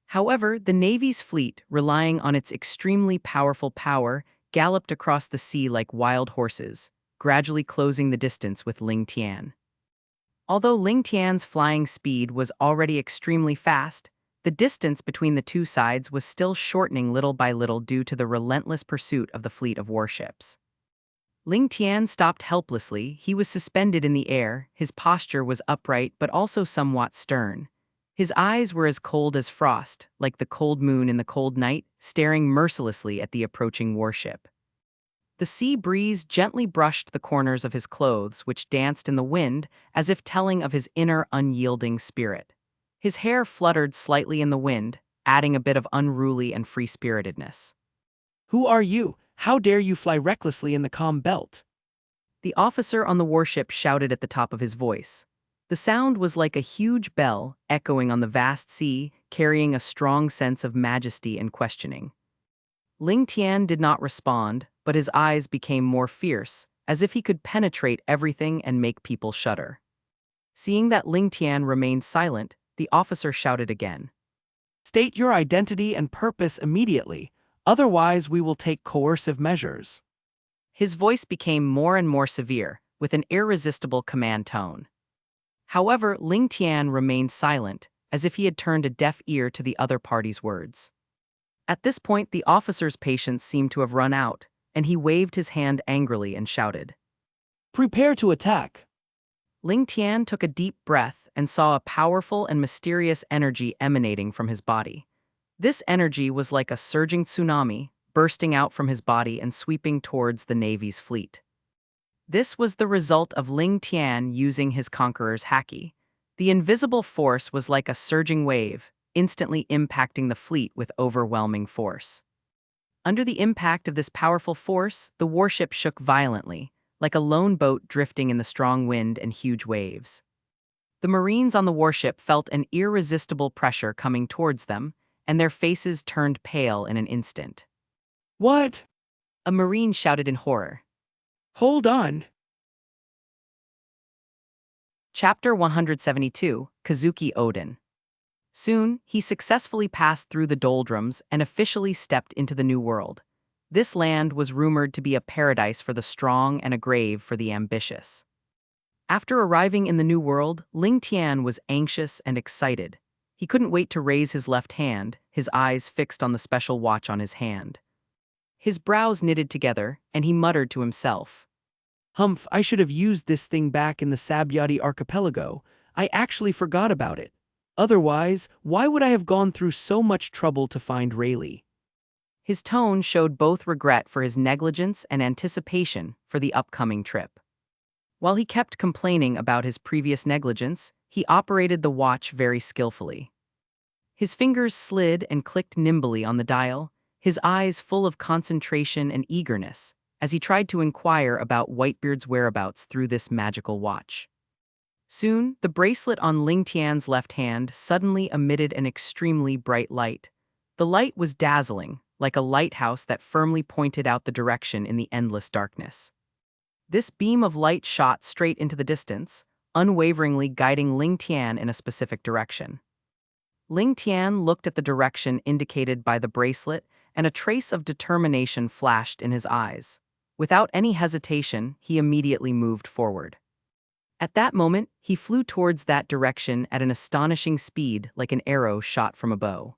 However, the Navy's fleet, relying on its extremely powerful power, galloped across the sea like wild horses, gradually closing the distance with Lingtian. Although Lingtian's flying speed was already extremely fast, the distance between the two sides was still shortening little by little due to the relentless pursuit of the fleet of warships. Lingtian stopped helplessly. He was suspended in the air, his posture was upright but also somewhat stern. His eyes were as cold as frost, like the cold moon in the cold night, staring mercilessly at the approaching warship. The sea breeze gently brushed the corners of his clothes, which danced in the wind, as if telling of his inner unyielding spirit. His hair fluttered slightly in the wind, adding a bit of unruly and free-spiritedness. Who are you? How dare you fly recklessly in the calm belt? The officer on the warship shouted at the top of his voice. The sound was like a huge bell, echoing on the vast sea, carrying a strong sense of majesty and questioning. Lingtian did not respond, but his eyes became more fierce, as if he could penetrate everything and make people shudder. Seeing that Lingtian remained silent, the officer shouted again. State your identity and purpose immediately, otherwise we will take coercive measures. His voice became more and more severe, with an irresistible command tone. However, Lingtian remained silent, as if he had turned a deaf ear to the other party's words. At this point, the officer's patience seemed to have run out, and he waved his hand angrily and shouted. Prepare to attack. Lingtian took a deep breath and saw a powerful and mysterious energy emanating from his body. This energy was like a surging tsunami, bursting out from his body and sweeping towards the Navy's fleet. This was the result of Lingtian using his conqueror's haki. The invisible force was like a surging wave, instantly impacting the fleet with overwhelming force. Under the impact of this powerful force, the warship shook violently, like a lone boat drifting in the strong wind and huge waves. The Marines on the warship felt an irresistible pressure coming towards them, and their faces turned pale in an instant. What? A Marine shouted in horror. Hold on. Chapter 172, Kazuki Odin. Soon, he successfully passed through the doldrums and officially stepped into the New World. This land was rumored to be a paradise for the strong and a grave for the ambitious. After arriving in the New World, Lingtian was anxious and excited. He couldn't wait to raise his left hand, his eyes fixed on the special watch on his hand. His brows knitted together, and he muttered to himself. Humph, I should have used this thing back in the Sabyati archipelago. I actually forgot about it. Otherwise, why would I have gone through so much trouble to find Rayleigh? His tone showed both regret for his negligence and anticipation for the upcoming trip. While he kept complaining about his previous negligence, he operated the watch very skillfully. His fingers slid and clicked nimbly on the dial, his eyes full of concentration and eagerness, as he tried to inquire about Whitebeard's whereabouts through this magical watch. Soon, the bracelet on Lingtian's left hand suddenly emitted an extremely bright light. The light was dazzling, like a lighthouse that firmly pointed out the direction in the endless darkness. This beam of light shot straight into the distance, unwaveringly guiding Lingtian in a specific direction. Lingtian looked at the direction indicated by the bracelet, and a trace of determination flashed in his eyes. Without any hesitation, he immediately moved forward. At that moment, he flew towards that direction at an astonishing speed, like an arrow shot from a bow.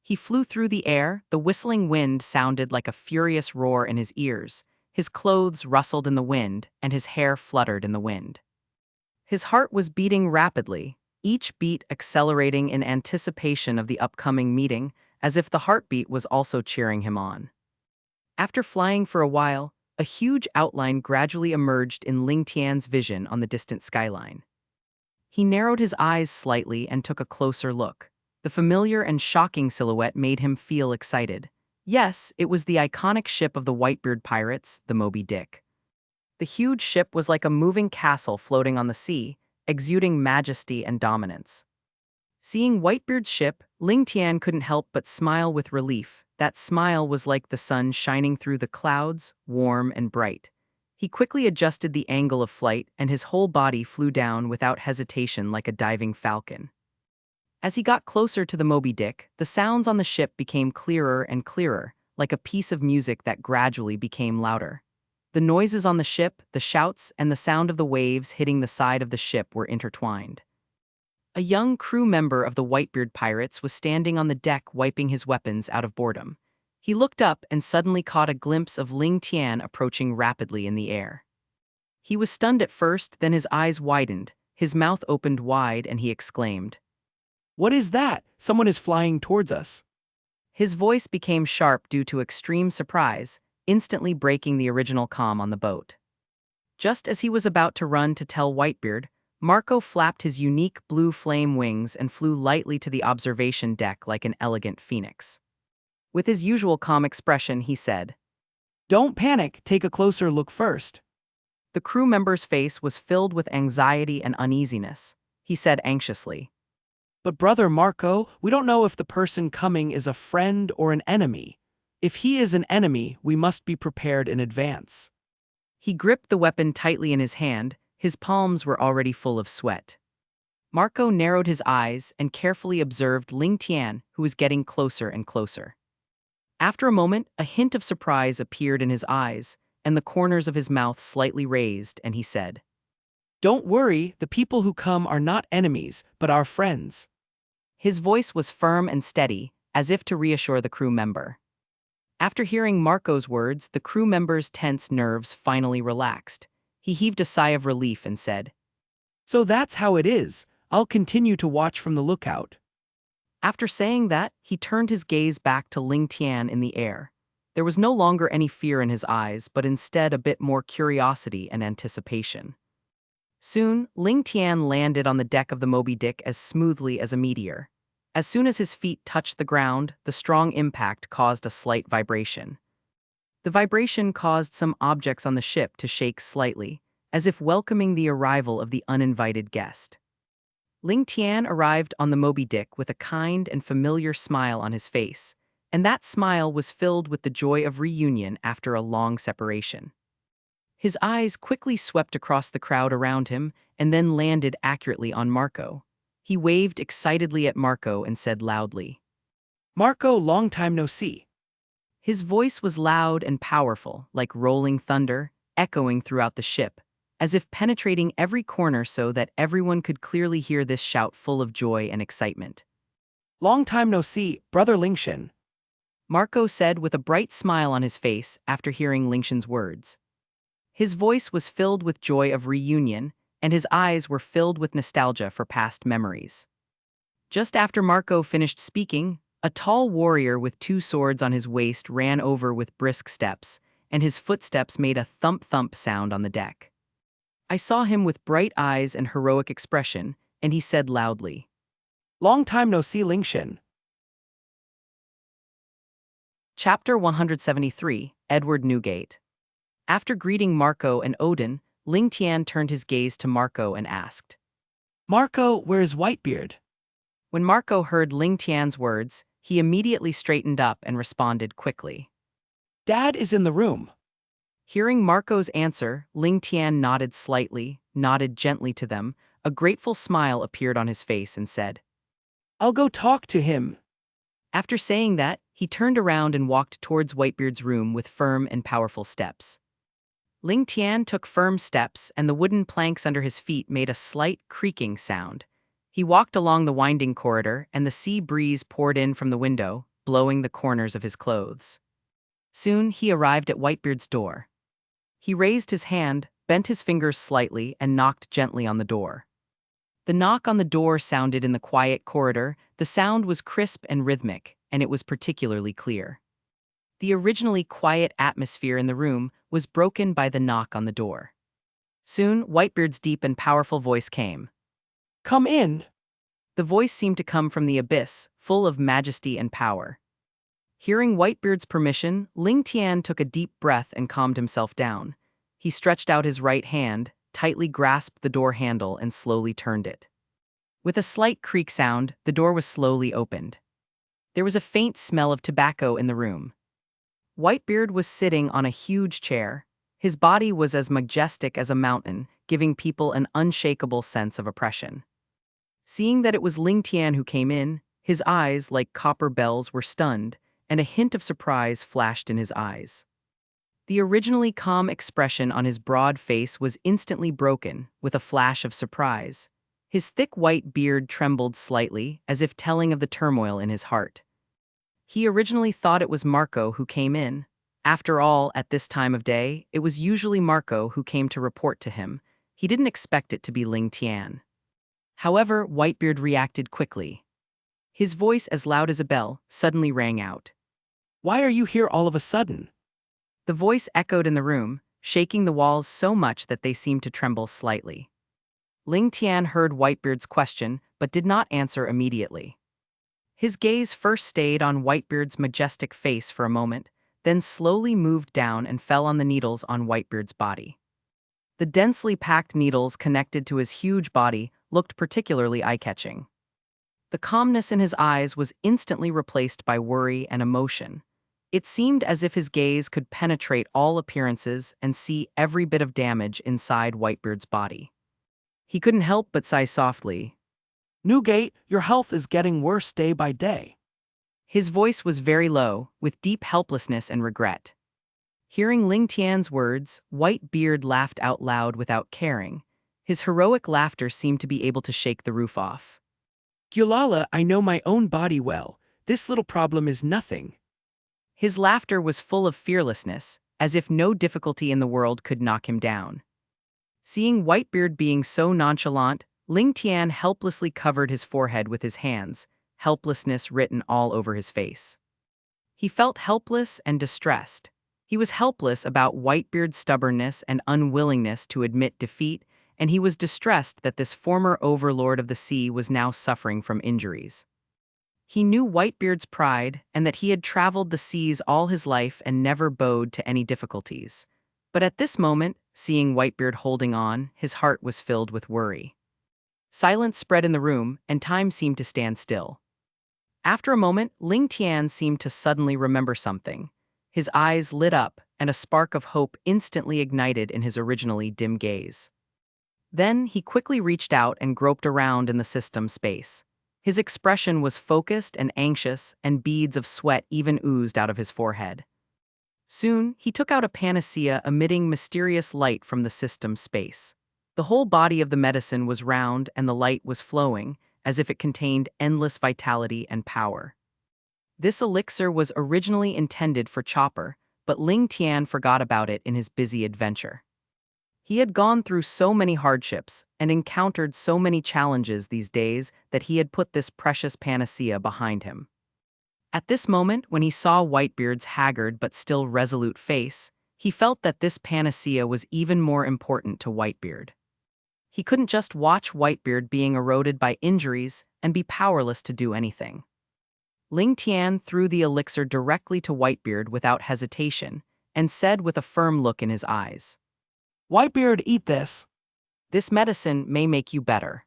He flew through the air, the whistling wind sounded like a furious roar in his ears, his clothes rustled in the wind, and his hair fluttered in the wind. His heart was beating rapidly, each beat accelerating in anticipation of the upcoming meeting, as if the heartbeat was also cheering him on. After flying for a while, a huge outline gradually emerged in Lingtian's vision on the distant skyline. He narrowed his eyes slightly and took a closer look. The familiar and shocking silhouette made him feel excited. Yes, it was the iconic ship of the Whitebeard pirates, the Moby Dick. The huge ship was like a moving castle floating on the sea, exuding majesty and dominance. Seeing Whitebeard's ship, Lingtian couldn't help but smile with relief. That smile was like the sun shining through the clouds, warm and bright. He quickly adjusted the angle of flight, and his whole body flew down without hesitation like a diving falcon. As he got closer to the Moby Dick, the sounds on the ship became clearer and clearer, like a piece of music that gradually became louder. The noises on the ship, the shouts, and the sound of the waves hitting the side of the ship were intertwined. A young crew member of the Whitebeard pirates was standing on the deck wiping his weapons out of boredom. He looked up and suddenly caught a glimpse of Lingtian approaching rapidly in the air. He was stunned at first, then his eyes widened, his mouth opened wide, and he exclaimed, What is that? Someone is flying towards us. His voice became sharp due to extreme surprise, instantly breaking the original calm on the boat. Just as he was about to run to tell Whitebeard, Marco flapped his unique blue flame wings and flew lightly to the observation deck like an elegant phoenix. With his usual calm expression, he said, Don't panic, take a closer look first. The crew member's face was filled with anxiety and uneasiness. He said anxiously, But brother Marco, we don't know if the person coming is a friend or an enemy. If he is an enemy, we must be prepared in advance. He gripped the weapon tightly in his hand, his palms were already full of sweat. Marco narrowed his eyes and carefully observed Lingtian, who was getting closer and closer. After a moment, a hint of surprise appeared in his eyes, and the corners of his mouth slightly raised, and he said, Don't worry, the people who come are not enemies, but our friends. His voice was firm and steady, as if to reassure the crew member. After hearing Marco's words, the crew member's tense nerves finally relaxed. He heaved a sigh of relief and said, So that's how it is. I'll continue to watch from the lookout. After saying that, he turned his gaze back to Lingtian in the air. There was no longer any fear in his eyes, but instead a bit more curiosity and anticipation. Soon, Lingtian landed on the deck of the Moby Dick as smoothly as a meteor. As soon as his feet touched the ground, the strong impact caused a slight vibration. The vibration caused some objects on the ship to shake slightly, as if welcoming the arrival of the uninvited guest. Lingtian arrived on the Moby Dick with a kind and familiar smile on his face, and that smile was filled with the joy of reunion after a long separation. His eyes quickly swept across the crowd around him and then landed accurately on Marco. He waved excitedly at Marco and said loudly, Marco, long time no see. His voice was loud and powerful, like rolling thunder, echoing throughout the ship, as if penetrating every corner so that everyone could clearly hear this shout full of joy and excitement. Long time no see, brother Lingtian. Marco said with a bright smile on his face after hearing Lingtian's words. His voice was filled with joy of reunion, and his eyes were filled with nostalgia for past memories. Just after Marco finished speaking, a tall warrior with 2 swords on his waist ran over with brisk steps, and his footsteps made a thump-thump sound on the deck. I saw him with bright eyes and heroic expression, and he said loudly, Long time no see, Lingtian. Chapter 173, Edward Newgate. After greeting Marco and Odin, Lingtian turned his gaze to Marco and asked, Marco, where is Whitebeard? When Marco heard Lingtian's words, he immediately straightened up and responded quickly. Dad is in the room. Hearing Marco's answer, Lingtian nodded slightly, nodded gently to them. A grateful smile appeared on his face and said, I'll go talk to him. After saying that, he turned around and walked towards Whitebeard's room with firm and powerful steps. Lingtian took firm steps, and the wooden planks under his feet made a slight creaking sound. He walked along the winding corridor, and the sea breeze poured in from the window, blowing the corners of his clothes. Soon he arrived at Whitebeard's door. He raised his hand, bent his fingers slightly, and knocked gently on the door. The knock on the door sounded in the quiet corridor. The sound was crisp and rhythmic, and it was particularly clear. The originally quiet atmosphere in the room was broken by the knock on the door. Soon, Whitebeard's deep and powerful voice came. Come in. The voice seemed to come from the abyss, full of majesty and power. Hearing Whitebeard's permission, Lingtian took a deep breath and calmed himself down. He stretched out his right hand, tightly grasped the door handle, and slowly turned it. With a slight creak sound, the door was slowly opened. There was a faint smell of tobacco in the room. Whitebeard was sitting on a huge chair. His body was as majestic as a mountain, giving people an unshakable sense of oppression. Seeing that it was Lingtian who came in, his eyes, like copper bells, were stunned, and a hint of surprise flashed in his eyes. The originally calm expression on his broad face was instantly broken, with a flash of surprise. His thick white beard trembled slightly, as if telling of the turmoil in his heart. He originally thought it was Marco who came in. After all, at this time of day, it was usually Marco who came to report to him. He didn't expect it to be Lingtian. However, Whitebeard reacted quickly. His voice, as loud as a bell, suddenly rang out. Why are you here all of a sudden? The voice echoed in the room, shaking the walls so much that they seemed to tremble slightly. Lingtian heard Whitebeard's question, but did not answer immediately. His gaze first stayed on Whitebeard's majestic face for a moment, then slowly moved down and fell on the needles on Whitebeard's body. The densely packed needles connected to his huge body looked particularly eye-catching. The calmness in his eyes was instantly replaced by worry and emotion. It seemed as if his gaze could penetrate all appearances and see every bit of damage inside Whitebeard's body. He couldn't help but sigh softly. Newgate, your health is getting worse day by day. His voice was very low, with deep helplessness and regret. Hearing Lingtian's words, Whitebeard laughed out loud without caring. His heroic laughter seemed to be able to shake the roof off. Gulala, I know my own body well. This little problem is nothing. His laughter was full of fearlessness, as if no difficulty in the world could knock him down. Seeing Whitebeard being so nonchalant, Lingtian helplessly covered his forehead with his hands, helplessness written all over his face. He felt helpless and distressed. He was helpless about Whitebeard's stubbornness and unwillingness to admit defeat, and he was distressed that this former overlord of the sea was now suffering from injuries. He knew Whitebeard's pride and that he had traveled the seas all his life and never bowed to any difficulties. But at this moment, seeing Whitebeard holding on, his heart was filled with worry. Silence spread in the room, and time seemed to stand still. After a moment, Lingtian seemed to suddenly remember something. His eyes lit up, and a spark of hope instantly ignited in his originally dim gaze. Then he quickly reached out and groped around in the system space. His expression was focused and anxious, and beads of sweat even oozed out of his forehead. Soon, he took out a panacea emitting mysterious light from the system space. The whole body of the medicine was round and the light was flowing, as if it contained endless vitality and power. This elixir was originally intended for Chopper, but Lingtian forgot about it in his busy adventure. He had gone through so many hardships and encountered so many challenges these days that he had put this precious panacea behind him. At this moment, when he saw Whitebeard's haggard but still resolute face, he felt that this panacea was even more important to Whitebeard. He couldn't just watch Whitebeard being eroded by injuries and be powerless to do anything. Lingtian threw the elixir directly to Whitebeard without hesitation and said with a firm look in his eyes, Whitebeard, eat this. "This medicine may make you better."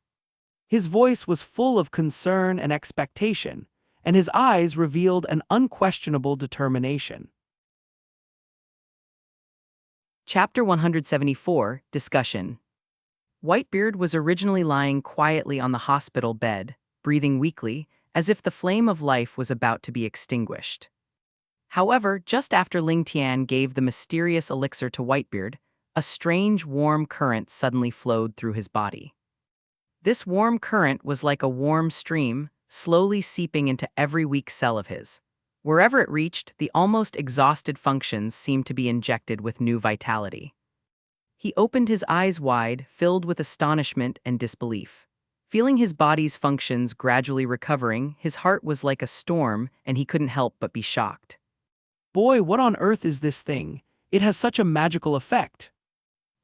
His voice was full of concern and expectation, and his eyes revealed an unquestionable determination. Chapter 174, Discussion. Whitebeard was originally lying quietly on the hospital bed, breathing weakly, as if the flame of life was about to be extinguished. However, just after Lingtian gave the mysterious elixir to Whitebeard, a strange warm current suddenly flowed through his body. This warm current was like a warm stream, slowly seeping into every weak cell of his. Wherever it reached, the almost exhausted functions seemed to be injected with new vitality. He opened his eyes wide, filled with astonishment and disbelief. Feeling his body's functions gradually recovering, his heart was like a storm, and he couldn't help but be shocked. Boy, what on earth is this thing? It has such a magical effect.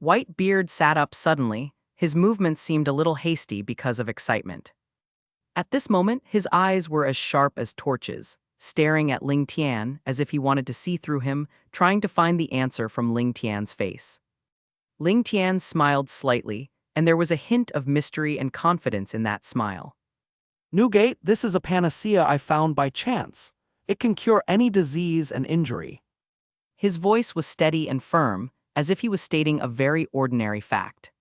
Whitebeard sat up suddenly. His movements seemed a little hasty because of excitement. At this moment, his eyes were as sharp as torches, staring at Lingtian as if he wanted to see through him, trying to find the answer from Lingtian's face. Lingtian smiled slightly, and there was a hint of mystery and confidence in that smile. Newgate, this is a panacea I found by chance. It can cure any disease and injury. His voice was steady and firm, as if he was stating a very ordinary fact.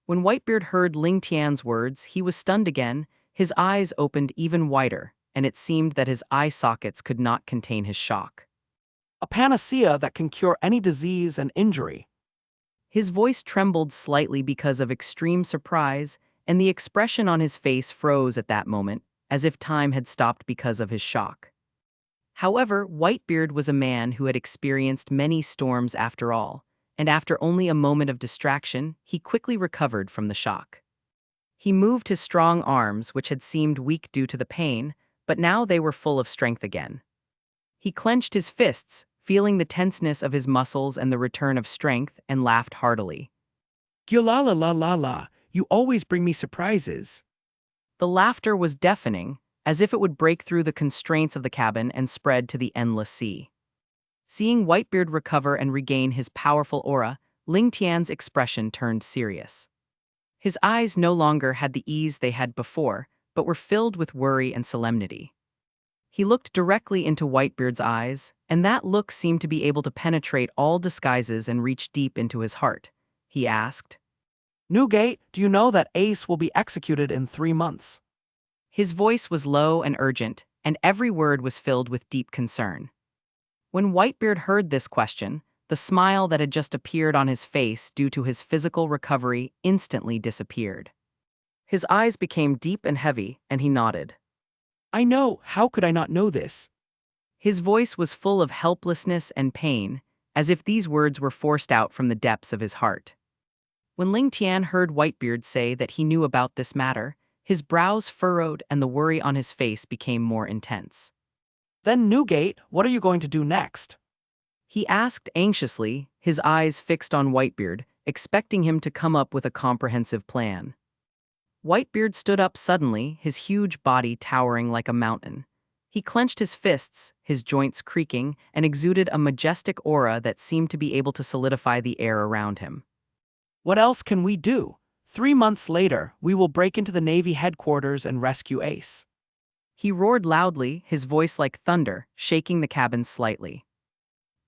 When Whitebeard heard Lingtian's words, he was stunned again. His eyes opened even wider, and it seemed that his eye sockets could not contain his shock. A panacea that can cure any disease and injury. His voice trembled slightly because of extreme surprise, and the expression on his face froze at that moment, as if time had stopped because of his shock. However, Whitebeard was a man who had experienced many storms after all, and after only a moment of distraction, he quickly recovered from the shock. He moved his strong arms, which had seemed weak due to the pain, but now they were full of strength again. He clenched his fists, feeling the tenseness of his muscles and the return of strength, and laughed heartily. Goel la la la la, you always bring me surprises. The laughter was deafening, as if it would break through the constraints of the cabin and spread to the endless sea. Seeing Whitebeard recover and regain his powerful aura, Lingtian's expression turned serious. His eyes no longer had the ease they had before, but were filled with worry and solemnity. He looked directly into Whitebeard's eyes, and that look seemed to be able to penetrate all disguises and reach deep into his heart. He asked, Newgate, do you know that Ace will be executed in 3 months? His voice was low and urgent, and every word was filled with deep concern. When Whitebeard heard this question, the smile that had just appeared on his face due to his physical recovery instantly disappeared. His eyes became deep and heavy, and he nodded. I know, how could I not know this? His voice was full of helplessness and pain, as if these words were forced out from the depths of his heart. When Lingtian heard Whitebeard say that he knew about this matter, his brows furrowed and the worry on his face became more intense. Then Newgate, what are you going to do next? He asked anxiously, his eyes fixed on Whitebeard, expecting him to come up with a comprehensive plan. Whitebeard stood up suddenly, his huge body towering like a mountain. He clenched his fists, his joints creaking, and exuded a majestic aura that seemed to be able to solidify the air around him. What else can we do? 3 months later, we will break into the Navy headquarters and rescue Ace. He roared loudly, his voice like thunder, shaking the cabin slightly.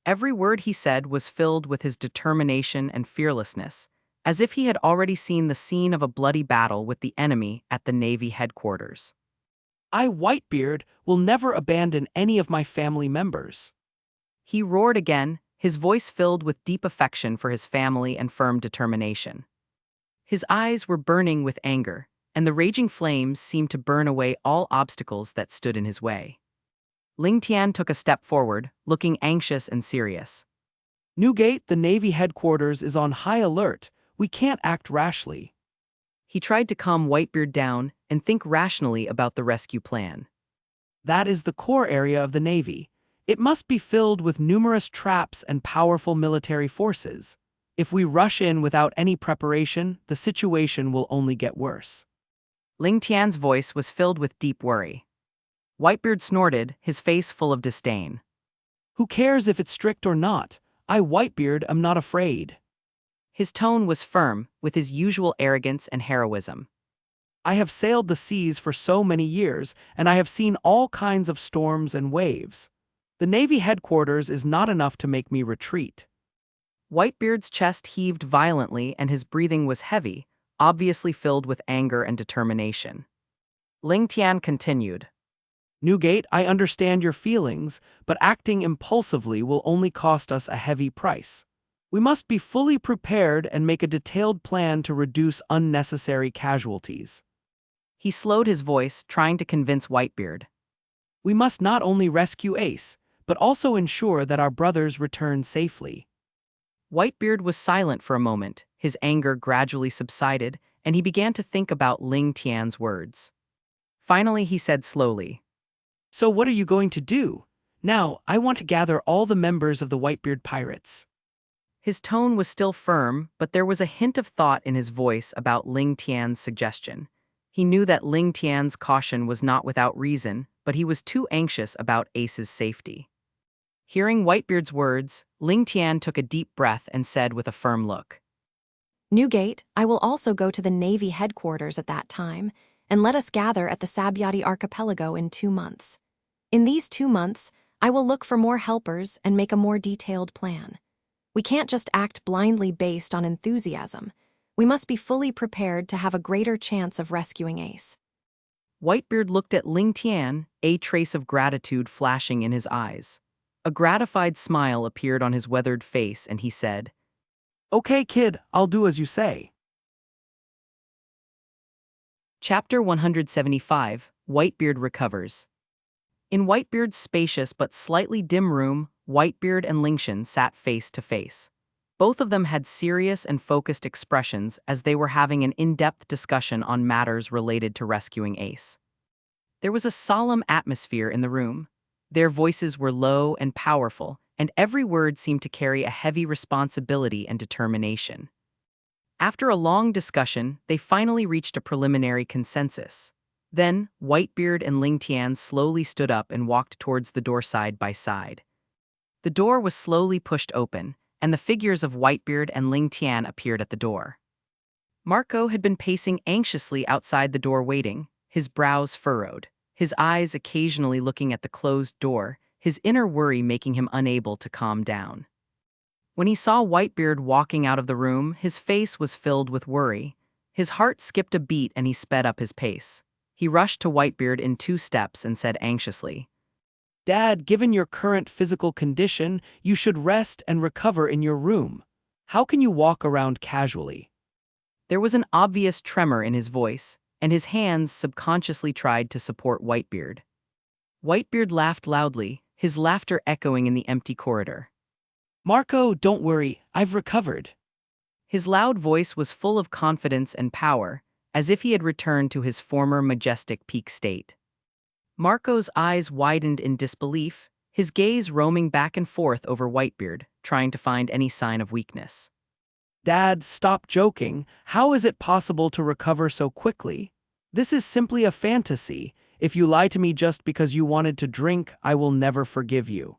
Every word he said was filled with his determination and fearlessness, as if he had already seen the scene of a bloody battle with the enemy at the Navy headquarters. I, Whitebeard, will never abandon any of my family members. He roared again, his voice filled with deep affection for his family and firm determination. His eyes were burning with anger, and the raging flames seemed to burn away all obstacles that stood in his way. Lingtian took a step forward, looking anxious and serious. Newgate, the Navy headquarters is on high alert. We can't act rashly. He tried to calm Whitebeard down and think rationally about the rescue plan. That is the core area of the Navy. It must be filled with numerous traps and powerful military forces. If we rush in without any preparation, the situation will only get worse. Lingtian's voice was filled with deep worry. Whitebeard snorted, his face full of disdain. Who cares if it's strict or not? I, Whitebeard, am not afraid. His tone was firm, with his usual arrogance and heroism. I have sailed the seas for so many years, and I have seen all kinds of storms and waves. The Navy headquarters is not enough to make me retreat. Whitebeard's chest heaved violently and his breathing was heavy, obviously filled with anger and determination. Lingtian continued. Newgate, I understand your feelings, but acting impulsively will only cost us a heavy price. We must be fully prepared and make a detailed plan to reduce unnecessary casualties. He slowed his voice, trying to convince Whitebeard. We must not only rescue Ace, but also ensure that our brothers return safely. Whitebeard was silent for a moment, his anger gradually subsided, and he began to think about Ling Tian's words. Finally, he said slowly, So what are you going to do? Now, I want to gather all the members of the Whitebeard Pirates. His tone was still firm, but there was a hint of thought in his voice about Ling Tian's suggestion. He knew that Ling Tian's caution was not without reason, but he was too anxious about Ace's safety. Hearing Whitebeard's words, Ling Tian took a deep breath and said with a firm look, Newgate, I will also go to the Navy headquarters at that time, and let us gather at the Sabyati archipelago in 2 months. In these 2 months, I will look for more helpers and make a more detailed plan. We can't just act blindly based on enthusiasm. We must be fully prepared to have a greater chance of rescuing Ace. Whitebeard looked at Ling Tian, a trace of gratitude flashing in his eyes. A gratified smile appeared on his weathered face, and he said, Okay, kid, I'll do as you say. Chapter 175, Whitebeard Recovers. In Whitebeard's spacious but slightly dim room, Whitebeard and Lingtian sat face to face. Both of them had serious and focused expressions as they were having an in-depth discussion on matters related to rescuing Ace. There was a solemn atmosphere in the room. Their voices were low and powerful, and every word seemed to carry a heavy responsibility and determination. After a long discussion, they finally reached a preliminary consensus. Then, Whitebeard and Lingtian slowly stood up and walked towards the door side by side. The door was slowly pushed open, and the figures of Whitebeard and Lingtian appeared at the door. Marco had been pacing anxiously outside the door waiting, his brows furrowed, his eyes occasionally looking at the closed door, his inner worry making him unable to calm down. When he saw Whitebeard walking out of the room, his face was filled with worry. His heart skipped a beat and he sped up his pace. He rushed to Whitebeard in 2 steps and said anxiously, Dad, given your current physical condition, you should rest and recover in your room. How can you walk around casually? There was an obvious tremor in his voice, and his hands subconsciously tried to support Whitebeard. Whitebeard laughed loudly, his laughter echoing in the empty corridor. Marco, don't worry, I've recovered. His loud voice was full of confidence and power, as if he had returned to his former majestic peak state. Marco's eyes widened in disbelief, his gaze roaming back and forth over Whitebeard, trying to find any sign of weakness. Dad, stop joking. How is it possible to recover so quickly? This is simply a fantasy. If you lie to me just because you wanted to drink, I will never forgive you.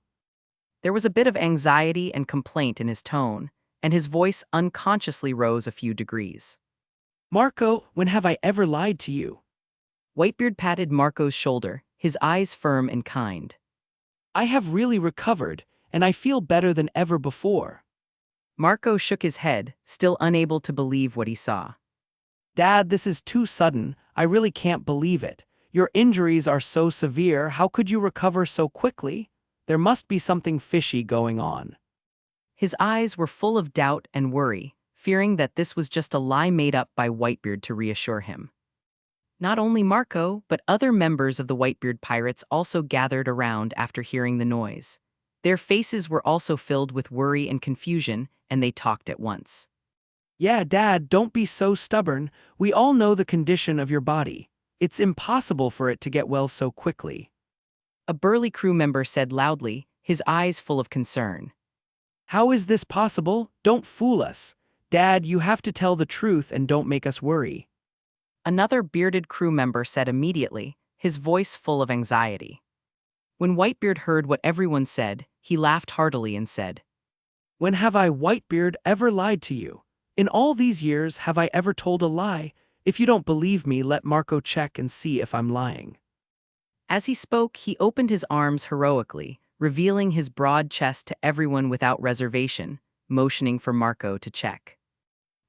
There was a bit of anxiety and complaint in his tone, and his voice unconsciously rose a few degrees. Marco, when have I ever lied to you? Whitebeard patted Marco's shoulder, his eyes firm and kind. I have really recovered, and I feel better than ever before. Marco shook his head, still unable to believe what he saw. Dad, this is too sudden. I really can't believe it. Your injuries are so severe. How could you recover so quickly? There must be something fishy going on. His eyes were full of doubt and worry, fearing that this was just a lie made up by Whitebeard to reassure him. Not only Marco, but other members of the Whitebeard pirates also gathered around after hearing the noise. Their faces were also filled with worry and confusion, and they talked at once. Yeah, Dad, don't be so stubborn. We all know the condition of your body. It's impossible for it to get well so quickly. A burly crew member said loudly, his eyes full of concern. How is this possible? Don't fool us. Dad, you have to tell the truth and don't make us worry. Another bearded crew member said immediately, his voice full of anxiety. When Whitebeard heard what everyone said, he laughed heartily and said, When have I, Whitebeard, ever lied to you? In all these years, have I ever told a lie? If you don't believe me, let Marco check and see if I'm lying. As he spoke, he opened his arms heroically, revealing his broad chest to everyone without reservation, motioning for Marco to check.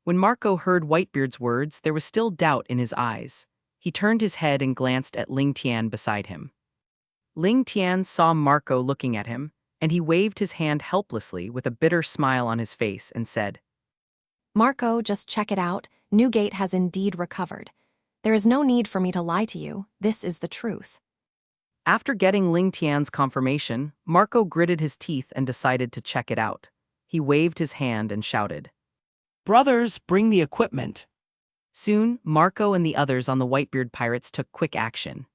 When Marco heard Whitebeard's words, there was still doubt in his eyes. He turned his head and glanced at Lingtian beside him. Lingtian saw Marco looking at him, and he waved his hand helplessly with a bitter smile on his face and said, Marco, just check it out. Newgate has indeed recovered. There is no need for me to lie to you. This is the truth. After getting Lingtian's confirmation, Marco gritted his teeth and decided to check it out. He waved his hand and shouted. Brothers, bring the equipment. Soon, Marco and the others on the Whitebeard pirates took quick action.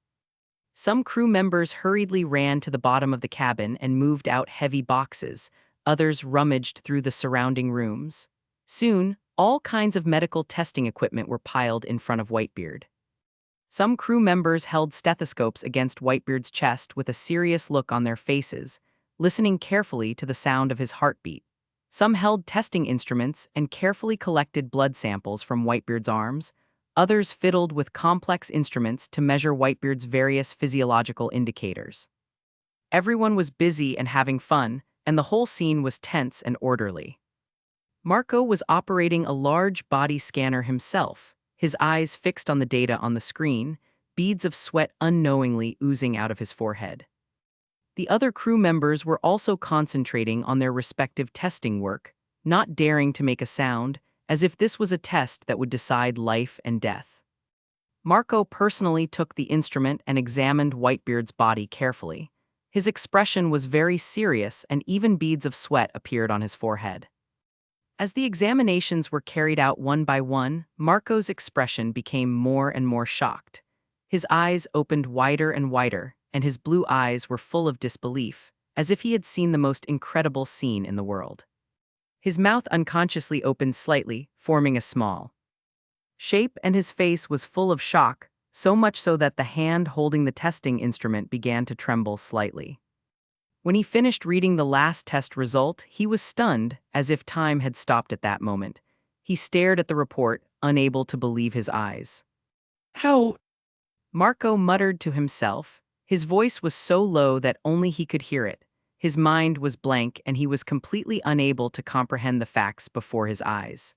Some crew members hurriedly ran to the bottom of the cabin and moved out heavy boxes. Others rummaged through the surrounding rooms. Soon, all kinds of medical testing equipment were piled in front of Whitebeard. Some crew members held stethoscopes against Whitebeard's chest with a serious look on their faces, listening carefully to the sound of his heartbeat. Some held testing instruments and carefully collected blood samples from Whitebeard's arms. Others fiddled with complex instruments to measure Whitebeard's various physiological indicators. Everyone was busy and having fun, and the whole scene was tense and orderly. Marco was operating a large body scanner himself, his eyes fixed on the data on the screen, beads of sweat unknowingly oozing out of his forehead. The other crew members were also concentrating on their respective testing work, not daring to make a sound, as if this was a test that would decide life and death. Marco personally took the instrument and examined Whitebeard's body carefully. His expression was very serious, and even beads of sweat appeared on his forehead. As the examinations were carried out one by one, Marco's expression became more and more shocked. His eyes opened wider and wider, and his blue eyes were full of disbelief, as if he had seen the most incredible scene in the world. His mouth unconsciously opened slightly, forming a small shape, and his face was full of shock, so much so that the hand holding the testing instrument began to tremble slightly. When he finished reading the last test result, he was stunned, as if time had stopped at that moment. He stared at the report, unable to believe his eyes. How? Marco muttered to himself. His voice was so low that only he could hear it. His mind was blank, and he was completely unable to comprehend the facts before his eyes.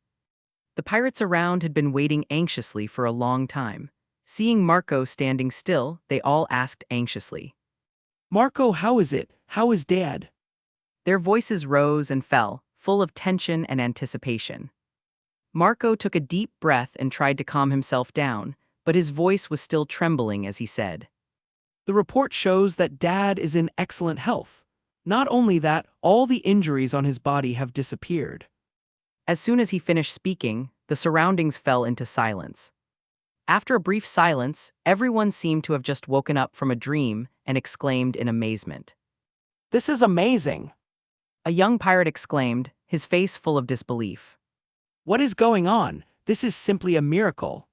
The pirates around had been waiting anxiously for a long time. Seeing Marco standing still, they all asked anxiously, Marco, how is it? How is Dad? Their voices rose and fell, full of tension and anticipation. Marco took a deep breath and tried to calm himself down, but his voice was still trembling as he said, The report shows that Dad is in excellent health. Not only that, all the injuries on his body have disappeared. As soon as he finished speaking, the surroundings fell into silence. After a brief silence, everyone seemed to have just woken up from a dream and exclaimed in amazement. This is amazing. A young pirate exclaimed, his face full of disbelief. What is going on? This is simply a miracle.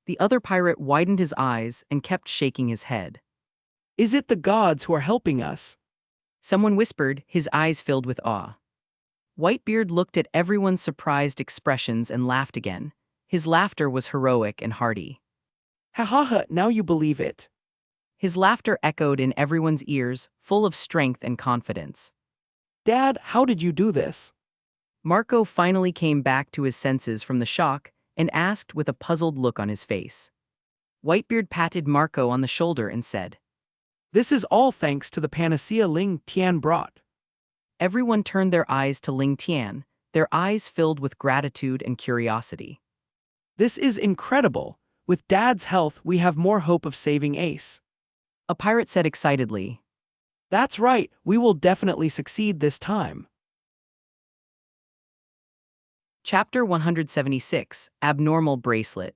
The other pirate widened his eyes and kept shaking his head. Is it the gods who are helping us? Someone whispered, his eyes filled with awe. Whitebeard looked at everyone's surprised expressions and laughed again. His laughter was heroic and hearty. Ha ha ha, now you believe it. His laughter echoed in everyone's ears, full of strength and confidence. Dad, how did you do this? Marco finally came back to his senses from the shock and asked with a puzzled look on his face. Whitebeard patted Marco on the shoulder and said, This is all thanks to the panacea Lingtian brought. Everyone turned their eyes to Lingtian, their eyes filled with gratitude and curiosity. This is incredible. With Dad's health, we have more hope of saving Ace. A pirate said excitedly. That's right, we will definitely succeed this time. Chapter 176, Abnormal Bracelet.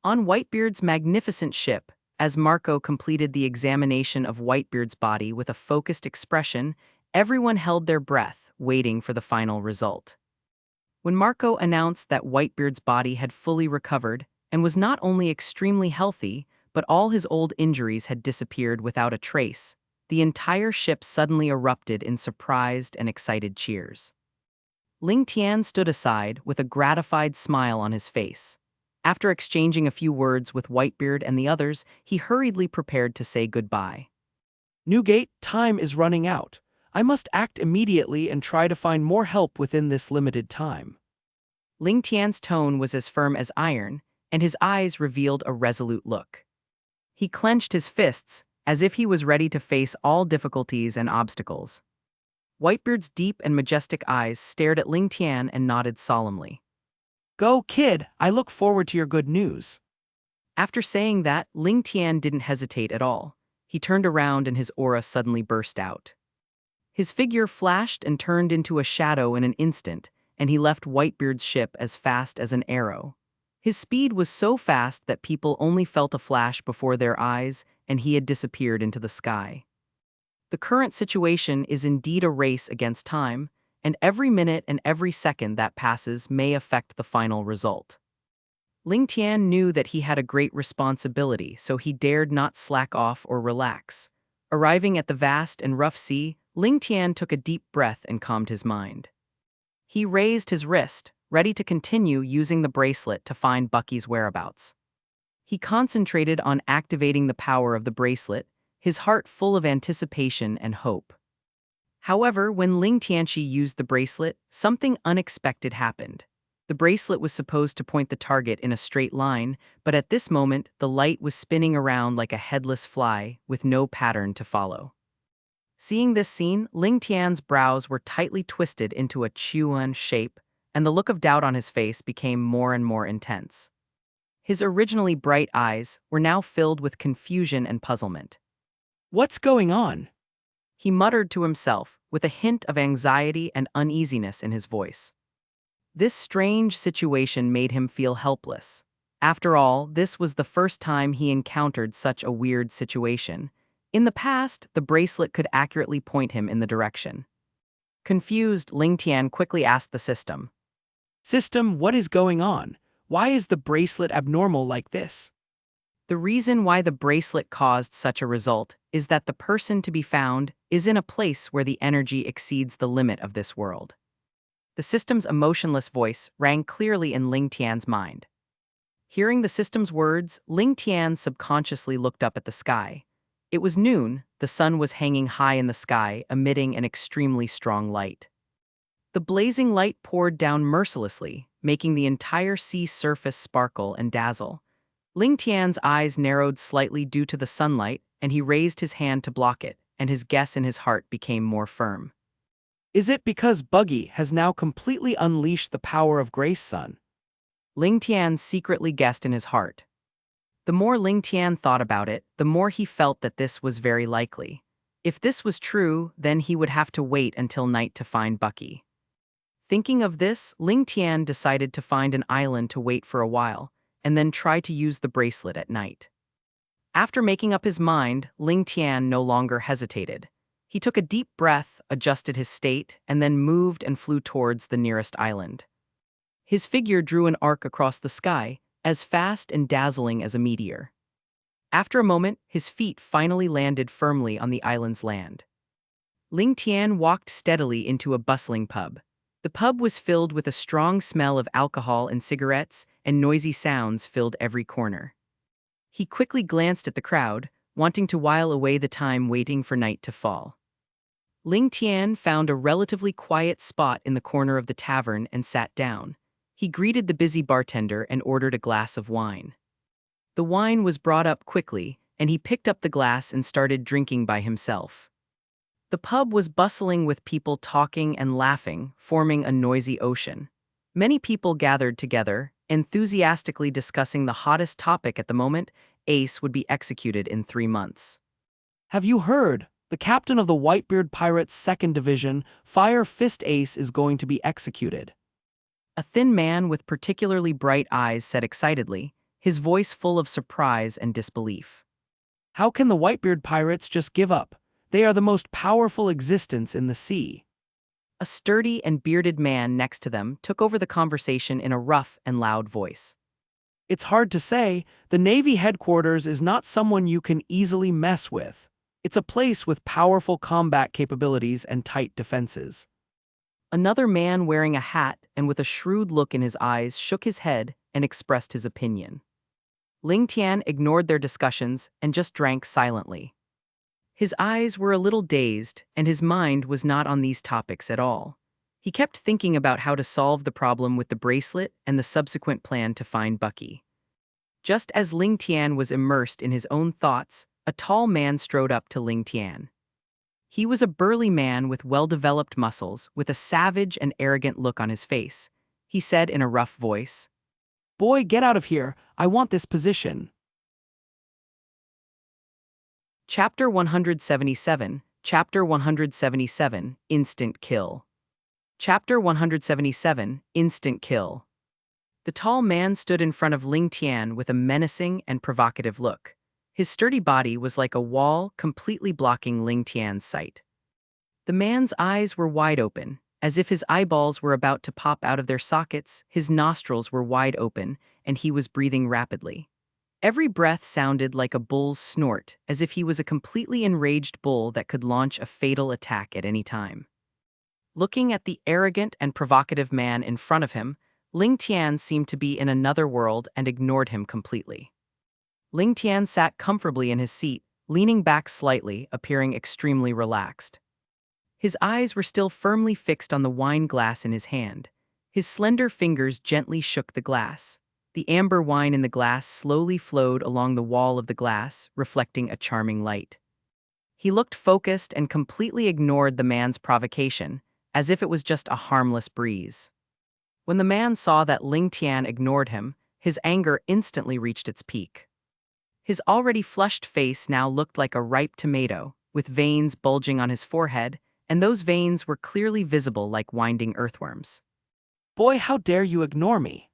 On Whitebeard's magnificent ship, as Marco completed the examination of Whitebeard's body with a focused expression, everyone held their breath, waiting for the final result. When Marco announced that Whitebeard's body had fully recovered and was not only extremely healthy, but all his old injuries had disappeared without a trace, the entire ship suddenly erupted in surprised and excited cheers. Lingtian stood aside with a gratified smile on his face. After exchanging a few words with Whitebeard and the others, he hurriedly prepared to say goodbye. Newgate, time is running out. I must act immediately and try to find more help within this limited time. Lingtian's tone was as firm as iron, and his eyes revealed a resolute look. He clenched his fists, as if he was ready to face all difficulties and obstacles. Whitebeard's deep and majestic eyes stared at Lingtian and nodded solemnly. Go, kid, I look forward to your good news. After saying that, Lingtian didn't hesitate at all. He turned around and his aura suddenly burst out. His figure flashed and turned into a shadow in an instant, and he left Whitebeard's ship as fast as an arrow. His speed was so fast that people only felt a flash before their eyes, and he had disappeared into the sky. The current situation is indeed a race against time, and every minute and every second that passes may affect the final result. Lingtian knew that he had a great responsibility, so he dared not slack off or relax. Arriving at the vast and rough sea, Lingtian took a deep breath and calmed his mind. He raised his wrist, ready to continue using the bracelet to find Bucky's whereabouts. He concentrated on activating the power of the bracelet, his heart full of anticipation and hope. However, when Lingtianchi used the bracelet, something unexpected happened. The bracelet was supposed to point the target in a straight line, but at this moment, the light was spinning around like a headless fly, with no pattern to follow. Seeing this scene, Lingtian's brows were tightly twisted into a Chuan shape, and the look of doubt on his face became more and more intense. His originally bright eyes were now filled with confusion and puzzlement. What's going on? He muttered to himself, with a hint of anxiety and uneasiness in his voice. This strange situation made him feel helpless. After all, this was the first time he encountered such a weird situation. In the past, the bracelet could accurately point him in the direction. Confused, Lingtian quickly asked the system. System, what is going on? Why is the bracelet abnormal like this? The reason why the bracelet caused such a result is that the person to be found is in a place where the energy exceeds the limit of this world. The system's emotionless voice rang clearly in Lingtian's mind. Hearing the system's words, Lingtian subconsciously looked up at the sky. It was noon, the sun was hanging high in the sky, emitting an extremely strong light. The blazing light poured down mercilessly, making the entire sea surface sparkle and dazzle. Lingtian's eyes narrowed slightly due to the sunlight, and he raised his hand to block it, and his guess in his heart became more firm. Is it because Buggy has now completely unleashed the power of Grace Sun? Lingtian secretly guessed in his heart. The more Lingtian thought about it, the more he felt that this was very likely. If this was true, then he would have to wait until night to find Bucky. Thinking of this, Lingtian decided to find an island to wait for a while, and then try to use the bracelet at night. After making up his mind, Lingtian no longer hesitated. He took a deep breath, adjusted his state, and then moved and flew towards the nearest island. His figure drew an arc across the sky, as fast and dazzling as a meteor. After a moment, his feet finally landed firmly on the island's land. Lingtian walked steadily into a bustling pub. The pub was filled with a strong smell of alcohol and cigarettes, and noisy sounds filled every corner. He quickly glanced at the crowd, wanting to while away the time waiting for night to fall. Lingtian found a relatively quiet spot in the corner of the tavern and sat down. He greeted the busy bartender and ordered a glass of wine. The wine was brought up quickly, and he picked up the glass and started drinking by himself. The pub was bustling with people talking and laughing, forming a noisy ocean. Many people gathered together, enthusiastically discussing the hottest topic at the moment: Ace would be executed in 3 months. Have you heard? The captain of the Whitebeard Pirates' 2nd Division, Fire Fist Ace, is going to be executed. A thin man with particularly bright eyes said excitedly, his voice full of surprise and disbelief. How can the Whitebeard Pirates just give up? They are the most powerful existence in the sea. A sturdy and bearded man next to them took over the conversation in a rough and loud voice. It's hard to say. The Navy headquarters is not someone you can easily mess with. It's a place with powerful combat capabilities and tight defenses. Another man wearing a hat and with a shrewd look in his eyes shook his head and expressed his opinion. Lingtian ignored their discussions and just drank silently. His eyes were a little dazed, and his mind was not on these topics at all. He kept thinking about how to solve the problem with the bracelet and the subsequent plan to find Bucky. Just as Lingtian was immersed in his own thoughts, a tall man strode up to Lingtian. He was a burly man with well-developed muscles, with a savage and arrogant look on his face. He said in a rough voice, "Boy, get out of here. I want this position." Chapter 177, Chapter 177, Instant Kill. Chapter 177, Instant Kill. The tall man stood in front of Lingtian with a menacing and provocative look. His sturdy body was like a wall, completely blocking Lingtian's sight. The man's eyes were wide open, as if his eyeballs were about to pop out of their sockets. His nostrils were wide open, and he was breathing rapidly. Every breath sounded like a bull's snort, as if he was a completely enraged bull that could launch a fatal attack at any time. Looking at the arrogant and provocative man in front of him, Lingtian seemed to be in another world and ignored him completely. Lingtian sat comfortably in his seat, leaning back slightly, appearing extremely relaxed. His eyes were still firmly fixed on the wine glass in his hand. His slender fingers gently shook the glass. The amber wine in the glass slowly flowed along the wall of the glass, reflecting a charming light. He looked focused and completely ignored the man's provocation, as if it was just a harmless breeze. When the man saw that Lingtian ignored him, his anger instantly reached its peak. His already flushed face now looked like a ripe tomato, with veins bulging on his forehead, and those veins were clearly visible like winding earthworms. "Boy, how dare you ignore me?"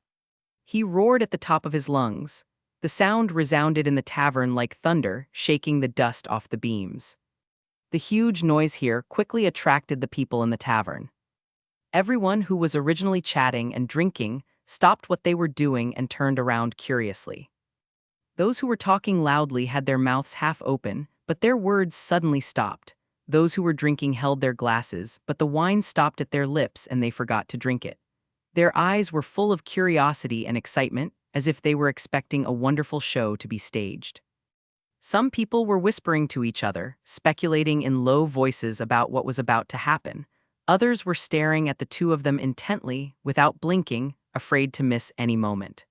He roared at the top of his lungs. The sound resounded in the tavern like thunder, shaking the dust off the beams. The huge noise here quickly attracted the people in the tavern. Everyone who was originally chatting and drinking stopped what they were doing and turned around curiously. Those who were talking loudly had their mouths half open, but their words suddenly stopped. Those who were drinking held their glasses, but the wine stopped at their lips and they forgot to drink it. Their eyes were full of curiosity and excitement, as if they were expecting a wonderful show to be staged. Some people were whispering to each other, speculating in low voices about what was about to happen. Others were staring at the two of them intently, without blinking, afraid to miss any moment.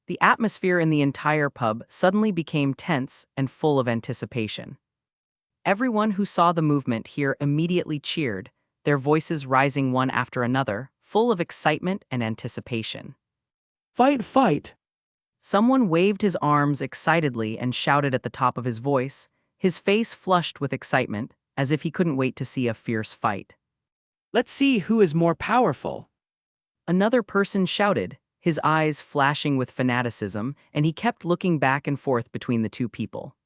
The atmosphere in the entire pub suddenly became tense and full of anticipation. Everyone who saw the movement here immediately cheered, their voices rising one after another, full of excitement and anticipation. "Fight, fight!" Someone waved his arms excitedly and shouted at the top of his voice, his face flushed with excitement, as if he couldn't wait to see a fierce fight. "Let's see who is more powerful." Another person shouted, his eyes flashing with fanaticism, and he kept looking back and forth between the two people.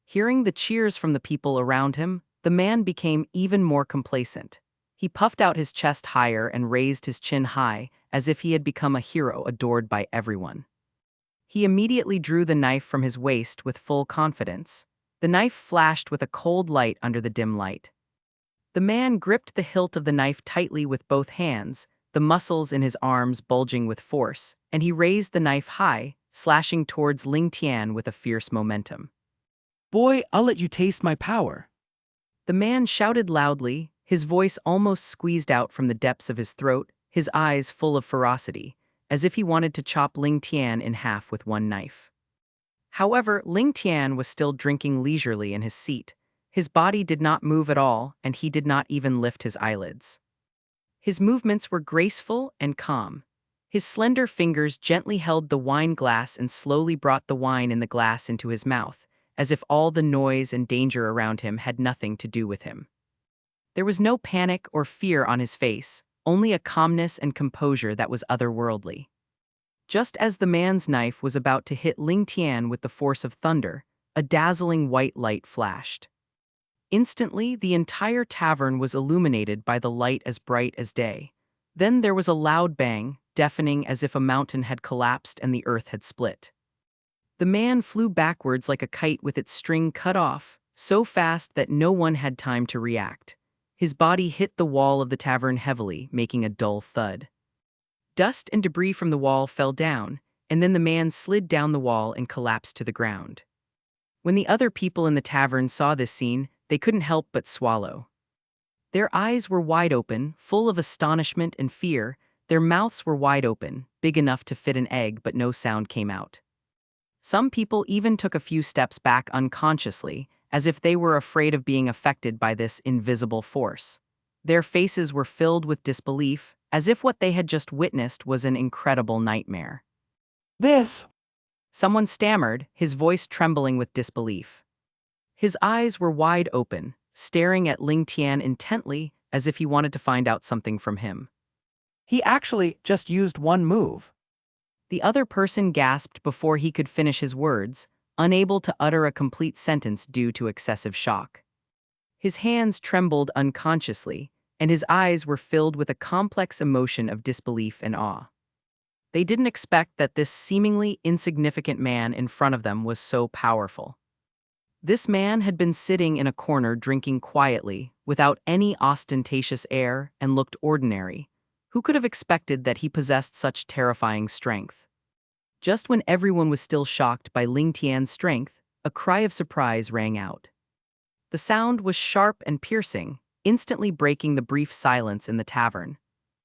Hearing the cheers from the people around him, the man became even more complacent. He puffed out his chest higher and raised his chin high, as if he had become a hero adored by everyone. He immediately drew the knife from his waist with full confidence. The knife flashed with a cold light under the dim light. The man gripped the hilt of the knife tightly with both hands, the muscles in his arms bulging with force, and he raised the knife high, slashing towards Lingtian with a fierce momentum. "Boy, I'll let you taste my power." The man shouted loudly, his voice almost squeezed out from the depths of his throat, his eyes full of ferocity, as if he wanted to chop Lingtian in half with one knife. However, Lingtian was still drinking leisurely in his seat. His body did not move at all, and he did not even lift his eyelids. His movements were graceful and calm. His slender fingers gently held the wine glass and slowly brought the wine in the glass into his mouth, as if all the noise and danger around him had nothing to do with him. There was no panic or fear on his face, only a calmness and composure that was otherworldly. Just as the man's knife was about to hit Lingtian with the force of thunder, a dazzling white light flashed. Instantly, the entire tavern was illuminated by the light as bright as day. Then there was a loud bang, deafening as if a mountain had collapsed and the earth had split. The man flew backwards like a kite with its string cut off, so fast that no one had time to react. His body hit the wall of the tavern heavily, making a dull thud. Dust and debris from the wall fell down, and then the man slid down the wall and collapsed to the ground. When the other people in the tavern saw this scene, they couldn't help but swallow. Their eyes were wide open, full of astonishment and fear. Their mouths were wide open, big enough to fit an egg, but no sound came out. Some people even took a few steps back unconsciously, as if they were afraid of being affected by this invisible force. Their faces were filled with disbelief, as if what they had just witnessed was an incredible nightmare. This. Someone stammered, his voice trembling with disbelief. His eyes were wide open, staring at Lingtian intently, as if he wanted to find out something from him. He actually just used one move. The other person gasped before he could finish his words, unable to utter a complete sentence due to excessive shock. His hands trembled unconsciously, and his eyes were filled with a complex emotion of disbelief and awe. They didn't expect that this seemingly insignificant man in front of them was so powerful. This man had been sitting in a corner drinking quietly, without any ostentatious air, and looked ordinary. Who could have expected that he possessed such terrifying strength? Just when everyone was still shocked by Lingtian's strength, a cry of surprise rang out. The sound was sharp and piercing, instantly breaking the brief silence in the tavern.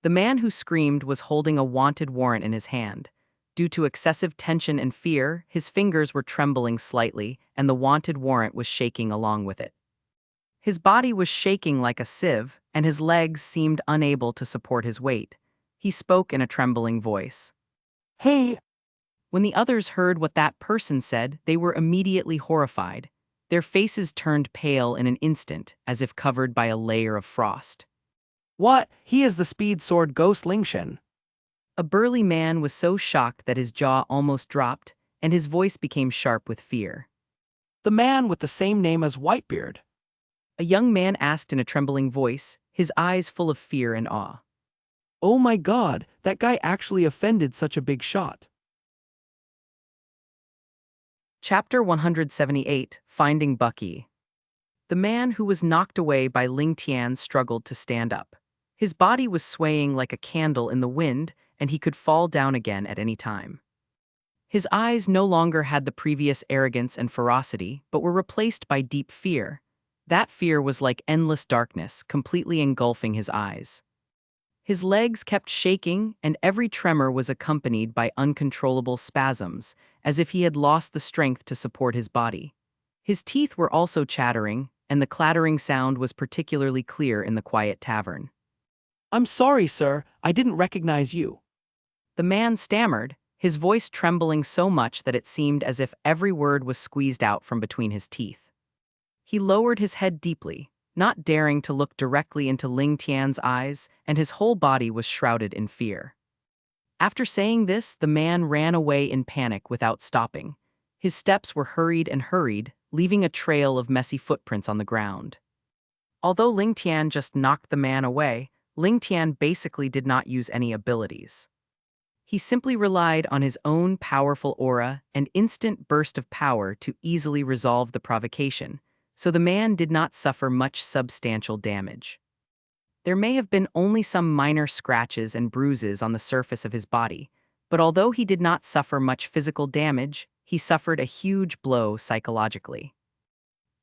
The man who screamed was holding a wanted warrant in his hand. Due to excessive tension and fear, his fingers were trembling slightly, and the wanted warrant was shaking along with it. His body was shaking like a sieve, and his legs seemed unable to support his weight. He spoke in a trembling voice. Hey! When the others heard what that person said, they were immediately horrified. Their faces turned pale in an instant, as if covered by a layer of frost. What? He is the speed sword ghost Lingtian. A burly man was so shocked that his jaw almost dropped, and his voice became sharp with fear. The man with the same name as Whitebeard. A young man asked in a trembling voice, his eyes full of fear and awe. Oh my god, that guy actually offended such a big shot. Chapter 178, Finding Bucky. The man who was knocked away by Lingtian struggled to stand up. His body was swaying like a candle in the wind, and he could fall down again at any time. His eyes no longer had the previous arrogance and ferocity, but were replaced by deep fear. That fear was like endless darkness, completely engulfing his eyes. His legs kept shaking, and every tremor was accompanied by uncontrollable spasms, as if he had lost the strength to support his body. His teeth were also chattering, and the clattering sound was particularly clear in the quiet tavern. I'm sorry, sir, I didn't recognize you. The man stammered, his voice trembling so much that it seemed as if every word was squeezed out from between his teeth. He lowered his head deeply, not daring to look directly into Lingtian's eyes, and his whole body was shrouded in fear. After saying this, the man ran away in panic without stopping. His steps were hurried and hurried, leaving a trail of messy footprints on the ground. Although Lingtian just knocked the man away, Lingtian basically did not use any abilities. He simply relied on his own powerful aura and instant burst of power to easily resolve the provocation, so the man did not suffer much substantial damage. There may have been only some minor scratches and bruises on the surface of his body, but although he did not suffer much physical damage, he suffered a huge blow psychologically.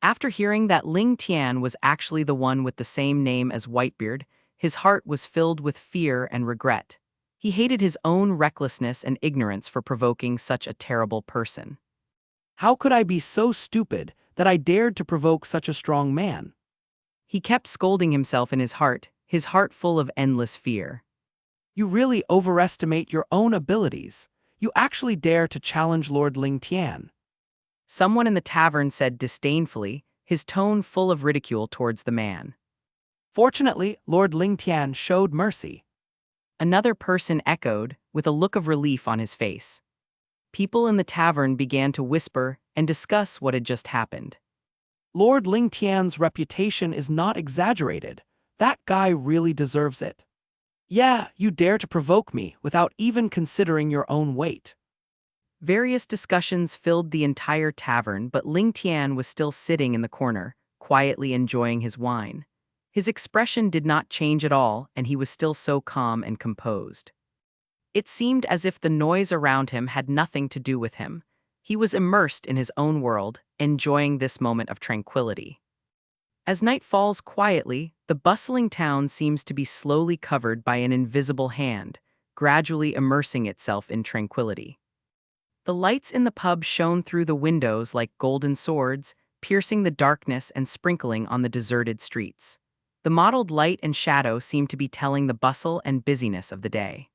After hearing that Lingtian was actually the one with the same name as Whitebeard, his heart was filled with fear and regret. He hated his own recklessness and ignorance for provoking such a terrible person. How could I be so stupid that I dared to provoke such a strong man? He kept scolding himself in his heart full of endless fear. You really overestimate your own abilities. You actually dare to challenge Lord Lingtian. Someone in the tavern said disdainfully, his tone full of ridicule towards the man. Fortunately, Lord Lingtian showed mercy. Another person echoed, with a look of relief on his face. People in the tavern began to whisper and discuss what had just happened. Lord Lingtian's reputation is not exaggerated. That guy really deserves it. Yeah, you dare to provoke me without even considering your own weight. Various discussions filled the entire tavern, but Lingtian was still sitting in the corner, quietly enjoying his wine. His expression did not change at all, and he was still so calm and composed. It seemed as if the noise around him had nothing to do with him. He was immersed in his own world, enjoying this moment of tranquility. As night falls quietly, the bustling town seems to be slowly covered by an invisible hand, gradually immersing itself in tranquility. The lights in the pub shone through the windows like golden swords, piercing the darkness and sprinkling on the deserted streets. The mottled light and shadow seemed to be telling the bustle and busyness of the day.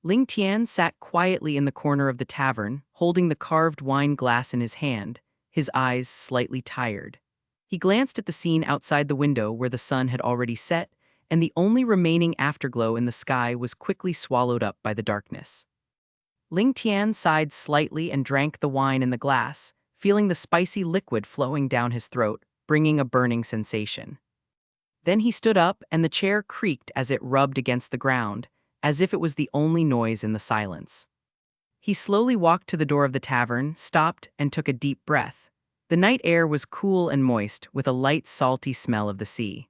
Lingtian sat quietly in the corner of the tavern, holding the carved wine glass in his hand, his eyes slightly tired. He glanced at the scene outside the window where the sun had already set, and the only remaining afterglow in the sky was quickly swallowed up by the darkness. Lingtian sighed slightly and drank the wine in the glass, feeling the spicy liquid flowing down his throat, bringing a burning sensation. Then he stood up and the chair creaked as it rubbed against the ground, as if it was the only noise in the silence. He slowly walked to the door of the tavern, stopped, and took a deep breath. The night air was cool and moist, with a light salty smell of the sea.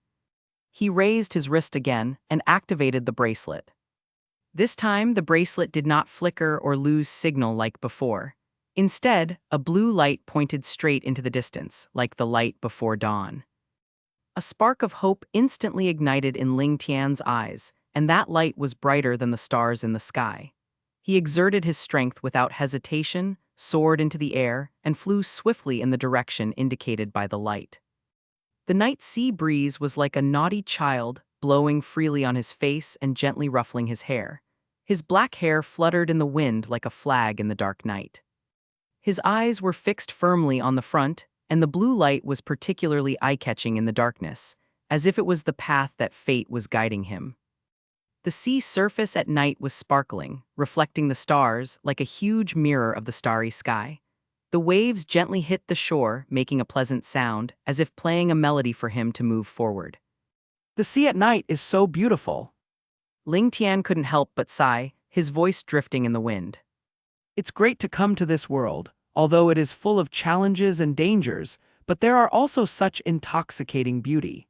He raised his wrist again and activated the bracelet. This time, the bracelet did not flicker or lose signal like before. Instead, a blue light pointed straight into the distance, like the light before dawn. A spark of hope instantly ignited in Ling Tian's eyes, and that light was brighter than the stars in the sky. He exerted his strength without hesitation, soared into the air, and flew swiftly in the direction indicated by the light. The night sea breeze was like a naughty child, blowing freely on his face and gently ruffling his hair. His black hair fluttered in the wind like a flag in the dark night. His eyes were fixed firmly on the front, and the blue light was particularly eye-catching in the darkness, as if it was the path that fate was guiding him. The sea surface at night was sparkling, reflecting the stars like a huge mirror of the starry sky. The waves gently hit the shore, making a pleasant sound, as if playing a melody for him to move forward. The sea at night is so beautiful. Ling Tian couldn't help but sigh, his voice drifting in the wind. It's great to come to this world, although it is full of challenges and dangers, but there are also such intoxicating beauty.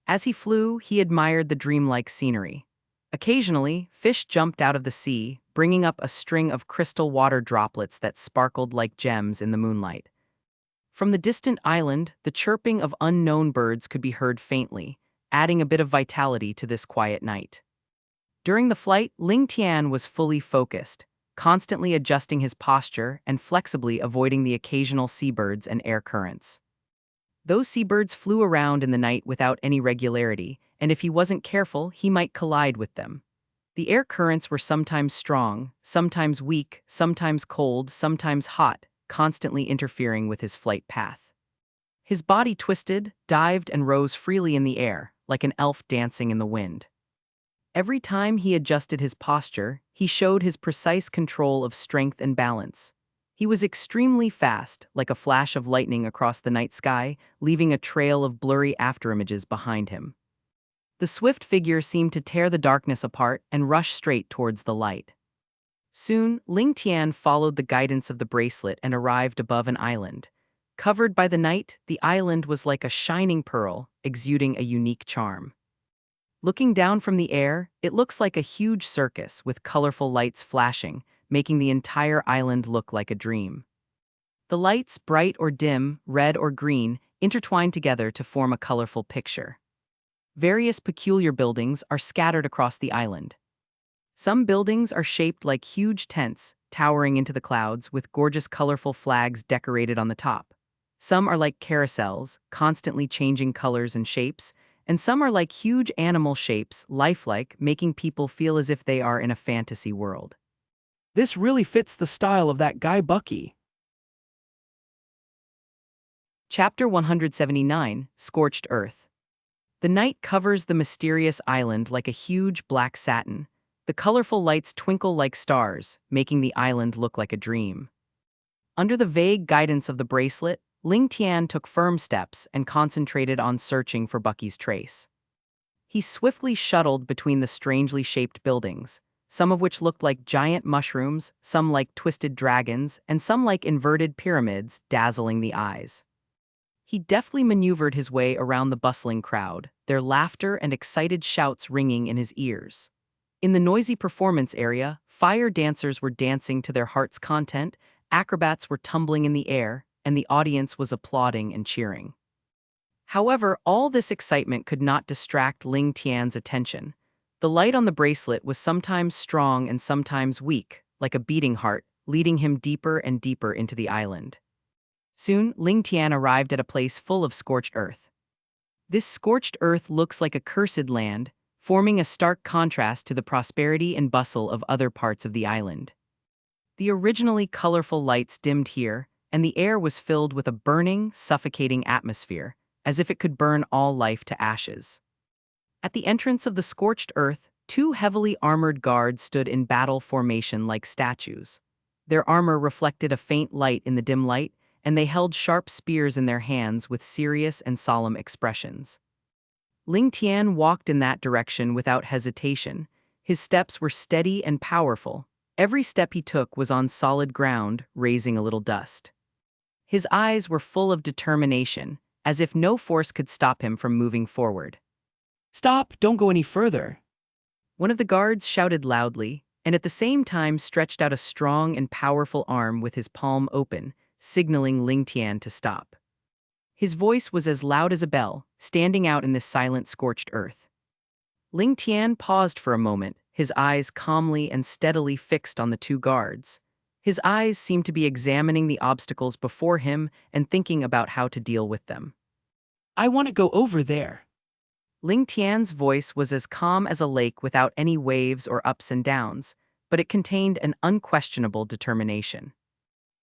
As he flew, he admired the dreamlike scenery. Occasionally, fish jumped out of the sea, bringing up a string of crystal water droplets that sparkled like gems in the moonlight. From the distant island, the chirping of unknown birds could be heard faintly, adding a bit of vitality to this quiet night. During the flight, Ling Tian was fully focused, constantly adjusting his posture and flexibly avoiding the occasional seabirds and air currents. Those seabirds flew around in the night without any regularity, and if he wasn't careful, he might collide with them. The air currents were sometimes strong, sometimes weak, sometimes cold, sometimes hot, constantly interfering with his flight path. His body twisted, dived, and rose freely in the air, like an elf dancing in the wind. Every time he adjusted his posture, he showed his precise control of strength and balance. He was extremely fast, like a flash of lightning across the night sky, leaving a trail of blurry afterimages behind him. The swift figure seemed to tear the darkness apart and rush straight towards the light. Soon, Ling Tian followed the guidance of the bracelet and arrived above an island. Covered by the night, the island was like a shining pearl, exuding a unique charm. Looking down from the air, it looks like a huge circus with colorful lights flashing, making the entire island look like a dream. The lights, bright or dim, red or green, intertwine together to form a colorful picture. Various peculiar buildings are scattered across the island. Some buildings are shaped like huge tents, towering into the clouds with gorgeous colorful flags decorated on the top. Some are like carousels, constantly changing colors and shapes, and some are like huge animal shapes, lifelike, making people feel as if they are in a fantasy world. This really fits the style of that guy Bucky. Chapter 179, Scorched Earth. The night covers the mysterious island like a huge black satin. The colorful lights twinkle like stars, making the island look like a dream. Under the vague guidance of the bracelet, Ling Tian took firm steps and concentrated on searching for Bucky's trace. He swiftly shuttled between the strangely shaped buildings, some of which looked like giant mushrooms, some like twisted dragons, and some like inverted pyramids, dazzling the eyes. He deftly maneuvered his way around the bustling crowd, their laughter and excited shouts ringing in his ears. In the noisy performance area, fire dancers were dancing to their heart's content, acrobats were tumbling in the air, and the audience was applauding and cheering. However, all this excitement could not distract Ling Tian's attention. The light on the bracelet was sometimes strong and sometimes weak, like a beating heart, leading him deeper and deeper into the island. Soon, Ling Tian arrived at a place full of scorched earth. This scorched earth looks like a cursed land, forming a stark contrast to the prosperity and bustle of other parts of the island. The originally colorful lights dimmed here, and the air was filled with a burning, suffocating atmosphere, as if it could burn all life to ashes. At the entrance of the scorched earth, two heavily armored guards stood in battle formation like statues. Their armor reflected a faint light in the dim light, and they held sharp spears in their hands with serious and solemn expressions. Ling Tian walked in that direction without hesitation. His steps were steady and powerful. Every step he took was on solid ground, raising a little dust. His eyes were full of determination, as if no force could stop him from moving forward. Stop, don't go any further. One of the guards shouted loudly, and at the same time stretched out a strong and powerful arm with his palm open, signaling Ling Tian to stop. His voice was as loud as a bell, standing out in this silent, scorched earth. Ling Tian paused for a moment, his eyes calmly and steadily fixed on the two guards. His eyes seemed to be examining the obstacles before him and thinking about how to deal with them. I want to go over there. Ling Tian's voice was as calm as a lake without any waves or ups and downs, but it contained an unquestionable determination.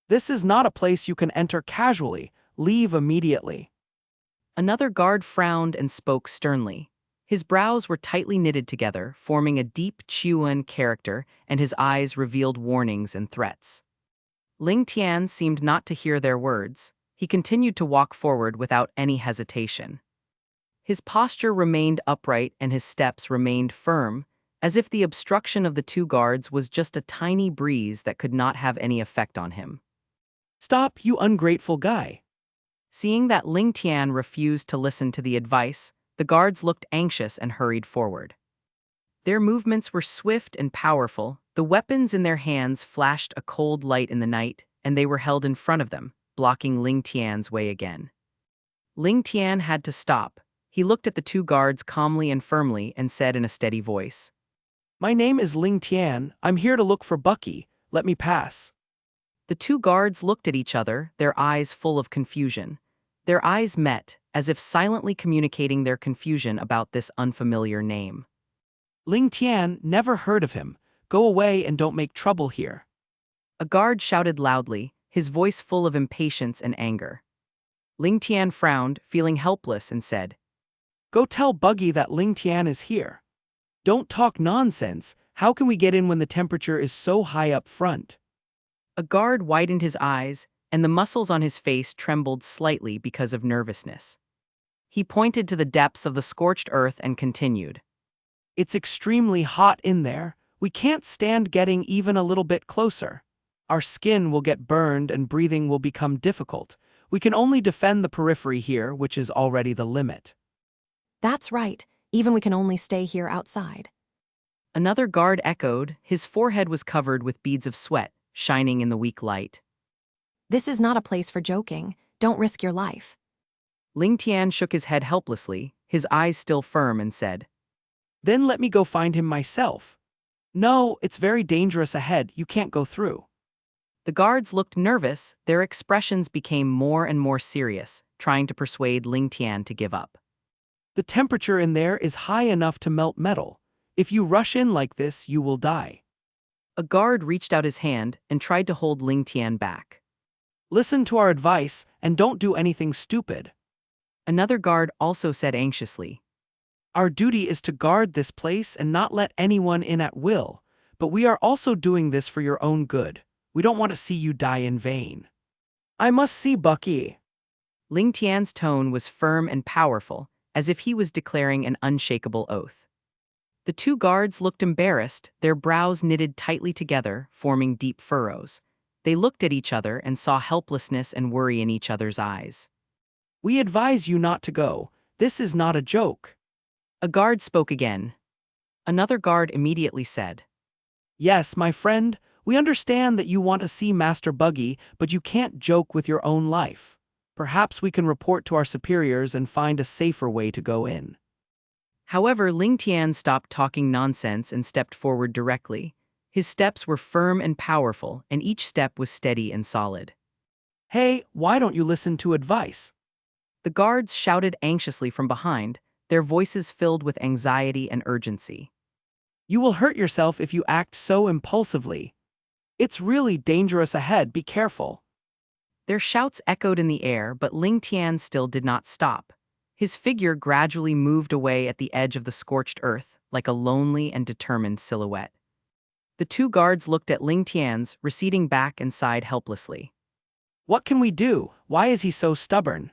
This is not a place you can enter casually. Leave immediately. Another guard frowned and spoke sternly. His brows were tightly knitted together, forming a deep Chuan character, and his eyes revealed warnings and threats. Ling Tian seemed not to hear their words. He continued to walk forward without any hesitation. His posture remained upright and his steps remained firm, as if the obstruction of the two guards was just a tiny breeze that could not have any effect on him. Stop, you ungrateful guy. Seeing that Ling Tian refused to listen to the advice, the guards looked anxious and hurried forward. Their movements were swift and powerful, the weapons in their hands flashed a cold light in the night, and they were held in front of them, blocking Ling Tian's way again. Ling Tian had to stop. He looked at the two guards calmly and firmly and said in a steady voice, My name is Ling Tian. I'm here to look for Bucky. Let me pass. The two guards looked at each other, their eyes full of confusion. Their eyes met, as if silently communicating their confusion about this unfamiliar name. Ling Tian, never heard of him. Go away and don't make trouble here. A guard shouted loudly, his voice full of impatience and anger. Ling Tian frowned, feeling helpless, and said, Go tell Buggy that Ling Tian is here. Don't talk nonsense. How can we get in when the temperature is so high up front? A guard widened his eyes, and the muscles on his face trembled slightly because of nervousness. He pointed to the depths of the scorched earth and continued. It's extremely hot in there. We can't stand getting even a little bit closer. Our skin will get burned and breathing will become difficult. We can only defend the periphery here, which is already the limit. That's right. Even we can only stay here outside. Another guard echoed, his forehead was covered with beads of sweat, shining in the weak light. This is not a place for joking. Don't risk your life. Ling Tian shook his head helplessly, his eyes still firm, and said, Then let me go find him myself. No, it's very dangerous ahead. You can't go through. The guards looked nervous, their expressions became more and more serious, trying to persuade Ling Tian to give up. The temperature in there is high enough to melt metal. If you rush in like this, you will die. A guard reached out his hand and tried to hold Ling Tian back. Listen to our advice and don't do anything stupid. Another guard also said anxiously, Our duty is to guard this place and not let anyone in at will, but we are also doing this for your own good. We don't want to see you die in vain. I must see Bucky. Ling Tian's tone was firm and powerful, as if he was declaring an unshakable oath. The two guards looked embarrassed, their brows knitted tightly together, forming deep furrows. They looked at each other and saw helplessness and worry in each other's eyes. We advise you not to go. This is not a joke. A guard spoke again. Another guard immediately said. Yes, my friend, we understand that you want to see Master Buggy, but you can't joke with your own life. Perhaps we can report to our superiors and find a safer way to go in. However, Lingtian stopped talking nonsense and stepped forward directly. His steps were firm and powerful, and each step was steady and solid. Hey, why don't you listen to advice? The guards shouted anxiously from behind, their voices filled with anxiety and urgency. You will hurt yourself if you act so impulsively. It's really dangerous ahead, be careful. Their shouts echoed in the air, but Lingtian still did not stop. His figure gradually moved away at the edge of the scorched earth, like a lonely and determined silhouette. The two guards looked at Lingtian's, receding back and sighed helplessly. What can we do? Why is he so stubborn?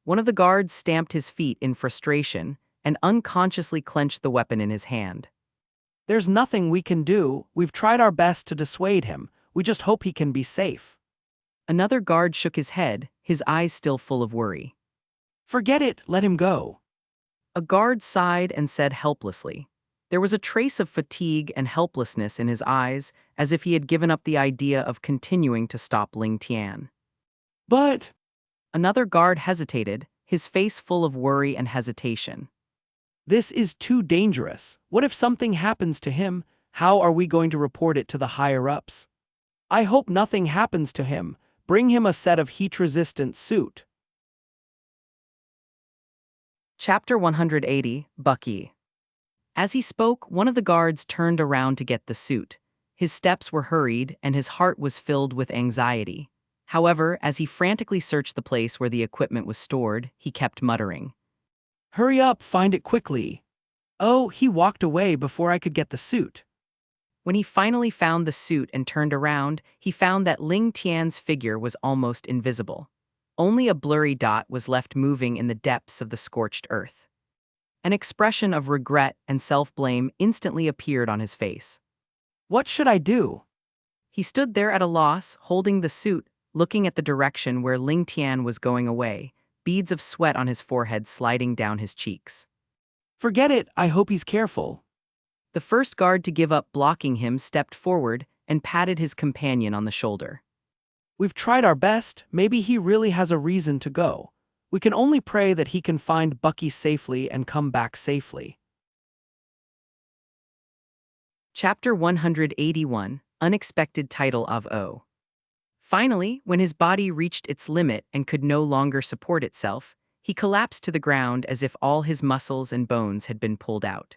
One of the guards stamped his feet in frustration and unconsciously clenched the weapon in his hand. There's nothing we can do. We've tried our best to dissuade him. We just hope he can be safe. Another guard shook his head, his eyes still full of worry. Forget it, let him go. A guard sighed and said helplessly. There was a trace of fatigue and helplessness in his eyes, as if he had given up the idea of continuing to stop Lingtian. But Another guard hesitated, his face full of worry and hesitation. this is too dangerous. What if something happens to him? How are we going to report it to the higher-ups? I hope nothing happens to him. Bring him a set of heat-resistant suit. Chapter 180, Bucky. As he spoke, one of the guards turned around to get the suit. His steps were hurried, and his heart was filled with anxiety. However, as he frantically searched the place where the equipment was stored, he kept muttering. Hurry up, find it quickly. Oh, he walked away before I could get the suit. When he finally found the suit and turned around, he found that Ling Tian's figure was almost invisible. Only a blurry dot was left moving in the depths of the scorched earth. An expression of regret and self-blame instantly appeared on his face. What should I do? He stood there at a loss, holding the suit, looking at the direction where Ling Tian was going away, beads of sweat on his forehead sliding down his cheeks. Forget it, I hope he's careful. The first guard to give up blocking him stepped forward and patted his companion on the shoulder. We've tried our best, maybe he really has a reason to go. We can only pray that he can find Bucky safely and come back safely. Chapter 181, Unexpected Title of O. Finally, when his body reached its limit and could no longer support itself, he collapsed to the ground as if all his muscles and bones had been pulled out.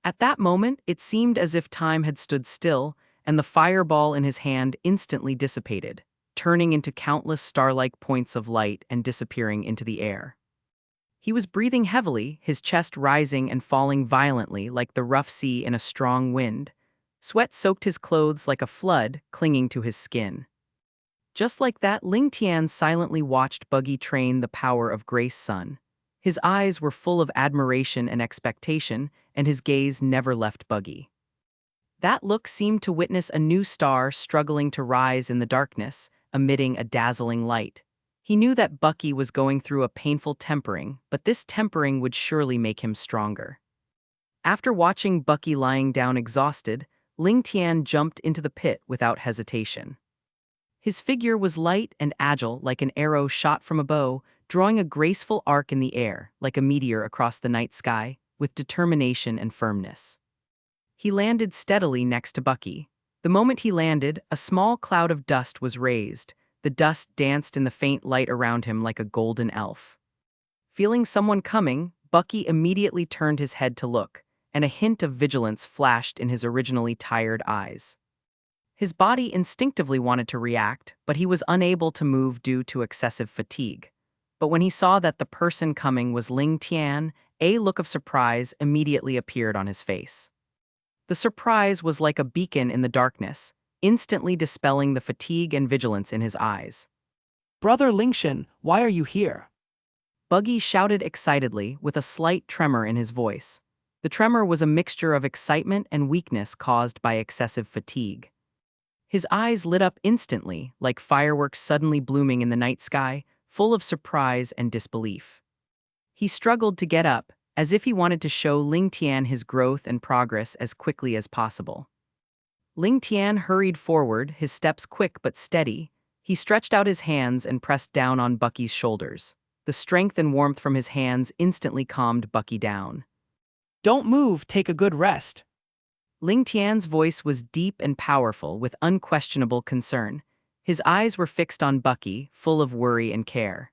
At that moment, it seemed as if time had stood still, and the fireball in his hand instantly dissipated, turning into countless star-like points of light and disappearing into the air. He was breathing heavily, his chest rising and falling violently like the rough sea in a strong wind. Sweat soaked his clothes like a flood, clinging to his skin. Just like that, Ling Tian silently watched Buggy train the power of Grace Sun. His eyes were full of admiration and expectation, and his gaze never left Buggy. That look seemed to witness a new star struggling to rise in the darkness, emitting a dazzling light. He knew that Bucky was going through a painful tempering, but this tempering would surely make him stronger. After watching Bucky lying down exhausted, Ling Tian jumped into the pit without hesitation. His figure was light and agile like an arrow shot from a bow, drawing a graceful arc in the air, like a meteor across the night sky, with determination and firmness. He landed steadily next to Bucky. The moment he landed, a small cloud of dust was raised. The dust danced in the faint light around him like a golden elf. Feeling someone coming, Bucky immediately turned his head to look, and a hint of vigilance flashed in his originally tired eyes. His body instinctively wanted to react, but he was unable to move due to excessive fatigue. But when he saw that the person coming was Ling Tian, a look of surprise immediately appeared on his face. The surprise was like a beacon in the darkness, instantly dispelling the fatigue and vigilance in his eyes. Brother Lingtian, why are you here? Buggy shouted excitedly, with a slight tremor in his voice. The tremor was a mixture of excitement and weakness caused by excessive fatigue. His eyes lit up instantly, like fireworks suddenly blooming in the night sky, full of surprise and disbelief. He struggled to get up, as if he wanted to show Lingtian his growth and progress as quickly as possible. Lingtian hurried forward, his steps quick but steady. He stretched out his hands and pressed down on Bucky's shoulders. The strength and warmth from his hands instantly calmed Bucky down. Don't move, take a good rest. Lingtian's voice was deep and powerful, with unquestionable concern. His eyes were fixed on Bucky, full of worry and care.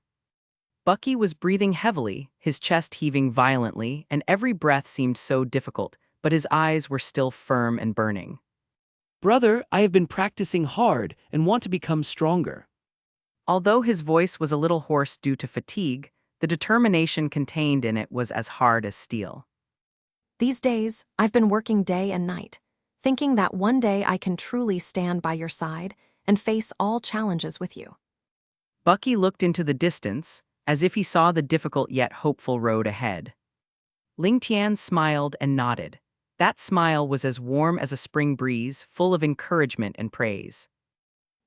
Bucky was breathing heavily, his chest heaving violently, and every breath seemed so difficult, but his eyes were still firm and burning. Brother, I have been practicing hard and want to become stronger. Although his voice was a little hoarse due to fatigue, the determination contained in it was as hard as steel. These days, I've been working day and night, thinking that one day I can truly stand by your side and face all challenges with you. Bucky looked into the distance, as if he saw the difficult yet hopeful road ahead. Lingtian smiled and nodded. That smile was as warm as a spring breeze, full of encouragement and praise.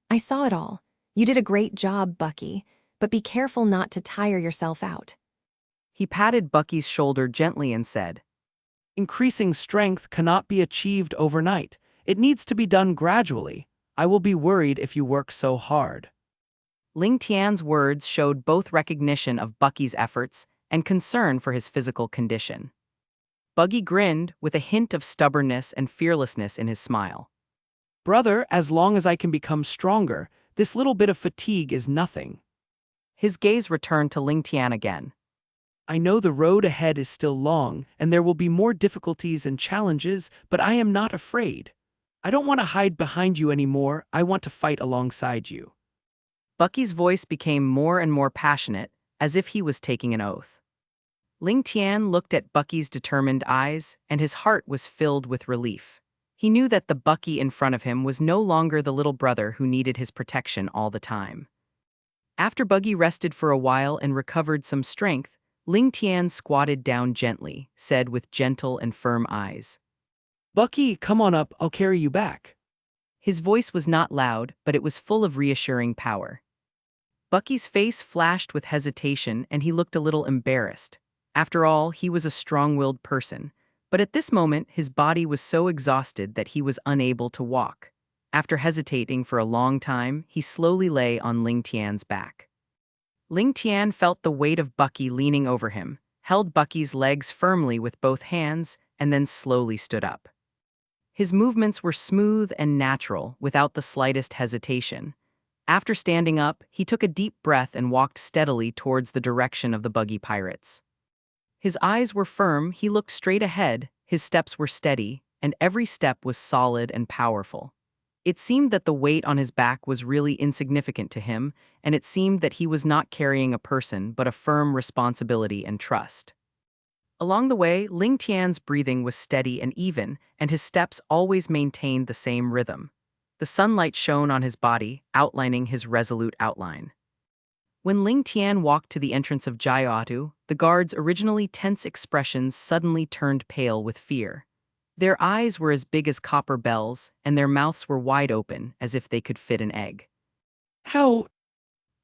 I saw it all. You did a great job, Bucky, but be careful not to tire yourself out. He patted Bucky's shoulder gently and said, Increasing strength cannot be achieved overnight. It needs to be done gradually. I will be worried if you work so hard. Lingtian's words showed both recognition of Bucky's efforts and concern for his physical condition. Bucky grinned, with a hint of stubbornness and fearlessness in his smile. Brother, as long as I can become stronger, this little bit of fatigue is nothing. His gaze returned to Lingtian again. I know the road ahead is still long, and there will be more difficulties and challenges, but I am not afraid. I don't want to hide behind you anymore, I want to fight alongside you. Bucky's voice became more and more passionate, as if he was taking an oath. Lingtian looked at Bucky's determined eyes, and his heart was filled with relief. He knew that the Bucky in front of him was no longer the little brother who needed his protection all the time. After Bucky rested for a while and recovered some strength, Lingtian squatted down gently, said with gentle and firm eyes, Bucky, come on up, I'll carry you back. His voice was not loud, but it was full of reassuring power. Bucky's face flashed with hesitation and he looked a little embarrassed. After all, he was a strong-willed person, but at this moment his body was so exhausted that he was unable to walk. After hesitating for a long time, he slowly lay on Lingtian's back. Lingtian felt the weight of Bucky leaning over him, held Bucky's legs firmly with both hands, and then slowly stood up. His movements were smooth and natural, without the slightest hesitation. After standing up, he took a deep breath and walked steadily towards the direction of the buggy pirates. His eyes were firm, he looked straight ahead, his steps were steady, and every step was solid and powerful. It seemed that the weight on his back was really insignificant to him, and it seemed that he was not carrying a person but a firm responsibility and trust. Along the way, Lingtian's breathing was steady and even, and his steps always maintained the same rhythm. The sunlight shone on his body, outlining his resolute outline. When Lingtian walked to the entrance of Jayatu, the guards' originally tense expressions suddenly turned pale with fear. Their eyes were as big as copper bells, and their mouths were wide open, as if they could fit an egg. How?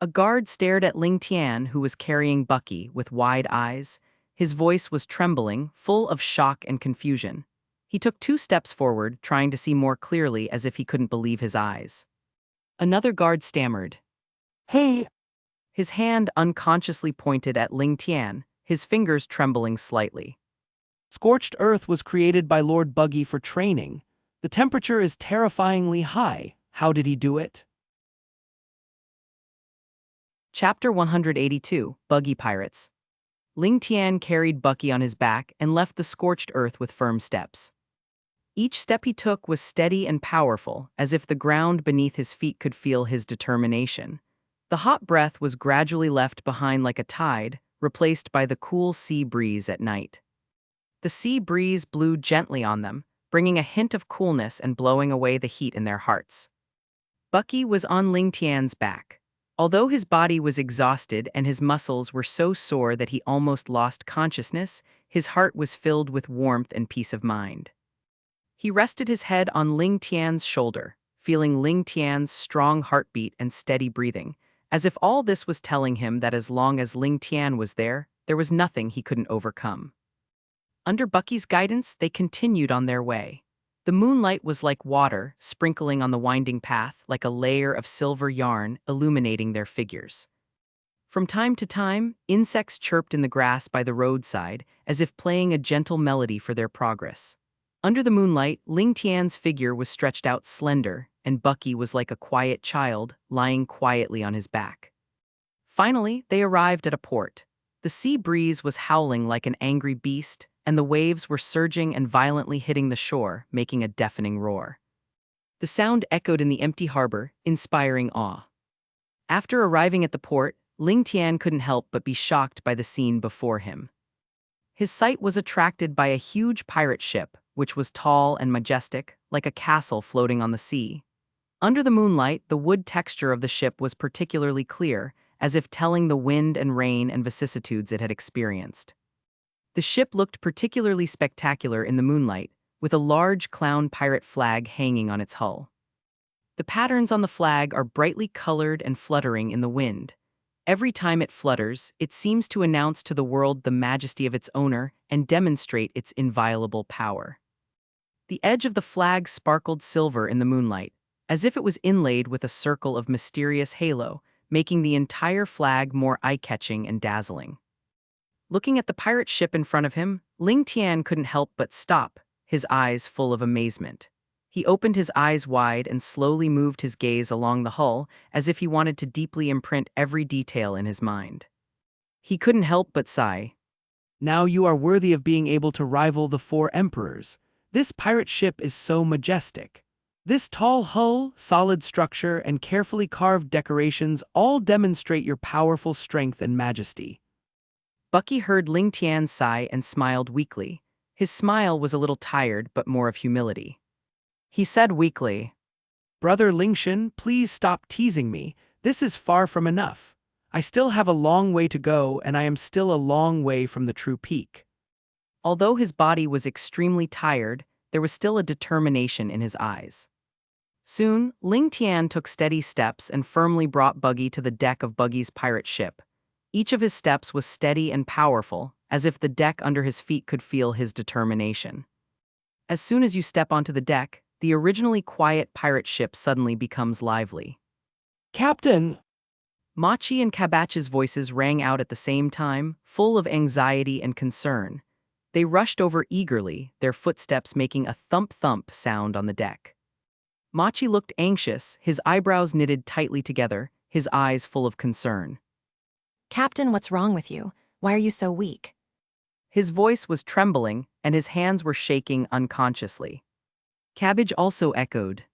A guard stared at Lingtian, who was carrying Bucky, with wide eyes. His voice was trembling, full of shock and confusion. He took 2 steps forward, trying to see more clearly as if he couldn't believe his eyes. Another guard stammered. Hey! His hand unconsciously pointed at Lingtian, his fingers trembling slightly. Scorched earth was created by Lord Buggy for training. The temperature is terrifyingly high. How did he do it? Chapter 182, Buggy Pirates. Lingtian carried Bucky on his back and left the scorched earth with firm steps. Each step he took was steady and powerful, as if the ground beneath his feet could feel his determination. The hot breath was gradually left behind like a tide, replaced by the cool sea breeze at night. The sea breeze blew gently on them, bringing a hint of coolness and blowing away the heat in their hearts. Bucky was on Lingtian's back. Although his body was exhausted and his muscles were so sore that he almost lost consciousness, his heart was filled with warmth and peace of mind. He rested his head on Lingtian's shoulder, feeling Lingtian's strong heartbeat and steady breathing, as if all this was telling him that as long as Lingtian was there was nothing he couldn't overcome. Under Bucky's guidance, they continued on their way. The moonlight was like water, sprinkling on the winding path like a layer of silver yarn illuminating their figures. From time to time, insects chirped in the grass by the roadside, as if playing a gentle melody for their progress. Under the moonlight, Lingtian's figure was stretched out slender, and Bucky was like a quiet child, lying quietly on his back. Finally, they arrived at a port. The sea breeze was howling like an angry beast, and the waves were surging and violently hitting the shore, making a deafening roar. The sound echoed in the empty harbor, inspiring awe. After arriving at the port, Lingtian couldn't help but be shocked by the scene before him. His sight was attracted by a huge pirate ship, which was tall and majestic, like a castle floating on the sea. Under the moonlight, the wood texture of the ship was particularly clear, as if telling the wind and rain and vicissitudes it had experienced. The ship looked particularly spectacular in the moonlight, with a large clown pirate flag hanging on its hull. The patterns on the flag are brightly colored and fluttering in the wind. Every time it flutters, it seems to announce to the world the majesty of its owner and demonstrate its inviolable power. The edge of the flag sparkled silver in the moonlight, as if it was inlaid with a circle of mysterious halo, making the entire flag more eye-catching and dazzling. Looking at the pirate ship in front of him, Lingtian couldn't help but stop, his eyes full of amazement. He opened his eyes wide and slowly moved his gaze along the hull, as if he wanted to deeply imprint every detail in his mind. He couldn't help but sigh. Now you are worthy of being able to rival the four emperors. This pirate ship is so majestic. This tall hull, solid structure, and carefully carved decorations all demonstrate your powerful strength and majesty. Bucky heard Lingtian's sigh and smiled weakly. His smile was a little tired but more of humility. He said weakly, Brother Lingtian, please stop teasing me. This is far from enough. I still have a long way to go, and I am still a long way from the true peak. Although his body was extremely tired, there was still a determination in his eyes. Soon, Lingtian took steady steps and firmly brought Buggy to the deck of Buggy's pirate ship. Each of his steps was steady and powerful, as if the deck under his feet could feel his determination. As soon as you step onto the deck, the originally quiet pirate ship suddenly becomes lively. Captain! Machi and Kabach's voices rang out at the same time, full of anxiety and concern. They rushed over eagerly, their footsteps making a thump-thump sound on the deck. Machi looked anxious, his eyebrows knitted tightly together, his eyes full of concern. Captain, what's wrong with you? Why are you so weak? His voice was trembling, and his hands were shaking unconsciously. Cabbage also echoed.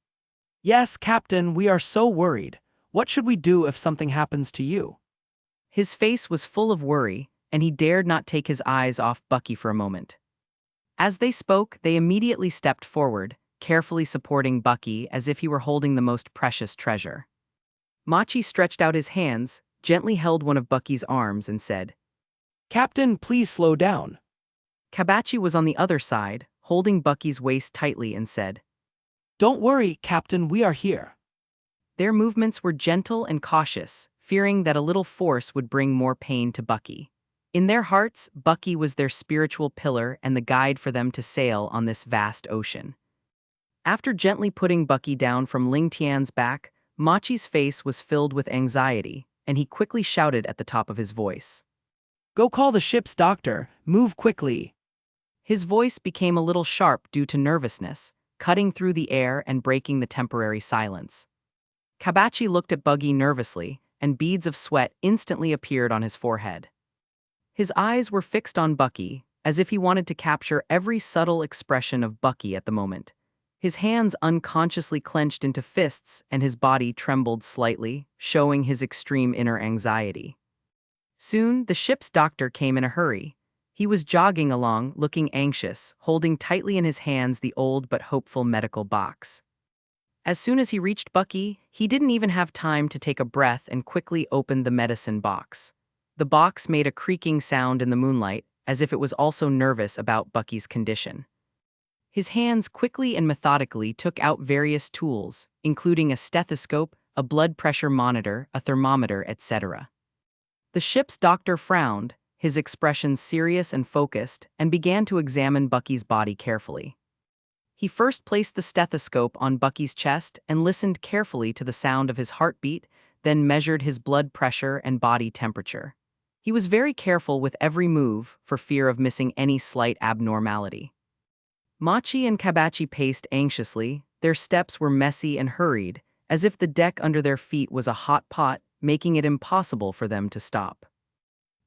Yes, Captain, we are so worried. What should we do if something happens to you? His face was full of worry, and he dared not take his eyes off Bucky for a moment. As they spoke, they immediately stepped forward, carefully supporting Bucky as if he were holding the most precious treasure. Machi stretched out his hands, gently held one of Bucky's arms and said, Captain, please slow down. Kabachi was on the other side, holding Bucky's waist tightly and said, Don't worry, Captain, we are here. Their movements were gentle and cautious, fearing that a little force would bring more pain to Bucky. In their hearts, Bucky was their spiritual pillar and the guide for them to sail on this vast ocean. After gently putting Bucky down from Lingtian's back, Machi's face was filled with anxiety, and he quickly shouted at the top of his voice. Go call the ship's doctor, move quickly. His voice became a little sharp due to nervousness, cutting through the air and breaking the temporary silence. Kabachi looked at Buggy nervously, and beads of sweat instantly appeared on his forehead. His eyes were fixed on Bucky, as if he wanted to capture every subtle expression of Bucky at the moment. His hands unconsciously clenched into fists, and his body trembled slightly, showing his extreme inner anxiety. Soon, the ship's doctor came in a hurry. He was jogging along, looking anxious, holding tightly in his hands the old but hopeful medical box. As soon as he reached Bucky, he didn't even have time to take a breath and quickly opened the medicine box. The box made a creaking sound in the moonlight, as if it was also nervous about Bucky's condition. His hands quickly and methodically took out various tools, including a stethoscope, a blood pressure monitor, a thermometer, etc. The ship's doctor frowned, his expression serious and focused, and began to examine Bucky's body carefully. He first placed the stethoscope on Bucky's chest and listened carefully to the sound of his heartbeat, then measured his blood pressure and body temperature. He was very careful with every move for fear of missing any slight abnormality. Machi and Kabachi paced anxiously. Their steps were messy and hurried, as if the deck under their feet was a hot pot, making it impossible for them to stop.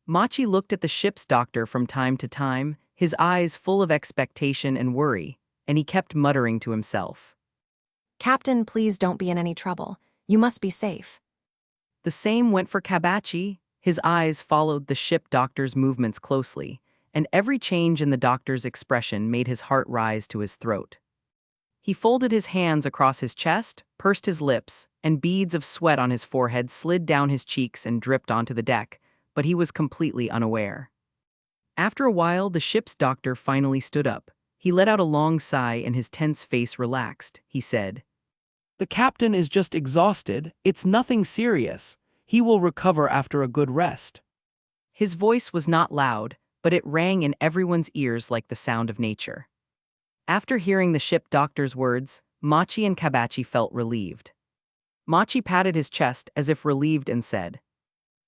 Machi looked at the ship's doctor from time to time, his eyes full of expectation and worry, and he kept muttering to himself. Captain, please don't be in any trouble. You must be safe. The same went for Kabachi. His eyes followed the ship doctor's movements closely, and every change in the doctor's expression made his heart rise to his throat. He folded his hands across his chest, pursed his lips, and beads of sweat on his forehead slid down his cheeks and dripped onto the deck, but he was completely unaware. After a while, the ship's doctor finally stood up. He let out a long sigh and his tense face relaxed. He said, The captain is just exhausted. It's nothing serious. He will recover after a good rest. His voice was not loud, but it rang in everyone's ears like the sound of nature. After hearing the ship doctor's words, Machi and Kabachi felt relieved. Machi patted his chest as if relieved and said,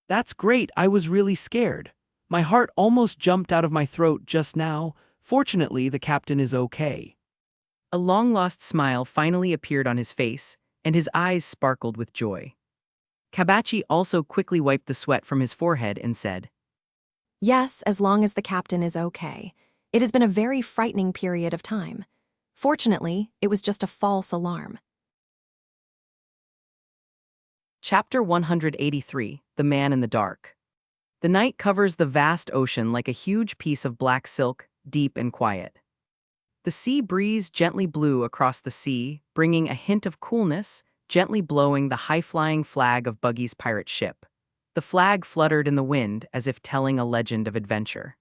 That's great. I was really scared. My heart almost jumped out of my throat just now. Fortunately, the captain is okay. A long-lost smile finally appeared on his face, and his eyes sparkled with joy. Kabachi also quickly wiped the sweat from his forehead and said, Yes, as long as the captain is okay. It has been a very frightening period of time. Fortunately, it was just a false alarm. Chapter 183, The Man in the Dark. The night covers the vast ocean like a huge piece of black silk, deep and quiet. The sea breeze gently blew across the sea, bringing a hint of coolness, gently blowing the high-flying flag of Buggy's pirate ship. The flag fluttered in the wind as if telling a legend of adventure.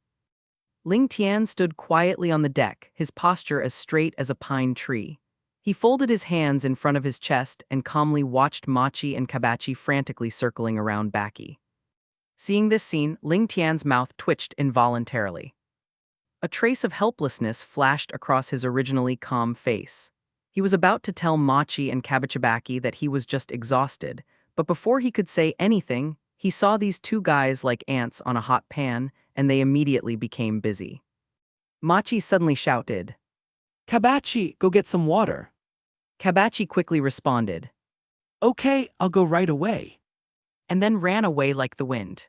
Lingtian stood quietly on the deck, his posture as straight as a pine tree. He folded his hands in front of his chest and calmly watched Machi and Kabachi frantically circling around Baki. Seeing this scene, Lingtian's mouth twitched involuntarily. A trace of helplessness flashed across his originally calm face. He was about to tell Machi and Kabachibaki that he was just exhausted, but before he could say anything, he saw these two guys like ants on a hot pan, and they immediately became busy. Machi suddenly shouted, Kabachi, go get some water. Kabachi quickly responded, Okay, I'll go right away. and then ran away like the wind.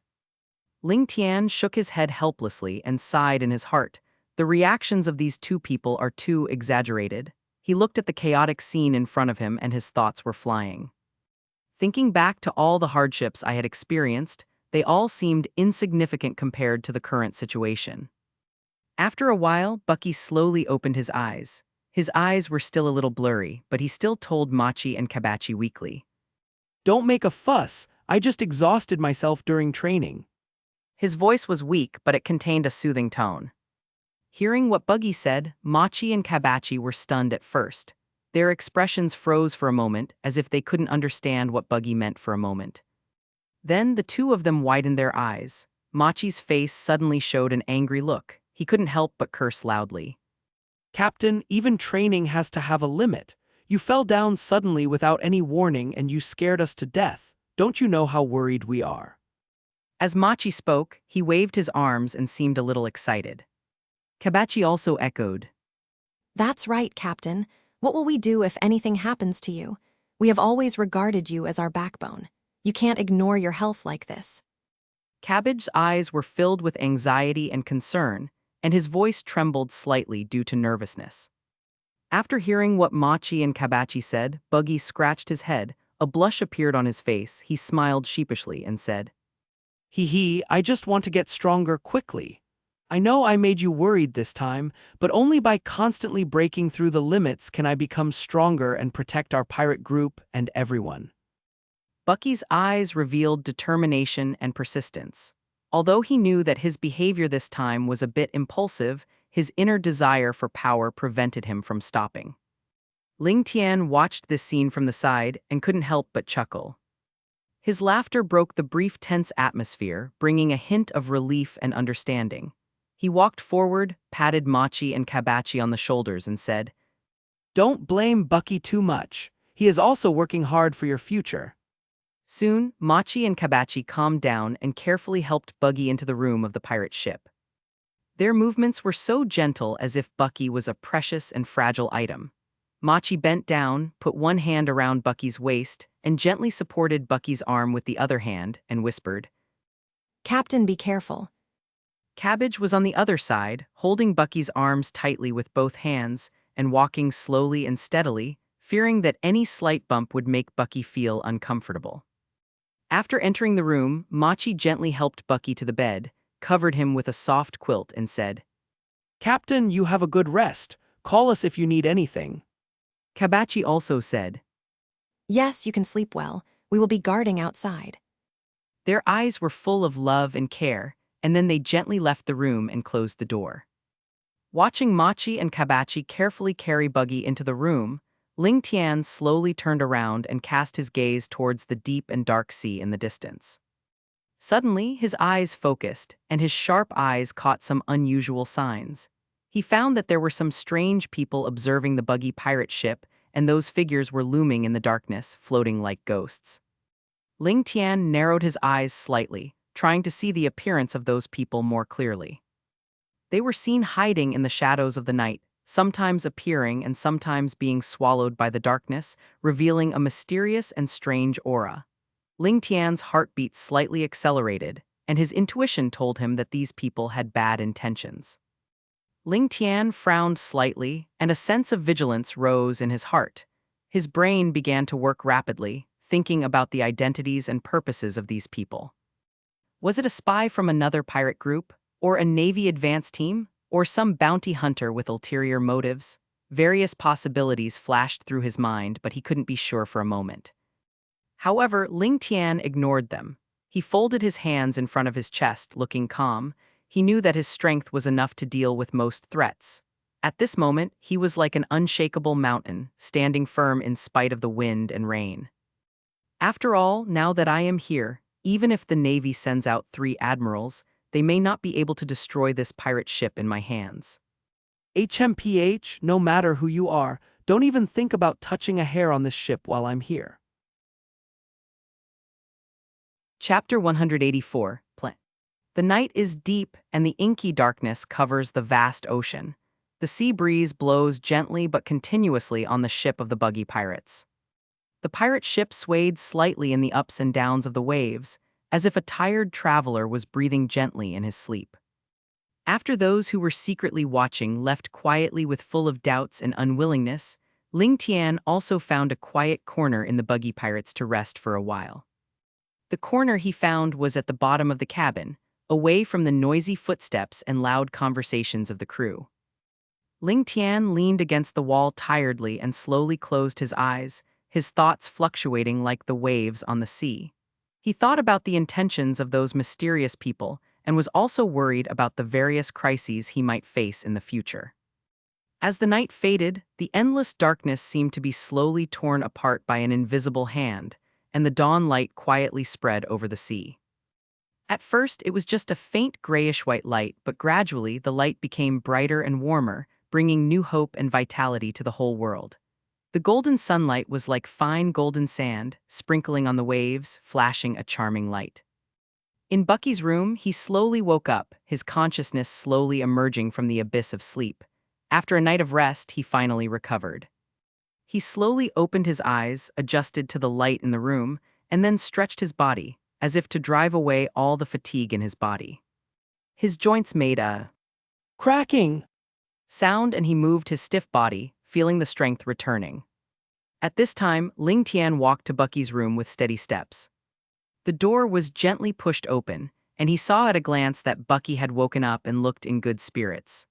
Lingtian shook his head helplessly and sighed in his heart. The reactions of these two people are too exaggerated. He looked at the chaotic scene in front of him and his thoughts were flying. Thinking back to all the hardships I had experienced, they all seemed insignificant compared to the current situation. After a while, Bucky slowly opened his eyes. His eyes were still a little blurry, but he still told Machi and Kabachi weakly, Don't make a fuss. I just exhausted myself during training. His voice was weak, but it contained a soothing tone. Hearing what Buggy said, Machi and Kabachi were stunned at first. Their expressions froze for a moment, as if they couldn't understand what Buggy meant for a moment. Then the two of them widened their eyes. Machi's face suddenly showed an angry look. He couldn't help but curse loudly. Captain, even training has to have a limit. You fell down suddenly without any warning and you scared us to death. Don't you know how worried we are? As Machi spoke, he waved his arms and seemed a little excited. Kabachi also echoed, That's right, Captain. What will we do if anything happens to you? We have always regarded you as our backbone. You can't ignore your health like this. Cabbage's eyes were filled with anxiety and concern, and his voice trembled slightly due to nervousness. After hearing what Machi and Kabachi said, Buggy scratched his head. A blush appeared on his face. He smiled sheepishly and said, I just want to get stronger quickly. I know I made you worried this time, but only by constantly breaking through the limits can I become stronger and protect our pirate group and everyone. Bucky's eyes revealed determination and persistence. Although he knew that his behavior this time was a bit impulsive, his inner desire for power prevented him from stopping. Lingtian watched this scene from the side and couldn't help but chuckle. His laughter broke the brief tense atmosphere, bringing a hint of relief and understanding. He walked forward, patted Machi and Kabachi on the shoulders and said, Don't blame Bucky too much. He is also working hard for your future. Soon, Machi and Kabachi calmed down and carefully helped Buggy into the room of the pirate ship. Their movements were so gentle as if Bucky was a precious and fragile item. Machi bent down, put one hand around Bucky's waist, and gently supported Bucky's arm with the other hand, and whispered. Captain, be careful. Cabbage was on the other side, holding Bucky's arms tightly with both hands, and walking slowly and steadily, fearing that any slight bump would make Bucky feel uncomfortable. After entering the room, Machi gently helped Bucky to the bed, covered him with a soft quilt, and said, Captain, you have a good rest. Call us if you need anything. Kabachi also said. Yes, you can sleep well. We will be guarding outside. Their eyes were full of love and care, and then they gently left the room and closed the door. Watching Machi and Kabachi carefully carry Buggy into the room, Lingtian slowly turned around and cast his gaze towards the deep and dark sea in the distance. Suddenly, his eyes focused, and his sharp eyes caught some unusual signs. He found that there were some strange people observing the Buggy pirate ship, and those figures were looming in the darkness, floating like ghosts. Lingtian narrowed his eyes slightly, trying to see the appearance of those people more clearly. They were seen hiding in the shadows of the night, sometimes appearing and sometimes being swallowed by the darkness, revealing a mysterious and strange aura. Lingtian's heartbeat slightly accelerated, and his intuition told him that these people had bad intentions. Lingtian frowned slightly, and a sense of vigilance rose in his heart. His brain began to work rapidly, thinking about the identities and purposes of these people. Was it a spy from another pirate group, or a Navy advance team, or some bounty hunter with ulterior motives? Various possibilities flashed through his mind, but he couldn't be sure for a moment. However, Lingtian ignored them. He folded his hands in front of his chest, looking calm. He knew that his strength was enough to deal with most threats. At this moment, he was like an unshakable mountain, standing firm in spite of the wind and rain. After all, now that I am here, even if the Navy sends out 3 admirals, they may not be able to destroy this pirate ship in my hands. HMPH, no matter who you are, don't even think about touching a hair on this ship while I'm here. Chapter 184, Plan. The night is deep, and the inky darkness covers the vast ocean. The sea breeze blows gently but continuously on the ship of the Buggy pirates. The pirate ship swayed slightly in the ups and downs of the waves, as if a tired traveler was breathing gently in his sleep. After those who were secretly watching left quietly with full of doubts and unwillingness, Lingtian also found a quiet corner in the Buggy pirates to rest for a while. The corner he found was at the bottom of the cabin, away from the noisy footsteps and loud conversations of the crew. Lingtian leaned against the wall tiredly and slowly closed his eyes, his thoughts fluctuating like the waves on the sea. He thought about the intentions of those mysterious people and was also worried about the various crises he might face in the future. As the night faded, the endless darkness seemed to be slowly torn apart by an invisible hand, and the dawn light quietly spread over the sea. At first, it was just a faint grayish-white light, but gradually the light became brighter and warmer, bringing new hope and vitality to the whole world. The golden sunlight was like fine golden sand, sprinkling on the waves, flashing a charming light. In Bucky's room, he slowly woke up, his consciousness slowly emerging from the abyss of sleep. After a night of rest, he finally recovered. He slowly opened his eyes, adjusted to the light in the room, and then stretched his body, as if to drive away all the fatigue in his body. His joints made a cracking sound, and he moved his stiff body, feeling the strength returning. At this time, Lingtian walked to Bucky's room with steady steps. The door was gently pushed open, and he saw at a glance that Bucky had woken up and looked in good spirits.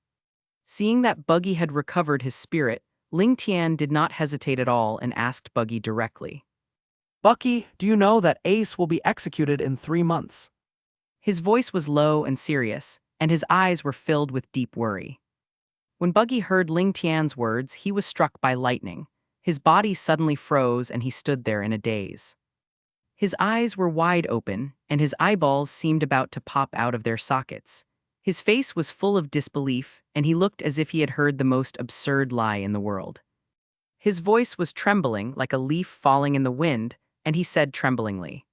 Seeing that Buggy had recovered his spirit, Lingtian did not hesitate at all and asked Buggy directly. Bucky, do you know that Ace will be executed in 3 months? His voice was low and serious, and his eyes were filled with deep worry. When Buggy heard Lingtian's words, he was struck by lightning. His body suddenly froze and he stood there in a daze. His eyes were wide open, and his eyeballs seemed about to pop out of their sockets. His face was full of disbelief, and he looked as if he had heard the most absurd lie in the world. His voice was trembling like a leaf falling in the wind, and he said tremblingly,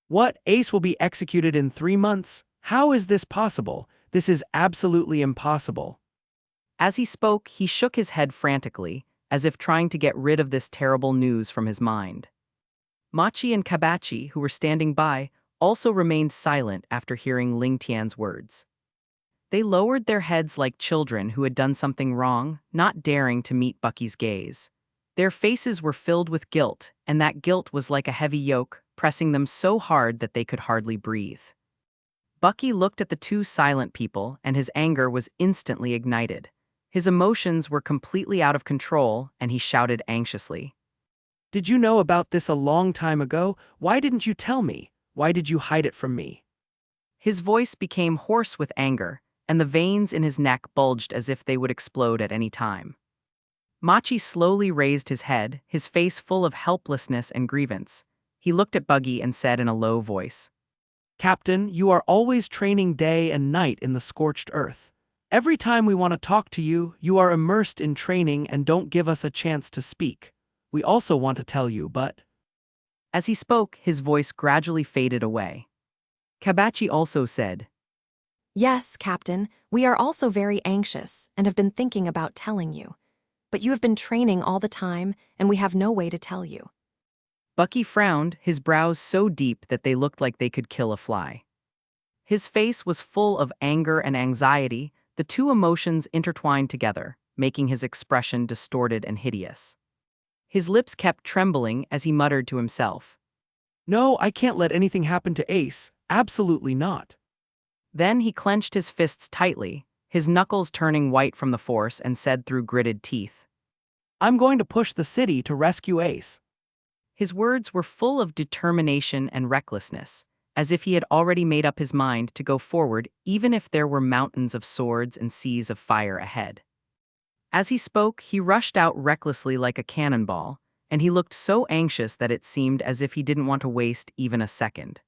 What? Ace will be executed in 3 months? How is this possible? This is absolutely impossible. As he spoke, he shook his head frantically, as if trying to get rid of this terrible news from his mind. Machi and Kabachi, who were standing by, also remained silent after hearing Lingtian's words. They lowered their heads like children who had done something wrong, not daring to meet Bucky's gaze. Their faces were filled with guilt, and that guilt was like a heavy yoke, pressing them so hard that they could hardly breathe. Bucky looked at the two silent people, and his anger was instantly ignited. His emotions were completely out of control, and he shouted anxiously, Did you know about this a long time ago? Why didn't you tell me? Why did you hide it from me? His voice became hoarse with anger, and the veins in his neck bulged as if they would explode at any time. Machi slowly raised his head, his face full of helplessness and grievance. He looked at Buggy and said in a low voice, Captain, you are always training day and night in the scorched earth. Every time we want to talk to you, you are immersed in training and don't give us a chance to speak. We also want to tell you, but... As he spoke, his voice gradually faded away. Kabachi also said, Yes, Captain, we are also very anxious and have been thinking about telling you. But you have been training all the time, and we have no way to tell you. Bucky frowned, his brows so deep that they looked like they could kill a fly. His face was full of anger and anxiety, the two emotions intertwined together, making his expression distorted and hideous. His lips kept trembling as he muttered to himself. No, I can't let anything happen to Ace. Absolutely not. Then he clenched his fists tightly, his knuckles turning white from the force, and said through gritted teeth, I'm going to push the city to rescue Ace. His words were full of determination and recklessness, as if he had already made up his mind to go forward even if there were mountains of swords and seas of fire ahead. As he spoke, he rushed out recklessly like a cannonball, and he looked so anxious that it seemed as if he didn't want to waste even a second.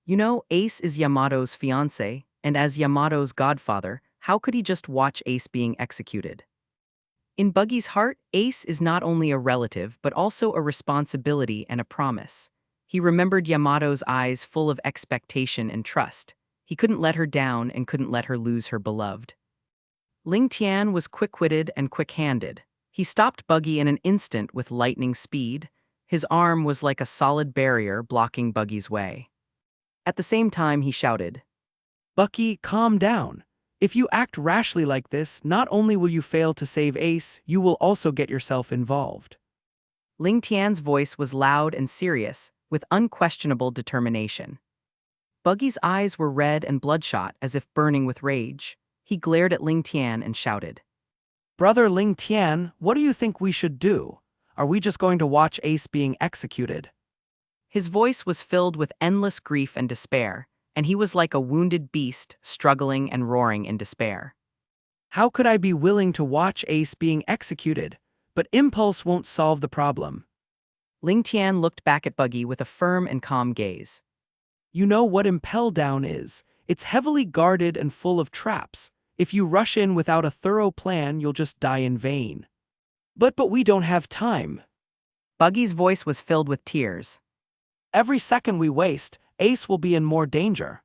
You know, Ace is Yamato's fiancé, and as Yamato's godfather, how could he just watch Ace being executed? In Buggy's heart, Ace is not only a relative but also a responsibility and a promise. He remembered Yamato's eyes full of expectation and trust. He couldn't let her down and couldn't let her lose her beloved. Lingtian was quick-witted and quick-handed. He stopped Buggy in an instant with lightning speed. His arm was like a solid barrier blocking Buggy's way. At the same time, he shouted, Bucky, calm down. If you act rashly like this, not only will you fail to save Ace, you will also get yourself involved. Lingtian's voice was loud and serious, with unquestionable determination. Buggy's eyes were red and bloodshot as if burning with rage. He glared at Lingtian and shouted, Brother Lingtian, what do you think we should do? Are we just going to watch Ace being executed? His voice was filled with endless grief and despair, and he was like a wounded beast, struggling and roaring in despair. How could I be willing to watch Ace being executed? But impulse won't solve the problem. Lingtian looked back at Buggy with a firm and calm gaze. You know what impel down is. It's heavily guarded and full of traps. If you rush in without a thorough plan, you'll just die in vain. But we don't have time. Buggy's voice was filled with tears. Every second we waste, Ace will be in more danger.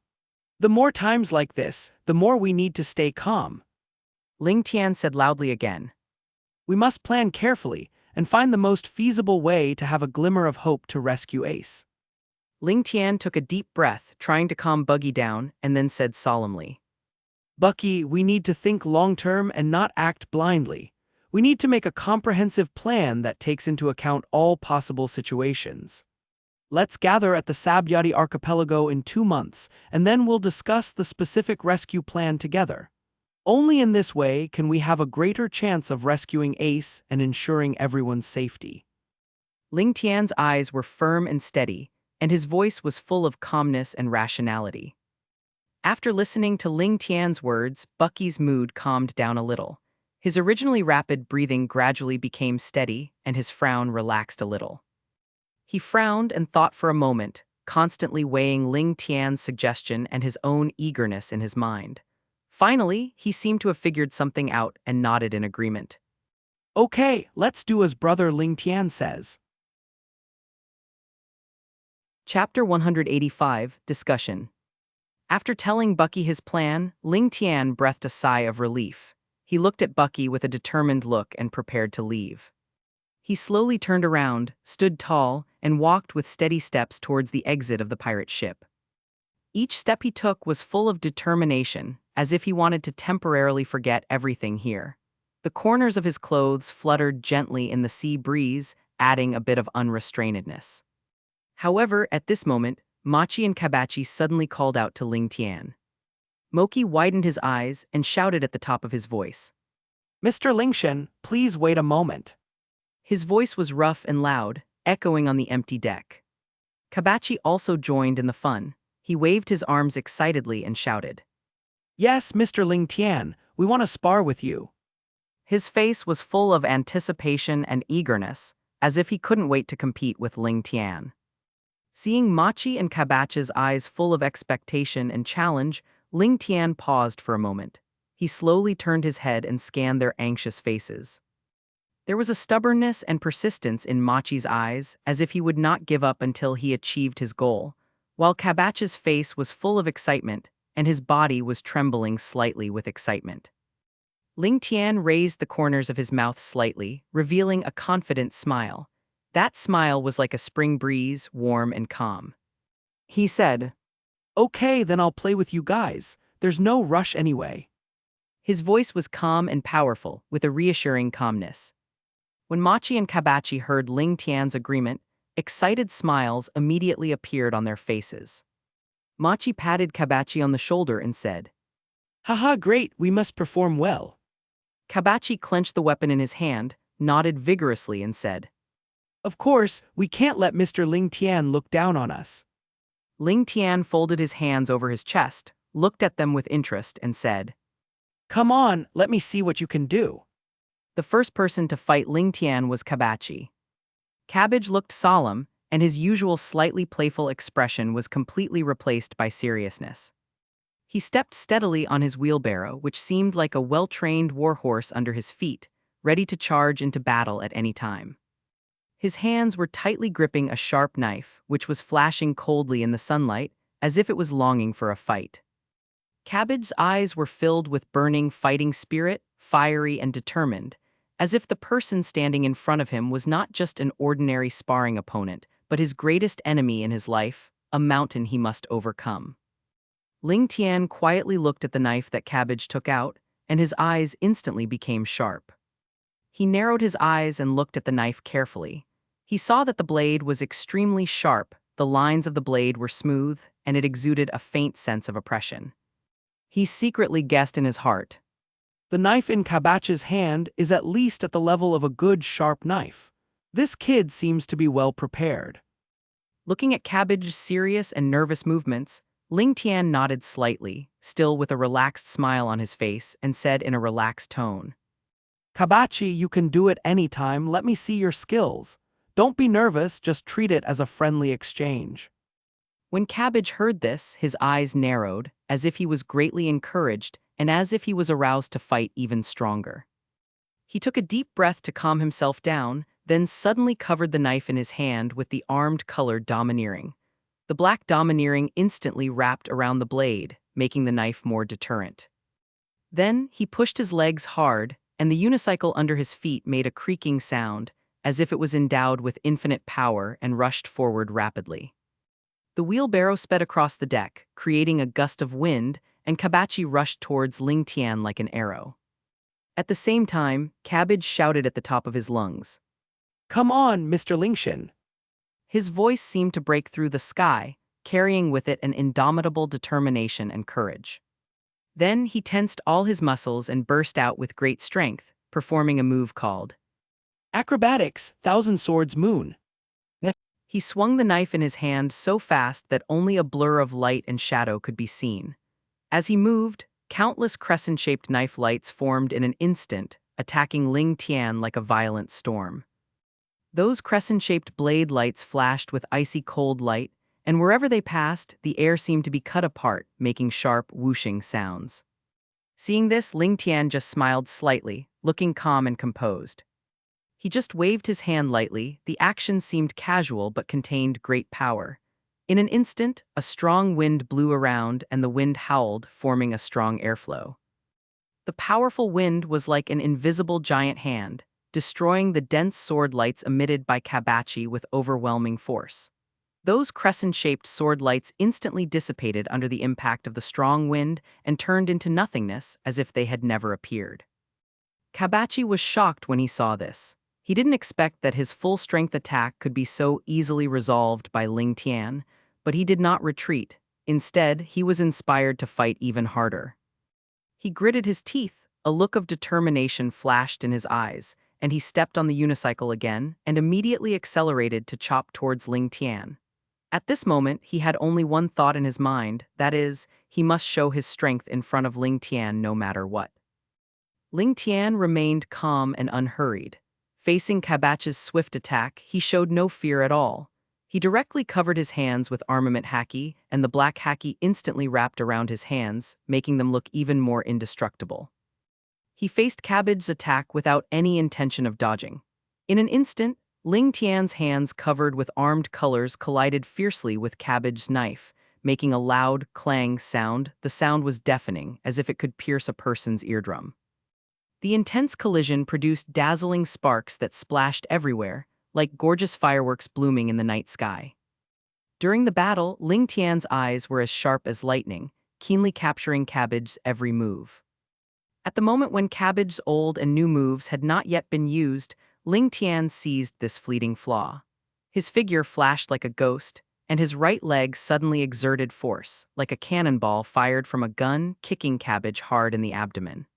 The more times like this, the more we need to stay calm. Lingtian said loudly again, We must plan carefully and find the most feasible way to have a glimmer of hope to rescue Ace. Lingtian took a deep breath, trying to calm Buggy down, and then said solemnly, Bucky, we need to think long-term and not act blindly. We need to make a comprehensive plan that takes into account all possible situations. Let's gather at the Sabyati archipelago in 2 months, and then we'll discuss the specific rescue plan together. Only in this way can we have a greater chance of rescuing Ace and ensuring everyone's safety. Lingtian's eyes were firm and steady, and his voice was full of calmness and rationality. After listening to Lingtian's words, Bucky's mood calmed down a little. His originally rapid breathing gradually became steady, and his frown relaxed a little. He frowned and thought for a moment, constantly weighing Ling Tian's suggestion and his own eagerness in his mind. Finally, he seemed to have figured something out and nodded in agreement. Okay, let's do as Brother Lingtian says. Chapter 185, Discussion. After telling Bucky his plan, Ling Tian breathed a sigh of relief. He looked at Bucky with a determined look and prepared to leave. He slowly turned around, stood tall, and walked with steady steps towards the exit of the pirate ship. Each step he took was full of determination, as if he wanted to temporarily forget everything here. The corners of his clothes fluttered gently in the sea breeze, adding a bit of unrestrainedness. However, at this moment, Machi and Kabachi suddenly called out to Ling Tian. Moki widened his eyes and shouted at the top of his voice. Mr. Lingtian, please wait a moment. His voice was rough and loud, echoing on the empty deck. Kabachi also joined in the fun. He waved his arms excitedly and shouted. Yes, Mr. Lingtian, we want to spar with you. His face was full of anticipation and eagerness, as if he couldn't wait to compete with Ling Tian. Seeing Machi and Kabachi's eyes full of expectation and challenge, Ling Tian paused for a moment. He slowly turned his head and scanned their anxious faces. There was a stubbornness and persistence in Machi's eyes, as if he would not give up until he achieved his goal, while Kabachi's face was full of excitement, and his body was trembling slightly with excitement. Ling Tian raised the corners of his mouth slightly, revealing a confident smile. That smile was like a spring breeze, warm and calm. He said, Okay, then I'll play with you guys. There's no rush anyway. His voice was calm and powerful, with a reassuring calmness. When Machi and Kabachi heard Ling Tian's agreement, excited smiles immediately appeared on their faces. Machi patted Kabachi on the shoulder and said, Haha, great, we must perform well. Kabachi clenched the weapon in his hand, nodded vigorously and said, Of course, we can't let Mr. Lingtian look down on us. Ling Tian folded his hands over his chest, looked at them with interest and said, Come on, let me see what you can do. The first person to fight Ling Tian was Kabachi. Cabbage looked solemn, and his usual slightly playful expression was completely replaced by seriousness. He stepped steadily on his wheelbarrow, which seemed like a well-trained warhorse under his feet, ready to charge into battle at any time. His hands were tightly gripping a sharp knife, which was flashing coldly in the sunlight, as if it was longing for a fight. Cabbage's eyes were filled with burning fighting spirit, fiery and determined, as if the person standing in front of him was not just an ordinary sparring opponent, but his greatest enemy in his life, a mountain he must overcome. Ling Tian quietly looked at the knife that Cabbage took out, and his eyes instantly became sharp. He narrowed his eyes and looked at the knife carefully. He saw that the blade was extremely sharp, the lines of the blade were smooth, and it exuded a faint sense of oppression. He secretly guessed in his heart, The knife in Kabachi's hand is at least at the level of a good sharp knife. This kid seems to be well prepared. Looking at Cabbage's serious and nervous movements, Ling Tian nodded slightly, still with a relaxed smile on his face, and said in a relaxed tone, Kabachi, you can do it anytime, let me see your skills. Don't be nervous, just treat it as a friendly exchange. When Cabbage heard this, his eyes narrowed, as if he was greatly encouraged and as if he was aroused to fight even stronger. He took a deep breath to calm himself down, then suddenly covered the knife in his hand with the armed colored domineering. The black domineering instantly wrapped around the blade, making the knife more deterrent. Then he pushed his legs hard, and the unicycle under his feet made a creaking sound, as if it was endowed with infinite power and rushed forward rapidly. The wheelbarrow sped across the deck, creating a gust of wind, and Kabachi rushed towards Ling Tian like an arrow. At the same time, Cabbage shouted at the top of his lungs. Come on, Mr. Lingtian. His voice seemed to break through the sky, carrying with it an indomitable determination and courage. Then he tensed all his muscles and burst out with great strength, performing a move called Acrobatics, Thousand Swords Moon. He swung the knife in his hand so fast that only a blur of light and shadow could be seen. As he moved, countless crescent-shaped knife lights formed in an instant, attacking Ling Tian like a violent storm. Those crescent-shaped blade lights flashed with icy cold light, and wherever they passed, the air seemed to be cut apart, making sharp, whooshing sounds. Seeing this, Lingtian just smiled slightly, looking calm and composed. He just waved his hand lightly. The action seemed casual but contained great power. In an instant, a strong wind blew around and the wind howled, forming a strong airflow. The powerful wind was like an invisible giant hand, destroying the dense sword lights emitted by Kabachi with overwhelming force. Those crescent-shaped sword lights instantly dissipated under the impact of the strong wind and turned into nothingness as if they had never appeared. Kabachi was shocked when he saw this. He didn't expect that his full-strength attack could be so easily resolved by Lingtian, but he did not retreat. Instead, he was inspired to fight even harder. He gritted his teeth, a look of determination flashed in his eyes, and he stepped on the unicycle again and immediately accelerated to chop towards Lingtian. At this moment, he had only one thought in his mind, that is, he must show his strength in front of Lingtian no matter what. Lingtian remained calm and unhurried. Facing Kabachi's swift attack, he showed no fear at all. He directly covered his hands with armament haki, and the black haki instantly wrapped around his hands, making them look even more indestructible. He faced Kabbage's attack without any intention of dodging. In an instant, Lingtian's hands covered with armed colors collided fiercely with Kabbage's knife, making a loud, clang sound. The sound was deafening, as if it could pierce a person's eardrum. The intense collision produced dazzling sparks that splashed everywhere, like gorgeous fireworks blooming in the night sky. During the battle, Lingtian's eyes were as sharp as lightning, keenly capturing Kabbage's every move. At the moment when Kabbage's old and new moves had not yet been used, Lingtian seized this fleeting flaw. His figure flashed like a ghost, and his right leg suddenly exerted force, like a cannonball fired from a gun, kicking Kabbage hard in the abdomen.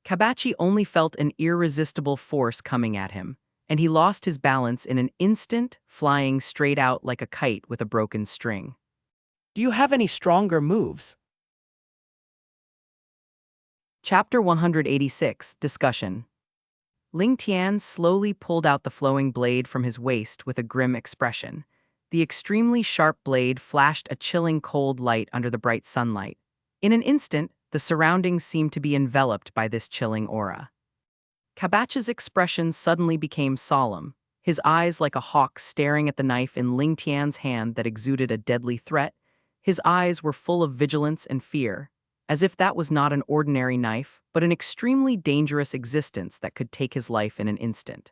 Kabachi only felt an irresistible force coming at him, and he lost his balance in an instant, flying straight out like a kite with a broken string. Do you have any stronger moves? Chapter 186, Discussion. Lingtian slowly pulled out the flowing blade from his waist with a grim expression. The extremely sharp blade flashed a chilling cold light under the bright sunlight. In an instant, the surroundings seemed to be enveloped by this chilling aura. Kabachi's expression suddenly became solemn, his eyes like a hawk staring at the knife in Lingtian's hand that exuded a deadly threat. His eyes were full of vigilance and fear, as if that was not an ordinary knife, but an extremely dangerous existence that could take his life in an instant.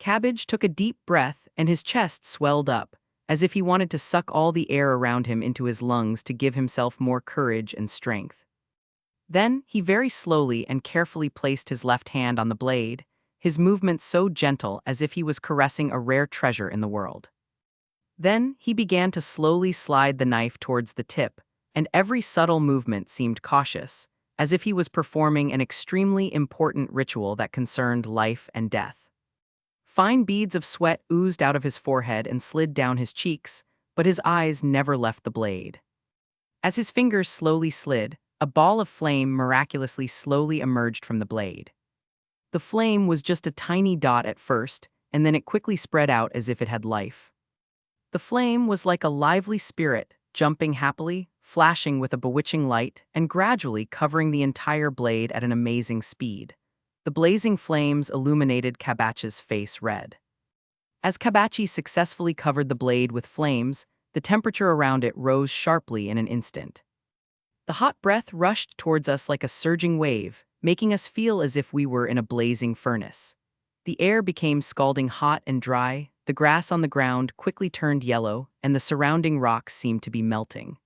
Kabbage took a deep breath and his chest swelled up, as if he wanted to suck all the air around him into his lungs to give himself more courage and strength. Then, he very slowly and carefully placed his left hand on the blade, his movement so gentle as if he was caressing a rare treasure in the world. Then, he began to slowly slide the knife towards the tip, and every subtle movement seemed cautious, as if he was performing an extremely important ritual that concerned life and death. Fine beads of sweat oozed out of his forehead and slid down his cheeks, but his eyes never left the blade. As his fingers slowly slid, a ball of flame miraculously slowly emerged from the blade. The flame was just a tiny dot at first, and then it quickly spread out as if it had life. The flame was like a lively spirit, jumping happily, flashing with a bewitching light, and gradually covering the entire blade at an amazing speed. The blazing flames illuminated Kabachi's face red. As Kabachi successfully covered the blade with flames, the temperature around it rose sharply in an instant. The hot breath rushed towards us like a surging wave, making us feel as if we were in a blazing furnace. The air became scalding hot and dry, the grass on the ground quickly turned yellow, and the surrounding rocks seemed to be melting.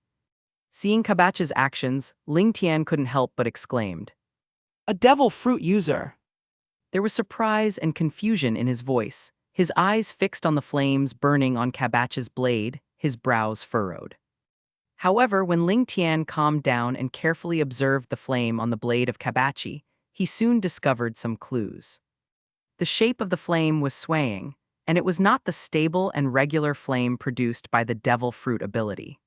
Seeing Kabachi's actions, Lingtian couldn't help but exclaimed, A devil fruit user! There was surprise and confusion in his voice, his eyes fixed on the flames burning on Kabachi's blade, his brows furrowed. However, when Lingtian calmed down and carefully observed the flame on the blade of Kabachi, he soon discovered some clues. The shape of the flame was swaying, and it was not the stable and regular flame produced by the devil fruit ability.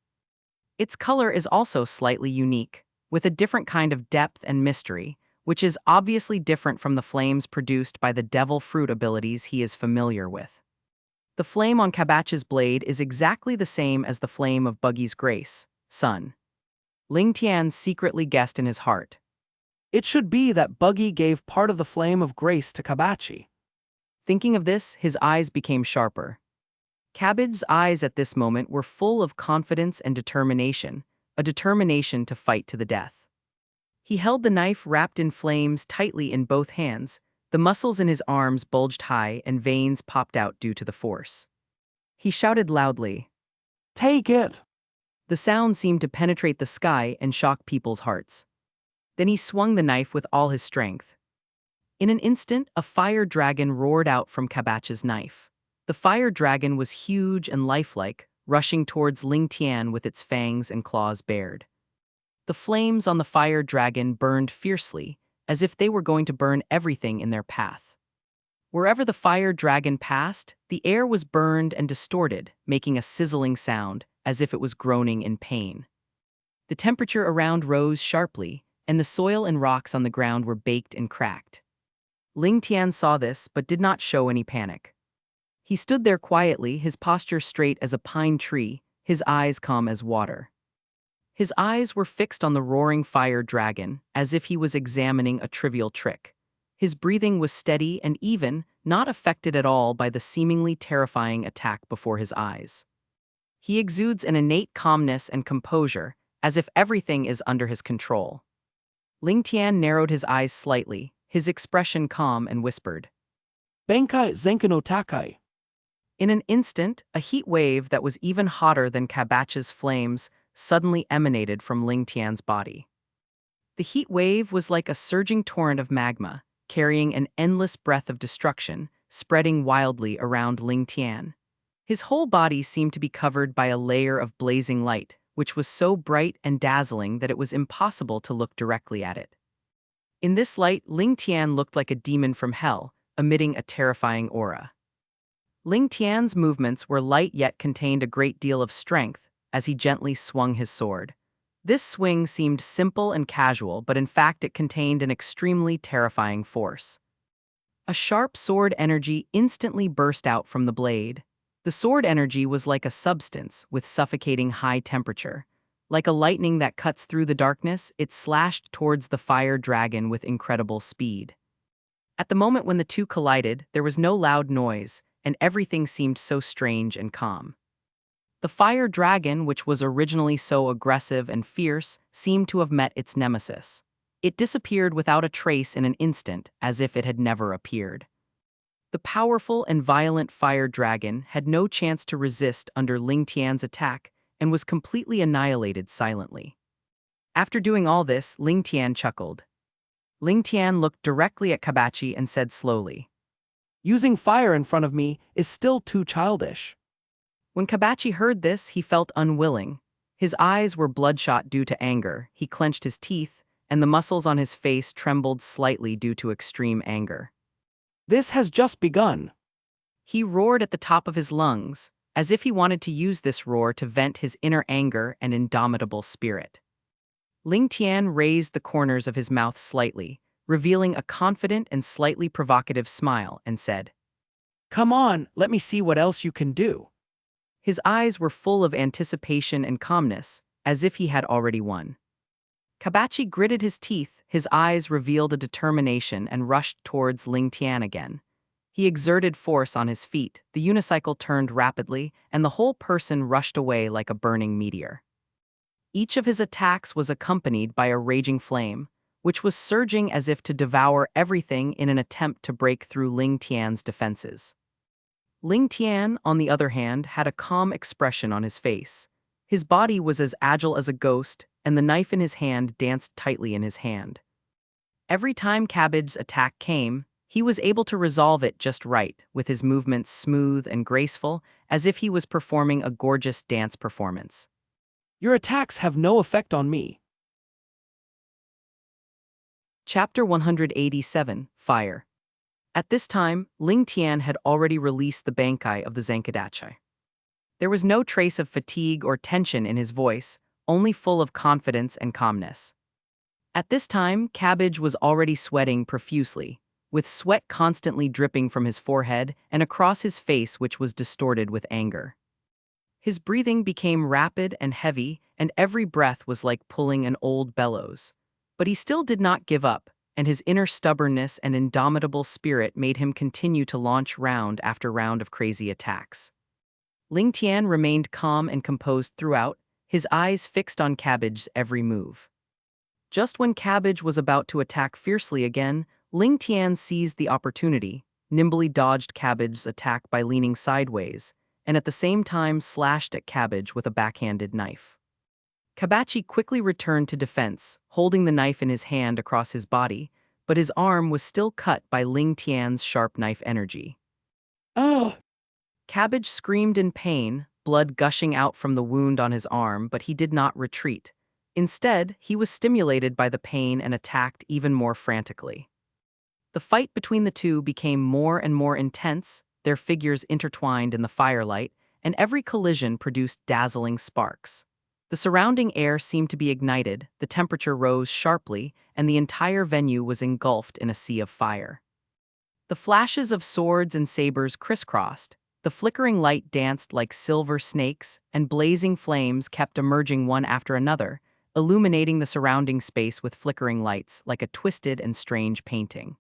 Its color is also slightly unique, with a different kind of depth and mystery, which is obviously different from the flames produced by the devil fruit abilities he is familiar with. The flame on Kabach's blade is exactly the same as the flame of Buggy's grace, sun. Lingtian secretly guessed in his heart. It should be that Buggy gave part of the flame of grace to Kabachi. Thinking of this, his eyes became sharper. Cabbage's eyes at this moment were full of confidence and determination, a determination to fight to the death. He held the knife wrapped in flames tightly in both hands. The muscles in his arms bulged high and veins popped out due to the force. He shouted loudly, "Take it!" The sound seemed to penetrate the sky and shock people's hearts. Then he swung the knife with all his strength. In an instant, a fire dragon roared out from Kabach's knife. The fire dragon was huge and lifelike, rushing towards Lingtian with its fangs and claws bared. The flames on the fire dragon burned fiercely, as if they were going to burn everything in their path. Wherever the fire dragon passed, the air was burned and distorted, making a sizzling sound, as if it was groaning in pain. The temperature around rose sharply, and the soil and rocks on the ground were baked and cracked. Lingtian saw this but did not show any panic. He stood there quietly, his posture straight as a pine tree, his eyes calm as water. His eyes were fixed on the roaring fire dragon, as if he was examining a trivial trick. His breathing was steady and even, not affected at all by the seemingly terrifying attack before his eyes. He exudes an innate calmness and composure, as if everything is under his control. Lingtian narrowed his eyes slightly, his expression calm, and whispered, "Benkai Zenka no Takai." In an instant, a heat wave that was even hotter than Kabach's flames suddenly emanated from Lingtian's body. The heat wave was like a surging torrent of magma, carrying an endless breath of destruction, spreading wildly around Lingtian. His whole body seemed to be covered by a layer of blazing light, which was so bright and dazzling that it was impossible to look directly at it. In this light, Lingtian looked like a demon from hell, emitting a terrifying aura. Lingtian's movements were light yet contained a great deal of strength as he gently swung his sword. This swing seemed simple and casual, but in fact it contained an extremely terrifying force. A sharp sword energy instantly burst out from the blade. The sword energy was like a substance with suffocating high temperature. Like a lightning that cuts through the darkness, it slashed towards the fire dragon with incredible speed. At the moment when the two collided, there was no loud noise, and everything seemed so strange and calm. The fire dragon, which was originally so aggressive and fierce, seemed to have met its nemesis. It disappeared without a trace in an instant, as if it had never appeared. The powerful and violent fire dragon had no chance to resist under Lingtian's attack and was completely annihilated silently. After doing all this, Lingtian chuckled. Lingtian looked directly at Kabachi and said slowly, "Using fire in front of me is still too childish." When Kabachi heard this, he felt unwilling. His eyes were bloodshot due to anger, he clenched his teeth, and the muscles on his face trembled slightly due to extreme anger. "This has just begun." He roared at the top of his lungs, as if he wanted to use this roar to vent his inner anger and indomitable spirit. Lingtian raised the corners of his mouth slightly, revealing a confident and slightly provocative smile, and said, "Come on, let me see what else you can do." His eyes were full of anticipation and calmness, as if he had already won. Kabachi gritted his teeth, his eyes revealed a determination and rushed towards Lingtian again. He exerted force on his feet, the unicycle turned rapidly, and the whole person rushed away like a burning meteor. Each of his attacks was accompanied by a raging flame, which was surging as if to devour everything in an attempt to break through Lingtian's defenses. Lingtian, on the other hand, had a calm expression on his face. His body was as agile as a ghost, and the knife in his hand danced tightly in his hand. Every time Cabbage's attack came, he was able to resolve it just right, with his movements smooth and graceful, as if he was performing a gorgeous dance performance. "Your attacks have no effect on me." Chapter 187, Fire. At this time, Lingtian had already released the Bankai of the Zenkadachi. There was no trace of fatigue or tension in his voice, only full of confidence and calmness. At this time, Cabbage was already sweating profusely, with sweat constantly dripping from his forehead and across his face, which was distorted with anger. His breathing became rapid and heavy, and every breath was like pulling an old bellows. But he still did not give up, and his inner stubbornness and indomitable spirit made him continue to launch round after round of crazy attacks. Lingtian remained calm and composed throughout, his eyes fixed on Cabbage's every move. Just when Cabbage was about to attack fiercely again, Lingtian seized the opportunity, nimbly dodged Cabbage's attack by leaning sideways, and at the same time slashed at Cabbage with a backhanded knife. Kabachi quickly returned to defense, holding the knife in his hand across his body, but his arm was still cut by Ling Tian's sharp knife energy. Oh! Cabbage screamed in pain, blood gushing out from the wound on his arm, but he did not retreat. Instead, he was stimulated by the pain and attacked even more frantically. The fight between the two became more and more intense, their figures intertwined in the firelight, and every collision produced dazzling sparks. The surrounding air seemed to be ignited, the temperature rose sharply, and the entire venue was engulfed in a sea of fire. The flashes of swords and sabers crisscrossed, the flickering light danced like silver snakes, and blazing flames kept emerging one after another, illuminating the surrounding space with flickering lights like a twisted and strange painting.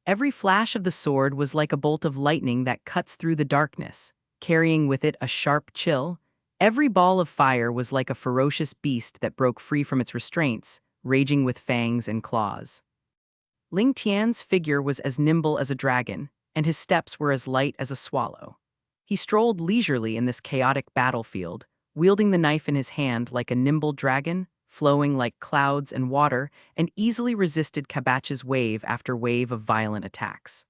Every flash of the sword was like a bolt of lightning that cuts through the darkness, carrying with it a sharp chill. Every ball of fire was like a ferocious beast that broke free from its restraints, raging with fangs and claws. Ling Tian's figure was as nimble as a dragon, and his steps were as light as a swallow. He strolled leisurely in this chaotic battlefield, wielding the knife in his hand like a nimble dragon, flowing like clouds and water, and easily resisted Kabach's wave after wave of violent attacks.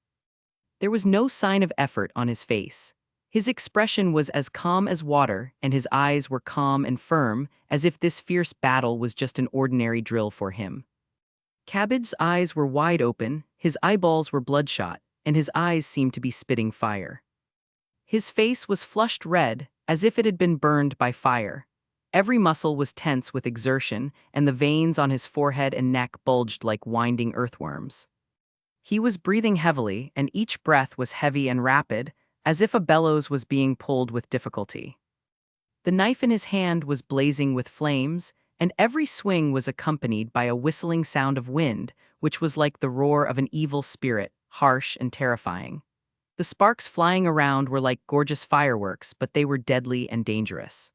There was no sign of effort on his face. His expression was as calm as water, and his eyes were calm and firm, as if this fierce battle was just an ordinary drill for him. Cabbage's eyes were wide open, his eyeballs were bloodshot, and his eyes seemed to be spitting fire. His face was flushed red, as if it had been burned by fire. Every muscle was tense with exertion, and the veins on his forehead and neck bulged like winding earthworms. He was breathing heavily, and each breath was heavy and rapid, as if a bellows was being pulled with difficulty. The knife in his hand was blazing with flames, and every swing was accompanied by a whistling sound of wind, which was like the roar of an evil spirit, harsh and terrifying. The sparks flying around were like gorgeous fireworks, but they were deadly and dangerous.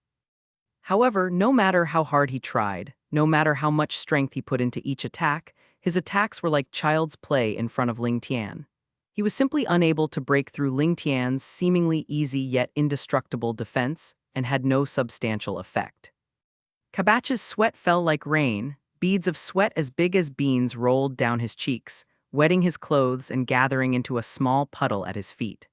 However, no matter how hard he tried, no matter how much strength he put into each attack, his attacks were like child's play in front of Ling Tian. He was simply unable to break through Ling Tian's seemingly easy yet indestructible defense and had no substantial effect. Kabach's sweat fell like rain, beads of sweat as big as beans rolled down his cheeks, wetting his clothes and gathering into a small puddle at his feet.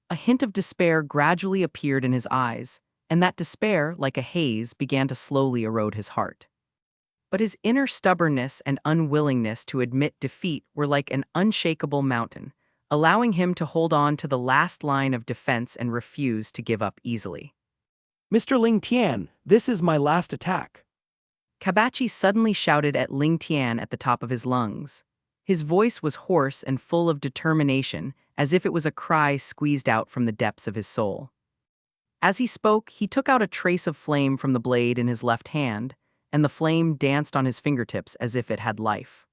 A hint of despair gradually appeared in his eyes, and that despair, like a haze, began to slowly erode his heart. But his inner stubbornness and unwillingness to admit defeat were like an unshakable mountain, allowing him to hold on to the last line of defense and refuse to give up easily. Mr. Ling Tian, this is my last attack. Kabachi suddenly shouted at Ling Tian at the top of his lungs. His voice was hoarse and full of determination, as if it was a cry squeezed out from the depths of his soul. As he spoke, he took out a trace of flame from the blade in his left hand, and the flame danced on his fingertips as if it had life.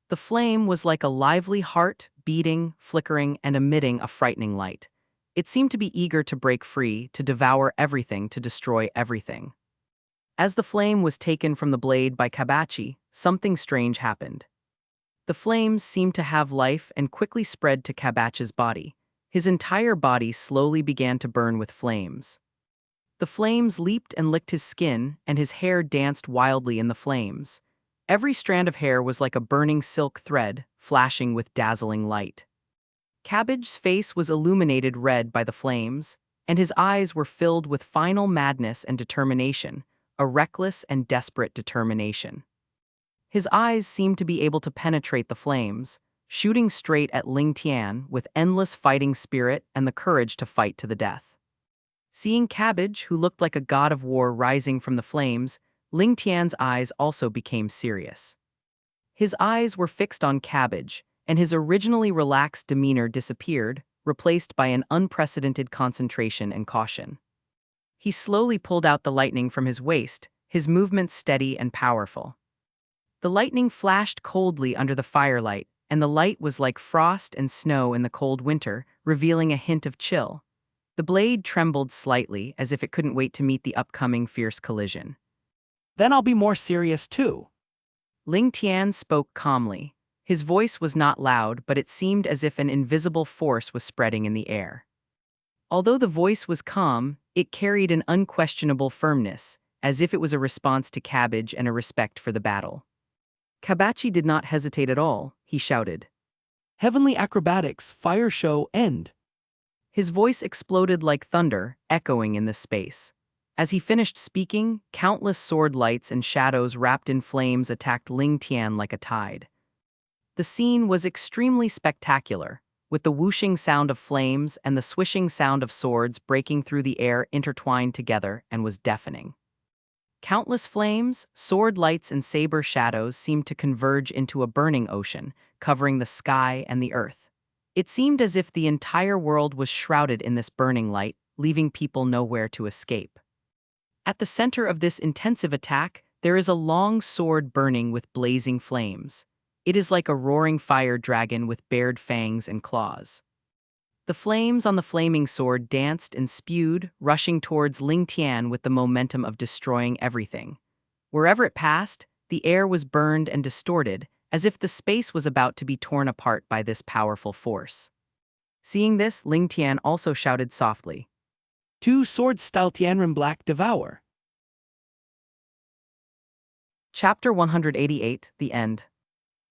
The flame was like a lively heart, beating, flickering, and emitting a frightening light. It seemed to be eager to break free, to devour everything, to destroy everything. As the flame was taken from the blade by Kabachi, something strange happened. The flames seemed to have life and quickly spread to Kabachi's body. His entire body slowly began to burn with flames. The flames leaped and licked his skin, and his hair danced wildly in the flames. Every strand of hair was like a burning silk thread, flashing with dazzling light. Cabbage's face was illuminated red by the flames, and his eyes were filled with final madness and determination, a reckless and desperate determination. His eyes seemed to be able to penetrate the flames, shooting straight at Ling Tian with endless fighting spirit and the courage to fight to the death. Seeing Cabbage, who looked like a god of war rising from the flames, Lingtian's eyes also became serious. His eyes were fixed on Cabbage, and his originally relaxed demeanor disappeared, replaced by an unprecedented concentration and caution. He slowly pulled out the lightning from his waist, his movements steady and powerful. The lightning flashed coldly under the firelight, and the light was like frost and snow in the cold winter, revealing a hint of chill. The blade trembled slightly, as if it couldn't wait to meet the upcoming fierce collision. Then I'll be more serious too. Lingtian spoke calmly. His voice was not loud, but it seemed as if an invisible force was spreading in the air. Although the voice was calm, it carried an unquestionable firmness, as if it was a response to Cabbage and a respect for the battle. Kabachi did not hesitate at all, he shouted. Heavenly acrobatics, fire show, end. His voice exploded like thunder, echoing in the space. As he finished speaking, countless sword lights and shadows wrapped in flames attacked Lingtian like a tide. The scene was extremely spectacular, with the whooshing sound of flames and the swishing sound of swords breaking through the air intertwined together and was deafening. Countless flames, sword lights, and saber shadows seemed to converge into a burning ocean, covering the sky and the earth. It seemed as if the entire world was shrouded in this burning light, leaving people nowhere to escape. At the center of this intensive attack, there is a long sword burning with blazing flames. It is like a roaring fire dragon with bared fangs and claws. The flames on the flaming sword danced and spewed, rushing towards Lingtian with the momentum of destroying everything. Wherever it passed, the air was burned and distorted, as if the space was about to be torn apart by this powerful force. Seeing this, Lingtian also shouted softly. Two swords style Tianren Black devour. Chapter 188, The End.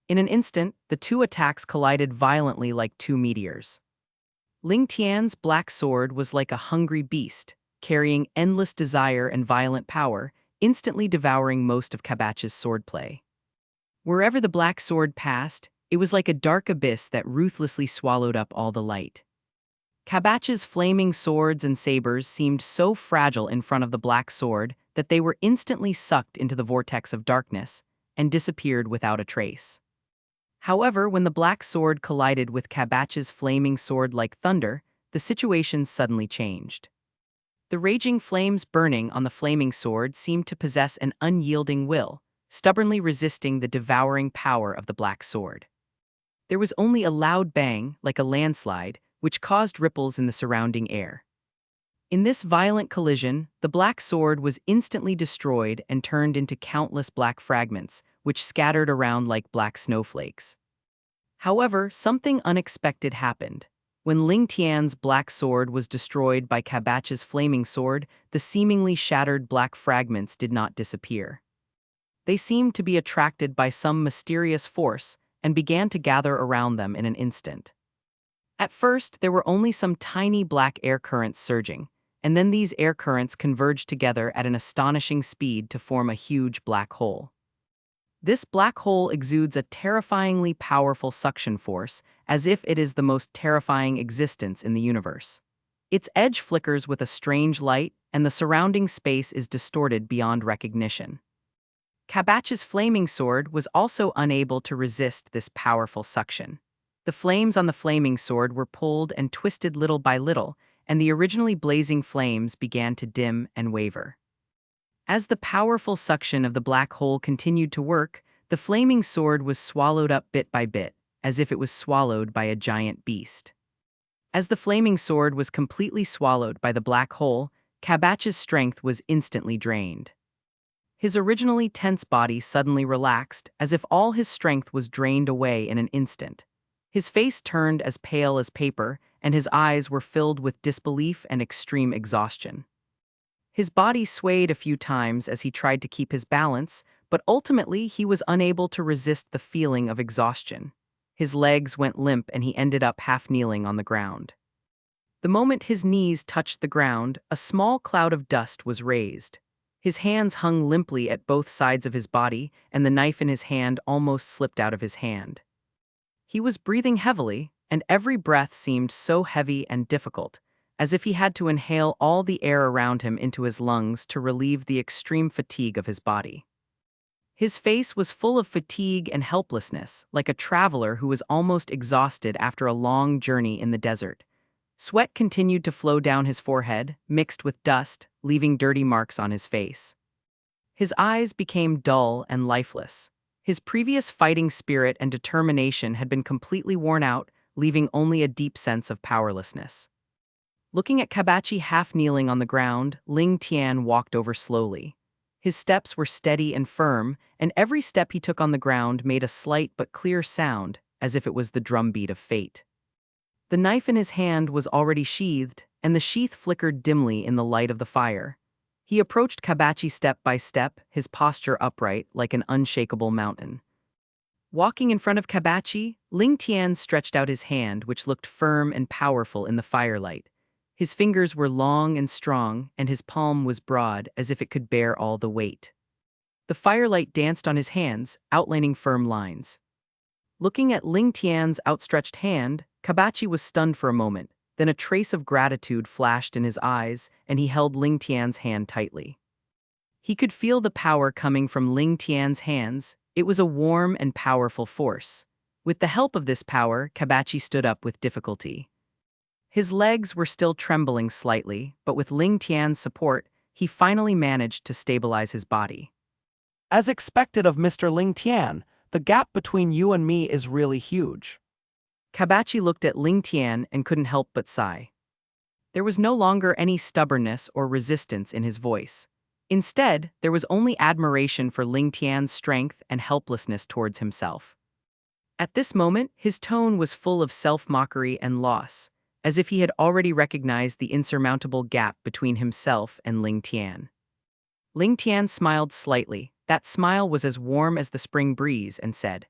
In an instant, the two attacks collided violently like two meteors. Lingtian's black sword was like a hungry beast, carrying endless desire and violent power, instantly devouring most of Kabach's swordplay. Wherever the black sword passed, it was like a dark abyss that ruthlessly swallowed up all the light. Kabach's flaming swords and sabers seemed so fragile in front of the black sword that they were instantly sucked into the vortex of darkness and disappeared without a trace. However, when the black sword collided with Kabach's flaming sword like thunder, the situation suddenly changed. The raging flames burning on the flaming sword seemed to possess an unyielding will, stubbornly resisting the devouring power of the black sword. There was only a loud bang, like a landslide, which caused ripples in the surrounding air. In this violent collision, the black sword was instantly destroyed and turned into countless black fragments, which scattered around like black snowflakes. However, something unexpected happened. When Lingtian's black sword was destroyed by Kabach's flaming sword, the seemingly shattered black fragments did not disappear. They seemed to be attracted by some mysterious force and began to gather around them in an instant. At first, there were only some tiny black air currents surging, and then these air currents converged together at an astonishing speed to form a huge black hole. This black hole exudes a terrifyingly powerful suction force, as if it is the most terrifying existence in the universe. Its edge flickers with a strange light, and the surrounding space is distorted beyond recognition. Kabach's flaming sword was also unable to resist this powerful suction. The flames on the flaming sword were pulled and twisted little by little, and the originally blazing flames began to dim and waver. As the powerful suction of the black hole continued to work, the flaming sword was swallowed up bit by bit, as if it was swallowed by a giant beast. As the flaming sword was completely swallowed by the black hole, Kabach's strength was instantly drained. His originally tense body suddenly relaxed, as if all his strength was drained away in an instant. His face turned as pale as paper, and his eyes were filled with disbelief and extreme exhaustion. His body swayed a few times as he tried to keep his balance, but ultimately he was unable to resist the feeling of exhaustion. His legs went limp and he ended up half-kneeling on the ground. The moment his knees touched the ground, a small cloud of dust was raised. His hands hung limply at both sides of his body, and the knife in his hand almost slipped out of his hand. He was breathing heavily, and every breath seemed so heavy and difficult, as if he had to inhale all the air around him into his lungs to relieve the extreme fatigue of his body. His face was full of fatigue and helplessness, like a traveler who was almost exhausted after a long journey in the desert. Sweat continued to flow down his forehead, mixed with dust, leaving dirty marks on his face. His eyes became dull and lifeless. His previous fighting spirit and determination had been completely worn out, leaving only a deep sense of powerlessness. Looking at Kabachi half kneeling on the ground, Lingtian walked over slowly. His steps were steady and firm, and every step he took on the ground made a slight but clear sound, as if it was the drumbeat of fate. The knife in his hand was already sheathed, and the sheath flickered dimly in the light of the fire. He approached Kabachi step by step, his posture upright like an unshakable mountain. Walking in front of Kabachi, Lingtian stretched out his hand, which looked firm and powerful in the firelight. His fingers were long and strong, and his palm was broad, as if it could bear all the weight. The firelight danced on his hands, outlining firm lines. Looking at Lingtian's outstretched hand, Kabachi was stunned for a moment. Then a trace of gratitude flashed in his eyes, and he held Lingtian's hand tightly. He could feel the power coming from Lingtian's hands. It was a warm and powerful force. With the help of this power, Kabachi stood up with difficulty. His legs were still trembling slightly, but with Lingtian's support, he finally managed to stabilize his body. As expected of Mr. Lingtian, the gap between you and me is really huge. Kabachi looked at Lingtian and couldn't help but sigh. There was no longer any stubbornness or resistance in his voice. Instead, there was only admiration for Lingtian's strength and helplessness towards himself. At this moment, his tone was full of self-mockery and loss, as if he had already recognized the insurmountable gap between himself and Lingtian. Lingtian smiled slightly. That smile was as warm as the spring breeze, and said,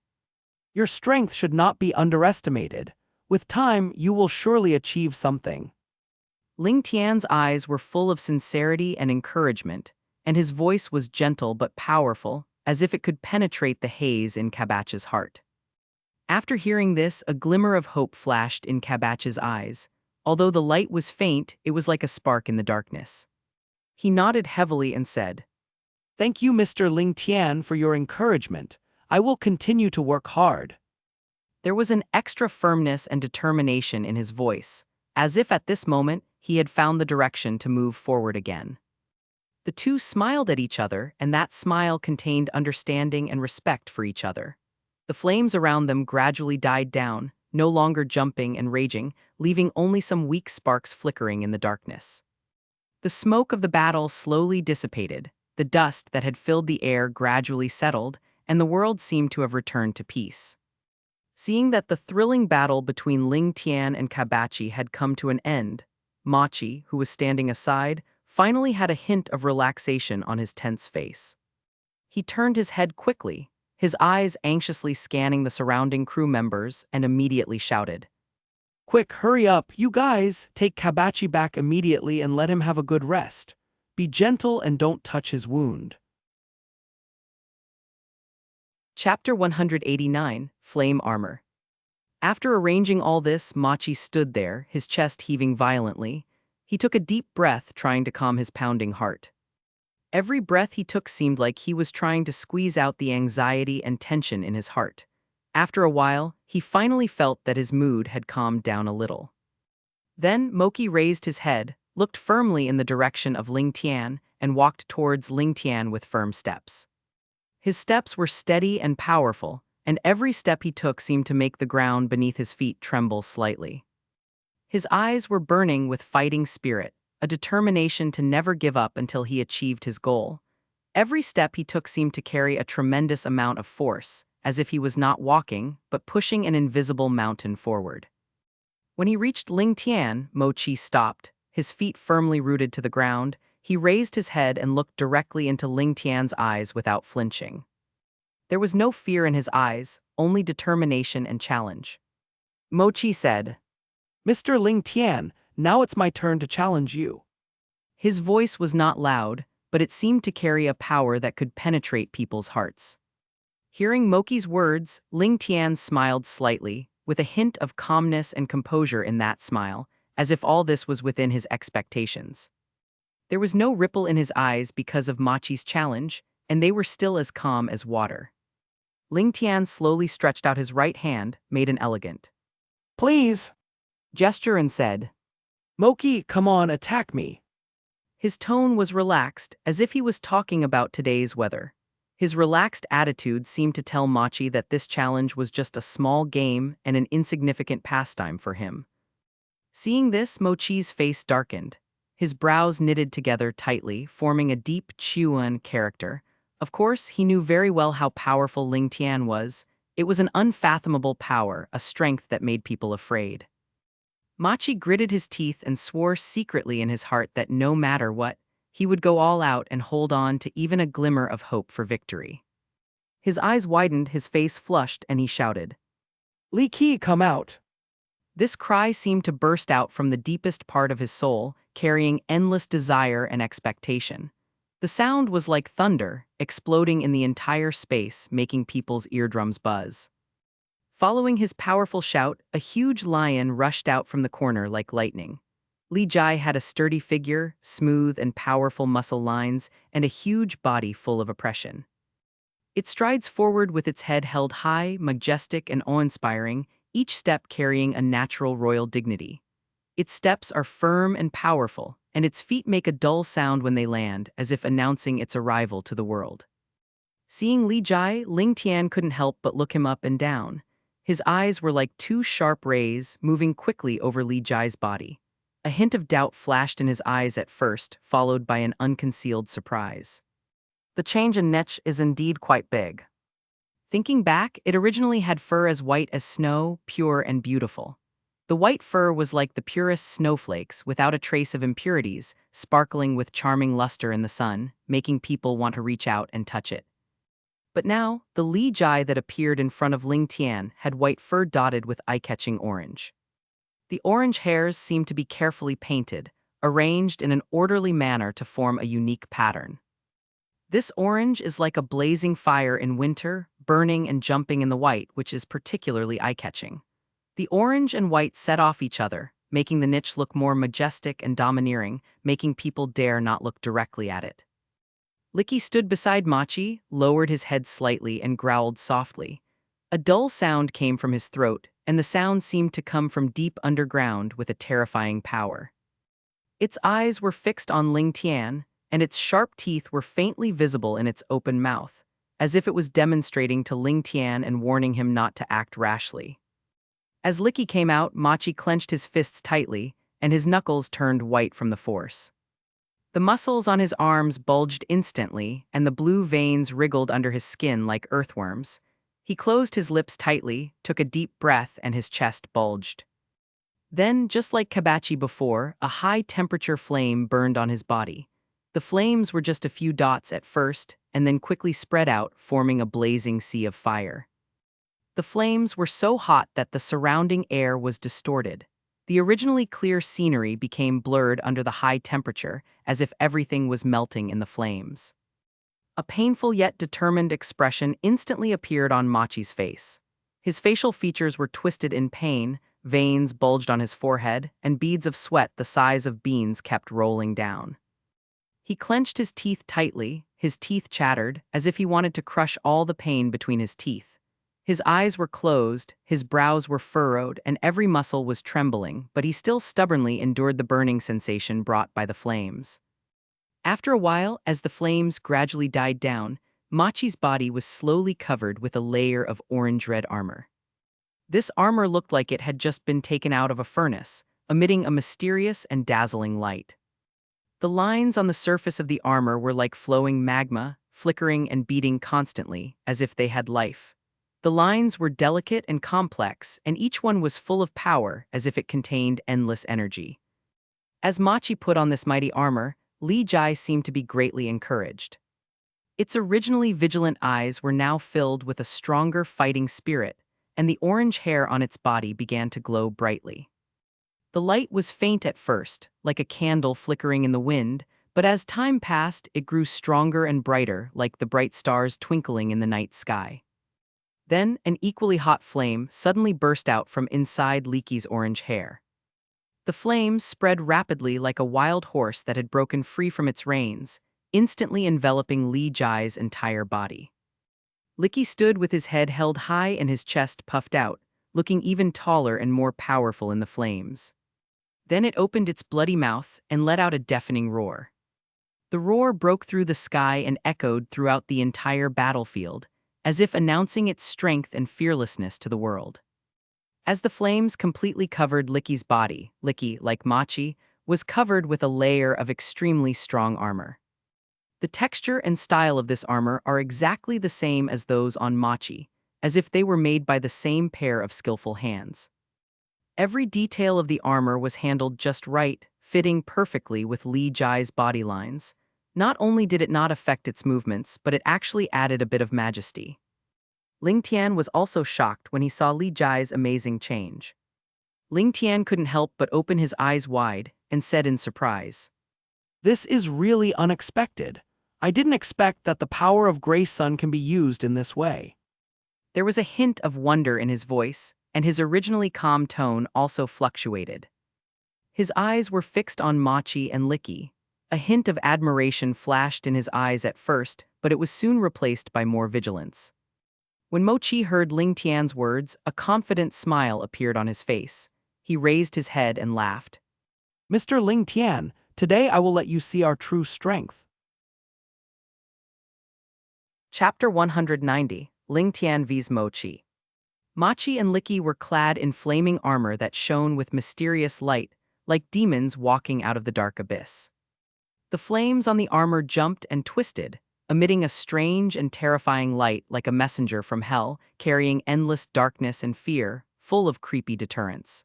Your strength should not be underestimated. With time, you will surely achieve something. Lingtian's eyes were full of sincerity and encouragement, and his voice was gentle but powerful, as if it could penetrate the haze in Kabachi's heart. After hearing this, a glimmer of hope flashed in Kabachi's eyes. Although the light was faint, it was like a spark in the darkness. He nodded heavily and said, Thank you, Mr. Lingtian, for your encouragement. I will continue to work hard. There was an extra firmness and determination in his voice, as if at this moment he had found the direction to move forward again. The two smiled at each other, and that smile contained understanding and respect for each other. The flames around them gradually died down, no longer jumping and raging, leaving only some weak sparks flickering in the darkness. The smoke of the battle slowly dissipated, the dust that had filled the air gradually settled, and the world seemed to have returned to peace. Seeing that the thrilling battle between Lingtian and Kabachi had come to an end, Machi, who was standing aside, finally had a hint of relaxation on his tense face. He turned his head quickly, his eyes anxiously scanning the surrounding crew members, and immediately shouted, Quick, hurry up, you guys! Take Kabachi back immediately and let him have a good rest. Be gentle and don't touch his wound. Chapter 189, Flame Armor. After arranging all this, Machi stood there, his chest heaving violently. He took a deep breath, trying to calm his pounding heart. Every breath he took seemed like he was trying to squeeze out the anxiety and tension in his heart. After a while, he finally felt that his mood had calmed down a little. Then Moki raised his head, looked firmly in the direction of Lingtian, and walked towards Lingtian with firm steps. His steps were steady and powerful, and every step he took seemed to make the ground beneath his feet tremble slightly. His eyes were burning with fighting spirit, a determination to never give up until he achieved his goal. Every step he took seemed to carry a tremendous amount of force, as if he was not walking, but pushing an invisible mountain forward. When he reached Lingtian, Mochi stopped, his feet firmly rooted to the ground. He raised his head and looked directly into Lingtian's eyes without flinching. There was no fear in his eyes, only determination and challenge. Mochi said, Mr. Lingtian, now it's my turn to challenge you. His voice was not loud, but it seemed to carry a power that could penetrate people's hearts. Hearing Moki's words, Lingtian smiled slightly, with a hint of calmness and composure in that smile, as if all this was within his expectations. There was no ripple in his eyes because of Machi's challenge, and they were still as calm as water. Lingtian slowly stretched out his right hand, made an elegant Please. gesture and said, Moki, come on, attack me. His tone was relaxed, as if he was talking about today's weather. His relaxed attitude seemed to tell Machi that this challenge was just a small game and an insignificant pastime for him. Seeing this, Mochi's face darkened. His brows knitted together tightly, forming a deep Chuan character. Of course, he knew very well how powerful Lingtian was. It was an unfathomable power, a strength that made people afraid. Machi gritted his teeth and swore secretly in his heart that no matter what, he would go all out and hold on to even a glimmer of hope for victory. His eyes widened, his face flushed, and he shouted, Li Qi, come out. This cry seemed to burst out from the deepest part of his soul, carrying endless desire and expectation. The sound was like thunder, exploding in the entire space, making people's eardrums buzz. Following his powerful shout, a huge lion rushed out from the corner like lightning. Li Jai had a sturdy figure, smooth and powerful muscle lines, and a huge body full of oppression. It strides forward with its head held high, majestic, and awe-inspiring, each step carrying a natural royal dignity. Its steps are firm and powerful, and its feet make a dull sound when they land, as if announcing its arrival to the world. Seeing Li Jai, Lingtian couldn't help but look him up and down. His eyes were like two sharp rays, moving quickly over Li Jai's body. A hint of doubt flashed in his eyes at first, followed by an unconcealed surprise. The change in Nech is indeed quite big. Thinking back, it originally had fur as white as snow, pure and beautiful. The white fur was like the purest snowflakes, without a trace of impurities, sparkling with charming luster in the sun, making people want to reach out and touch it. But now, the Li Jai that appeared in front of Lingtian had white fur dotted with eye-catching orange. The orange hairs seemed to be carefully painted, arranged in an orderly manner to form a unique pattern. This orange is like a blazing fire in winter, burning and jumping in the white, which is particularly eye-catching. The orange and white set off each other, making the niche look more majestic and domineering, making people dare not look directly at it. Licky stood beside Machi, lowered his head slightly, and growled softly. A dull sound came from his throat, and the sound seemed to come from deep underground with a terrifying power. Its eyes were fixed on Lingtian, and its sharp teeth were faintly visible in its open mouth, as if it was demonstrating to Lingtian and warning him not to act rashly. As Licky came out, Machi clenched his fists tightly, and his knuckles turned white from the force. The muscles on his arms bulged instantly, and the blue veins wriggled under his skin like earthworms. He closed his lips tightly, took a deep breath, and his chest bulged. Then, just like Kabachi before, a high-temperature flame burned on his body. The flames were just a few dots at first, and then quickly spread out, forming a blazing sea of fire. The flames were so hot that the surrounding air was distorted. The originally clear scenery became blurred under the high temperature, as if everything was melting in the flames. A painful yet determined expression instantly appeared on Machi's face. His facial features were twisted in pain, veins bulged on his forehead, and beads of sweat the size of beans kept rolling down. He clenched his teeth tightly, his teeth chattered, as if he wanted to crush all the pain between his teeth. His eyes were closed, his brows were furrowed, and every muscle was trembling, but he still stubbornly endured the burning sensation brought by the flames. After a while, as the flames gradually died down, Machi's body was slowly covered with a layer of orange-red armor. This armor looked like it had just been taken out of a furnace, emitting a mysterious and dazzling light. The lines on the surface of the armor were like flowing magma, flickering and beating constantly, as if they had life. The lines were delicate and complex, and each one was full of power, as if it contained endless energy. As Machi put on this mighty armor, Li Jai seemed to be greatly encouraged. Its originally vigilant eyes were now filled with a stronger fighting spirit, and the orange hair on its body began to glow brightly. The light was faint at first, like a candle flickering in the wind, but as time passed, it grew stronger and brighter, like the bright stars twinkling in the night sky. Then, an equally hot flame suddenly burst out from inside Liki's orange hair. The flames spread rapidly like a wild horse that had broken free from its reins, instantly enveloping Li Jai's entire body. Licky stood with his head held high and his chest puffed out, looking even taller and more powerful in the flames. Then it opened its bloody mouth and let out a deafening roar. The roar broke through the sky and echoed throughout the entire battlefield, as if announcing its strength and fearlessness to the world. As the flames completely covered Licky's body, Licky, like Machi, was covered with a layer of extremely strong armor. The texture and style of this armor are exactly the same as those on Machi, as if they were made by the same pair of skillful hands. Every detail of the armor was handled just right, fitting perfectly with Li Jai's body lines. Not only did it not affect its movements, but it actually added a bit of majesty. Lingtian was also shocked when he saw Li Jai's amazing change. Lingtian couldn't help but open his eyes wide and said in surprise, This is really unexpected. I didn't expect that the power of Grey Sun can be used in this way. There was a hint of wonder in his voice, and his originally calm tone also fluctuated. His eyes were fixed on Machi and Licky. A hint of admiration flashed in his eyes at first, but it was soon replaced by more vigilance. When Mochi heard Lingtian's words, a confident smile appeared on his face. He raised his head and laughed. Mr. Lingtian, today I will let you see our true strength. Chapter 190, Lingtian vs Mochi. Machi and Licky were clad in flaming armor that shone with mysterious light, like demons walking out of the dark abyss. The flames on the armor jumped and twisted, emitting a strange and terrifying light like a messenger from hell, carrying endless darkness and fear, full of creepy deterrence.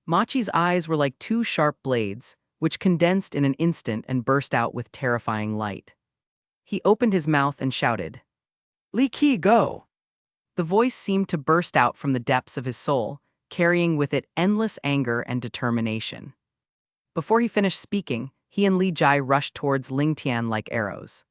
Machi's eyes were like two sharp blades, which condensed in an instant and burst out with terrifying light. He opened his mouth and shouted, Licky, go! The voice seemed to burst out from the depths of his soul, carrying with it endless anger and determination. Before he finished speaking, he and Li Jai rushed towards Lingtian like arrows.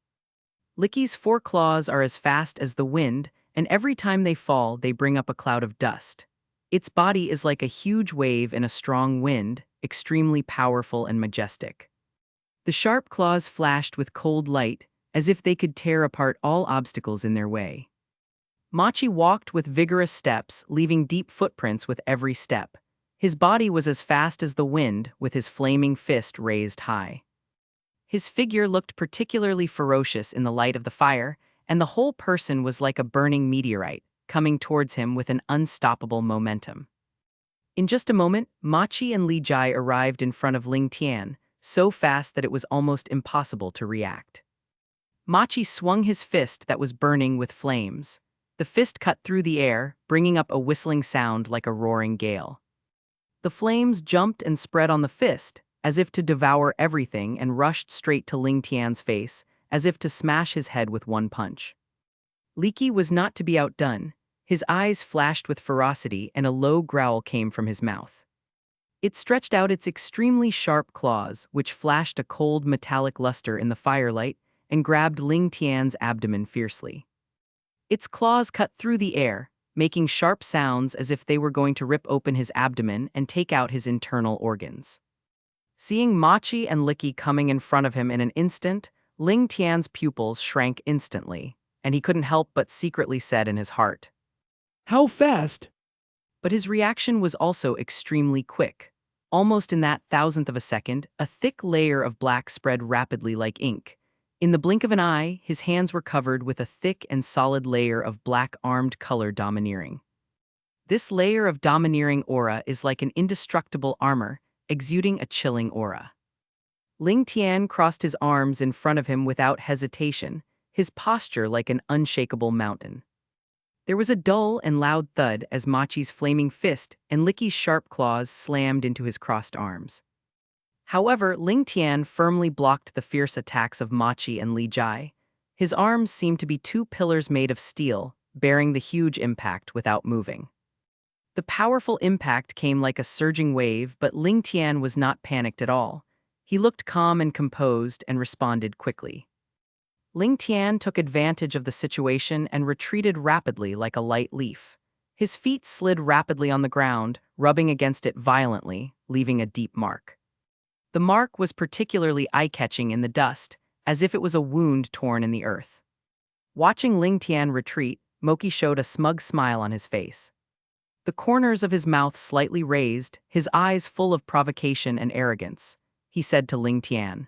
Licky's 4 claws are as fast as the wind, and every time they fall, they bring up a cloud of dust. Its body is like a huge wave in a strong wind, extremely powerful and majestic. The sharp claws flashed with cold light, as if they could tear apart all obstacles in their way. Machi walked with vigorous steps, leaving deep footprints with every step. His body was as fast as the wind, with his flaming fist raised high. His figure looked particularly ferocious in the light of the fire, and the whole person was like a burning meteorite, coming towards him with an unstoppable momentum. In just a moment, Machi and Li Jai arrived in front of Lingtian, so fast that it was almost impossible to react. Machi swung his fist that was burning with flames. The fist cut through the air, bringing up a whistling sound like a roaring gale. The flames jumped and spread on the fist, as if to devour everything, and rushed straight to Lingtian's face, as if to smash his head with one punch. Licky was not to be outdone. His eyes flashed with ferocity and a low growl came from his mouth. It stretched out its extremely sharp claws, which flashed a cold metallic luster in the firelight, and grabbed Lingtian's abdomen fiercely. Its claws cut through the air, making sharp sounds as if they were going to rip open his abdomen and take out his internal organs. Seeing Machi and Licky coming in front of him in an instant, Lingtian's pupils shrank instantly, and he couldn't help but secretly said in his heart, How fast? But his reaction was also extremely quick. Almost in that thousandth of a second, a thick layer of black spread rapidly like ink. In the blink of an eye, his hands were covered with a thick and solid layer of black armed color domineering. This layer of domineering aura is like an indestructible armor, exuding a chilling aura. Lingtian crossed his arms in front of him without hesitation, his posture like an unshakable mountain. There was a dull and loud thud as Machi's flaming fist and Licky's sharp claws slammed into his crossed arms. However, Lingtian firmly blocked the fierce attacks of Machi and Li Jai. His arms seemed to be 2 pillars made of steel, bearing the huge impact without moving. The powerful impact came like a surging wave, but Lingtian was not panicked at all. He looked calm and composed and responded quickly. Lingtian took advantage of the situation and retreated rapidly like a light leaf. His feet slid rapidly on the ground, rubbing against it violently, leaving a deep mark. The mark was particularly eye-catching in the dust, as if it was a wound torn in the earth. Watching Lingtian retreat, Moki showed a smug smile on his face. The corners of his mouth slightly raised, his eyes full of provocation and arrogance. He said to Lingtian,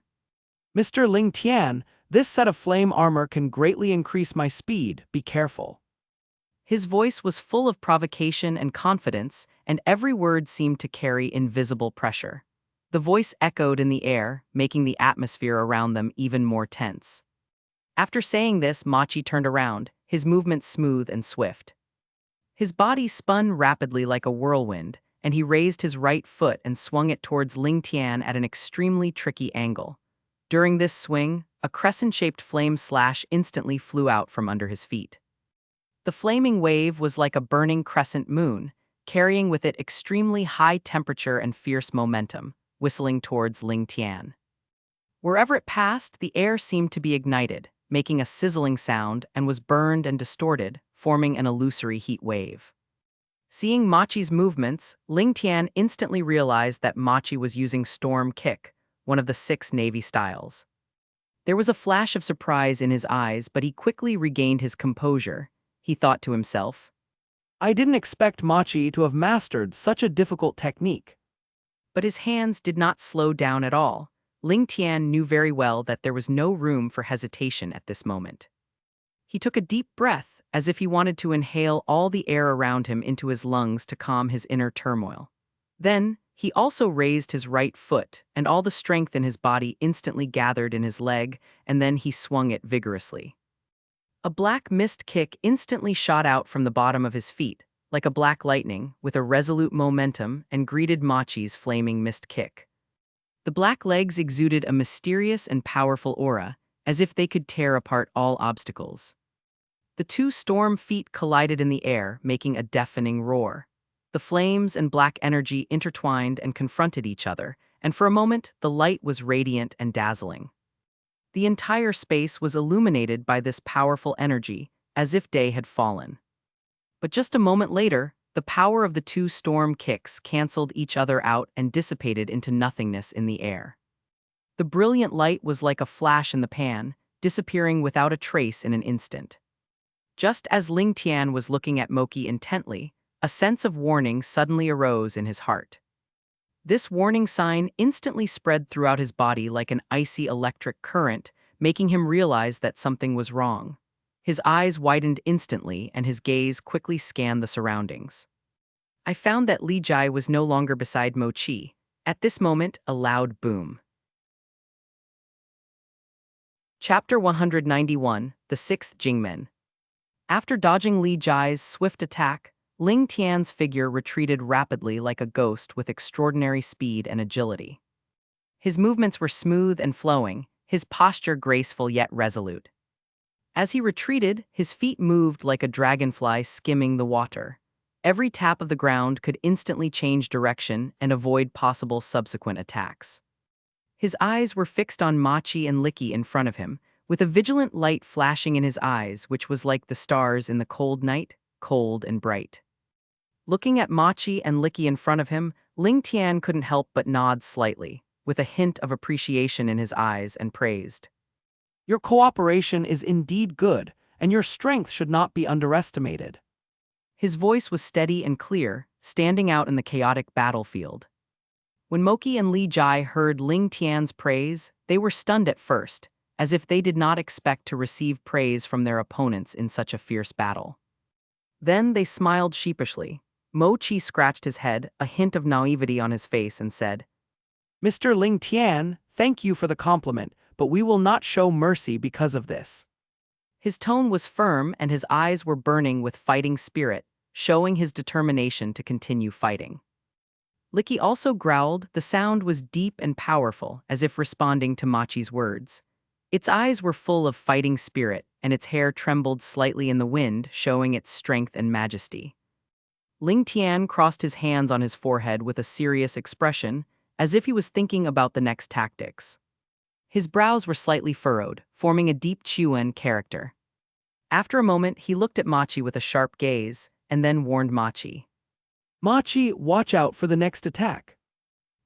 Mr. Lingtian, this set of flame armor can greatly increase my speed, be careful. His voice was full of provocation and confidence, and every word seemed to carry invisible pressure. The voice echoed in the air, making the atmosphere around them even more tense. After saying this, Machi turned around, his movements smooth and swift. His body spun rapidly like a whirlwind, and he raised his right foot and swung it towards Lingtian at an extremely tricky angle. During this swing, a crescent-shaped flame slash instantly flew out from under his feet. The flaming wave was like a burning crescent moon, carrying with it extremely high temperature and fierce momentum, whistling towards Lingtian. Wherever it passed, the air seemed to be ignited, making a sizzling sound, and was burned and distorted, forming an illusory heat wave. Seeing Machi's movements, Lingtian instantly realized that Machi was using Storm Kick, one of the 6 Navy styles. There was a flash of surprise in his eyes, but he quickly regained his composure. He thought to himself, I didn't expect Machi to have mastered such a difficult technique. but his hands did not slow down at all. Lingtian knew very well that there was no room for hesitation at this moment. He took a deep breath, as if he wanted to inhale all the air around him into his lungs to calm his inner turmoil. Then, he also raised his right foot, and all the strength in his body instantly gathered in his leg, and then he swung it vigorously. A black mist kick instantly shot out from the bottom of his feet, like a black lightning, with a resolute momentum, and greeted Machi's flaming mist kick. The black legs exuded a mysterious and powerful aura, as if they could tear apart all obstacles. The 2 storm feet collided in the air, making a deafening roar. The flames and black energy intertwined and confronted each other, and for a moment, the light was radiant and dazzling. The entire space was illuminated by this powerful energy, as if day had fallen. But just a moment later, the power of the 2 storm kicks canceled each other out and dissipated into nothingness in the air. The brilliant light was like a flash in the pan, disappearing without a trace in an instant. Just as Lingtian was looking at Moki intently, a sense of warning suddenly arose in his heart. This warning sign instantly spread throughout his body like an icy electric current, making him realize that something was wrong. His eyes widened instantly, and his gaze quickly scanned the surroundings. I found that Li Jai was no longer beside Mochi. At this moment, a loud boom. Chapter 191, The Sixth Jingmen. After dodging Li Jai's swift attack, Ling Tian's figure retreated rapidly like a ghost with extraordinary speed and agility. His movements were smooth and flowing, his posture graceful yet resolute. As he retreated, his feet moved like a dragonfly skimming the water. Every tap of the ground could instantly change direction and avoid possible subsequent attacks. His eyes were fixed on Machi and Licky in front of him, with a vigilant light flashing in his eyes, which was like the stars in the cold night, cold and bright. Looking at Machi and Licky in front of him, Ling Tian couldn't help but nod slightly, with a hint of appreciation in his eyes, and praised. Your cooperation is indeed good, and your strength should not be underestimated. His voice was steady and clear, standing out in the chaotic battlefield. When Moki and Li Jai heard Ling Tian's praise, they were stunned at first, as if they did not expect to receive praise from their opponents in such a fierce battle. Then they smiled sheepishly. Mochi scratched his head, a hint of naivety on his face, and said, Mr. Ling Tian, thank you for the compliment, but we will not show mercy because of this. His tone was firm and his eyes were burning with fighting spirit, showing his determination to continue fighting. Licky also growled. The sound was deep and powerful, as if responding to Machi's words. Its eyes were full of fighting spirit, and its hair trembled slightly in the wind, showing its strength and majesty. Ling Tian crossed his hands on his forehead with a serious expression, as if he was thinking about the next tactics. His brows were slightly furrowed, forming a deep Chuan character. After a moment, he looked at Machi with a sharp gaze, and then warned Machi. Machi, watch out for the next attack.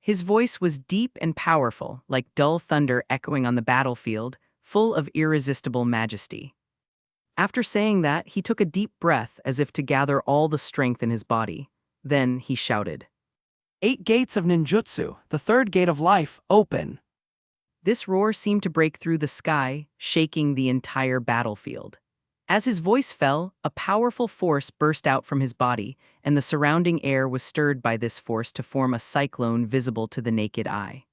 His voice was deep and powerful, like dull thunder echoing on the battlefield, full of irresistible majesty. After saying that, he took a deep breath as if to gather all the strength in his body. Then he shouted, 8 gates of ninjutsu, the third gate of life, open. This roar seemed to break through the sky, shaking the entire battlefield. As his voice fell, a powerful force burst out from his body, and the surrounding air was stirred by this force to form a cyclone visible to the naked eye.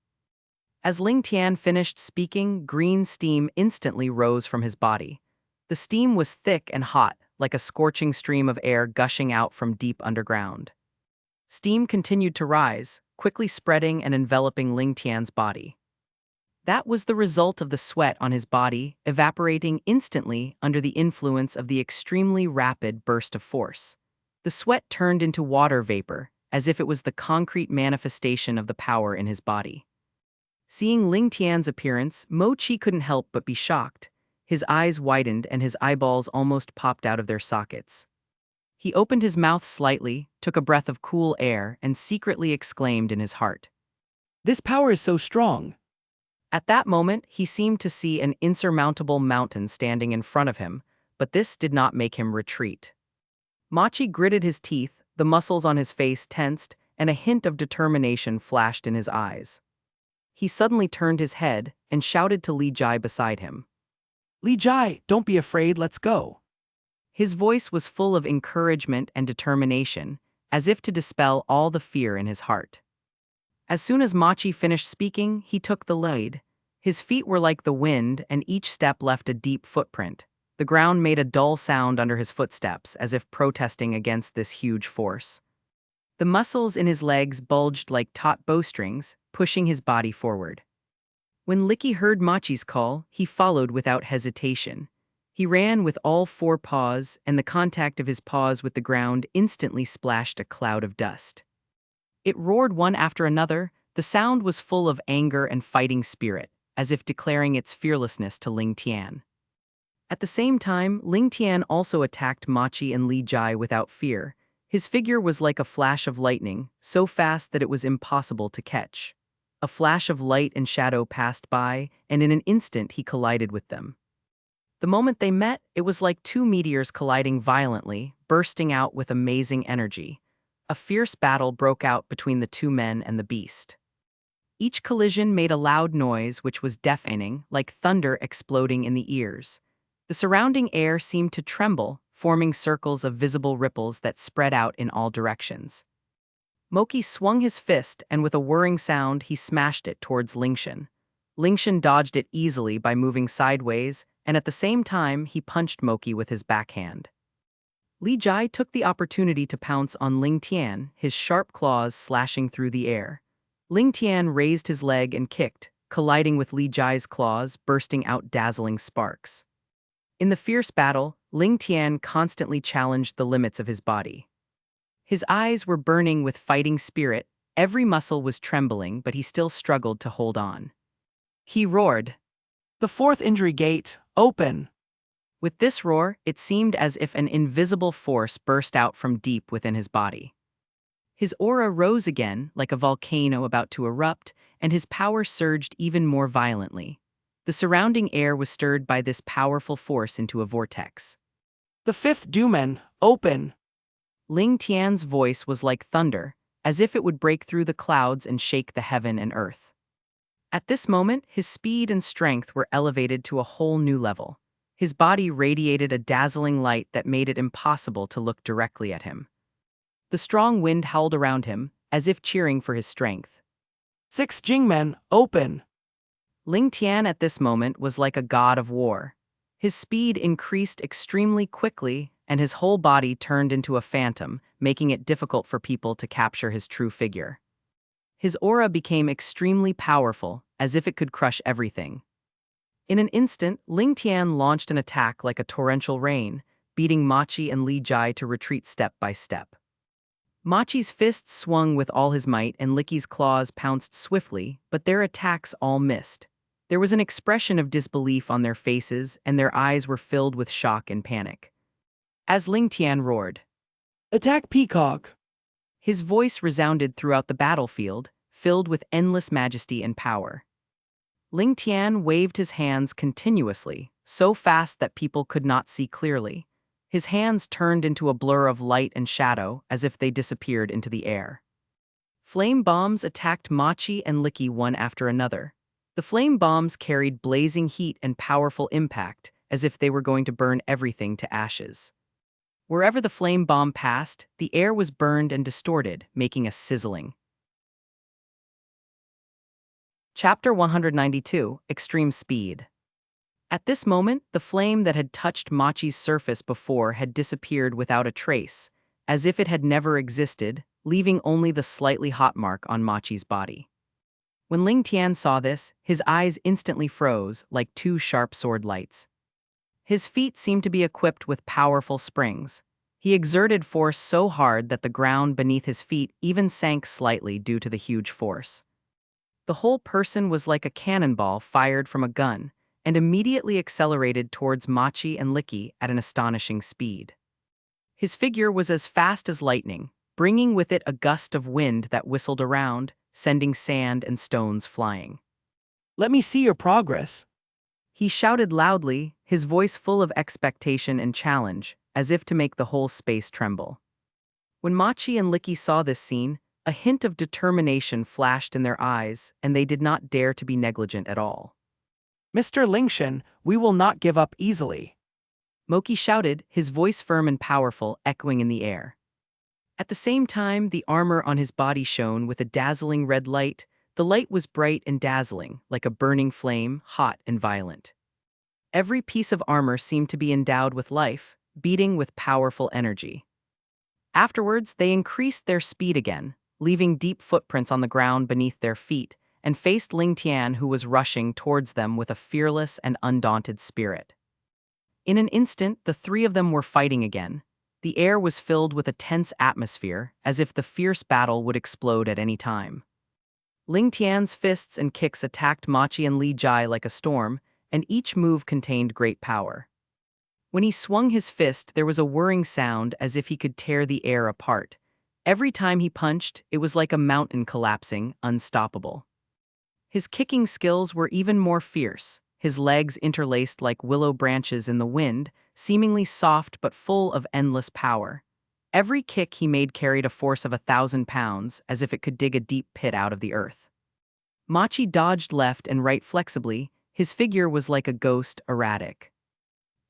As Lingtian finished speaking, green steam instantly rose from his body. The steam was thick and hot, like a scorching stream of air gushing out from deep underground. Steam continued to rise, quickly spreading and enveloping Lingtian's body. That was the result of the sweat on his body evaporating instantly under the influence of the extremely rapid burst of force. The sweat turned into water vapor, as if it was the concrete manifestation of the power in his body. Seeing Lingtian's appearance, Mochi couldn't help but be shocked. His eyes widened and his eyeballs almost popped out of their sockets. He opened his mouth slightly, took a breath of cool air, and secretly exclaimed in his heart. This power is so strong. At that moment, he seemed to see an insurmountable mountain standing in front of him, but this did not make him retreat. Machi gritted his teeth, the muscles on his face tensed, and a hint of determination flashed in his eyes. He suddenly turned his head and shouted to Li Jai beside him. Li Jai, don't be afraid, let's go. His voice was full of encouragement and determination, as if to dispel all the fear in his heart. As soon as Machi finished speaking, he took the lead. His feet were like the wind, and each step left a deep footprint. The ground made a dull sound under his footsteps, as if protesting against this huge force. The muscles in his legs bulged like taut bowstrings, pushing his body forward. When Licky heard Machi's call, he followed without hesitation. He ran with all 4 paws, and the contact of his paws with the ground instantly splashed a cloud of dust. It roared one after another. The sound was full of anger and fighting spirit, as if declaring its fearlessness to Lingtian. At the same time, Lingtian also attacked Machi and Li Jai without fear. His figure was like a flash of lightning, so fast that it was impossible to catch. A flash of light and shadow passed by, and in an instant he collided with them. The moment they met, it was like 2 meteors colliding violently, bursting out with amazing energy. A fierce battle broke out between the 2 men and the beast. Each collision made a loud noise which was deafening, like thunder exploding in the ears. The surrounding air seemed to tremble, forming circles of visible ripples that spread out in all directions. Mochi swung his fist, and with a whirring sound, he smashed it towards Lingtian. Lingtian dodged it easily by moving sideways, and at the same time, he punched Mochi with his backhand. Li Jai took the opportunity to pounce on Lingtian, his sharp claws slashing through the air. Lingtian raised his leg and kicked, colliding with Li Jai's claws, bursting out dazzling sparks. In the fierce battle, Lingtian constantly challenged the limits of his body. His eyes were burning with fighting spirit, every muscle was trembling, but he still struggled to hold on. He roared, The 4th injury gate, open. With this roar, it seemed as if an invisible force burst out from deep within his body. His aura rose again, like a volcano about to erupt, and his power surged even more violently. The surrounding air was stirred by this powerful force into a vortex. The 5th Dumen, open. Lingtian's voice was like thunder, as if it would break through the clouds and shake the heaven and earth. At this moment, his speed and strength were elevated to a whole new level. His body radiated a dazzling light that made it impossible to look directly at him. The strong wind howled around him, as if cheering for his strength. 6 Jingmen, open. Lingtian at this moment was like a god of war. His speed increased extremely quickly, and his whole body turned into a phantom, making it difficult for people to capture his true figure. His aura became extremely powerful, as if it could crush everything. In an instant, Lingtian launched an attack like a torrential rain, beating Machi and Li Jai to retreat step by step. Machi's fists swung with all his might and Licky's claws pounced swiftly, but their attacks all missed. There was an expression of disbelief on their faces, and their eyes were filled with shock and panic. As Lingtian roared, Attack Peacock. His voice resounded throughout the battlefield, filled with endless majesty and power. Lingtian waved his hands continuously, so fast that people could not see clearly. His hands turned into a blur of light and shadow as if they disappeared into the air. Flame bombs attacked Machi and Licky one after another. The flame bombs carried blazing heat and powerful impact, as if they were going to burn everything to ashes. Wherever the flame bomb passed, the air was burned and distorted, making a sizzling. Chapter 192, Extreme Speed. At this moment, the flame that had touched Machi's surface before had disappeared without a trace, as if it had never existed, leaving only the slightly hot mark on Machi's body. When Lingtian saw this, his eyes instantly froze like two sharp sword lights. His feet seemed to be equipped with powerful springs. He exerted force so hard that the ground beneath his feet even sank slightly due to the huge force. The whole person was like a cannonball fired from a gun, and immediately accelerated towards Machi and Licky at an astonishing speed. His figure was as fast as lightning, bringing with it a gust of wind that whistled around, sending sand and stones flying. Let me see your progress. He shouted loudly, his voice full of expectation and challenge, as if to make the whole space tremble. When Machi and Licky saw this scene, a hint of determination flashed in their eyes, and they did not dare to be negligent at all. Mr. Lingtian, we will not give up easily. Moki shouted, his voice firm and powerful, echoing in the air. At the same time, the armor on his body shone with a dazzling red light. The light was bright and dazzling, like a burning flame, hot and violent. Every piece of armor seemed to be endowed with life, beating with powerful energy. Afterwards, they increased their speed again, leaving deep footprints on the ground beneath their feet, and faced Lingtian, who was rushing towards them with a fearless and undaunted spirit. In an instant, the three of them were fighting again. The air was filled with a tense atmosphere, as if the fierce battle would explode at any time. Lingtian's fists and kicks attacked Machi and Li Jai like a storm, and each move contained great power. When he swung his fist, there was a whirring sound as if he could tear the air apart. Every time he punched, it was like a mountain collapsing, unstoppable. His kicking skills were even more fierce, his legs interlaced like willow branches in the wind, seemingly soft but full of endless power. Every kick he made carried a force of 1,000 pounds, as if it could dig a deep pit out of the earth. Machi dodged left and right flexibly, his figure was like a ghost, erratic.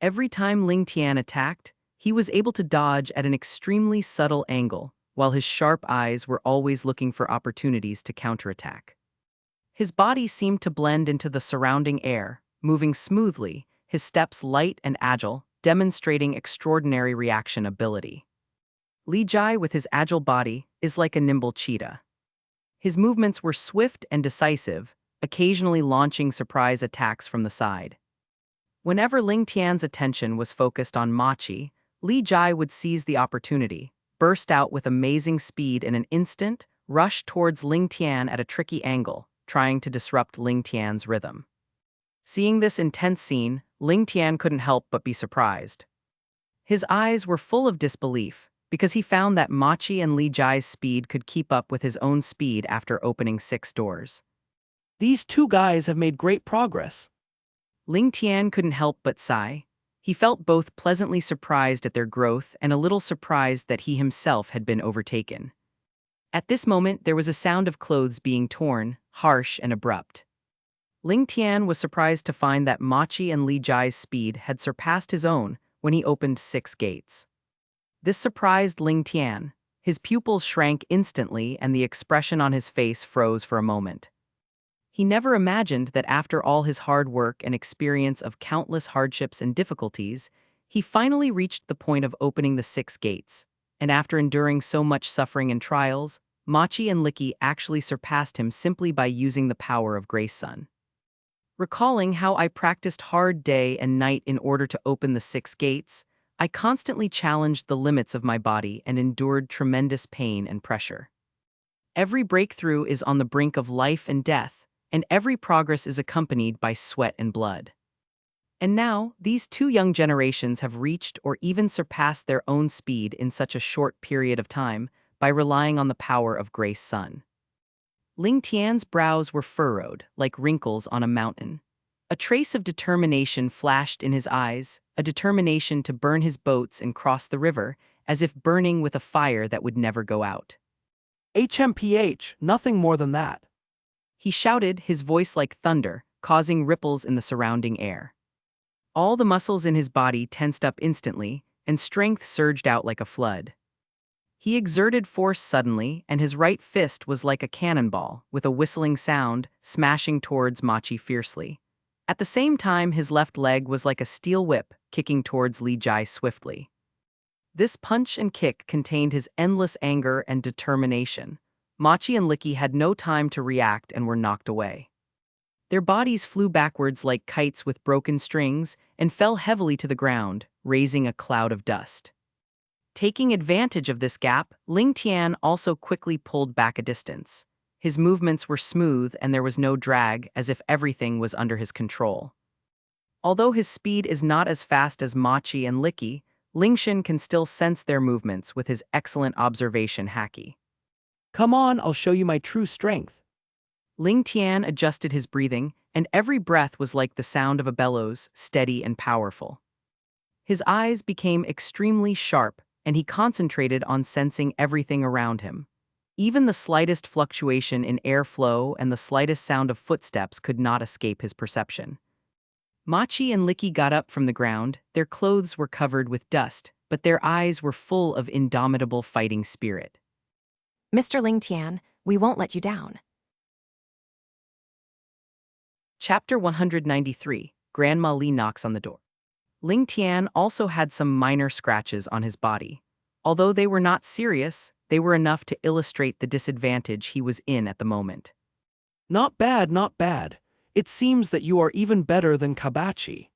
Every time Lingtian attacked, he was able to dodge at an extremely subtle angle, while his sharp eyes were always looking for opportunities to counterattack. His body seemed to blend into the surrounding air, moving smoothly, his steps light and agile, demonstrating extraordinary reaction ability. Li Jai, with his agile body, is like a nimble cheetah. His movements were swift and decisive, occasionally launching surprise attacks from the side. Whenever Lingtian's attention was focused on Machi, Li Jai would seize the opportunity, burst out with amazing speed in an instant, rush towards Lingtian at a tricky angle, trying to disrupt Lingtian's rhythm. Seeing this intense scene, Lingtian couldn't help but be surprised. His eyes were full of disbelief, because he found that Machi and Li Jai's speed could keep up with his own speed after opening 6 doors. These two guys have made great progress. Lingtian couldn't help but sigh. He felt both pleasantly surprised at their growth and a little surprised that he himself had been overtaken. At this moment, there was a sound of clothes being torn, harsh and abrupt. Lingtian was surprised to find that Machi and Li Jai's speed had surpassed his own when he opened 6 gates. This surprised Lingtian. His pupils shrank instantly and the expression on his face froze for a moment. He never imagined that after all his hard work and experience of countless hardships and difficulties, he finally reached the point of opening the 6 gates, and after enduring so much suffering and trials, Machi and Licky actually surpassed him simply by using the power of Grace Sun. Recalling how I practiced hard day and night in order to open the 6 gates, I constantly challenged the limits of my body and endured tremendous pain and pressure. Every breakthrough is on the brink of life and death, and every progress is accompanied by sweat and blood. And now, these 2 young generations have reached or even surpassed their own speed in such a short period of time by relying on the power of Grace Sun. Lingtian's brows were furrowed, like wrinkles on a mountain. A trace of determination flashed in his eyes, a determination to burn his boats and cross the river, as if burning with a fire that would never go out. HMPH, nothing more than that. He shouted, his voice like thunder, causing ripples in the surrounding air. All the muscles in his body tensed up instantly, and strength surged out like a flood. He exerted force suddenly, and his right fist was like a cannonball, with a whistling sound, smashing towards Machi fiercely. At the same time, his left leg was like a steel whip, kicking towards Li Jai swiftly. This punch and kick contained his endless anger and determination. Machi and Licky had no time to react and were knocked away. Their bodies flew backwards like kites with broken strings and fell heavily to the ground, raising a cloud of dust. Taking advantage of this gap, Lingtian also quickly pulled back a distance. His movements were smooth and there was no drag, as if everything was under his control. Although his speed is not as fast as Machi and Licky, Lingtian can still sense their movements with his excellent observation haki. Come on, I'll show you my true strength. Lingtian adjusted his breathing, and every breath was like the sound of a bellows, steady and powerful. His eyes became extremely sharp, and he concentrated on sensing everything around him. Even the slightest fluctuation in airflow and the slightest sound of footsteps could not escape his perception. Machi and Licky got up from the ground, their clothes were covered with dust, but their eyes were full of indomitable fighting spirit. Mr. Lingtian, we won't let you down. Chapter 193, Grandma Li knocks on the door. Lingtian also had some minor scratches on his body. Although they were not serious, they were enough to illustrate the disadvantage he was in at the moment. Not bad, not bad. It seems that you are even better than Kabachi.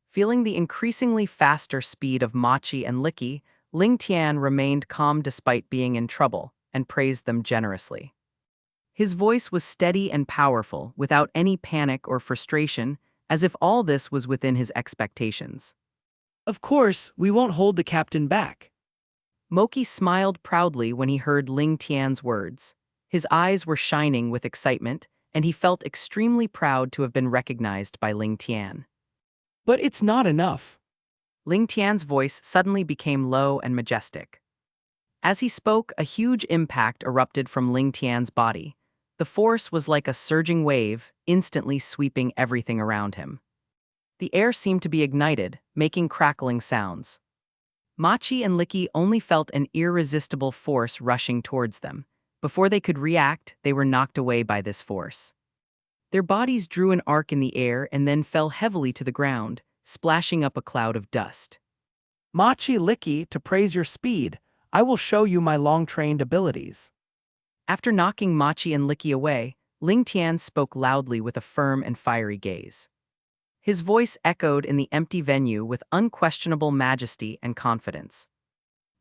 Feeling the increasingly faster speed of Machi and Licky, Lingtian remained calm despite being in trouble, and praised them generously. His voice was steady and powerful, without any panic or frustration, as if all this was within his expectations. Of course, we won't hold the captain back. Moki smiled proudly when he heard Lingtian's words. His eyes were shining with excitement, and he felt extremely proud to have been recognized by Lingtian. But it's not enough. Lingtian's voice suddenly became low and majestic. As he spoke, a huge impact erupted from Lingtian's body. The force was like a surging wave, instantly sweeping everything around him. The air seemed to be ignited, making crackling sounds. Machi and Licky only felt an irresistible force rushing towards them. Before they could react, they were knocked away by this force. Their bodies drew an arc in the air and then fell heavily to the ground, splashing up a cloud of dust. Machi Licky, to praise your speed, I will show you my long-trained abilities. After knocking Machi and Licky away, Lingtian spoke loudly with a firm and fiery gaze. His voice echoed in the empty venue with unquestionable majesty and confidence.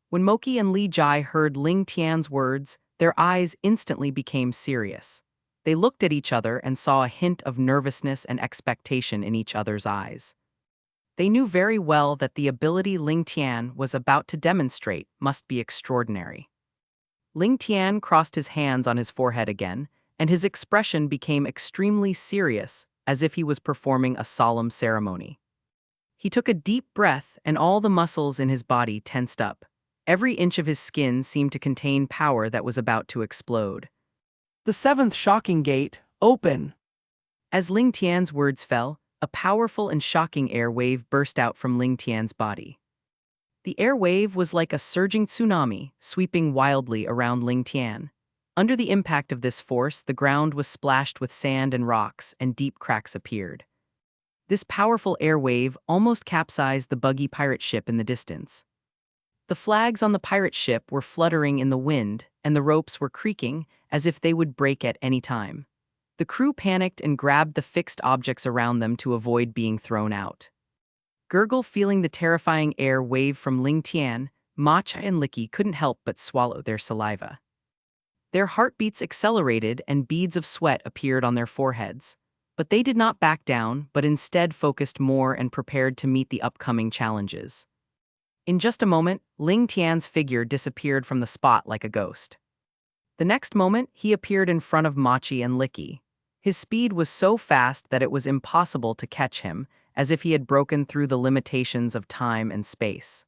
When Moki and Li Jai heard Lingtian's words, their eyes instantly became serious. They looked at each other and saw a hint of nervousness and expectation in each other's eyes. They knew very well that the ability Lingtian was about to demonstrate must be extraordinary. Lingtian crossed his hands on his forehead again, and his expression became extremely serious, as if he was performing a solemn ceremony. He took a deep breath, and all the muscles in his body tensed up. Every inch of his skin seemed to contain power that was about to explode. The seventh shocking gate, open. As Lingtian's words fell, a powerful and shocking air wave burst out from Lingtian's body. The air wave was like a surging tsunami, sweeping wildly around Lingtian. Under the impact of this force, the ground was splashed with sand and rocks, and deep cracks appeared. This powerful air wave almost capsized the buggy pirate ship in the distance. The flags on the pirate ship were fluttering in the wind, and the ropes were creaking, as if they would break at any time. The crew panicked and grabbed the fixed objects around them to avoid being thrown out. Gurgle, feeling the terrifying air wave from Lingtian, Macha and Licky couldn't help but swallow their saliva. Their heartbeats accelerated and beads of sweat appeared on their foreheads. But they did not back down, but instead focused more and prepared to meet the upcoming challenges. In just a moment, Lingtian's figure disappeared from the spot like a ghost. The next moment, he appeared in front of Machi and Licky. His speed was so fast that it was impossible to catch him, as if he had broken through the limitations of time and space.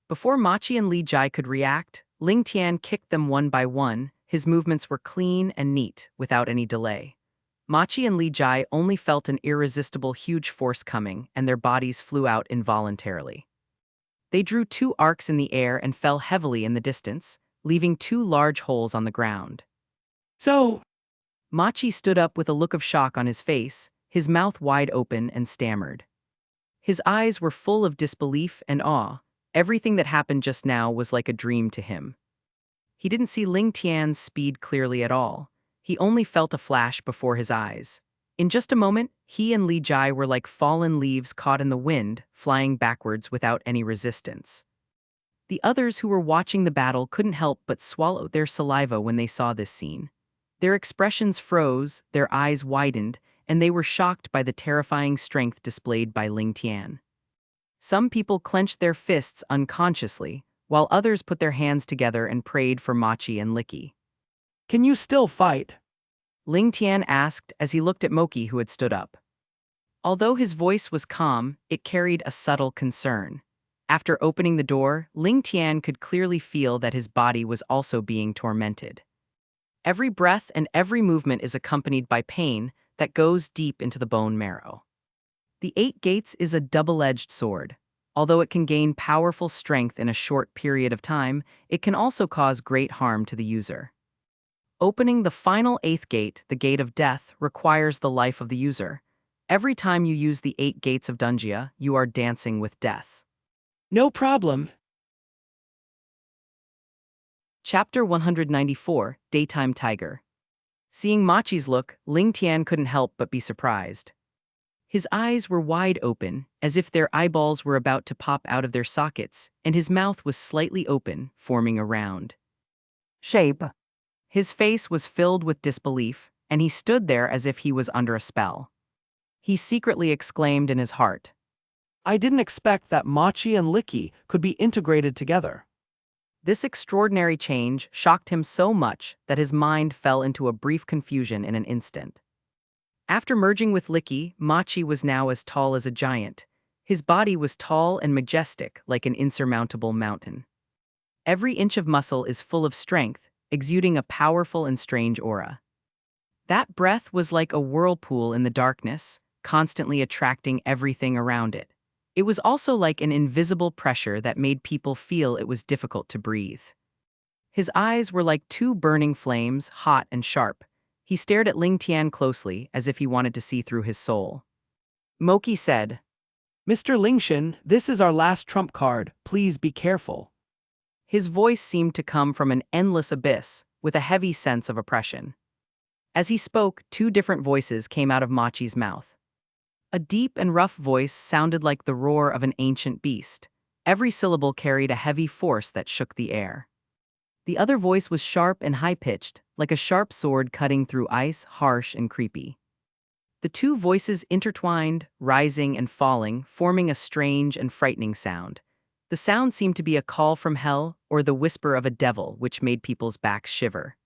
Before Machi and Li Jai could react, Lingtian kicked them one by one. His movements were clean and neat, without any delay. Machi and Li Jai only felt an irresistible huge force coming, and their bodies flew out involuntarily. They drew two arcs in the air and fell heavily in the distance, leaving two large holes on the ground. So, Machi stood up with a look of shock on his face, his mouth wide open, and stammered. His eyes were full of disbelief and awe. Everything that happened just now was like a dream to him. He didn't see Lingtian's speed clearly at all. He only felt a flash before his eyes. In just a moment, he and Li Jai were like fallen leaves caught in the wind, flying backwards without any resistance. The others who were watching the battle couldn't help but swallow their saliva when they saw this scene. Their expressions froze, their eyes widened, and they were shocked by the terrifying strength displayed by Lingtian. Some people clenched their fists unconsciously, while others put their hands together and prayed for Machi and Licky. can you still fight? Lingtian asked as he looked at Moki, who had stood up. Although his voice was calm, it carried a subtle concern. After opening the door, Lingtian could clearly feel that his body was also being tormented. Every breath and every movement is accompanied by pain that goes deep into the bone marrow. The Eight Gates is a double-edged sword. Although it can gain powerful strength in a short period of time, it can also cause great harm to the user. Opening the final eighth gate, the Gate of Death, requires the life of the user. Every time you use the 8 gates of Dungia, you are dancing with death. No problem. Chapter 194, Daytime Tiger. Seeing Machi's look, Lingtian couldn't help but be surprised. His eyes were wide open, as if their eyeballs were about to pop out of their sockets, and his mouth was slightly open, forming a round shape. His face was filled with disbelief, and he stood there as if he was under a spell. He secretly exclaimed in his heart, I didn't expect that Machi and Licky could be integrated together. This extraordinary change shocked him so much that his mind fell into a brief confusion in an instant. After merging with Licky, Machi was now as tall as a giant. His body was tall and majestic, like an insurmountable mountain. Every inch of muscle is full of strength, exuding a powerful and strange aura. That breath was like a whirlpool in the darkness, constantly attracting everything around it. It was also like an invisible pressure that made people feel it was difficult to breathe. His eyes were like two burning flames, hot and sharp. He stared at Lingtian closely, as if he wanted to see through his soul. Moki said, Mr. Lingtian, this is our last trump card. Please be careful. His voice seemed to come from an endless abyss, with a heavy sense of oppression. As he spoke, two different voices came out of Machi's mouth. A deep and rough voice sounded like the roar of an ancient beast. Every syllable carried a heavy force that shook the air. The other voice was sharp and high-pitched, like a sharp sword cutting through ice, harsh and creepy. The two voices intertwined, rising and falling, forming a strange and frightening sound. The sound seemed to be a call from hell or the whisper of a devil, which made people's backs shiver.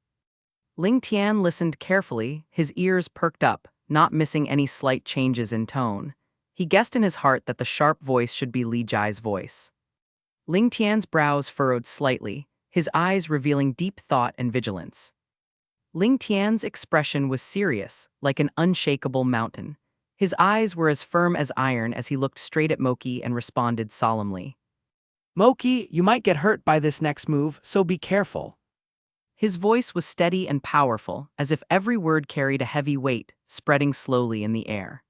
Lingtian listened carefully, his ears perked up, not missing any slight changes in tone. He guessed in his heart that the sharp voice should be Li Jai's voice. Lingtian's brows furrowed slightly, his eyes revealing deep thought and vigilance. Lingtian's expression was serious, like an unshakable mountain. His eyes were as firm as iron as he looked straight at Moki and responded solemnly. Moki, you might get hurt by this next move, so be careful. His voice was steady and powerful, as if every word carried a heavy weight, spreading slowly in the air.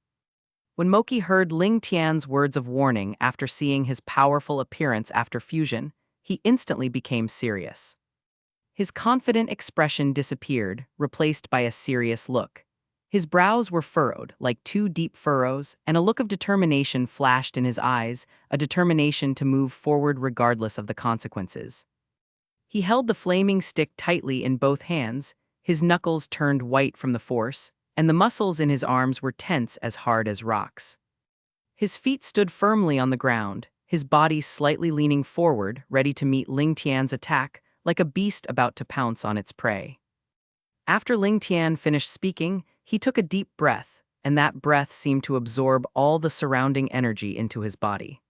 When Moki heard Lingtian's words of warning after seeing his powerful appearance after fusion, he instantly became serious. His confident expression disappeared, replaced by a serious look. His brows were furrowed, like two deep furrows, and a look of determination flashed in his eyes, a determination to move forward regardless of the consequences. He held the flaming stick tightly in both hands, his knuckles turned white from the force, and the muscles in his arms were tense as hard as rocks. His feet stood firmly on the ground, his body slightly leaning forward, ready to meet Lingtian's attack, like a beast about to pounce on its prey. After Lingtian finished speaking, he took a deep breath, and that breath seemed to absorb all the surrounding energy into his body.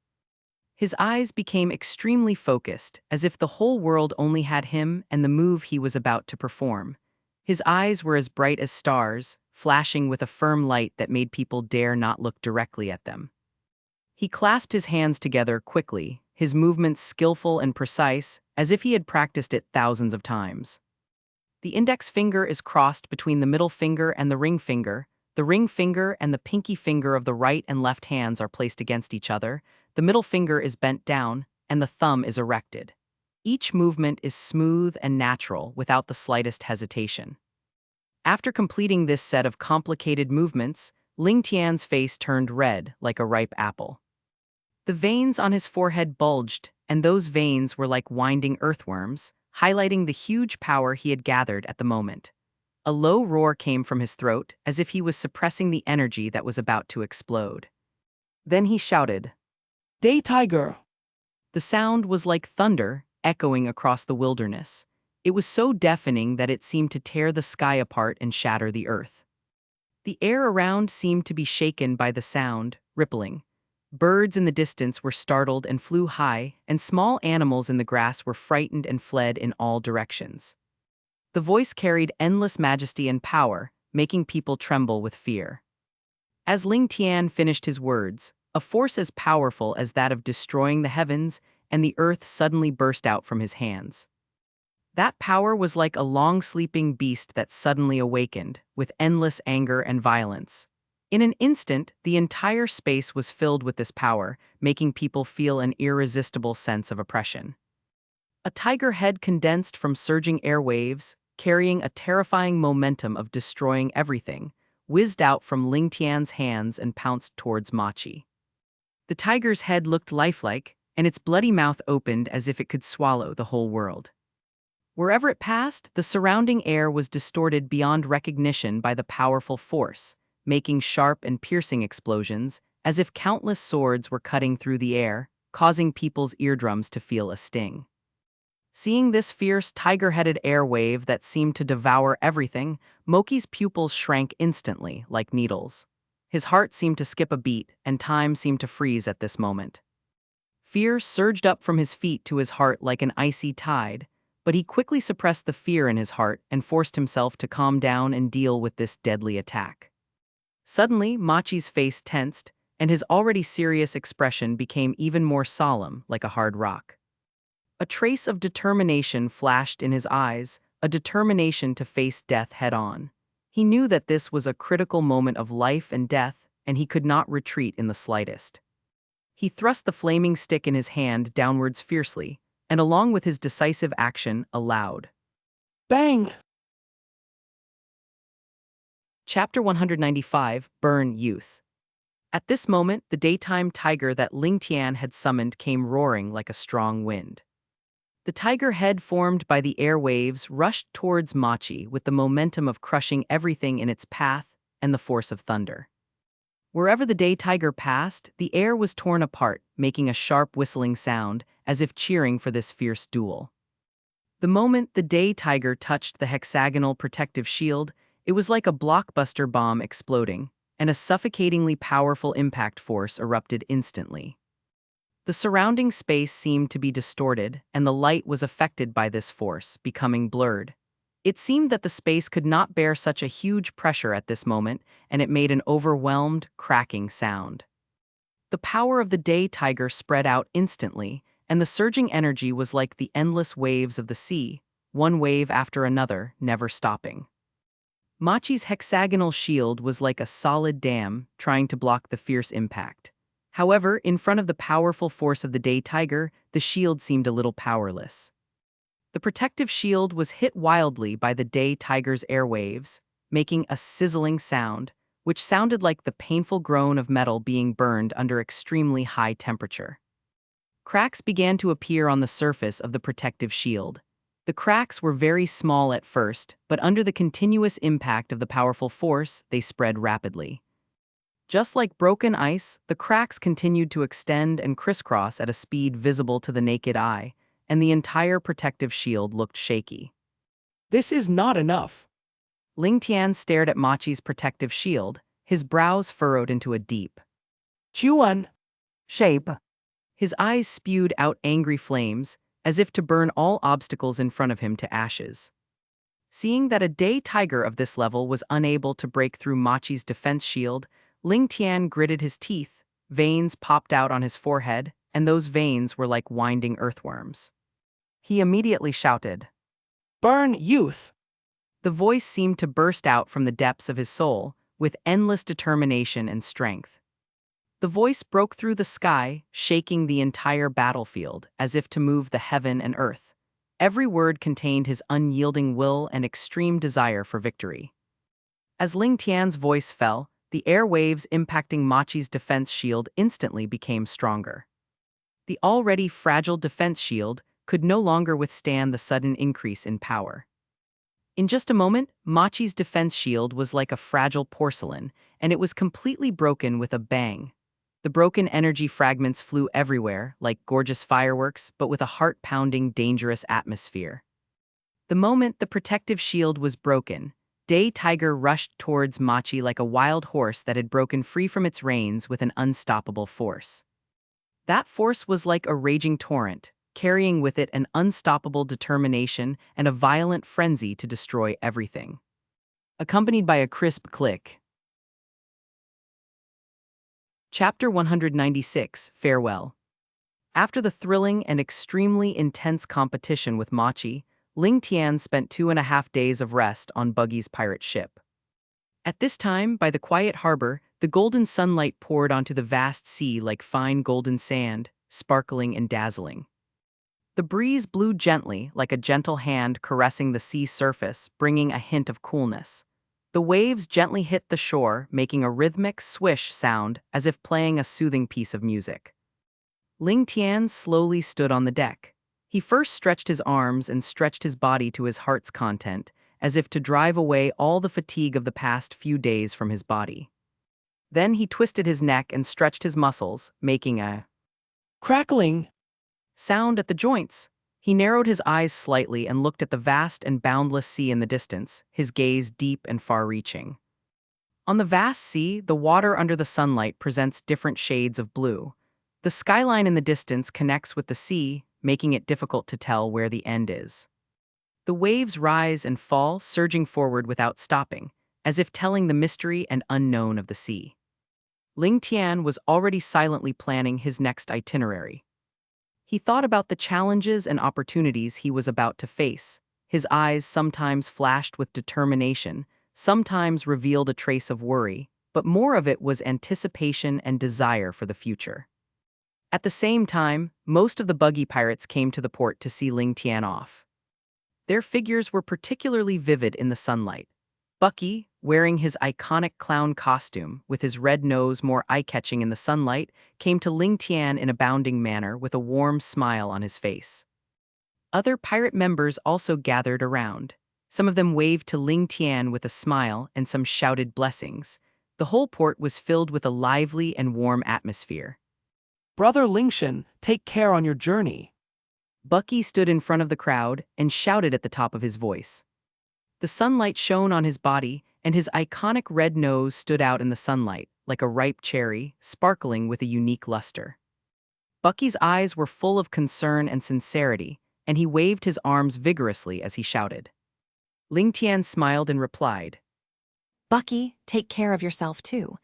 His eyes became extremely focused, as if the whole world only had him and the move he was about to perform. His eyes were as bright as stars, flashing with a firm light that made people dare not look directly at them. He clasped his hands together quickly, his movements skillful and precise, as if he had practiced it thousands of times. The index finger is crossed between the middle finger and the ring finger. The ring finger and the pinky finger of the right and left hands are placed against each other. The middle finger is bent down, and the thumb is erected. Each movement is smooth and natural without the slightest hesitation. After completing this set of complicated movements, Lingtian's face turned red like a ripe apple. The veins on his forehead bulged, and those veins were like winding earthworms, highlighting the huge power he had gathered at the moment. A low roar came from his throat, as if he was suppressing the energy that was about to explode. Then he shouted, Day Tiger! The sound was like thunder, echoing across the wilderness. It was so deafening that it seemed to tear the sky apart and shatter the earth. The air around seemed to be shaken by the sound, rippling. Birds in the distance were startled and flew high, and small animals in the grass were frightened and fled in all directions. The voice carried endless majesty and power, making people tremble with fear. As Lingtian finished his words, a force as powerful as that of destroying the heavens and the earth suddenly burst out from his hands. That power was like a long-sleeping beast that suddenly awakened, with endless anger and violence. In an instant, the entire space was filled with this power, making people feel an irresistible sense of oppression. A tiger head condensed from surging air waves, carrying a terrifying momentum of destroying everything, whizzed out from Lingtian's hands and pounced towards Machi. The tiger's head looked lifelike, and its bloody mouth opened as if it could swallow the whole world. Wherever it passed, the surrounding air was distorted beyond recognition by the powerful force, making sharp and piercing explosions, as if countless swords were cutting through the air, causing people's eardrums to feel a sting. Seeing this fierce, tiger-headed air wave that seemed to devour everything, Moki's pupils shrank instantly, like needles. His heart seemed to skip a beat, and time seemed to freeze at this moment. Fear surged up from his feet to his heart like an icy tide, but he quickly suppressed the fear in his heart and forced himself to calm down and deal with this deadly attack. Suddenly, Machi's face tensed, and his already serious expression became even more solemn, like a hard rock. A trace of determination flashed in his eyes, a determination to face death head-on. He knew that this was a critical moment of life and death, and he could not retreat in the slightest. He thrust the flaming stick in his hand downwards fiercely, and along with his decisive action, a loud Bang! Chapter 195, Burn Youth. At this moment, the daytime tiger that Lingtian had summoned came roaring like a strong wind. The tiger head formed by the air waves rushed towards Machi with the momentum of crushing everything in its path and the force of thunder. Wherever the day tiger passed, the air was torn apart, making a sharp whistling sound, as if cheering for this fierce duel. The moment the day tiger touched the hexagonal protective shield, it was like a blockbuster bomb exploding, and a suffocatingly powerful impact force erupted instantly. The surrounding space seemed to be distorted, and the light was affected by this force, becoming blurred. It seemed that the space could not bear such a huge pressure at this moment, and it made an overwhelmed, cracking sound. The power of the day tiger spread out instantly, and the surging energy was like the endless waves of the sea, one wave after another, never stopping. Machi's hexagonal shield was like a solid dam, trying to block the fierce impact. However, in front of the powerful force of the day tiger, the shield seemed a little powerless. The protective shield was hit wildly by the day tiger's airwaves, making a sizzling sound, which sounded like the painful groan of metal being burned under extremely high temperature. Cracks began to appear on the surface of the protective shield. The cracks were very small at first, but under the continuous impact of the powerful force, they spread rapidly. Just like broken ice, the cracks continued to extend and crisscross at a speed visible to the naked eye, and the entire protective shield looked shaky. This is not enough. Lingtian stared at Machi's protective shield, his brows furrowed into a deep Chuan. shape. His eyes spewed out angry flames, as if to burn all obstacles in front of him to ashes. Seeing that a day tiger of this level was unable to break through Machi's defense shield, Lingtian gritted his teeth, veins popped out on his forehead, and those veins were like winding earthworms. He immediately shouted, Burn, youth! The voice seemed to burst out from the depths of his soul, with endless determination and strength. The voice broke through the sky, shaking the entire battlefield, as if to move the heaven and earth. Every word contained his unyielding will and extreme desire for victory. As Lingtian's voice fell, the air waves impacting Machi's defense shield instantly became stronger. The already fragile defense shield could no longer withstand the sudden increase in power. In just a moment, Machi's defense shield was like a fragile porcelain, and it was completely broken with a bang. The broken energy fragments flew everywhere, like gorgeous fireworks, but with a heart-pounding, dangerous atmosphere. The moment the protective shield was broken, Day Tiger rushed towards Machi like a wild horse that had broken free from its reins with an unstoppable force. That force was like a raging torrent, carrying with it an unstoppable determination and a violent frenzy to destroy everything. Accompanied by a crisp click. Chapter 196, Farewell. After the thrilling and extremely intense competition with Machi, Lingtian spent 2.5 days of rest on Buggy's pirate ship. At this time, by the quiet harbor, the golden sunlight poured onto the vast sea like fine golden sand, sparkling and dazzling. The breeze blew gently, like a gentle hand caressing the sea surface, bringing a hint of coolness. The waves gently hit the shore, making a rhythmic swish sound as if playing a soothing piece of music. Lingtian slowly stood on the deck. He first stretched his arms and stretched his body to his heart's content, as if to drive away all the fatigue of the past few days from his body. Then he twisted his neck and stretched his muscles, making a Crackling sound at the joints. He narrowed his eyes slightly and looked at the vast and boundless sea in the distance, his gaze deep and far-reaching. On the vast sea, the water under the sunlight presents different shades of blue. The skyline in the distance connects with the sea, making it difficult to tell where the end is. The waves rise and fall, surging forward without stopping, as if telling the mystery and unknown of the sea. Lingtian was already silently planning his next itinerary. He thought about the challenges and opportunities he was about to face. His eyes sometimes flashed with determination, sometimes revealed a trace of worry, but more of it was anticipation and desire for the future. At the same time, most of the buggy pirates came to the port to see Lingtian off. Their figures were particularly vivid in the sunlight. Bucky, wearing his iconic clown costume, with his red nose more eye-catching in the sunlight, came to Lingtian in a bounding manner with a warm smile on his face. Other pirate members also gathered around. Some of them waved to Lingtian with a smile and some shouted blessings. The whole port was filled with a lively and warm atmosphere. Brother Lingtian, take care on your journey. Bucky stood in front of the crowd and shouted at the top of his voice. The sunlight shone on his body, and his iconic red nose stood out in the sunlight, like a ripe cherry, sparkling with a unique luster. Bucky's eyes were full of concern and sincerity, and he waved his arms vigorously as he shouted. Lingtian smiled and replied, Bucky, take care of yourself too.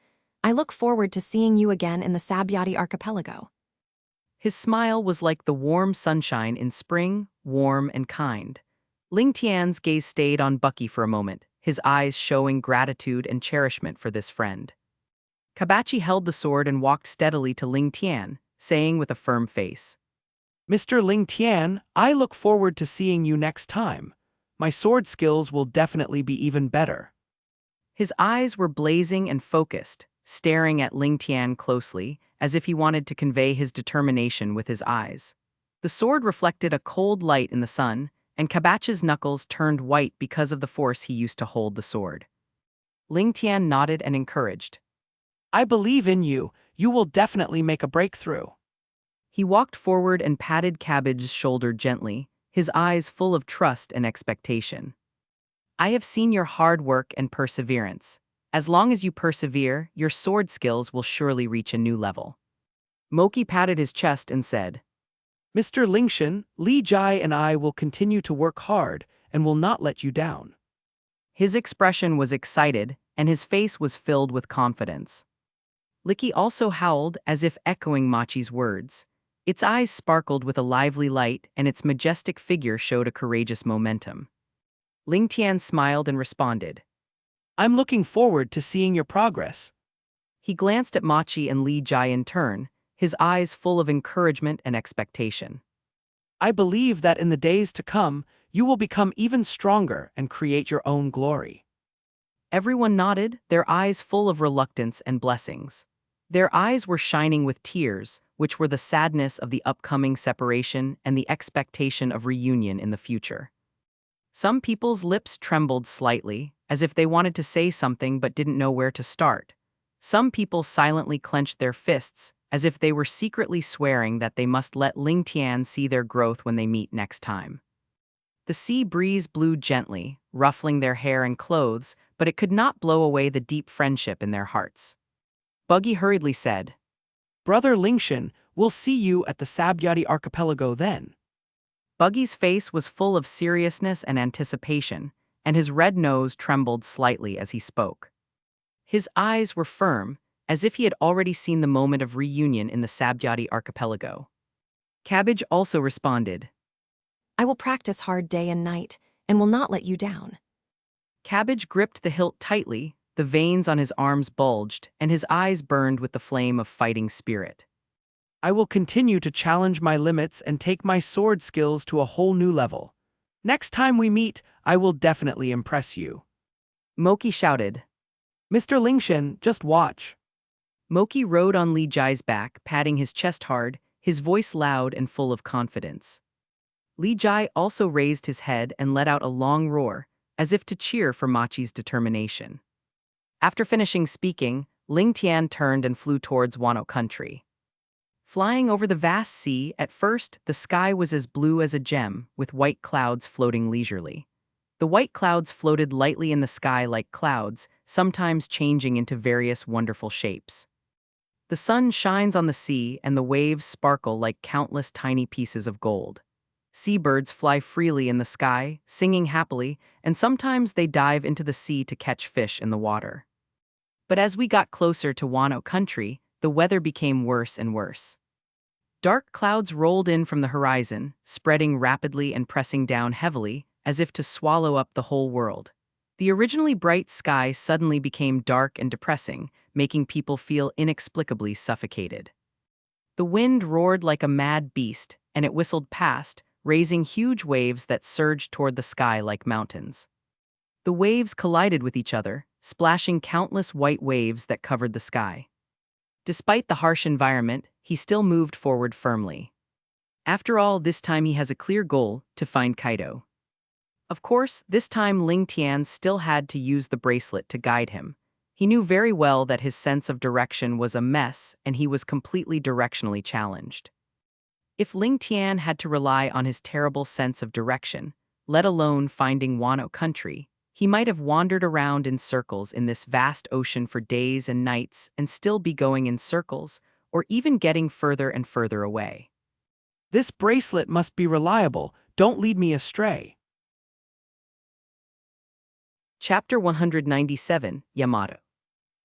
I look forward to seeing you again in the Sabyati archipelago. His smile was like the warm sunshine in spring, warm and kind. Lingtian's gaze stayed on Bucky for a moment, his eyes showing gratitude and cherishment for this friend. Kabachi held the sword and walked steadily to Lingtian, saying with a firm face, Mr. Lingtian, I look forward to seeing you next time. My sword skills will definitely be even better. His eyes were blazing and focused, staring at Lingtian closely, as if he wanted to convey his determination with his eyes. The sword reflected a cold light in the sun, and Kabachi's knuckles turned white because of the force he used to hold the sword. Lingtian nodded and encouraged. I believe in you. You will definitely make a breakthrough. He walked forward and patted Cabbage's shoulder gently, his eyes full of trust and expectation. I have seen your hard work and perseverance. As long as you persevere, your sword skills will surely reach a new level. Moki patted his chest and said, Mr. Lingtian, Li Jai and I will continue to work hard and will not let you down. His expression was excited, and his face was filled with confidence. Licky also howled as if echoing Machi's words. Its eyes sparkled with a lively light, and its majestic figure showed a courageous momentum. Lingtian smiled and responded. I'm looking forward to seeing your progress. He glanced at Machi and Li Jai in turn, his eyes full of encouragement and expectation. I believe that in the days to come, you will become even stronger and create your own glory. Everyone nodded, their eyes full of reluctance and blessings. Their eyes were shining with tears, which were the sadness of the upcoming separation and the expectation of reunion in the future. Some people's lips trembled slightly, as if they wanted to say something but didn't know where to start. Some people silently clenched their fists, as if they were secretly swearing that they must let Lingtian see their growth when they meet next time. The sea breeze blew gently, ruffling their hair and clothes, but it could not blow away the deep friendship in their hearts. Buggy hurriedly said, Brother Lingtian, we'll see you at the Sabyati archipelago then. Buggy's face was full of seriousness and anticipation, and his red nose trembled slightly as he spoke. His eyes were firm, as if he had already seen the moment of reunion in the Sabyati archipelago. Cabbage also responded, I will practice hard day and night, and will not let you down. Cabbage gripped the hilt tightly, the veins on his arms bulged, and his eyes burned with the flame of fighting spirit. I will continue to challenge my limits and take my sword skills to a whole new level. Next time we meet, I will definitely impress you. Moki shouted. Mr. Lingtian, just watch. Moki rode on Li Jai's back, patting his chest hard, his voice loud and full of confidence. Li Jai also raised his head and let out a long roar, as if to cheer for Machi's determination. After finishing speaking, Lingtian turned and flew towards Wano country. Flying over the vast sea, at first, the sky was as blue as a gem, with white clouds floating leisurely. The white clouds floated lightly in the sky like clouds, sometimes changing into various wonderful shapes. The sun shines on the sea, and the waves sparkle like countless tiny pieces of gold. Seabirds fly freely in the sky, singing happily, and sometimes they dive into the sea to catch fish in the water. But as we got closer to Wano country, the weather became worse and worse. Dark clouds rolled in from the horizon, spreading rapidly and pressing down heavily, as if to swallow up the whole world. The originally bright sky suddenly became dark and depressing, making people feel inexplicably suffocated. The wind roared like a mad beast, and it whistled past, raising huge waves that surged toward the sky like mountains. The waves collided with each other, splashing countless white waves that covered the sky. Despite the harsh environment, he still moved forward firmly. After all, this time he has a clear goal: to find Kaido. Of course, this time Lingtian still had to use the bracelet to guide him. He knew very well that his sense of direction was a mess, and he was completely directionally challenged. If Lingtian had to rely on his terrible sense of direction, let alone finding Wano country, he might have wandered around in circles in this vast ocean for days and nights and still be going in circles, or even getting further and further away. This bracelet must be reliable. Don't lead me astray. Chapter 197, Yamato.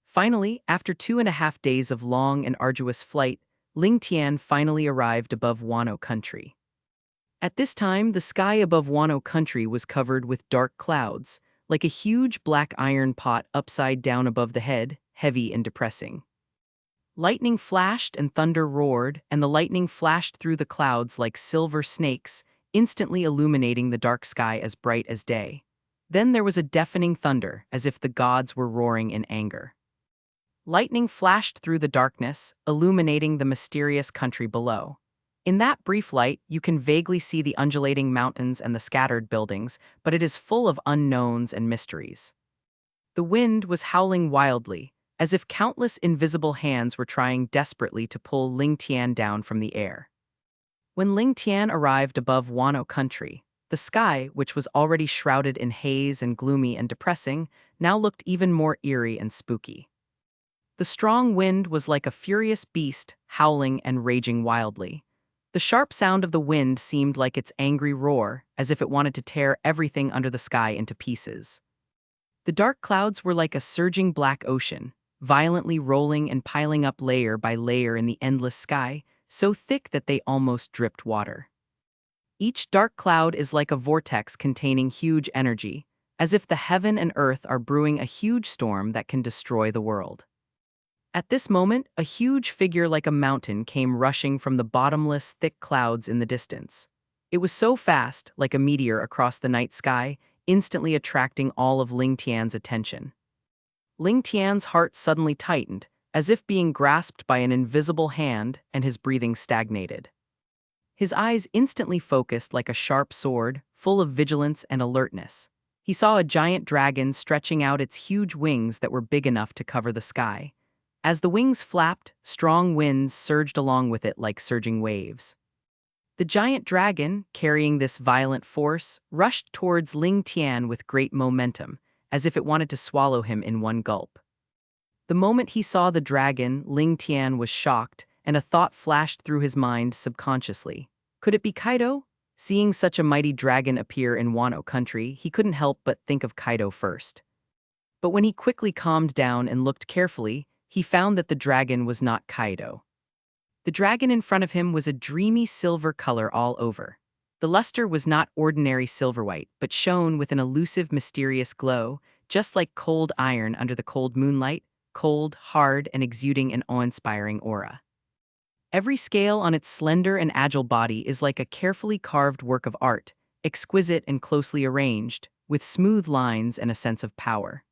Finally, after 2.5 days of long and arduous flight, Lingtian finally arrived above Wano country. At this time, the sky above Wano country was covered with dark clouds, like a huge black iron pot upside down above the head, heavy and depressing. Lightning flashed and thunder roared, and the lightning flashed through the clouds like silver snakes, instantly illuminating the dark sky as bright as day. Then there was a deafening thunder, as if the gods were roaring in anger. Lightning flashed through the darkness, illuminating the mysterious country below. In that brief light, you can vaguely see the undulating mountains and the scattered buildings, but it is full of unknowns and mysteries. The wind was howling wildly, as if countless invisible hands were trying desperately to pull Lingtian down from the air. When Lingtian arrived above Wano country, the sky, which was already shrouded in haze and gloomy and depressing, now looked even more eerie and spooky. The strong wind was like a furious beast, howling and raging wildly. The sharp sound of the wind seemed like its angry roar, as if it wanted to tear everything under the sky into pieces. The dark clouds were like a surging black ocean, violently rolling and piling up layer by layer in the endless sky, so thick that they almost dripped water. Each dark cloud is like a vortex containing huge energy, as if the heaven and earth are brewing a huge storm that can destroy the world. At this moment, a huge figure like a mountain came rushing from the bottomless, thick clouds in the distance. It was so fast, like a meteor across the night sky, instantly attracting all of Lingtian's attention. Lingtian's heart suddenly tightened, as if being grasped by an invisible hand, and his breathing stagnated. His eyes instantly focused like a sharp sword, full of vigilance and alertness. He saw a giant dragon stretching out its huge wings that were big enough to cover the sky. As the wings flapped, strong winds surged along with it like surging waves. The giant dragon, carrying this violent force, rushed towards Lingtian with great momentum, as if it wanted to swallow him in one gulp. The moment he saw the dragon, Lingtian was shocked, and a thought flashed through his mind subconsciously. Could it be Kaido? Seeing such a mighty dragon appear in Wano country, he couldn't help but think of Kaido first. But when he quickly calmed down and looked carefully, he found that the dragon was not Kaido. The dragon in front of him was a dreamy silver color all over. The luster was not ordinary silver white, but shone with an elusive, mysterious glow, just like cold iron under the cold moonlight, cold, hard, and exuding an awe-inspiring aura. Every scale on its slender and agile body is like a carefully carved work of art, exquisite and closely arranged, with smooth lines and a sense of power.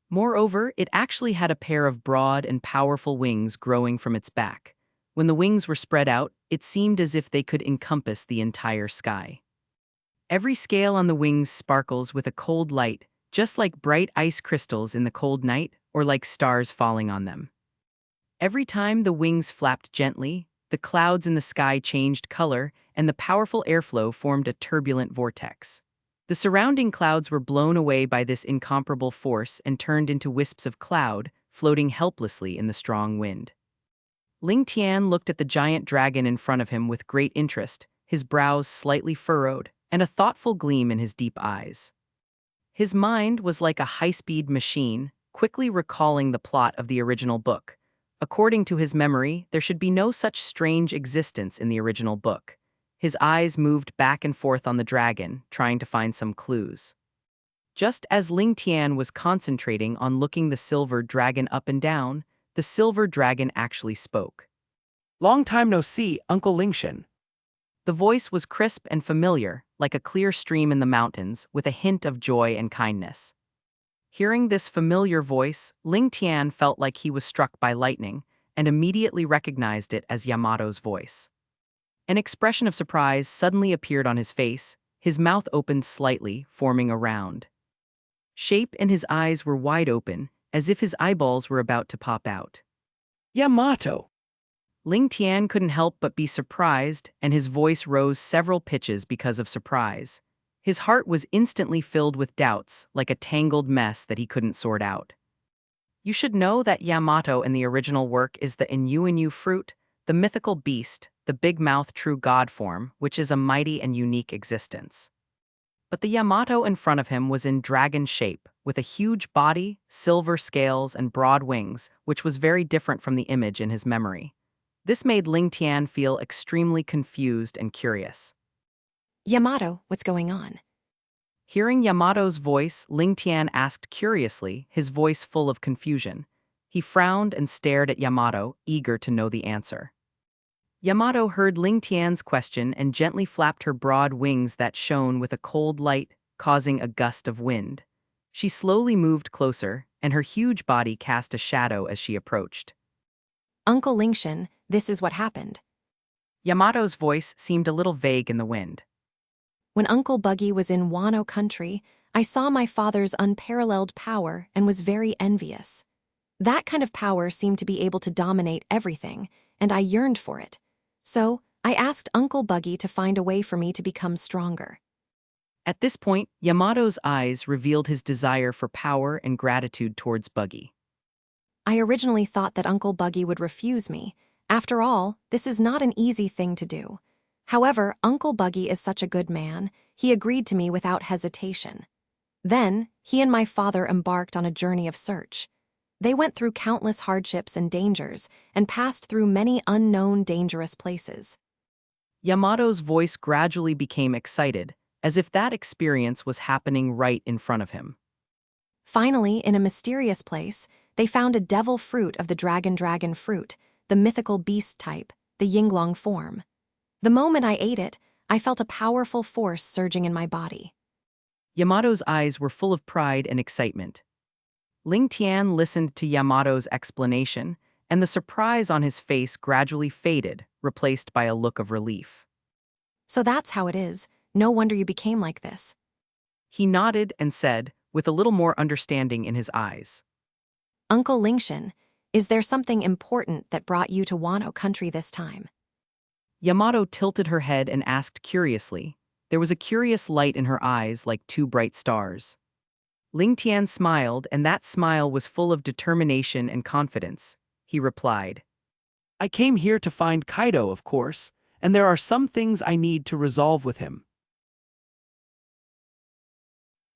Moreover, it actually had a pair of broad and powerful wings growing from its back. When the wings were spread out, it seemed as if they could encompass the entire sky. Every scale on the wings sparkles with a cold light, just like bright ice crystals in the cold night, or like stars falling on them. Every time the wings flapped gently, the clouds in the sky changed color, and the powerful airflow formed a turbulent vortex. The surrounding clouds were blown away by this incomparable force and turned into wisps of cloud, floating helplessly in the strong wind. Lingtian looked at the giant dragon in front of him with great interest, his brows slightly furrowed, and a thoughtful gleam in his deep eyes. His mind was like a high-speed machine, quickly recalling the plot of the original book. According to his memory, there should be no such strange existence in the original book. His eyes moved back and forth on the dragon, trying to find some clues. Just as Lingtian was concentrating on looking the silver dragon up and down, the silver dragon actually spoke. Long time no see, Uncle Lingtian. The voice was crisp and familiar, like a clear stream in the mountains, with a hint of joy and kindness. Hearing this familiar voice, Lingtian felt like he was struck by lightning, and immediately recognized it as Yamato's voice. An expression of surprise suddenly appeared on his face, his mouth opened slightly, forming a round shape, and his eyes were wide open, as if his eyeballs were about to pop out. Yamato! Lingtian couldn't help but be surprised, and his voice rose several pitches because of surprise. His heart was instantly filled with doubts, like a tangled mess that he couldn't sort out. You should know that Yamato in the original work is the Inyu fruit, the mythical beast, the big-mouth true god form, which is a mighty and unique existence. But the Yamato in front of him was in dragon shape, with a huge body, silver scales, and broad wings, which was very different from the image in his memory. This made Lingtian feel extremely confused and curious. Yamato, what's going on? Hearing Yamato's voice, Lingtian asked curiously, his voice full of confusion. He frowned and stared at Yamato, eager to know the answer. Yamato heard Lingtian's question and gently flapped her broad wings that shone with a cold light, causing a gust of wind. She slowly moved closer, and her huge body cast a shadow as she approached. Uncle Lingtian, this is what happened. Yamato's voice seemed a little vague in the wind. When Uncle Buggy was in Wano country, I saw my father's unparalleled power and was very envious. That kind of power seemed to be able to dominate everything, and I yearned for it. So, I I asked Uncle Buggy to find a way for me to become stronger. At this point, Yamato's eyes revealed his desire for power and gratitude towards Buggy. I originally thought that Uncle Buggy would refuse me. After all, this is not an easy thing to do. However, Uncle Buggy is such a good man, he agreed to me without hesitation. Then, he and my father embarked on a journey of search. They went through countless hardships and dangers, and passed through many unknown, dangerous places. Yamato's voice gradually became excited, as if that experience was happening right in front of him. Finally, in a mysterious place, they found a devil fruit of the dragon fruit, the mythical beast type, the Yinglong form. The moment I ate it, I felt a powerful force surging in my body. Yamato's eyes were full of pride and excitement. Lingtian listened to Yamato's explanation, and the surprise on his face gradually faded, replaced by a look of relief. So that's how it is. No wonder you became like this. He nodded and said, with a little more understanding in his eyes. Uncle Lingtian, is there something important that brought you to Wano country this time? Yamato tilted her head and asked curiously. There was a curious light in her eyes like two bright stars. Lingtian smiled, and that smile was full of determination and confidence. He replied, I came here to find Kaido, of course, and there are some things I need to resolve with him.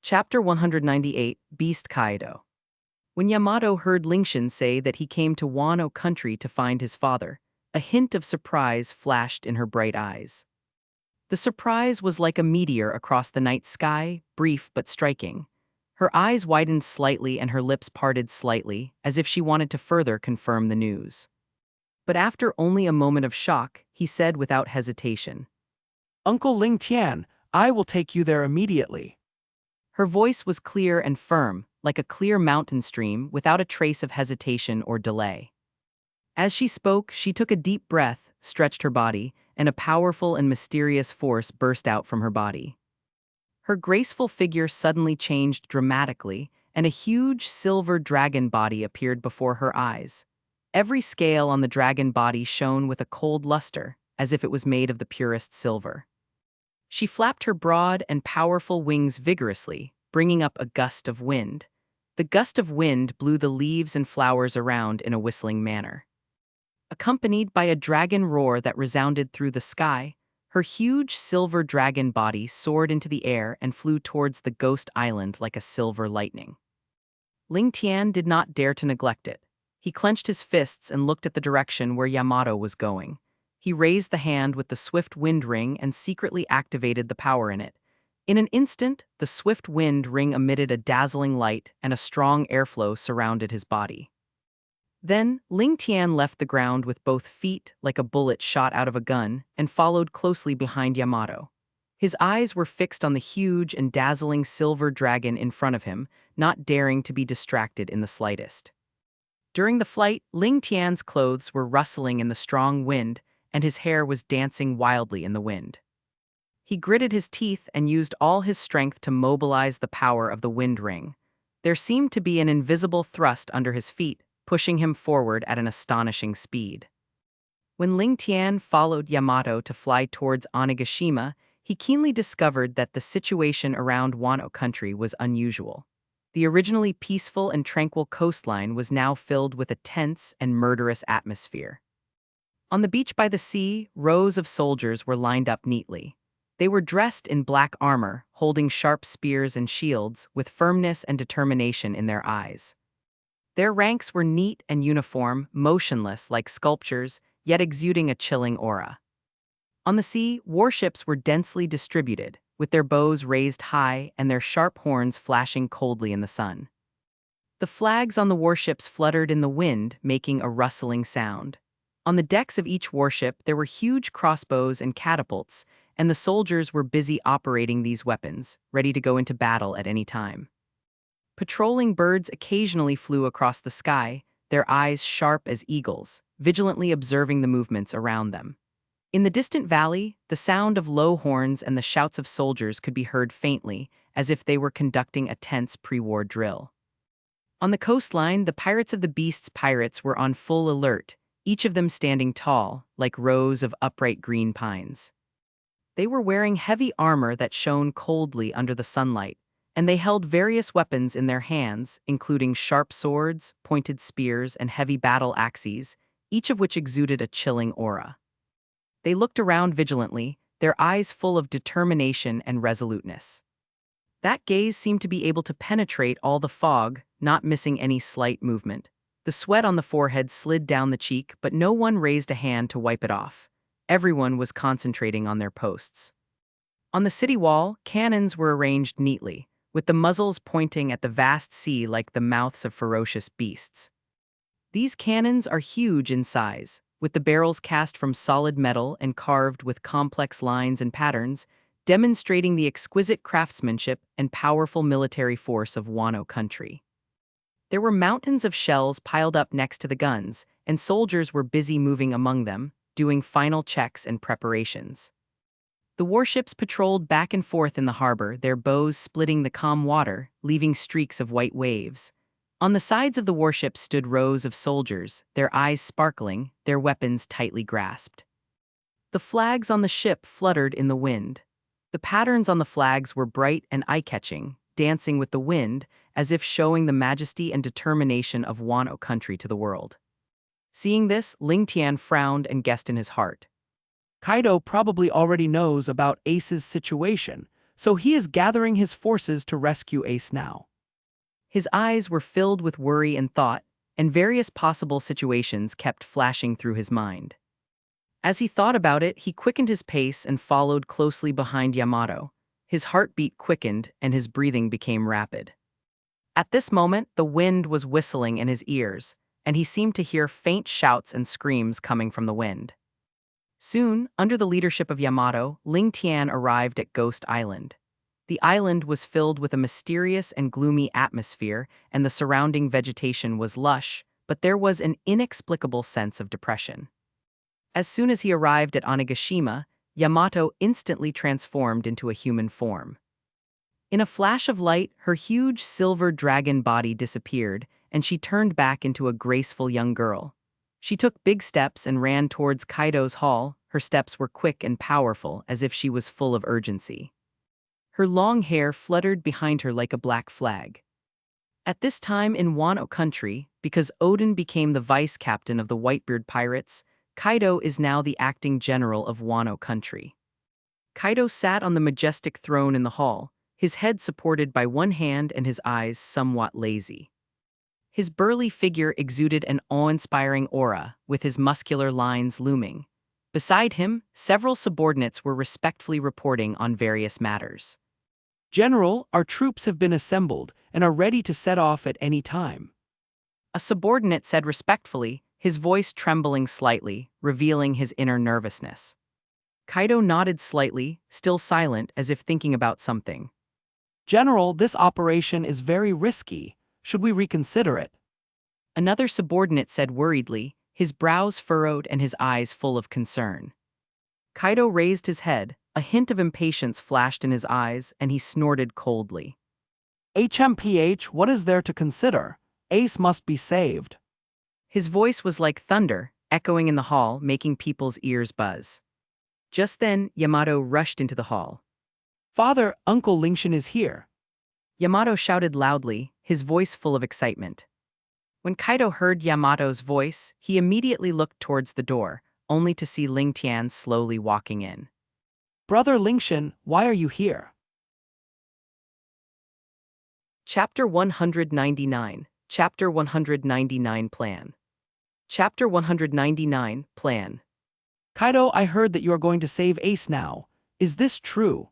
Chapter 198, Beast Kaido. When Yamato heard Lingtian say that he came to Wano country to find his father, a hint of surprise flashed in her bright eyes. The surprise was like a meteor across the night sky, brief but striking. Her eyes widened slightly and her lips parted slightly, as if she wanted to further confirm the news. But after only a moment of shock, he said without hesitation, Uncle Lingtian, I will take you there immediately. Her voice was clear and firm, like a clear mountain stream, without a trace of hesitation or delay. As she spoke, she took a deep breath, stretched her body, and a powerful and mysterious force burst out from her body. Her graceful figure suddenly changed dramatically, and a huge silver dragon body appeared before her eyes. Every scale on the dragon body shone with a cold luster, as if it was made of the purest silver. She flapped her broad and powerful wings vigorously, bringing up a gust of wind. The gust of wind blew the leaves and flowers around in a whistling manner. Accompanied by a dragon roar that resounded through the sky, her huge silver dragon body soared into the air and flew towards the ghost island like a silver lightning. Lingtian did not dare to neglect it. He clenched his fists and looked at the direction where Yamato was going. He raised the hand with the swift wind ring and secretly activated the power in it. In an instant, the swift wind ring emitted a dazzling light and a strong airflow surrounded his body. Then, Lingtian left the ground with both feet like a bullet shot out of a gun and followed closely behind Yamato. His eyes were fixed on the huge and dazzling silver dragon in front of him, not daring to be distracted in the slightest. During the flight, Lingtian's clothes were rustling in the strong wind, and his hair was dancing wildly in the wind. He gritted his teeth and used all his strength to mobilize the power of the wind ring. There seemed to be an invisible thrust under his feet, pushing him forward at an astonishing speed. When Lingtian followed Yamato to fly towards Onigashima, he keenly discovered that the situation around Wano country was unusual. The originally peaceful and tranquil coastline was now filled with a tense and murderous atmosphere. On the beach by the sea, rows of soldiers were lined up neatly. They were dressed in black armor, holding sharp spears and shields, with firmness and determination in their eyes. Their ranks were neat and uniform, motionless like sculptures, yet exuding a chilling aura. On the sea, warships were densely distributed, with their bows raised high and their sharp horns flashing coldly in the sun. The flags on the warships fluttered in the wind, making a rustling sound. On the decks of each warship, there were huge crossbows and catapults, and the soldiers were busy operating these weapons, ready to go into battle at any time. Patrolling birds occasionally flew across the sky, their eyes sharp as eagles, vigilantly observing the movements around them. In the distant valley, the sound of low horns and the shouts of soldiers could be heard faintly, as if they were conducting a tense pre-war drill. On the coastline, the Pirates of the Beast's pirates were on full alert, each of them standing tall, like rows of upright green pines. They were wearing heavy armor that shone coldly under the sunlight, and they held various weapons in their hands, including sharp swords, pointed spears, and heavy battle axes, each of which exuded a chilling aura. They looked around vigilantly, their eyes full of determination and resoluteness. That gaze seemed to be able to penetrate all the fog, not missing any slight movement. The sweat on the forehead slid down the cheek, but no one raised a hand to wipe it off. Everyone was concentrating on their posts. On the city wall, cannons were arranged neatly, with the muzzles pointing at the vast sea like the mouths of ferocious beasts. These cannons are huge in size, with the barrels cast from solid metal and carved with complex lines and patterns, demonstrating the exquisite craftsmanship and powerful military force of Wano country. There were mountains of shells piled up next to the guns, and soldiers were busy moving among them, doing final checks and preparations. The warships patrolled back and forth in the harbor, their bows splitting the calm water, leaving streaks of white waves. On the sides of the warships stood rows of soldiers, their eyes sparkling, their weapons tightly grasped. The flags on the ship fluttered in the wind. The patterns on the flags were bright and eye-catching, dancing with the wind, as if showing the majesty and determination of Wano country to the world. Seeing this, Lingtian frowned and guessed in his heart. Kaido probably already knows about Ace's situation, so he is gathering his forces to rescue Ace now. His eyes were filled with worry and thought, and various possible situations kept flashing through his mind. As he thought about it, he quickened his pace and followed closely behind Yamato. His heartbeat quickened and his breathing became rapid. At this moment, the wind was whistling in his ears, and he seemed to hear faint shouts and screams coming from the wind. Soon, under the leadership of Yamato, Lingtian arrived at Ghost Island. The island was filled with a mysterious and gloomy atmosphere, and the surrounding vegetation was lush, but there was an inexplicable sense of depression. As soon as he arrived at Onigashima, Yamato instantly transformed into a human form. In a flash of light, her huge silver dragon body disappeared, and she turned back into a graceful young girl. She took big steps and ran towards Kaido's hall. Her steps were quick and powerful, as if she was full of urgency. Her long hair fluttered behind her like a black flag. At this time in Wano country, because Odin became the vice captain of the Whitebeard pirates, Kaido is now the acting general of Wano country. Kaido sat on the majestic throne in the hall, his head supported by one hand and his eyes somewhat lazy. His burly figure exuded an awe-inspiring aura, with his muscular lines looming. Beside him, several subordinates were respectfully reporting on various matters. General, our troops have been assembled and are ready to set off at any time. A subordinate said respectfully, his voice trembling slightly, revealing his inner nervousness. Kaido nodded slightly, still silent, as if thinking about something. General, this operation is very risky. Should we reconsider it? Another subordinate said worriedly, his brows furrowed and his eyes full of concern. Kaido raised his head, a hint of impatience flashed in his eyes, and he snorted coldly. HMPH, what is there to consider? Ace must be saved. His voice was like thunder, echoing in the hall, making people's ears buzz. Just then, Yamato rushed into the hall. Father, Uncle Lingtian is here. Yamato shouted loudly, his voice full of excitement. When Kaido heard Yamato's voice, he immediately looked towards the door, only to see Lingtian slowly walking in. Brother Lingtian, why are you here? Chapter 199. Chapter 199 Plan. Chapter 199 Plan. Kaido, I heard that you are going to save Ace now. Is this true?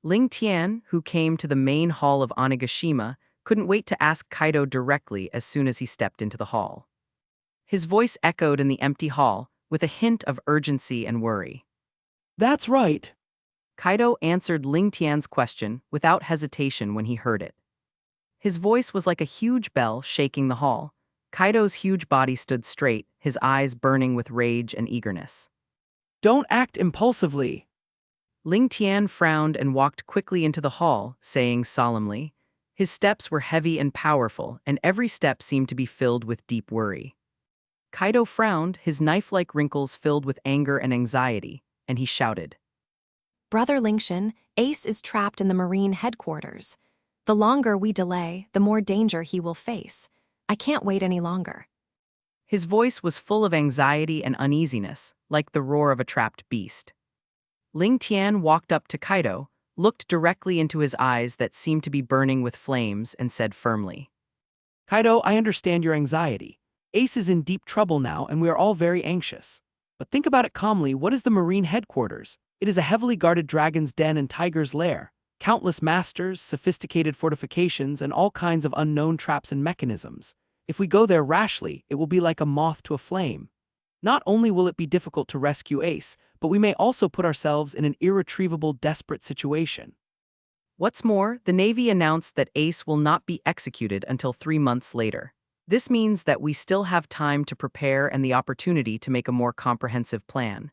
Lingtian, who came to the main hall of Onigashima, couldn't wait to ask Kaido directly as soon as he stepped into the hall. His voice echoed in the empty hall, with a hint of urgency and worry. That's right. Kaido answered Lingtian's question without hesitation when he heard it. His voice was like a huge bell shaking the hall. Kaido's huge body stood straight, his eyes burning with rage and eagerness. Don't act impulsively. Lingtian frowned and walked quickly into the hall, saying solemnly. His steps were heavy and powerful, and every step seemed to be filled with deep worry. Kaido frowned, his knife-like wrinkles filled with anger and anxiety, and he shouted. Brother Lingtian, Ace is trapped in the Marine headquarters. The longer we delay, the more danger he will face. I can't wait any longer. His voice was full of anxiety and uneasiness, like the roar of a trapped beast. Lingtian walked up to Kaido, looked directly into his eyes that seemed to be burning with flames, and said firmly. Kaido, I understand your anxiety. Ace is in deep trouble now, and we are all very anxious. But think about it calmly. What is the Marine headquarters? It is a heavily guarded dragon's den and tiger's lair. Countless masters, sophisticated fortifications, and all kinds of unknown traps and mechanisms. If we go there rashly, it will be like a moth to a flame. Not only will it be difficult to rescue Ace, but we may also put ourselves in an irretrievable, desperate situation. What's more, the Navy announced that Ace will not be executed until 3 months later. This means that we still have time to prepare and the opportunity to make a more comprehensive plan.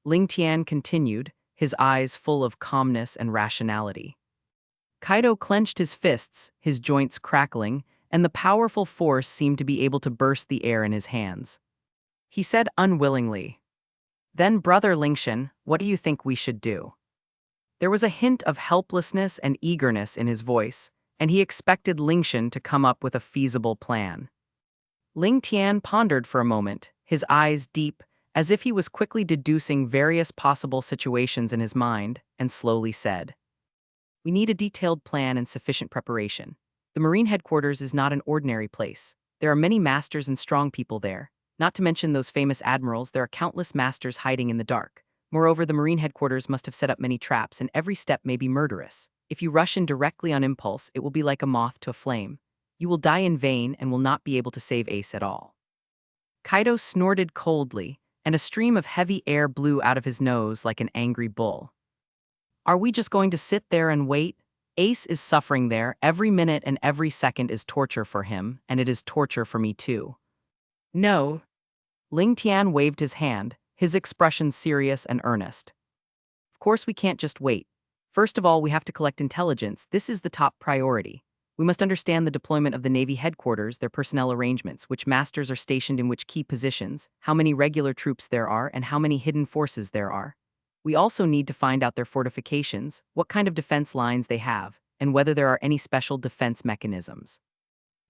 Lingtian continued, his eyes full of calmness and rationality. Kaido clenched his fists, his joints crackling, and the powerful force seemed to be able to burst the air in his hands. He said unwillingly, "Then, Brother Lingtian, what do you think we should do?" There was a hint of helplessness and eagerness in his voice, and he expected Lingtian to come up with a feasible plan. Lingtian pondered for a moment, his eyes deep, as if he was quickly deducing various possible situations in his mind, and slowly said, "We need a detailed plan and sufficient preparation. The Marine headquarters is not an ordinary place. There are many masters and strong people there. Not to mention those famous admirals, there are countless masters hiding in the dark. Moreover, the Marine headquarters must have set up many traps, and every step may be murderous. If you rush in directly on impulse, it will be like a moth to a flame. You will die in vain and will not be able to save Ace at all." Kaido snorted coldly, and a stream of heavy air blew out of his nose like an angry bull. "Are we just going to sit there and wait? Ace is suffering there. Every minute and every second is torture for him, and it is torture for me too." "No." Lingtian waved his hand, his expression serious and earnest. "Of course we can't just wait. First of all, we have to collect intelligence. This is the top priority. We must understand the deployment of the Navy headquarters, their personnel arrangements, which masters are stationed in which key positions, how many regular troops there are, and how many hidden forces there are. We also need to find out their fortifications, what kind of defense lines they have, and whether there are any special defense mechanisms.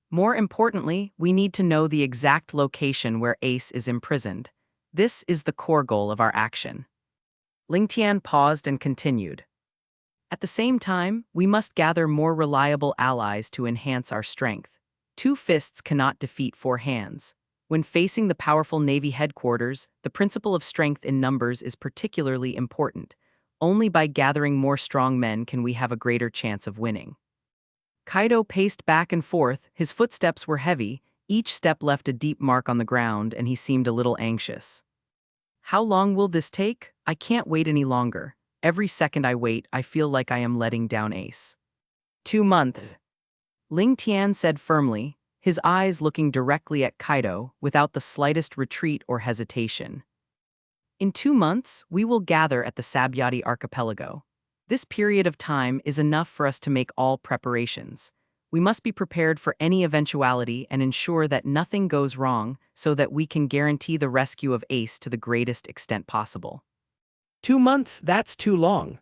More importantly, we need to know the exact location where Ace is imprisoned. This is the core goal of our action." Lingtian paused and continued. "At the same time, we must gather more reliable allies to enhance our strength. 2 fists cannot defeat 4 hands. When facing the powerful Navy headquarters, the principle of strength in numbers is particularly important. Only by gathering more strong men can we have a greater chance of winning." Kaido paced back and forth, his footsteps were heavy, each step left a deep mark on the ground, and he seemed a little anxious. "How long will this take? I can't wait any longer. Every second I wait, I feel like I am letting down Ace." 2 months. Lingtian said firmly, his eyes looking directly at Kaido without the slightest retreat or hesitation. "In 2 months, we will gather at the Sabyati archipelago. This period of time is enough for us to make all preparations. We must be prepared for any eventuality and ensure that nothing goes wrong so that we can guarantee the rescue of Ace to the greatest extent possible." 2 months, that's too long.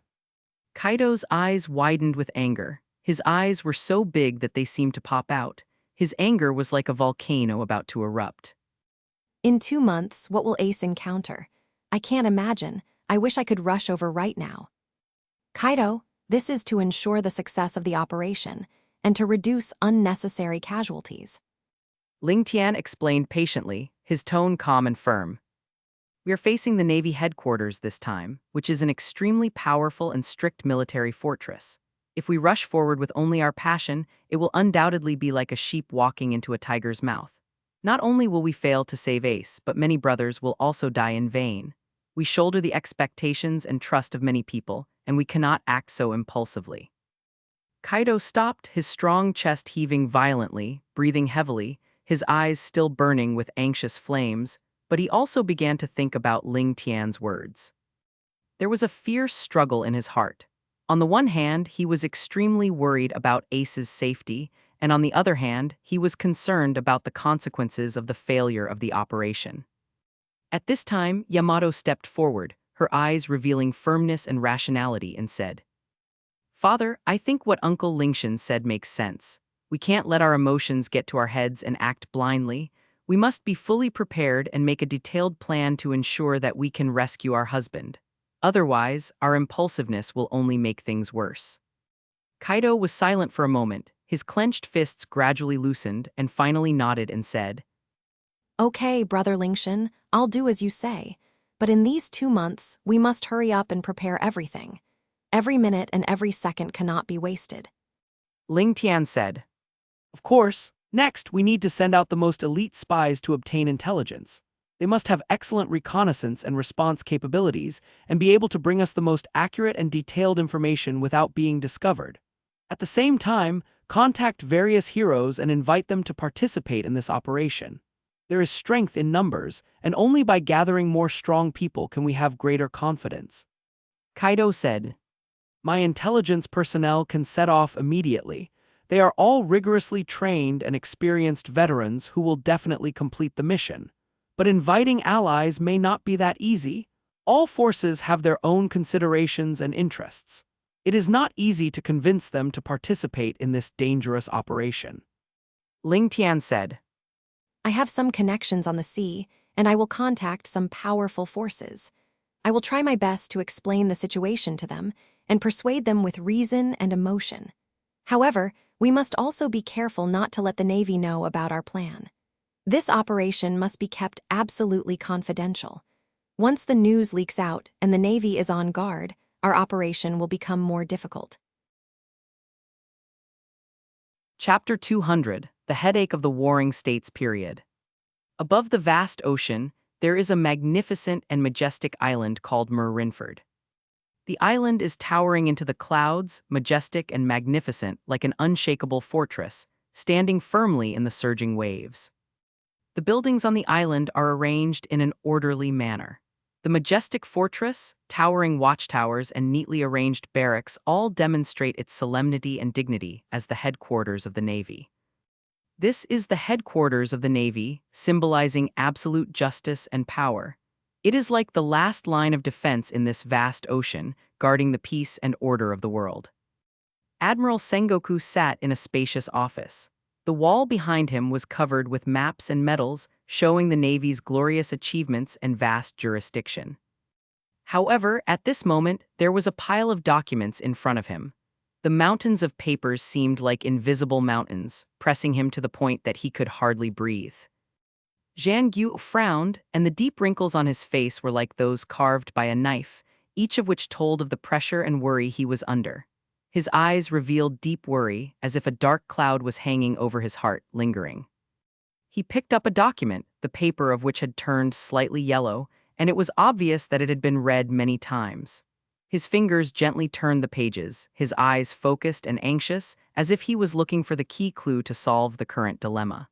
Kaido's eyes widened with anger. His eyes were so big that they seemed to pop out. His anger was like a volcano about to erupt. In 2 months, what will Ace encounter? I can't imagine. I wish I could rush over right now. Kaido, this is to ensure the success of the operation and to reduce unnecessary casualties. Lingtian explained patiently, his tone calm and firm. "We are facing the Navy headquarters this time, which is an extremely powerful and strict military fortress. If we rush forward with only our passion, it will undoubtedly be like a sheep walking into a tiger's mouth. Not only will we fail to save Ace, but many brothers will also die in vain. We shoulder the expectations and trust of many people, and we cannot act so impulsively." Kaido stopped, his strong chest heaving violently, breathing heavily, his eyes still burning with anxious flames, but he also began to think about Lingtian's words. There was a fierce struggle in his heart. On the one hand, he was extremely worried about Ace's safety, and on the other hand, he was concerned about the consequences of the failure of the operation. At this time, Yamato stepped forward, her eyes revealing firmness and rationality, and said, "Father, I think what Uncle Lingtian said makes sense. We can't let our emotions get to our heads and act blindly. We must be fully prepared and make a detailed plan to ensure that we can rescue our husband. Otherwise, our impulsiveness will only make things worse." Kaido was silent for a moment, his clenched fists gradually loosened, and finally nodded and said, Okay, Brother Lingtian, I'll do as you say. But in these 2 months, we must hurry up and prepare everything. Every minute and every second cannot be wasted. Lingtian said, Of course, next we need to send out the most elite spies to obtain intelligence. They must have excellent reconnaissance and response capabilities and be able to bring us the most accurate and detailed information without being discovered. At the same time, contact various heroes and invite them to participate in this operation. There is strength in numbers, and only by gathering more strong people can we have greater confidence. Kaido said, My intelligence personnel can set off immediately. They are all rigorously trained and experienced veterans who will definitely complete the mission. But inviting allies may not be that easy. All forces have their own considerations and interests. It is not easy to convince them to participate in this dangerous operation. Lingtian said, I have some connections on the sea, and I will contact some powerful forces. I will try my best to explain the situation to them and persuade them with reason and emotion. However, we must also be careful not to let the Navy know about our plan. This operation must be kept absolutely confidential. Once the news leaks out and the Navy is on guard, our operation will become more difficult. Chapter 200, The Headache of the Warring States Period. Above the vast ocean, there is a magnificent and majestic island called Marineford. The island is towering into the clouds, majestic and magnificent like an unshakable fortress, standing firmly in the surging waves. The buildings on the island are arranged in an orderly manner. The majestic fortress, towering watchtowers, and neatly arranged barracks all demonstrate its solemnity and dignity as the headquarters of the Navy. This is the headquarters of the Navy, symbolizing absolute justice and power. It is like the last line of defense in this vast ocean, guarding the peace and order of the world. Admiral Sengoku sat in a spacious office. The wall behind him was covered with maps and medals, showing the Navy's glorious achievements and vast jurisdiction. However, at this moment, there was a pile of documents in front of him. The mountains of papers seemed like invisible mountains, pressing him to the point that he could hardly breathe. Zhang Gu frowned, and the deep wrinkles on his face were like those carved by a knife, each of which told of the pressure and worry he was under. His eyes revealed deep worry, as if a dark cloud was hanging over his heart, lingering. He picked up a document, the paper of which had turned slightly yellow, and it was obvious that it had been read many times. His fingers gently turned the pages, his eyes focused and anxious, as if he was looking for the key clue to solve the current dilemma.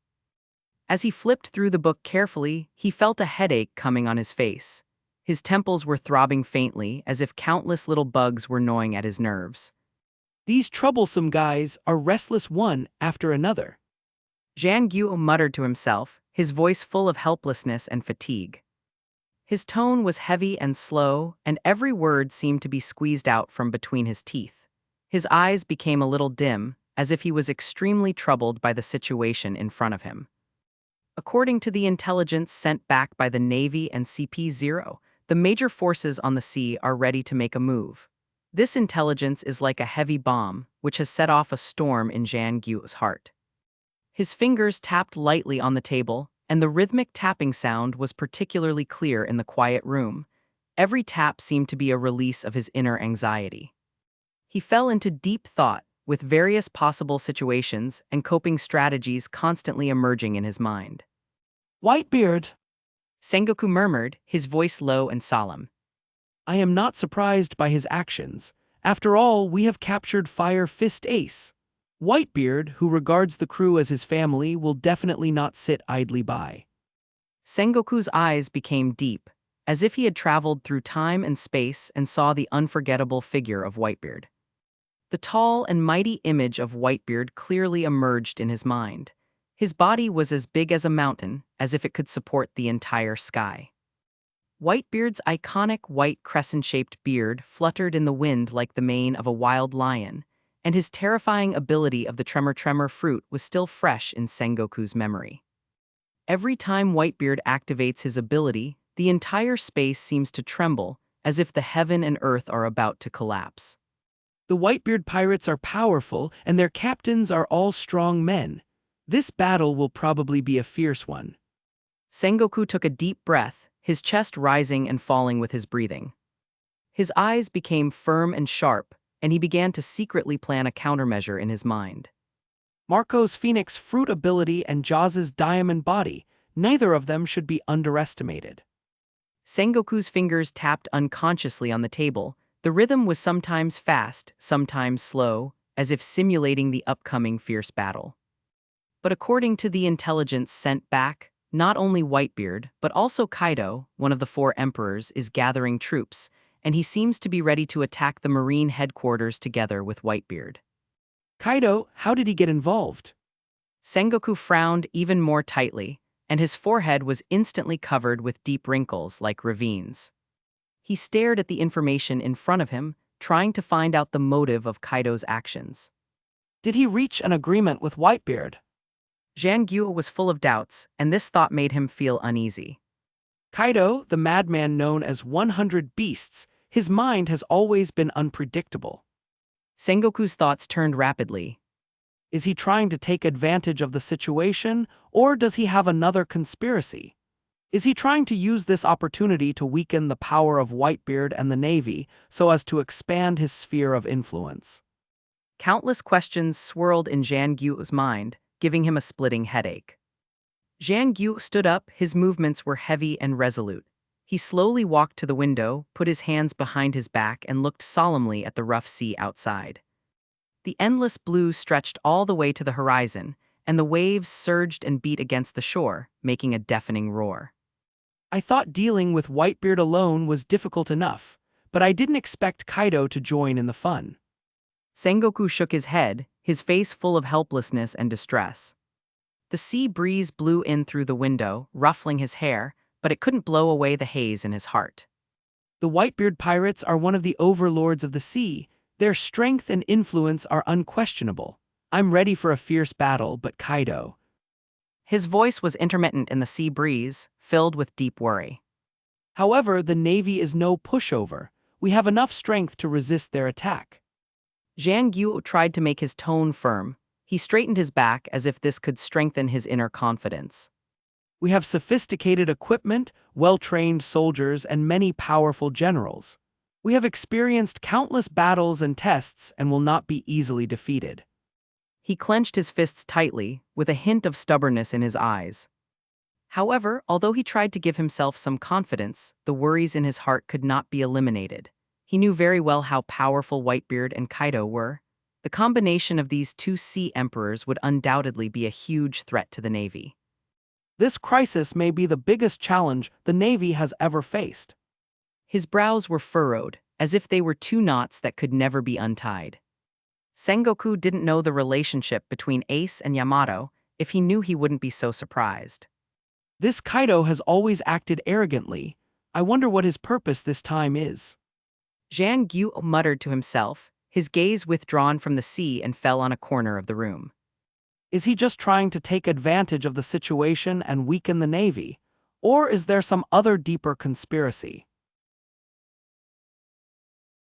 As he flipped through the book carefully, he felt a headache coming on his face. His temples were throbbing faintly, as if countless little bugs were gnawing at his nerves. These troublesome guys are restless one after another. Zhang Gu muttered to himself, his voice full of helplessness and fatigue. His tone was heavy and slow, and every word seemed to be squeezed out from between his teeth. His eyes became a little dim, as if he was extremely troubled by the situation in front of him. According to the intelligence sent back by the Navy and CP0, the major forces on the sea are ready to make a move. This intelligence is like a heavy bomb, which has set off a storm in Zhang Gu's heart. His fingers tapped lightly on the table, and the rhythmic tapping sound was particularly clear in the quiet room. Every tap seemed to be a release of his inner anxiety. He fell into deep thought, with various possible situations and coping strategies constantly emerging in his mind. Whitebeard, Sengoku murmured, his voice low and solemn. I am not surprised by his actions. After all, we have captured Fire Fist Ace. Whitebeard, who regards the crew as his family, will definitely not sit idly by. Sengoku's eyes became deep, as if he had traveled through time and space and saw the unforgettable figure of Whitebeard. The tall and mighty image of Whitebeard clearly emerged in his mind. His body was as big as a mountain, as if it could support the entire sky. Whitebeard's iconic white crescent-shaped beard fluttered in the wind like the mane of a wild lion, and his terrifying ability of the tremor fruit was still fresh in Sengoku's memory. Every time Whitebeard activates his ability, the entire space seems to tremble, as if the heaven and earth are about to collapse. The Whitebeard pirates are powerful, and their captains are all strong men. This battle will probably be a fierce one. Sengoku took a deep breath, his chest rising and falling with his breathing. His eyes became firm and sharp, and he began to secretly plan a countermeasure in his mind. Marco's Phoenix Fruit ability and Jaws' Diamond Body, neither of them should be underestimated. Sengoku's fingers tapped unconsciously on the table. The rhythm was sometimes fast, sometimes slow, as if simulating the upcoming fierce battle. But according to the intelligence sent back, not only Whitebeard, but also Kaido, one of the four emperors, is gathering troops, and he seems to be ready to attack the marine headquarters together with Whitebeard. Kaido, how did he get involved? Sengoku frowned even more tightly, and his forehead was instantly covered with deep wrinkles like ravines. He stared at the information in front of him, trying to find out the motive of Kaido's actions. Did he reach an agreement with Whitebeard? Zhang Guo was full of doubts, and this thought made him feel uneasy. Kaido, the madman known as 100 Beasts, his mind has always been unpredictable. Sengoku's thoughts turned rapidly. Is he trying to take advantage of the situation, or does he have another conspiracy? Is he trying to use this opportunity to weaken the power of Whitebeard and the Navy so as to expand his sphere of influence? Countless questions swirled in Zhang Guo's mind, giving him a splitting headache. Zhang Guo stood up, his movements were heavy and resolute. He slowly walked to the window, put his hands behind his back, and looked solemnly at the rough sea outside. The endless blue stretched all the way to the horizon, and the waves surged and beat against the shore, making a deafening roar. I thought dealing with Whitebeard alone was difficult enough, but I didn't expect Kaido to join in the fun. Sengoku shook his head, his face full of helplessness and distress. The sea breeze blew in through the window, ruffling his hair, but it couldn't blow away the haze in his heart. The Whitebeard pirates are one of the overlords of the sea. Their strength and influence are unquestionable. I'm ready for a fierce battle, but Kaido. His voice was intermittent in the sea breeze, filled with deep worry. However, the Navy is no pushover. We have enough strength to resist their attack. Zhang Guo tried to make his tone firm. He straightened his back as if this could strengthen his inner confidence. We have sophisticated equipment, well-trained soldiers, and many powerful generals. We have experienced countless battles and tests and will not be easily defeated. He clenched his fists tightly, with a hint of stubbornness in his eyes. However, although he tried to give himself some confidence, the worries in his heart could not be eliminated. He knew very well how powerful Whitebeard and Kaido were. The combination of these two sea emperors would undoubtedly be a huge threat to the Navy. This crisis may be the biggest challenge the Navy has ever faced. His brows were furrowed, as if they were two knots that could never be untied. Sengoku didn't know the relationship between Ace and Yamato. If he knew, he wouldn't be so surprised. This Kaido has always acted arrogantly. I wonder what his purpose this time is. Zhang Guo muttered to himself, his gaze withdrawn from the sea and fell on a corner of the room. Is he just trying to take advantage of the situation and weaken the Navy? Or is there some other deeper conspiracy?